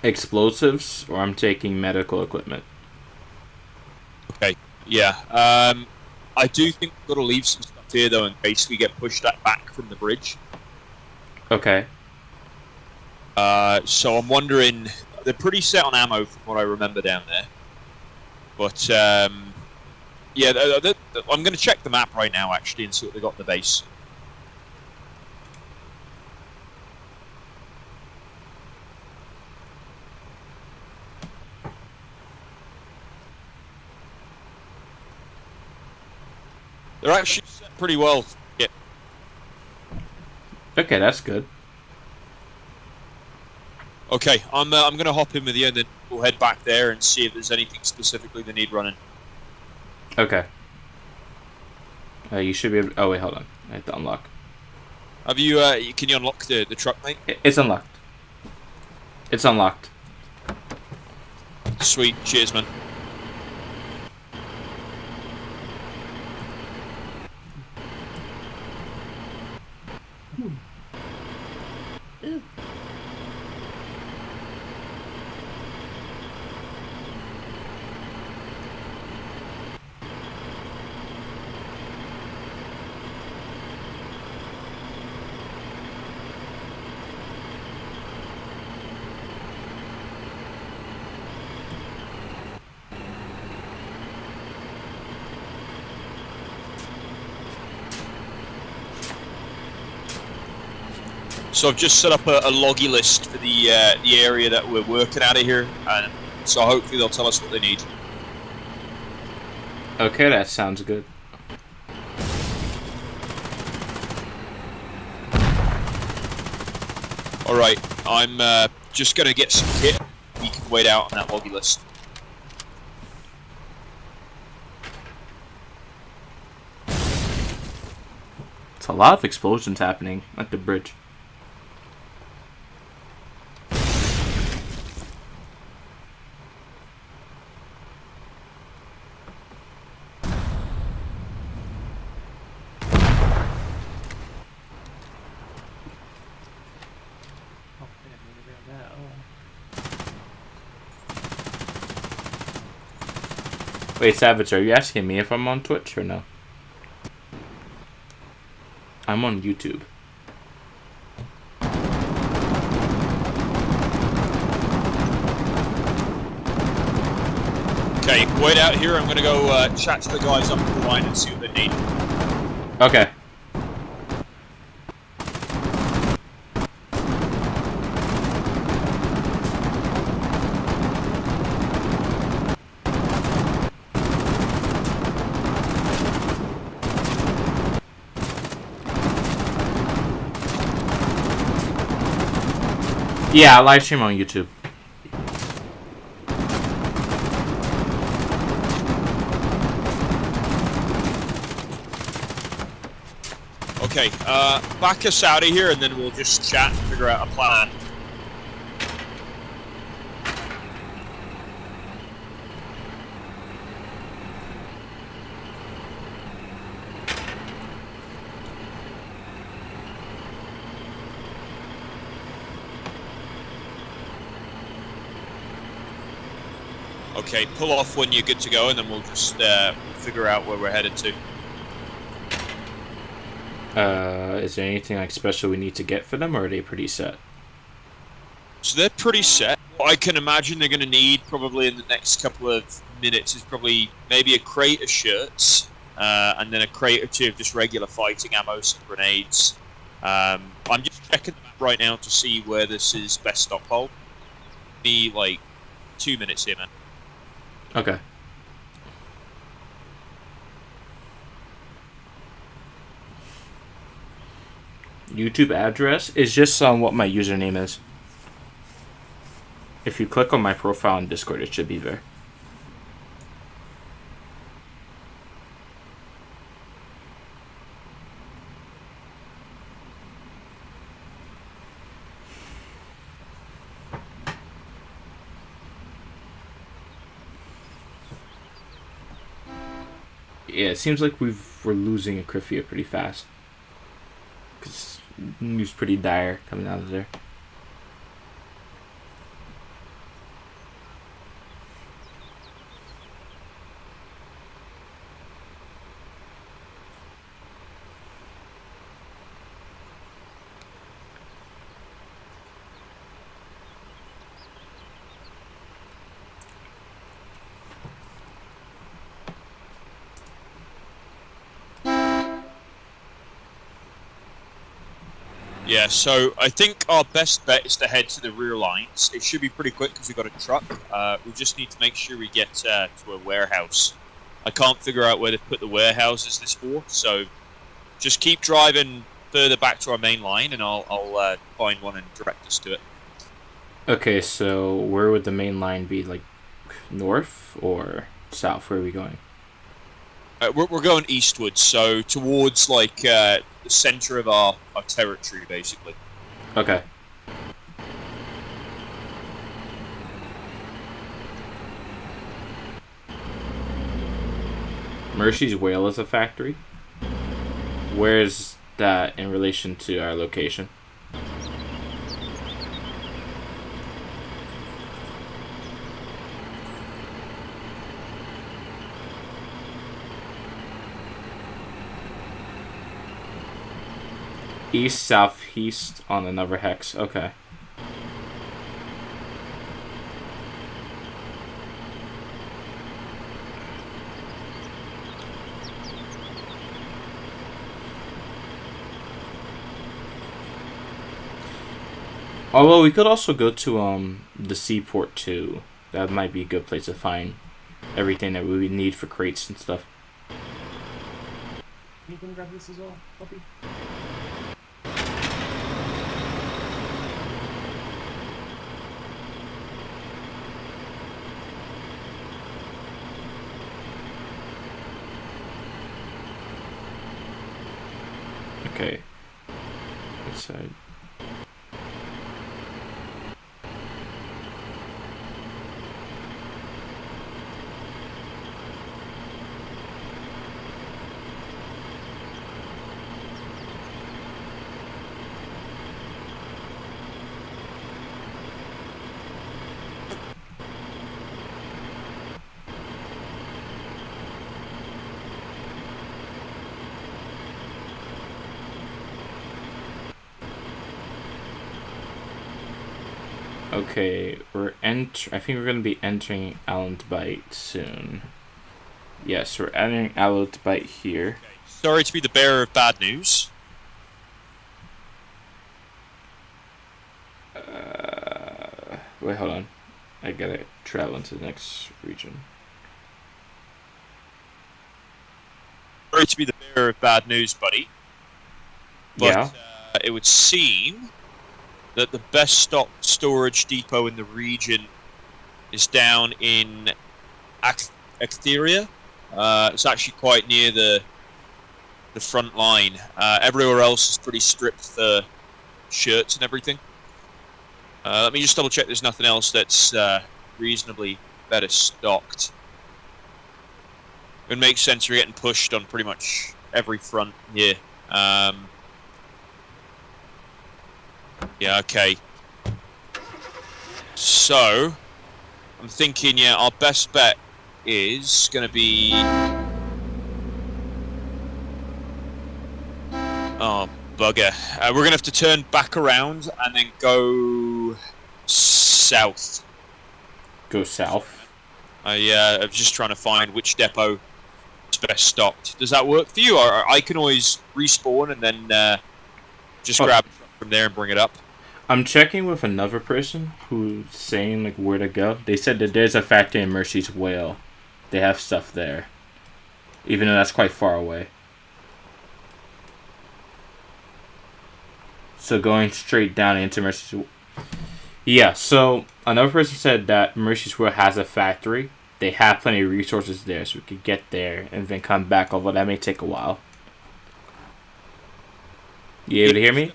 explosives or I'm taking medical equipment. Okay, yeah. I do think we've got to leave some stuff here, though, in case we get pushed back from the bridge. Okay. So I'm wondering... They're pretty set on ammo from what I remember down there. But, yeah, I'm going to check the map right now, actually, and see what they got in the base. They're actually set pretty well. Yeah. Okay, that's good. Okay, I'm going to hop in with you, and then we'll head back there and see if there's anything specifically they need running. Okay. You should be able to... Oh, wait, hold on. I have to unlock. Have you, can you unlock the truck, mate? It's unlocked. It's unlocked. Sweet. Cheers, man. So I've just set up a loggy list for the area that we're working out of here, and so hopefully they'll tell us what they need. Okay, that sounds good. Alright, I'm just going to get some kit. We can wait out on that loggy list. It's a lot of explosions happening at the bridge. Wait, Savage, are you asking me if I'm on Twitch or no? I'm on YouTube. Okay, wait out here. I'm going to go chat to the guys up the line and see what they need. Okay. Yeah, I live stream on YouTube. Okay, back us out of here and then we'll just chat and figure out a plan. Okay, pull off when you're good to go, and then we'll just figure out where we're headed to. Is there anything like special we need to get for them, or are they pretty set? So they're pretty set. What I can imagine they're going to need probably in the next couple of minutes is probably maybe a crate of shirts, and then a crate or two of just regular fighting ammo, some grenades. I'm just checking right now to see where this is best stockpile. Be like 2 minutes here, man. Okay. YouTube address is just what my username is. If you click on my profile in Discord, it should be there. Yeah, it seems like we're losing Akrifia pretty fast. Because news pretty dire coming out of there. Yeah, so I think our best bet is to head to the rear lines. It should be pretty quick because we've got a truck. We just need to make sure we get to a warehouse. I can't figure out where to put the warehouses this war, so just keep driving further back to our main line, and I'll find one and direct us to it. Okay, so where would the main line be? Like north or south? Where are we going? We're going eastwards, so towards like the center of our territory, basically. Okay. Mercy's Whale is a factory. Where's that in relation to our location? East, southeast on another hex. Okay. Although we could also go to the seaport too. That might be a good place to find everything that we would need for crates and stuff. You can grab this as well, Poppy. Okay. This side. Okay, I think we're gonna be entering Allenbite soon. Yes, we're entering Allenbite here. Sorry to be the bearer of bad news. Wait, hold on. I gotta travel into the next region. Sorry to be the bearer of bad news, buddy. But, yeah. It would seem that the best stock storage depot in the region is down in Actheria. It's actually quite near the front line. Everywhere else is pretty stripped for shirts and everything. Let me just double check there's nothing else that's reasonably better stocked. It would make sense we're getting pushed on pretty much every front here. Yeah, okay. So, I'm thinking, yeah, our best bet is going to be... Oh, bugger. We're going to have to turn back around and then go south. Go south? Yeah, I'm just trying to find which depot is best stocked. Does that work for you? Or I can always respawn and then just grab from there and bring it up. I'm checking with another person who's saying like where to go. They said that there's a factory in Mercy's Whale. They have stuff there. Even though that's quite far away. So going straight down into Mercy's Whale. Yeah, so another person said that Mercy's Whale has a factory. They have plenty of resources there, so we could get there and then come back, although that may take a while. You able to hear me?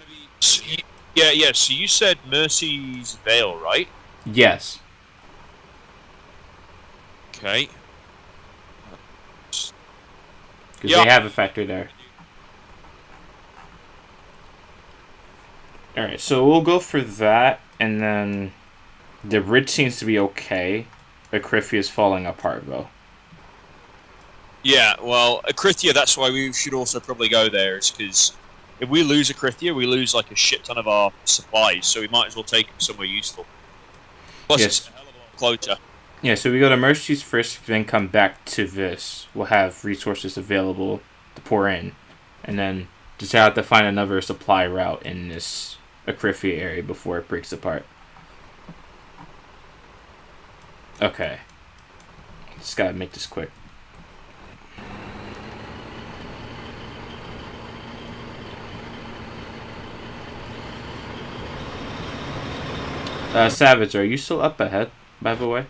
Yeah, so you said Mercy's Vale, right? Yes. Okay. Because they have a factory there. Alright, so we'll go for that, and then the bridge seems to be okay, but Krithia is falling apart, though. Yeah, well, Akrithia, that's why we should also probably go there, is because if we lose Akrithia, we lose like a shit ton of our supplies, so we might as well take them somewhere useful. Plus, Yes. it's a hell of a lot closer. Yeah, so we go to Mercy's first, then come back to this. We'll have resources available to pour in, and then just have to find another supply route in this Akrithia area before it breaks apart. Okay. Just gotta make this quick. Savage, are you still up ahead, by the way?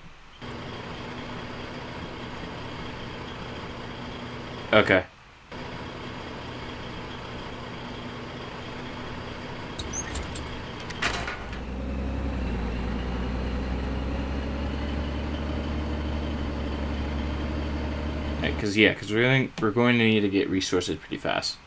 Okay. Because we're going to need to get resources pretty fast.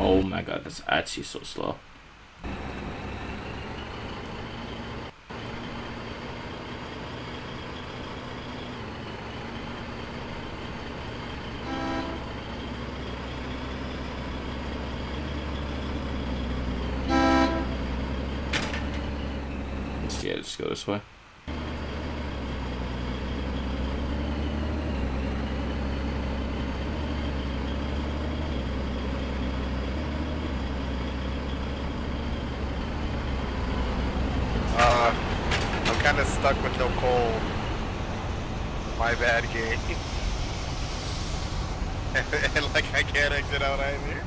Oh my god, that's actually so slow. Yeah, just go this way. I'm kind of stuck with no coal. My bad, game. and like I can't exit out either.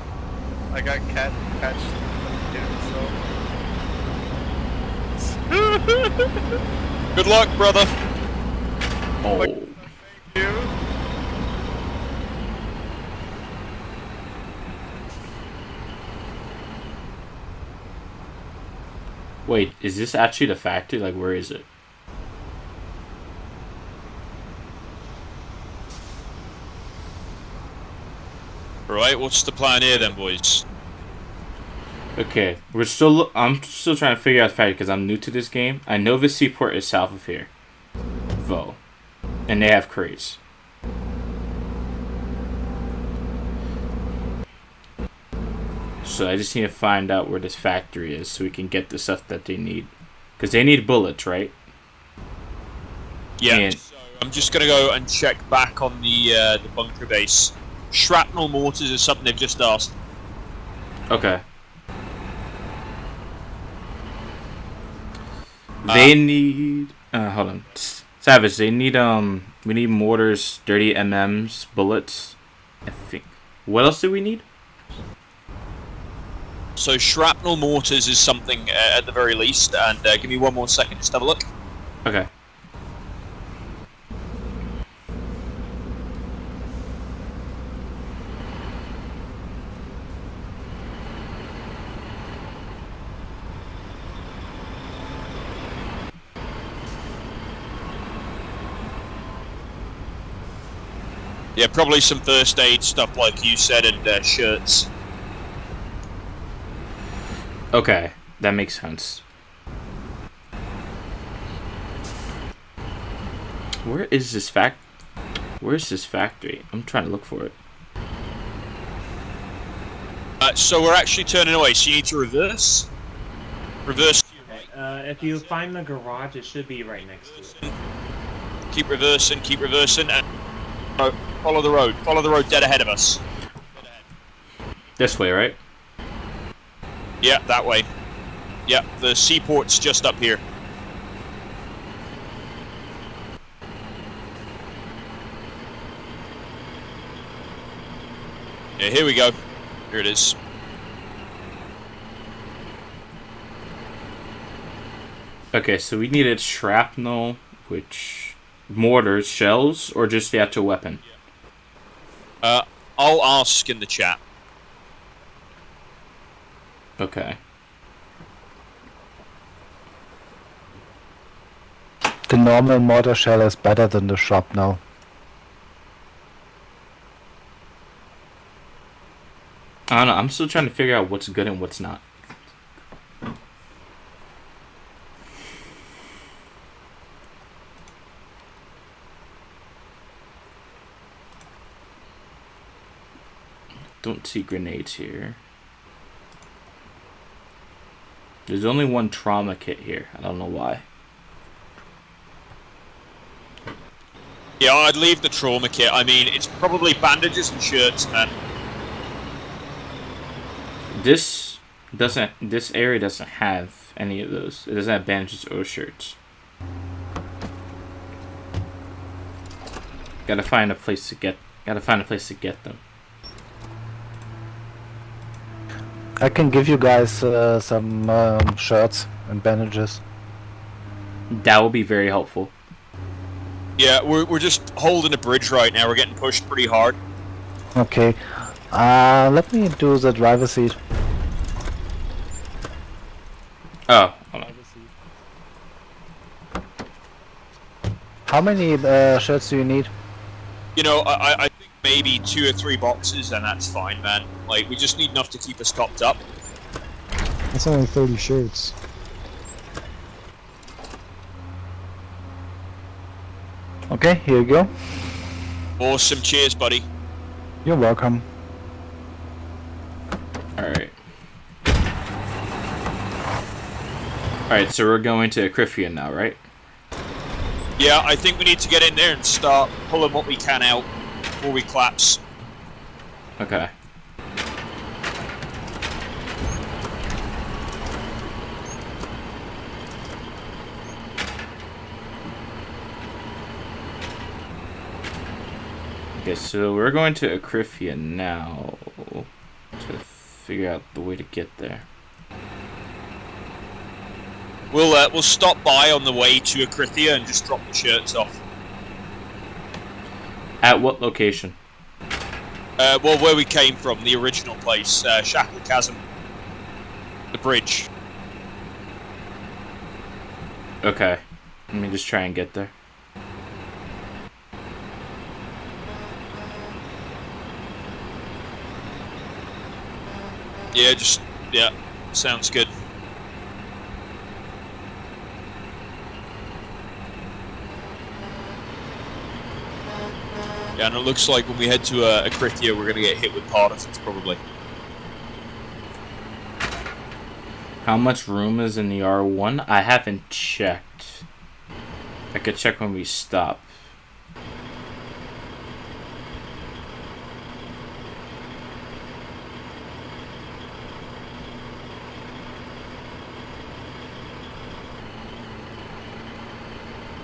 I got catched so. Good luck, brother. Oh. Thank you. Wait, is this actually the factory? Like, where is it? Right, what's the plan here then, boys? Okay, I'm still trying to figure out the factory because I'm new to this game. I know the seaport is south of here, though, and they have crates. So I just need to find out where this factory is so we can get the stuff that they need. Because they need bullets, right? Yeah. And So I'm just gonna go and check back on the bunker base. Shrapnel mortars is something they've just asked. okay. They need hold on. Savage, they need we need mortars, 30 MMs, bullets. I think. What else do we need? So shrapnel mortars is something at the very least, and give me one more second, just have a look. Okay. Yeah, probably some first aid stuff like you said, and shirts. Okay, that makes sense. Where is this Where's this factory? I'm trying to look for it. So we're actually turning away, so you need to reverse. Reverse to your right. If you find the garage, it should be right next to it. Keep reversing, and follow the road dead ahead of us. This way, right? Yeah, that way. Yeah, the seaport's just up here. Yeah, here we go. Here it is. Okay, so we needed shrapnel, which mortars, shells, or just the actual weapon? I'll ask in the chat. Okay. The normal mortar shell is better than the shrapnel. I don't know, I'm still trying to figure out what's good and what's not. Don't see grenades here. There's only one trauma kit here. I don't know why. Yeah, I'd leave the trauma kit. I mean, it's probably bandages and shirts, man. This area doesn't have any of those. It doesn't have bandages or shirts. Gotta find a place to get them. I can give you guys some shirts and bandages. That will be very helpful. Yeah, we're just holding a bridge right now. We're getting pushed pretty hard. Okay. Let me do the driver's seat. Oh, hold on. How many shirts do you need? You know, I think maybe 2 or 3 boxes, and that's fine, man. Like, we just need enough to keep us topped up. That's only 30 shirts. Okay, here you go. Awesome. Cheers, buddy. You're welcome. Alright. Alright, so we're going to Acrifian now, right? Yeah, I think we need to get in there and start pulling what we can out before we collapse. Okay. Okay, so we're going to Acrifian now to figure out the way to get there. We'll stop by on the way to Acrithia and just drop the shirts off. At what location? Well, where we came from, the original place, Shackle Chasm. The bridge. Okay. Let me just try and get there. Yeah, sounds good. Yeah, and it looks like when we head to Acrithia, we're going to get hit with partisans, probably. How much room is in the R1? I haven't checked. I could check when we stop.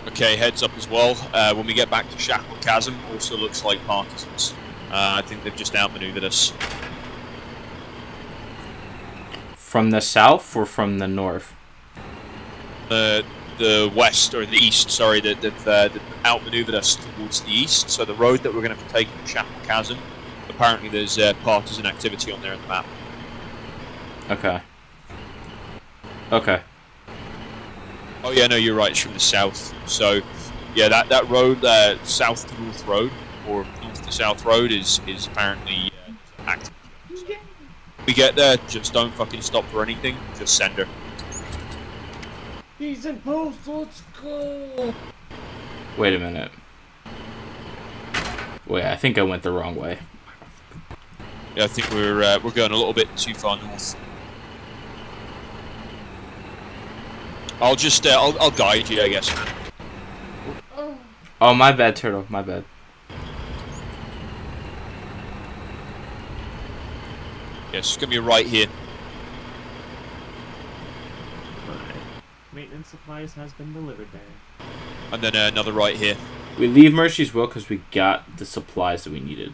Okay, heads up as well. When we get back to Shackle Chasm, also looks like partisans. I think they've just outmaneuvered us. From the south or from the north? The west, or the east, sorry, they've outmaneuvered us towards the east. So the road that we're going to take from Shackle Chasm, apparently there's partisan activity on there in the map. Okay. Okay. Oh yeah, no, you're right. It's from the south. So, yeah, that road, south to north road or north to south road, is apparently active. So, we get there, just don't fucking stop for anything. Just send her. He's in post. Let's go. Wait a minute. Wait, I think I went the wrong way. Yeah, I think we're going a little bit too far north. I'll just I'll guide you, I guess. Oh, my bad, Turtle. My bad. Yes, it's gonna be right here. Maintenance supplies has been delivered there. And then another right here. We leave Mercy's Will because we got the supplies that we needed.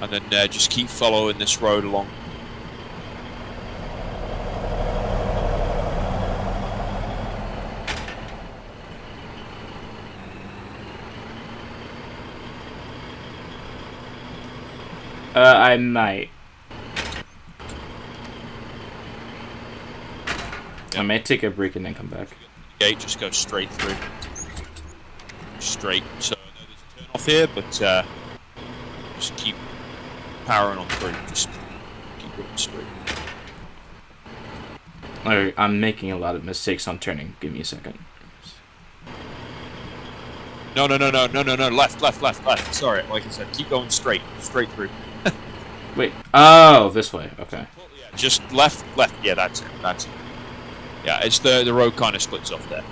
And then just keep following this road along. I might. I may take a break and then come back. Gate, just go straight through. Straight. So I know there's a turn off here, but just keep powering on through. Just keep going straight. Alright, I'm making a lot of mistakes on turning. Give me a second. No. Left. Sorry, like I said, keep going straight through. Wait. Oh, this way. Okay. Yeah, just left. Yeah, that's it. Yeah, it's the road kind of splits off there.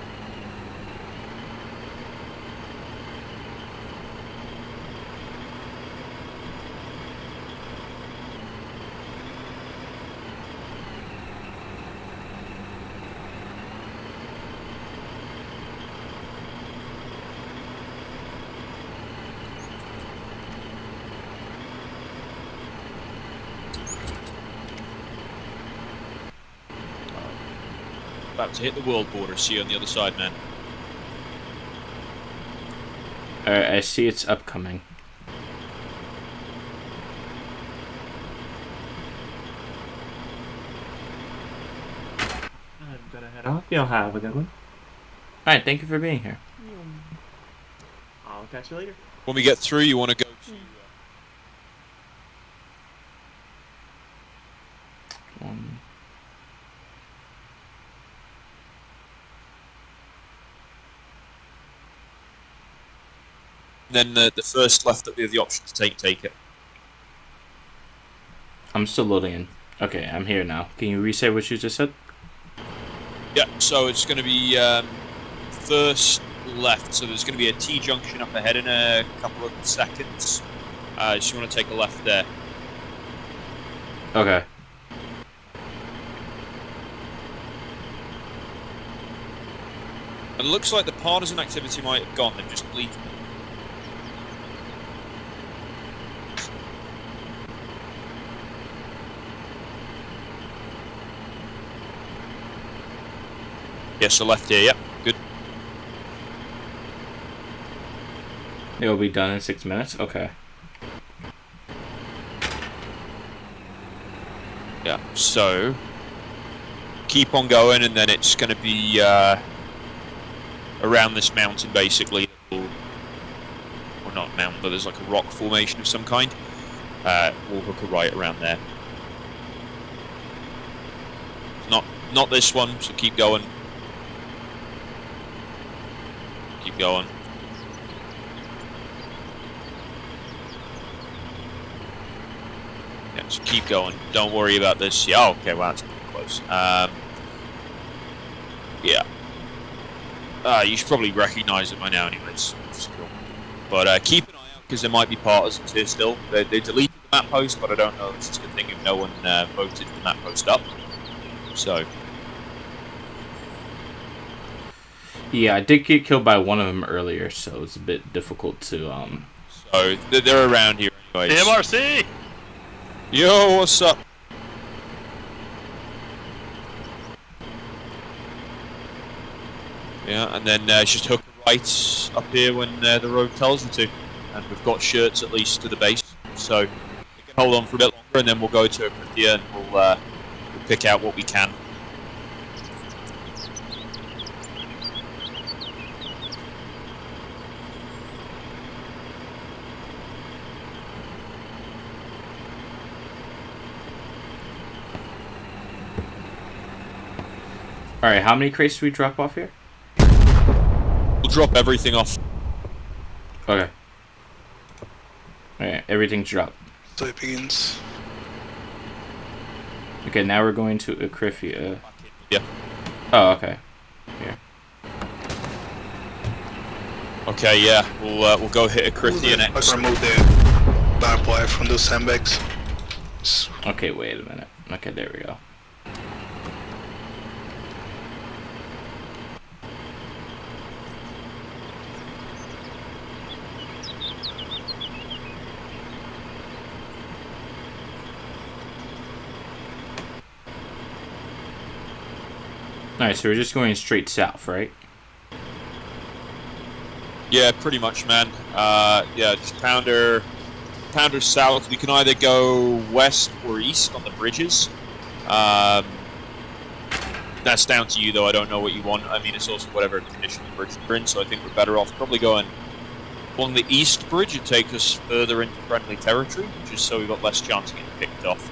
About to hit the world border. See you on the other side, man. Alright, I see it's upcoming. I'm gonna head off. You'll have a good one. Alright, thank you for being here. I'll catch you later. When we get through, you want to go to... Then the first left that we have the option to take it. I'm still loading in. Okay, I'm here now. Can you re-say what you just said? Yeah, so it's going to be first left. So there's going to be a T-junction up ahead in a couple of seconds. So you want to take a left there. Okay. And it looks like the partisan activity might have gone. They've just bleeding. Yes, so left here, yep, good. It will be done in 6 minutes? Okay. Yeah, so keep on going, and then it's going to be around this mountain, basically. Well, not mountain, but there's like a rock formation of some kind. We'll hook a right around there. Not this one, so keep going. Keep going. Yeah, just keep going. Don't worry about this. Yeah, okay, well, that's close. Yeah. You should probably recognise it by now, anyways. Cool. But keep an eye out because there might be partisans here still. They deleted the map post, but I don't know. It's just a good thing if no one voted the map post up. So. Yeah, I did get killed by one of them earlier, so it's a bit difficult to So they're around here, anyways. TMRC. Yo, what's up? Yeah, and then just hook a right up here when the road tells you to. And we've got shirts at least to the base, so we can hold on for a bit longer, and then we'll go to Akrithia and we'll pick out what we can. Alright, how many crates do we drop off here? We'll drop everything off. Okay. Alright, everything's dropped. So it begins. Okay, now we're going to Akrithia. Yeah. Oh, okay. Here. Okay, yeah, we'll go hit Akrithia I next. can remove the barbed wire from those sandbags. Okay, wait a minute. Okay, there we go. Alright, so we're just going straight south, right? Yeah, pretty much, man. Yeah, just pounder south. We can either go west or east on the bridges. That's down to you, though. I don't know what you want. I mean, it's also whatever condition the bridge we're in, so I think we're better off probably going along the east bridge and take us further into friendly territory, just so we've got less chance of getting picked off.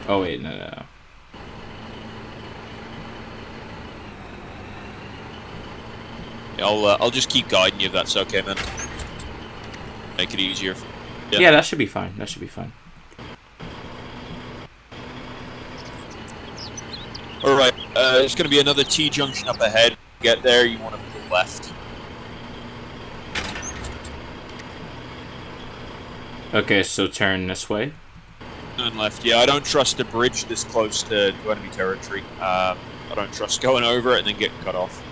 Oh wait, no. Yeah, I'll just keep guiding you if that's okay, man. Make it easier. Yeah, that should be fine. That should be fine. Alright, there's going to be another T-junction up ahead. Get there, you want to pull left. Okay, so turn this way. Turn left. Yeah, I don't trust a bridge this close to enemy territory. I don't trust going over it and then getting cut off.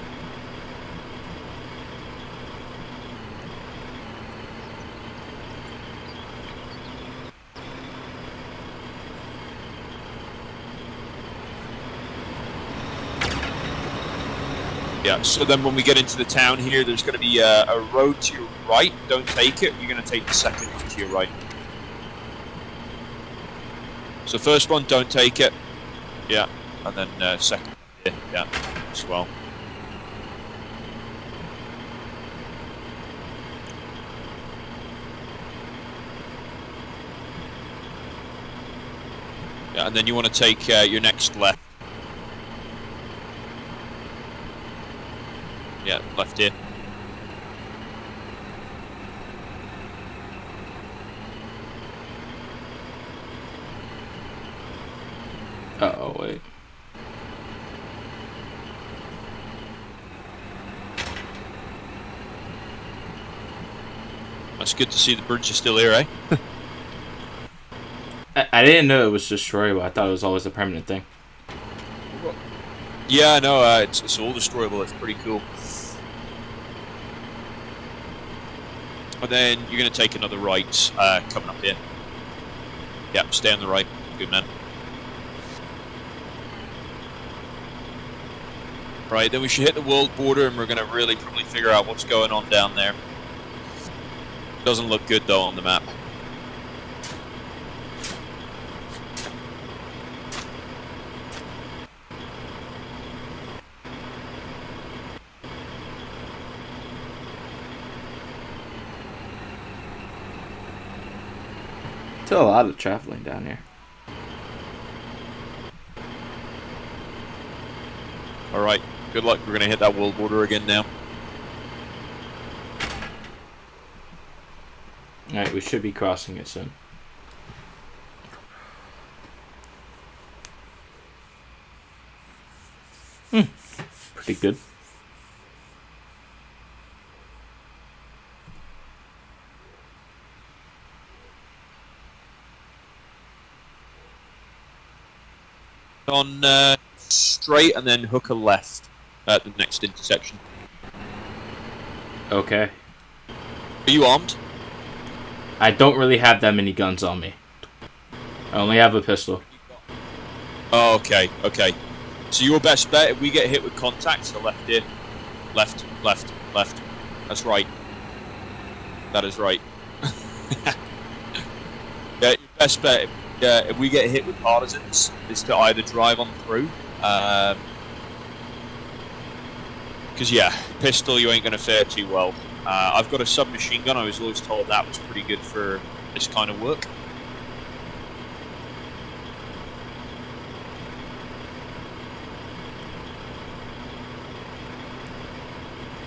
Yeah, so then when we get into the town here, there's going to be a road to your right. Don't take it. You're going to take the second one to your right. So first one, don't take it. Yeah, and then second, yeah, as well. Yeah, and then you want to take your next left. Yeah, left here. Uh-oh, wait. That's good to see the bridge is still here, eh? I didn't know it was destroyable. I thought it was always a permanent thing. Yeah, no, it's all destroyable. It's pretty cool. And then you're going to take another right coming up here. Yep, stay on the right. Good man. Right, then we should hit the world border and we're going to really probably figure out what's going on down there. Doesn't look good though on the map. Still a lot of traveling down here. Alright, good luck. We're going to hit that world border again now. Alright, we should be crossing it soon. Pretty good. On straight and then hook a left at the next intersection. Okay. Are you armed? I don't really have that many guns on me. I only have a pistol. Oh, okay, okay. So your best bet, if we get hit with contact, so left here. Left, left, left. That's right. That is right. Yeah, your best bet, if we get hit with partisans, is to either drive on through. Because, yeah, pistol, you ain't going to fare too well. I've got a submachine gun. I was always told that was pretty good for this kind of work.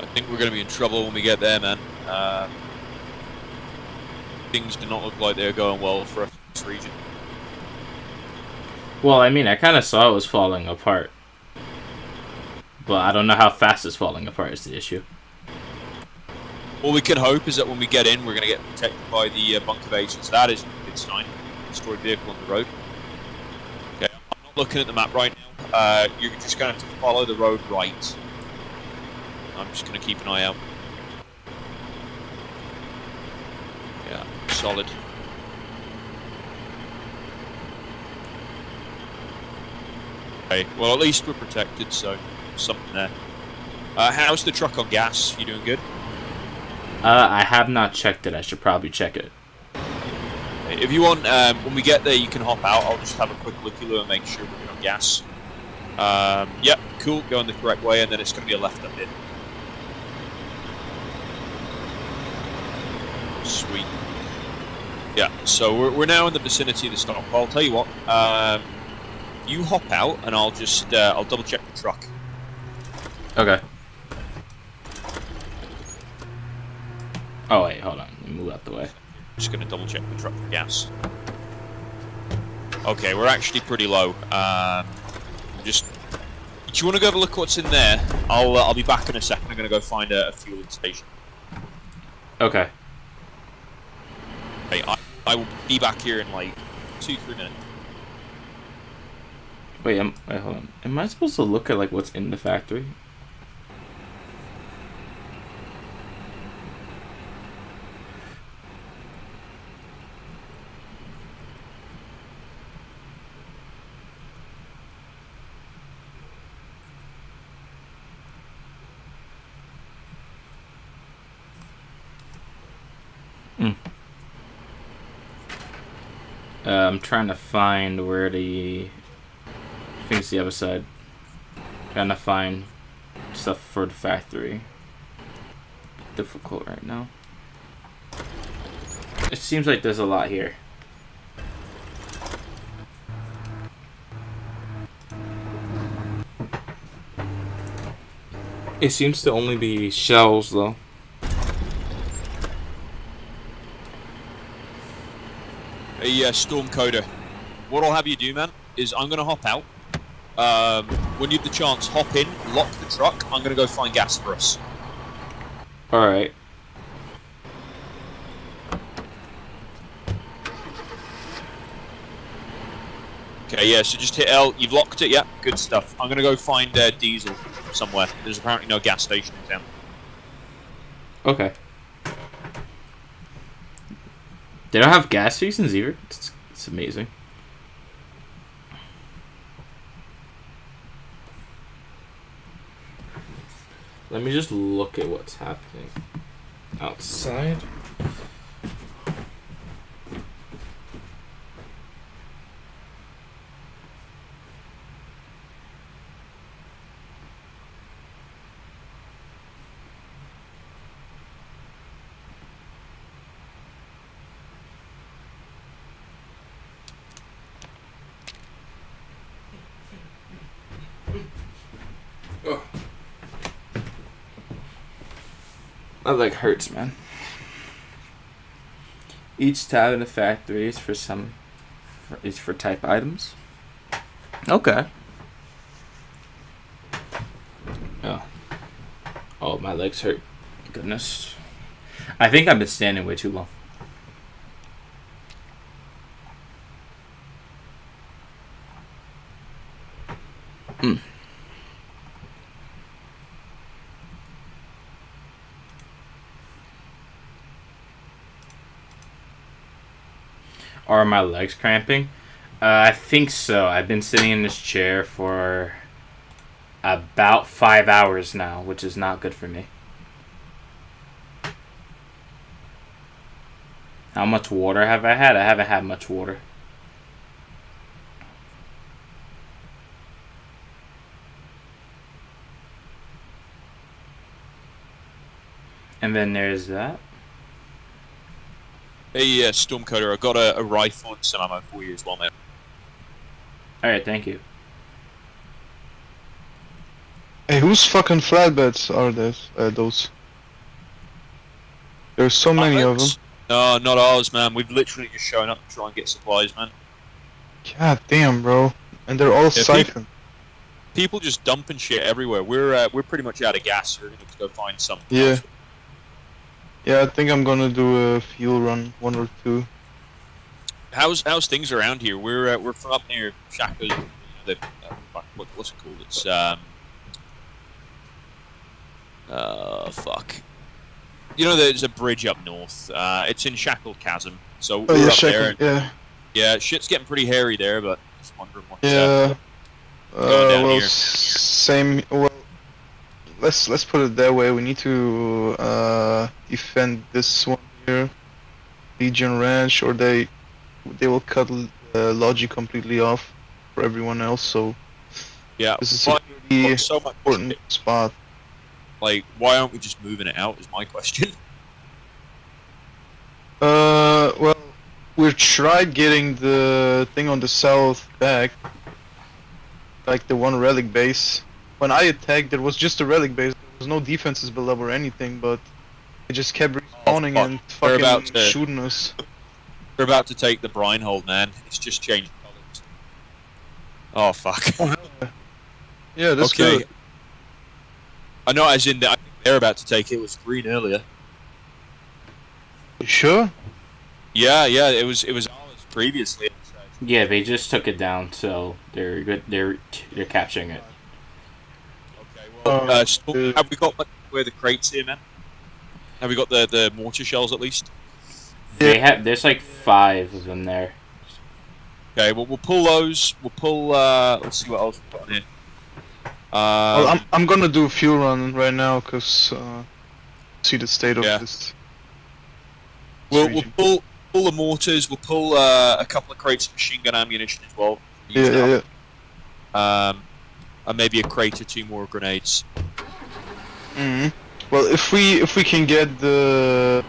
I think we're going to be in trouble when we get there, man. Things do not look like they're going well for us in this region. Well, I mean, I kind of saw it was falling apart. But I don't know how fast it's falling apart is the issue. All we can hope is that when we get in, we're going to get protected by the bunker base. So that is a good sign. Destroyed vehicle on the road. Okay, I'm not looking at the map right now. You're just going to have to follow the road right. I'm just going to keep an eye out. Yeah, solid. Okay, well at least we're protected, so something there. How's the truck on gas? You doing good? I have not checked it. I should probably check it. If you want, when we get there, you can hop out. I'll just have a quick look-aloo and make sure we're good on gas. Yep, cool. Going the correct way, and then it's going to be a left up here. Sweet. Yeah, so we're now in the vicinity of the stop. I'll tell you what. You hop out, and I'll just I'll double check the truck. Okay. Oh wait, hold on. Let me move out the way. Just gonna double check the truck for gas. Okay, we're actually pretty low. Just. Do you want to go have a look what's in there? I'll be back in a second. I'm gonna go find a fueling station. Okay. Okay, I will be back here in like 2-3 minutes. Wait, hold on. Am I supposed to look at like what's in the factory? I'm trying to find where the... I think it's the other side. Trying to find stuff for the factory. Difficult right now. It seems like there's a lot here. It seems to only be shells though. Hey, StormCoder. What I'll have you do, man, is I'm going to hop out. When you have the chance, hop in, lock the truck. I'm going to go find gas for us. Alright. Okay, yeah, so just hit L. You've locked it, yeah? Good stuff. I'm going to go find diesel somewhere. There's apparently no gas station in town. Okay. They don't have gas stations either? It's amazing. Let me just look at what's happening outside. That like hurts, man. Each tab in the factory is for type items. Okay. Oh, my legs hurt. Goodness. I think I've been standing way too long. Are my legs cramping? I think so. I've been sitting in this chair for about 5 hours now, which is not good for me. How much water have I had? I haven't had much water. And then there's that. Hey, StormCoder, I got a rifle and some ammo for you as well, mate. Alright, thank you. Hey, whose fucking flatbeds are those? There's so many of them. No, not ours, man. We've literally just shown up to try and get supplies, man. God damn, bro. And they're all siphoned. People just dumping shit everywhere. We're pretty much out of gas. We're gonna have to go find some. Yeah. Yeah, I think I'm gonna do a fuel run, 1 or 2. How's things around here? We're from up near Shackles. What's it called? It's fuck. You know, there's a bridge up north. It's in Shackle Chasm. So we're up there. Yeah. Yeah, shit's getting pretty hairy there, but just wondering what's Yeah. going down Well, here. same. Well, let's put it that way. We need to defend this one here, Legion Ranch, or they will cut Logi completely off for everyone else. So Yeah, this is a pretty so much important spot. Like, why aren't we just moving it out? Is my question. Well, we tried getting the thing on the south back, like the one relic base. When I attacked, there was just a relic base. There was no defenses built up or anything, but it just kept respawning and fucking shooting us. They're about to take the brine hold, man. It's just changed colors. Oh fuck. Yeah, that's okay. good. I know, as in, I think they're about to take it. It was green earlier. You sure? Yeah, it was ours previously. Yeah, they just took it down, so they're good. They're capturing it. Well, have we got where the crates here, man? Have we got the mortar shells at least? They have. There's like 5 of them there. Okay, well we'll pull those. We'll pull. Let's see what else we've got in here. Well, I'm gonna do a fuel run right now, cause see the state of this. We'll pull the mortars. We'll pull a couple of crates of machine gun ammunition as well. Yeah. And maybe a crate or 2 more grenades. Well, if we can get the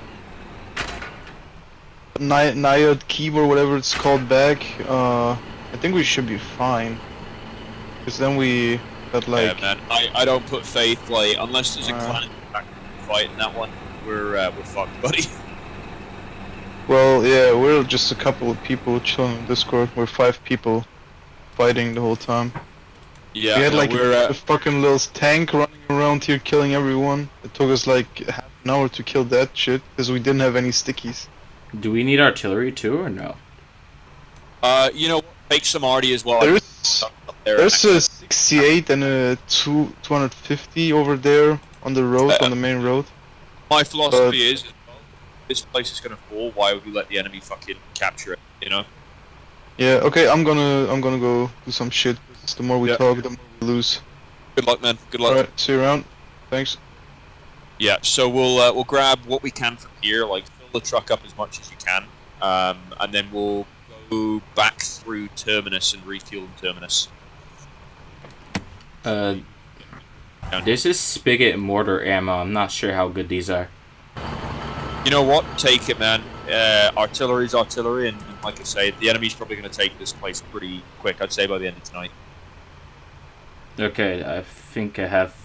Naiad Keep or whatever it's called back, I think we should be fine. Cause then we got like. Yeah, man. I don't put faith, like, unless there's a clan fight in that one, we're fucked, buddy. Well, yeah, we're just a couple of people chilling on Discord. We're 5 people fighting the whole time. Yeah, we had like we're a fucking little tank running around here killing everyone. It took us like half an hour to kill that shit because we didn't have any stickies. Do we need artillery too, or no? You know, take some arty as well. There's a 68 and a 250 over there on the road, on the main road. My philosophy is, this place is gonna fall. Why would we let the enemy fucking capture it? You know? Yeah. Okay. I'm gonna go do some shit. The more we talk, the more we lose. Good luck, man. Good luck. All right. See you around. Thanks. Yeah. So we'll grab what we can from here, like fill the truck up as much as you can, and then we'll go back through Terminus and refuel in Terminus. This is spigot mortar ammo. I'm not sure how good these are. You know what? Take it, man. Artillery's artillery, and like I say, the enemy's probably going to take this place pretty quick. I'd say by the end of tonight. Okay, I think I have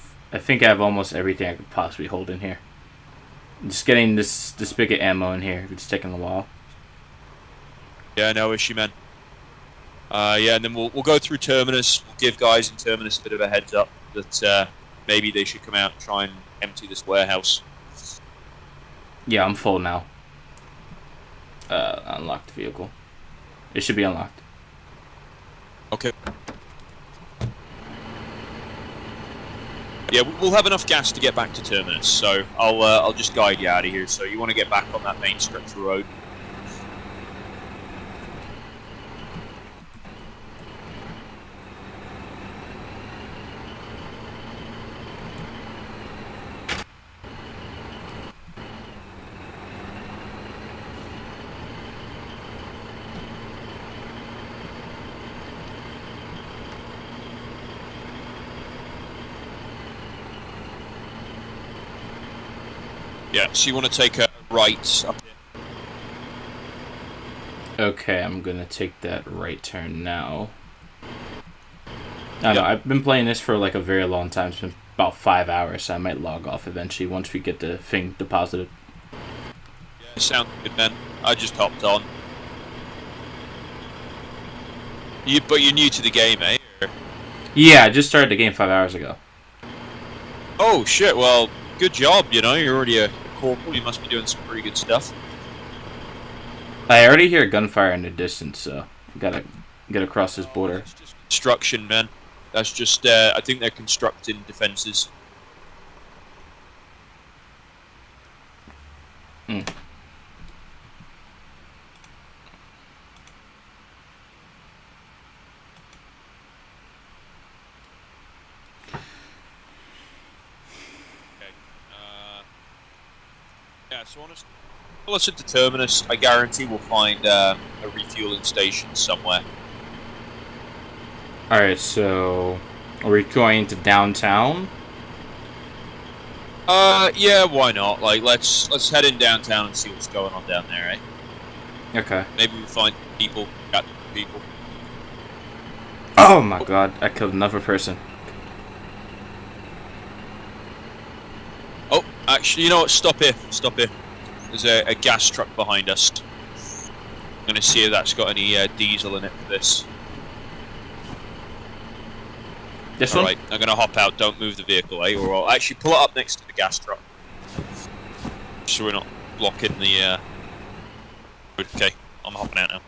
almost everything I could possibly hold in here. I'm just getting the spigot ammo in here. It's taking a while. Yeah, no issue, man. Yeah, and then we'll go through Terminus. We'll give guys in Terminus a bit of a heads up that maybe they should come out and try and empty this warehouse. Yeah, I'm full now. Unlocked vehicle. It should be unlocked. Okay. Yeah, we'll have enough gas to get back to Terminus, so I'll just guide you out of here. So you want to get back on that main stretch of road. Yeah, so you want to take a right up here. Okay, I'm gonna take that right turn now. I don't know, I've been playing this for like a very long time. It's been about 5 hours, so I might log off eventually once we get the thing deposited. Yeah, sounds good, man. I just hopped on. But you're new to the game, eh? Or... Yeah, I just started the game 5 hours ago. Oh shit! Well, good job. You know, you're already a corporal. You must be doing some pretty good stuff. I already hear gunfire in the distance, so gotta get across this border. Construction, man. That's just. I think they're constructing defenses. Hmm. Yeah, so honestly, let's hit the Terminus. I guarantee we'll find a refueling station somewhere. Alright, so are we going to downtown? Yeah, why not? Like, let's head in downtown and see what's going on down there, eh? Okay. Maybe we find people, got people. Oh my god, I killed another person. Oh, actually, you know what? Stop here. Stop here. There's a gas truck behind us. I'm gonna see if that's got any diesel in it for this. This one? Alright, I'm gonna hop out. Don't move the vehicle, eh? Or I'll actually pull it up next to the gas truck. So we're not blocking the... Okay, I'm hopping out now.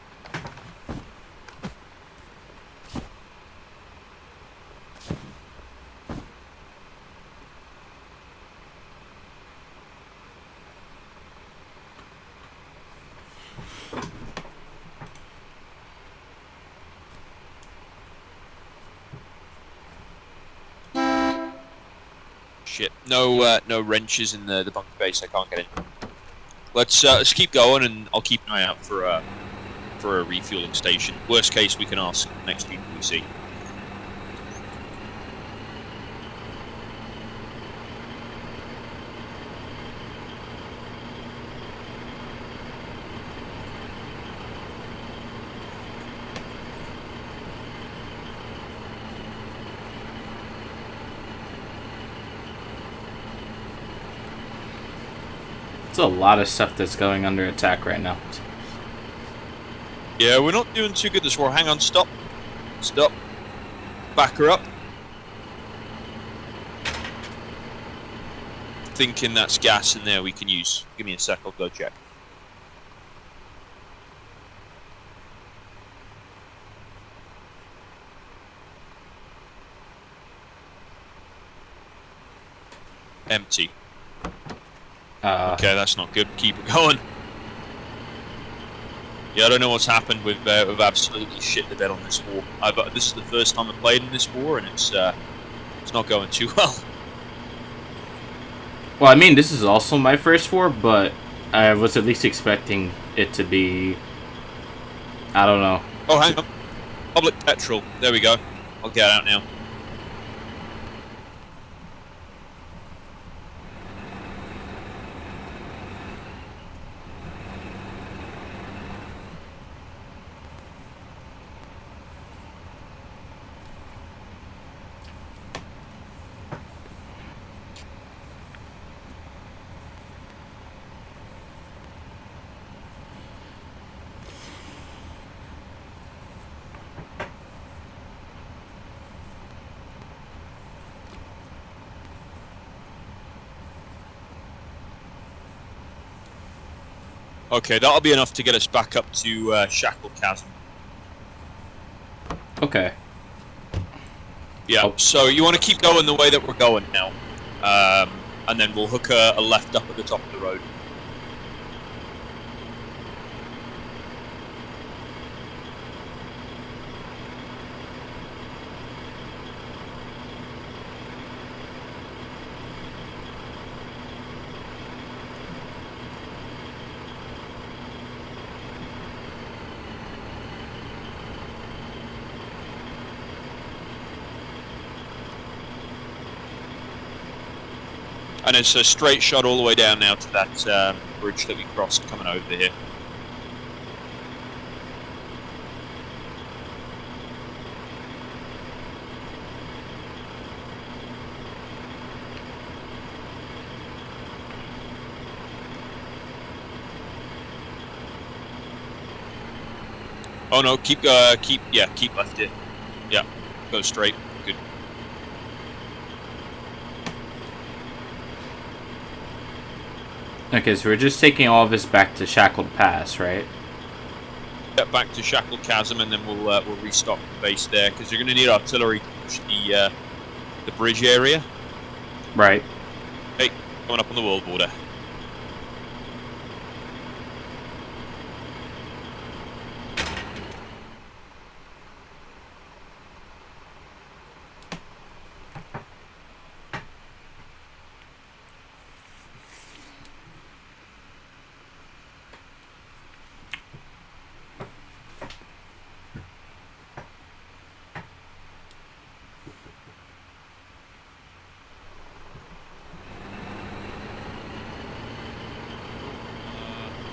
Shit, no wrenches in the bunker base. I can't get in. Let's keep going, and I'll keep an eye out for a refueling station. Worst case, we can ask next people we see. There's a lot of stuff that's going under attack right now. Yeah, we're not doing too good this war. Hang on, stop. Stop. Back her up. Thinking that's gas in there we can use. Give me a sec, I'll go check. Empty. Okay, that's not good. Keep it going. Yeah, I don't know what's happened. We've absolutely shit the bed on this war. This is the first time I've played in this war, and it's not going too well. Well, I mean, this is also my first war, but I was at least expecting it to be... I don't know. Oh, hang on. Public petrol. There we go. I'll get out now. Okay, that'll be enough to get us back up to Shackle Chasm. Okay. Yeah, so you want to keep going the way that we're going now. And then we'll hook a left up at the top of the road. And it's a straight shot all the way down now to that bridge that we crossed coming over here. Oh no, keep left here. Yeah, go straight. Good. Okay, so we're just taking all of this back to Shackled Pass, right? Get back to Shackle Chasm, and then we'll restock the base there because you're going to need artillery to push the bridge area. Right. Hey, coming up on the world border.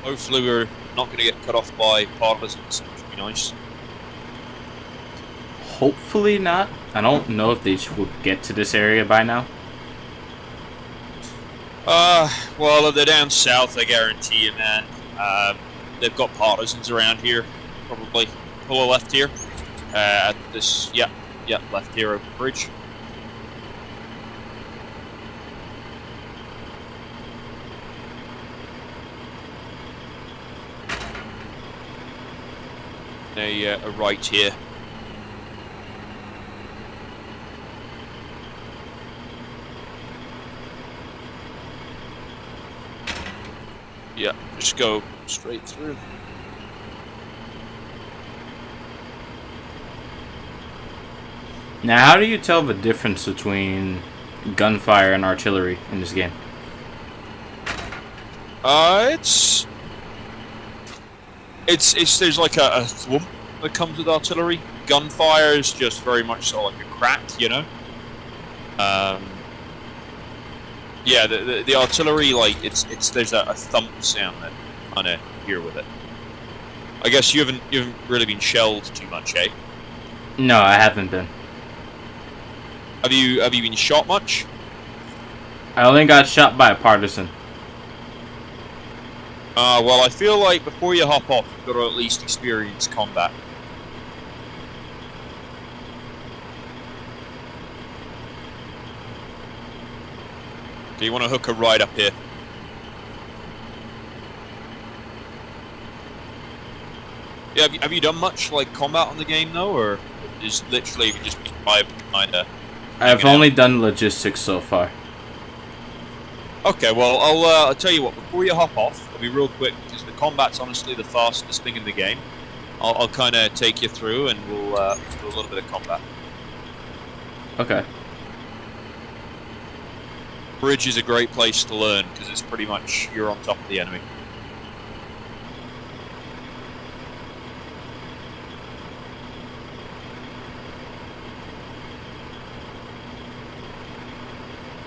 Hopefully we're not going to get cut off by partisans, which would be nice. Hopefully not. I don't know if they would get to this area by now. Well, if they're down south, I guarantee you, man. They've got partisans around here, probably. Pull a left here. At this, yeah, left here over the bridge. A right here. Yeah, just go straight through. Now, how do you tell the difference between gunfire and artillery in this game? It's there's like a thwomp that comes with artillery. Gunfire is just very much sort of like a crack, you know. Yeah, the artillery, like it's there's a thump sound that I kind of hear with it. I guess you haven't really been shelled too much, eh? No, I haven't been. Have you been shot much? I only got shot by a partisan. Well, I feel like before you hop off, you've got to at least experience combat. Do you want to hook a ride up here? Yeah, have you done much like combat on the game though, or is literally just kind of? I've only done logistics so far. Okay, well I'll tell you what. Before you hop off, I'll be real quick because the combat's honestly the fastest thing in the game. I'll kind of take you through and we'll do a little bit of combat. Okay. Bridge is a great place to learn because it's pretty much you're on top of the enemy.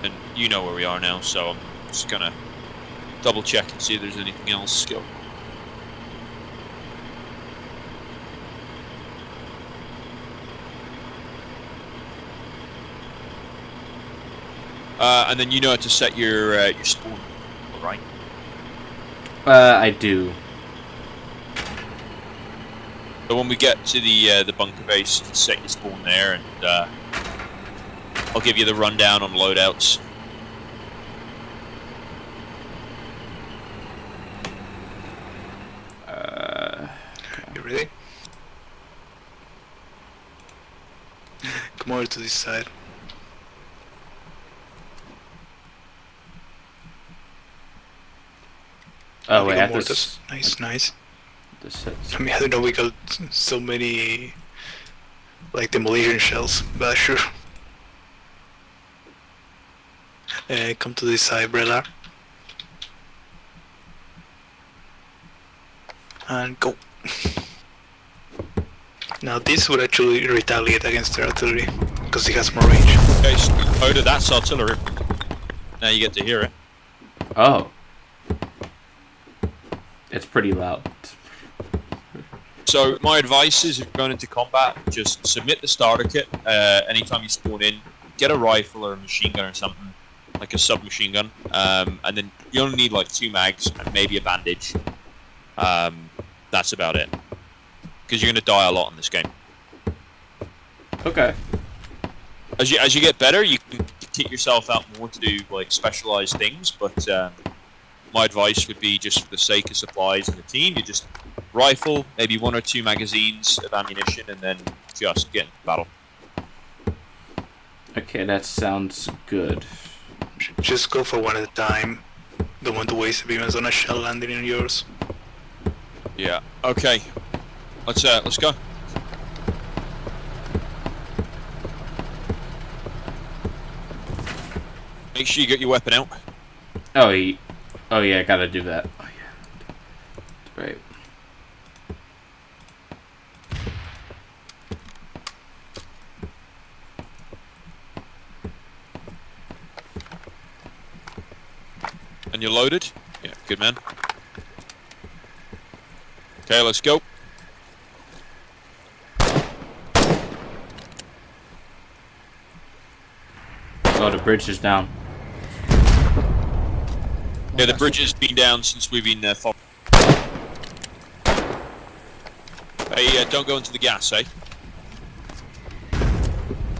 And you know where we are now, so I'm just gonna double check and see if there's anything else. Go. And then you know how to set your spawn, right? I do. So when we get to the bunker base, you can set your spawn there, and I'll give you the rundown on loadouts. every day. Come over to this side. Oh wait, got at mortars. this. Nice, nice. This hits. I mean, I don't know, we got so many like demolition shells, but sure. Come to this side, Brella. And go. Now this would actually retaliate against the artillery, because it has more range. Okay, StormCoder, that's artillery. Now you get to hear it. Oh. It's pretty loud. So my advice is, if you're going into combat, just submit the starter kit. Anytime you spawn in, get a rifle or a machine gun or something, like a submachine gun, and then you only need like 2 mags and maybe a bandage. That's about it. Because you're going to die a lot in this game. Okay. As you get better, you can kit yourself out more to do like specialized things. But my advice would be, just for the sake of supplies in the team, you just rifle, maybe 1 or 2 magazines of ammunition, and then just get into battle. Okay, that sounds good. Just go for one at a time. Don't want to waste beams on a shell landing on yours. Yeah. Okay. Let's go. Make sure you get your weapon out. Oh, yeah, I gotta do that. Oh, yeah. Right. And you're loaded? Yeah, good man. Okay, let's go. Oh, the bridge is down. Yeah, the bridge has been down since we've been there. Hey, don't go into the gas, eh?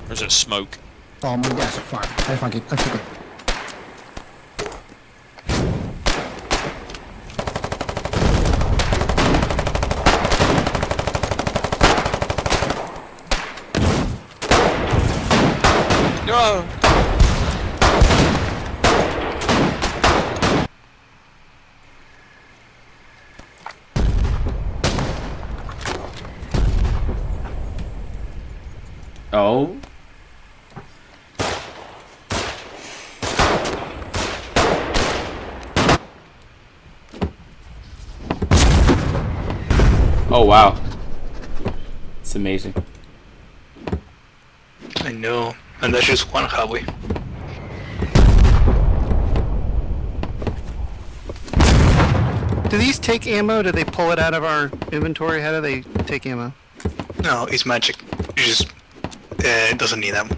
There's a smoke. Oh my gosh, fuck. I fuck it. No! Oh. Oh wow. It's amazing. I know, and that's just one highway. Do these take ammo? Do they pull it out of our inventory? How do they take ammo? No, it's magic. You just it doesn't need them.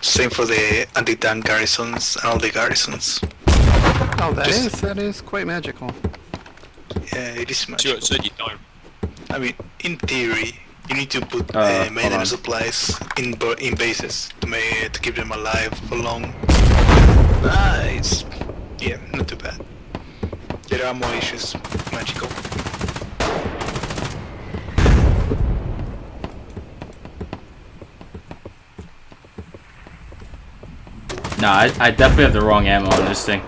Same for the anti-tank garrisons and all the garrisons. Oh, that is quite magical. Yeah, it is magical. So you don't. I mean, in theory, you need to put maintenance supplies in bases to keep them alive for long. It's yeah, not too bad. There are more issues. Magical. Nah, I definitely have the wrong ammo on this thing.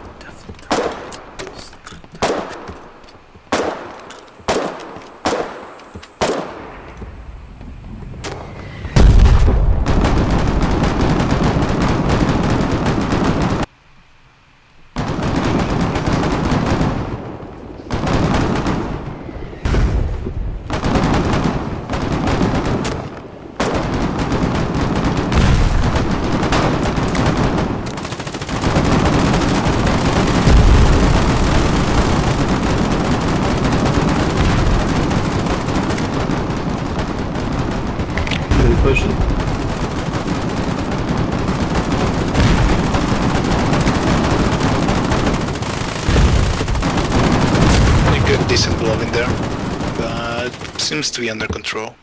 Pushing. A good decent blow in there, but seems to be under control.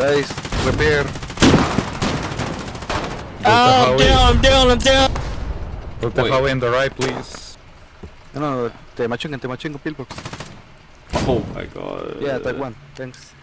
Guys, repair. I'm down. Put the Huawei in the right, please. No, te machingan pillbox. Oh my god. Yeah, type 1, thanks.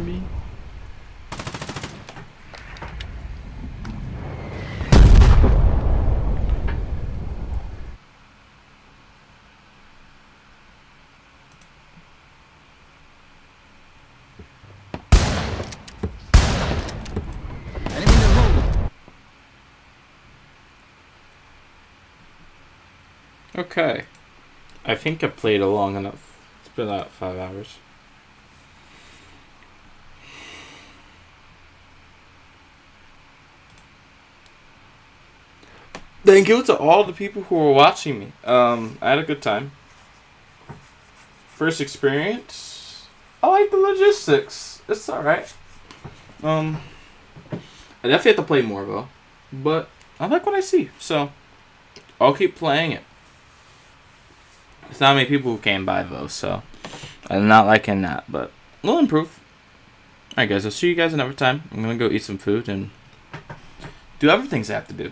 Me. Okay. I think I played it long enough. It's been about 5 hours. Thank you to all the people who were watching me. I had a good time. First experience. I like the logistics. It's alright. I definitely have to play more though. But I like what I see. So I'll keep playing it. There's not many people who came by though, so I'm not liking that, but we'll improve. Alright guys, I'll see you guys another time. I'm gonna go eat some food and do other things I have to do.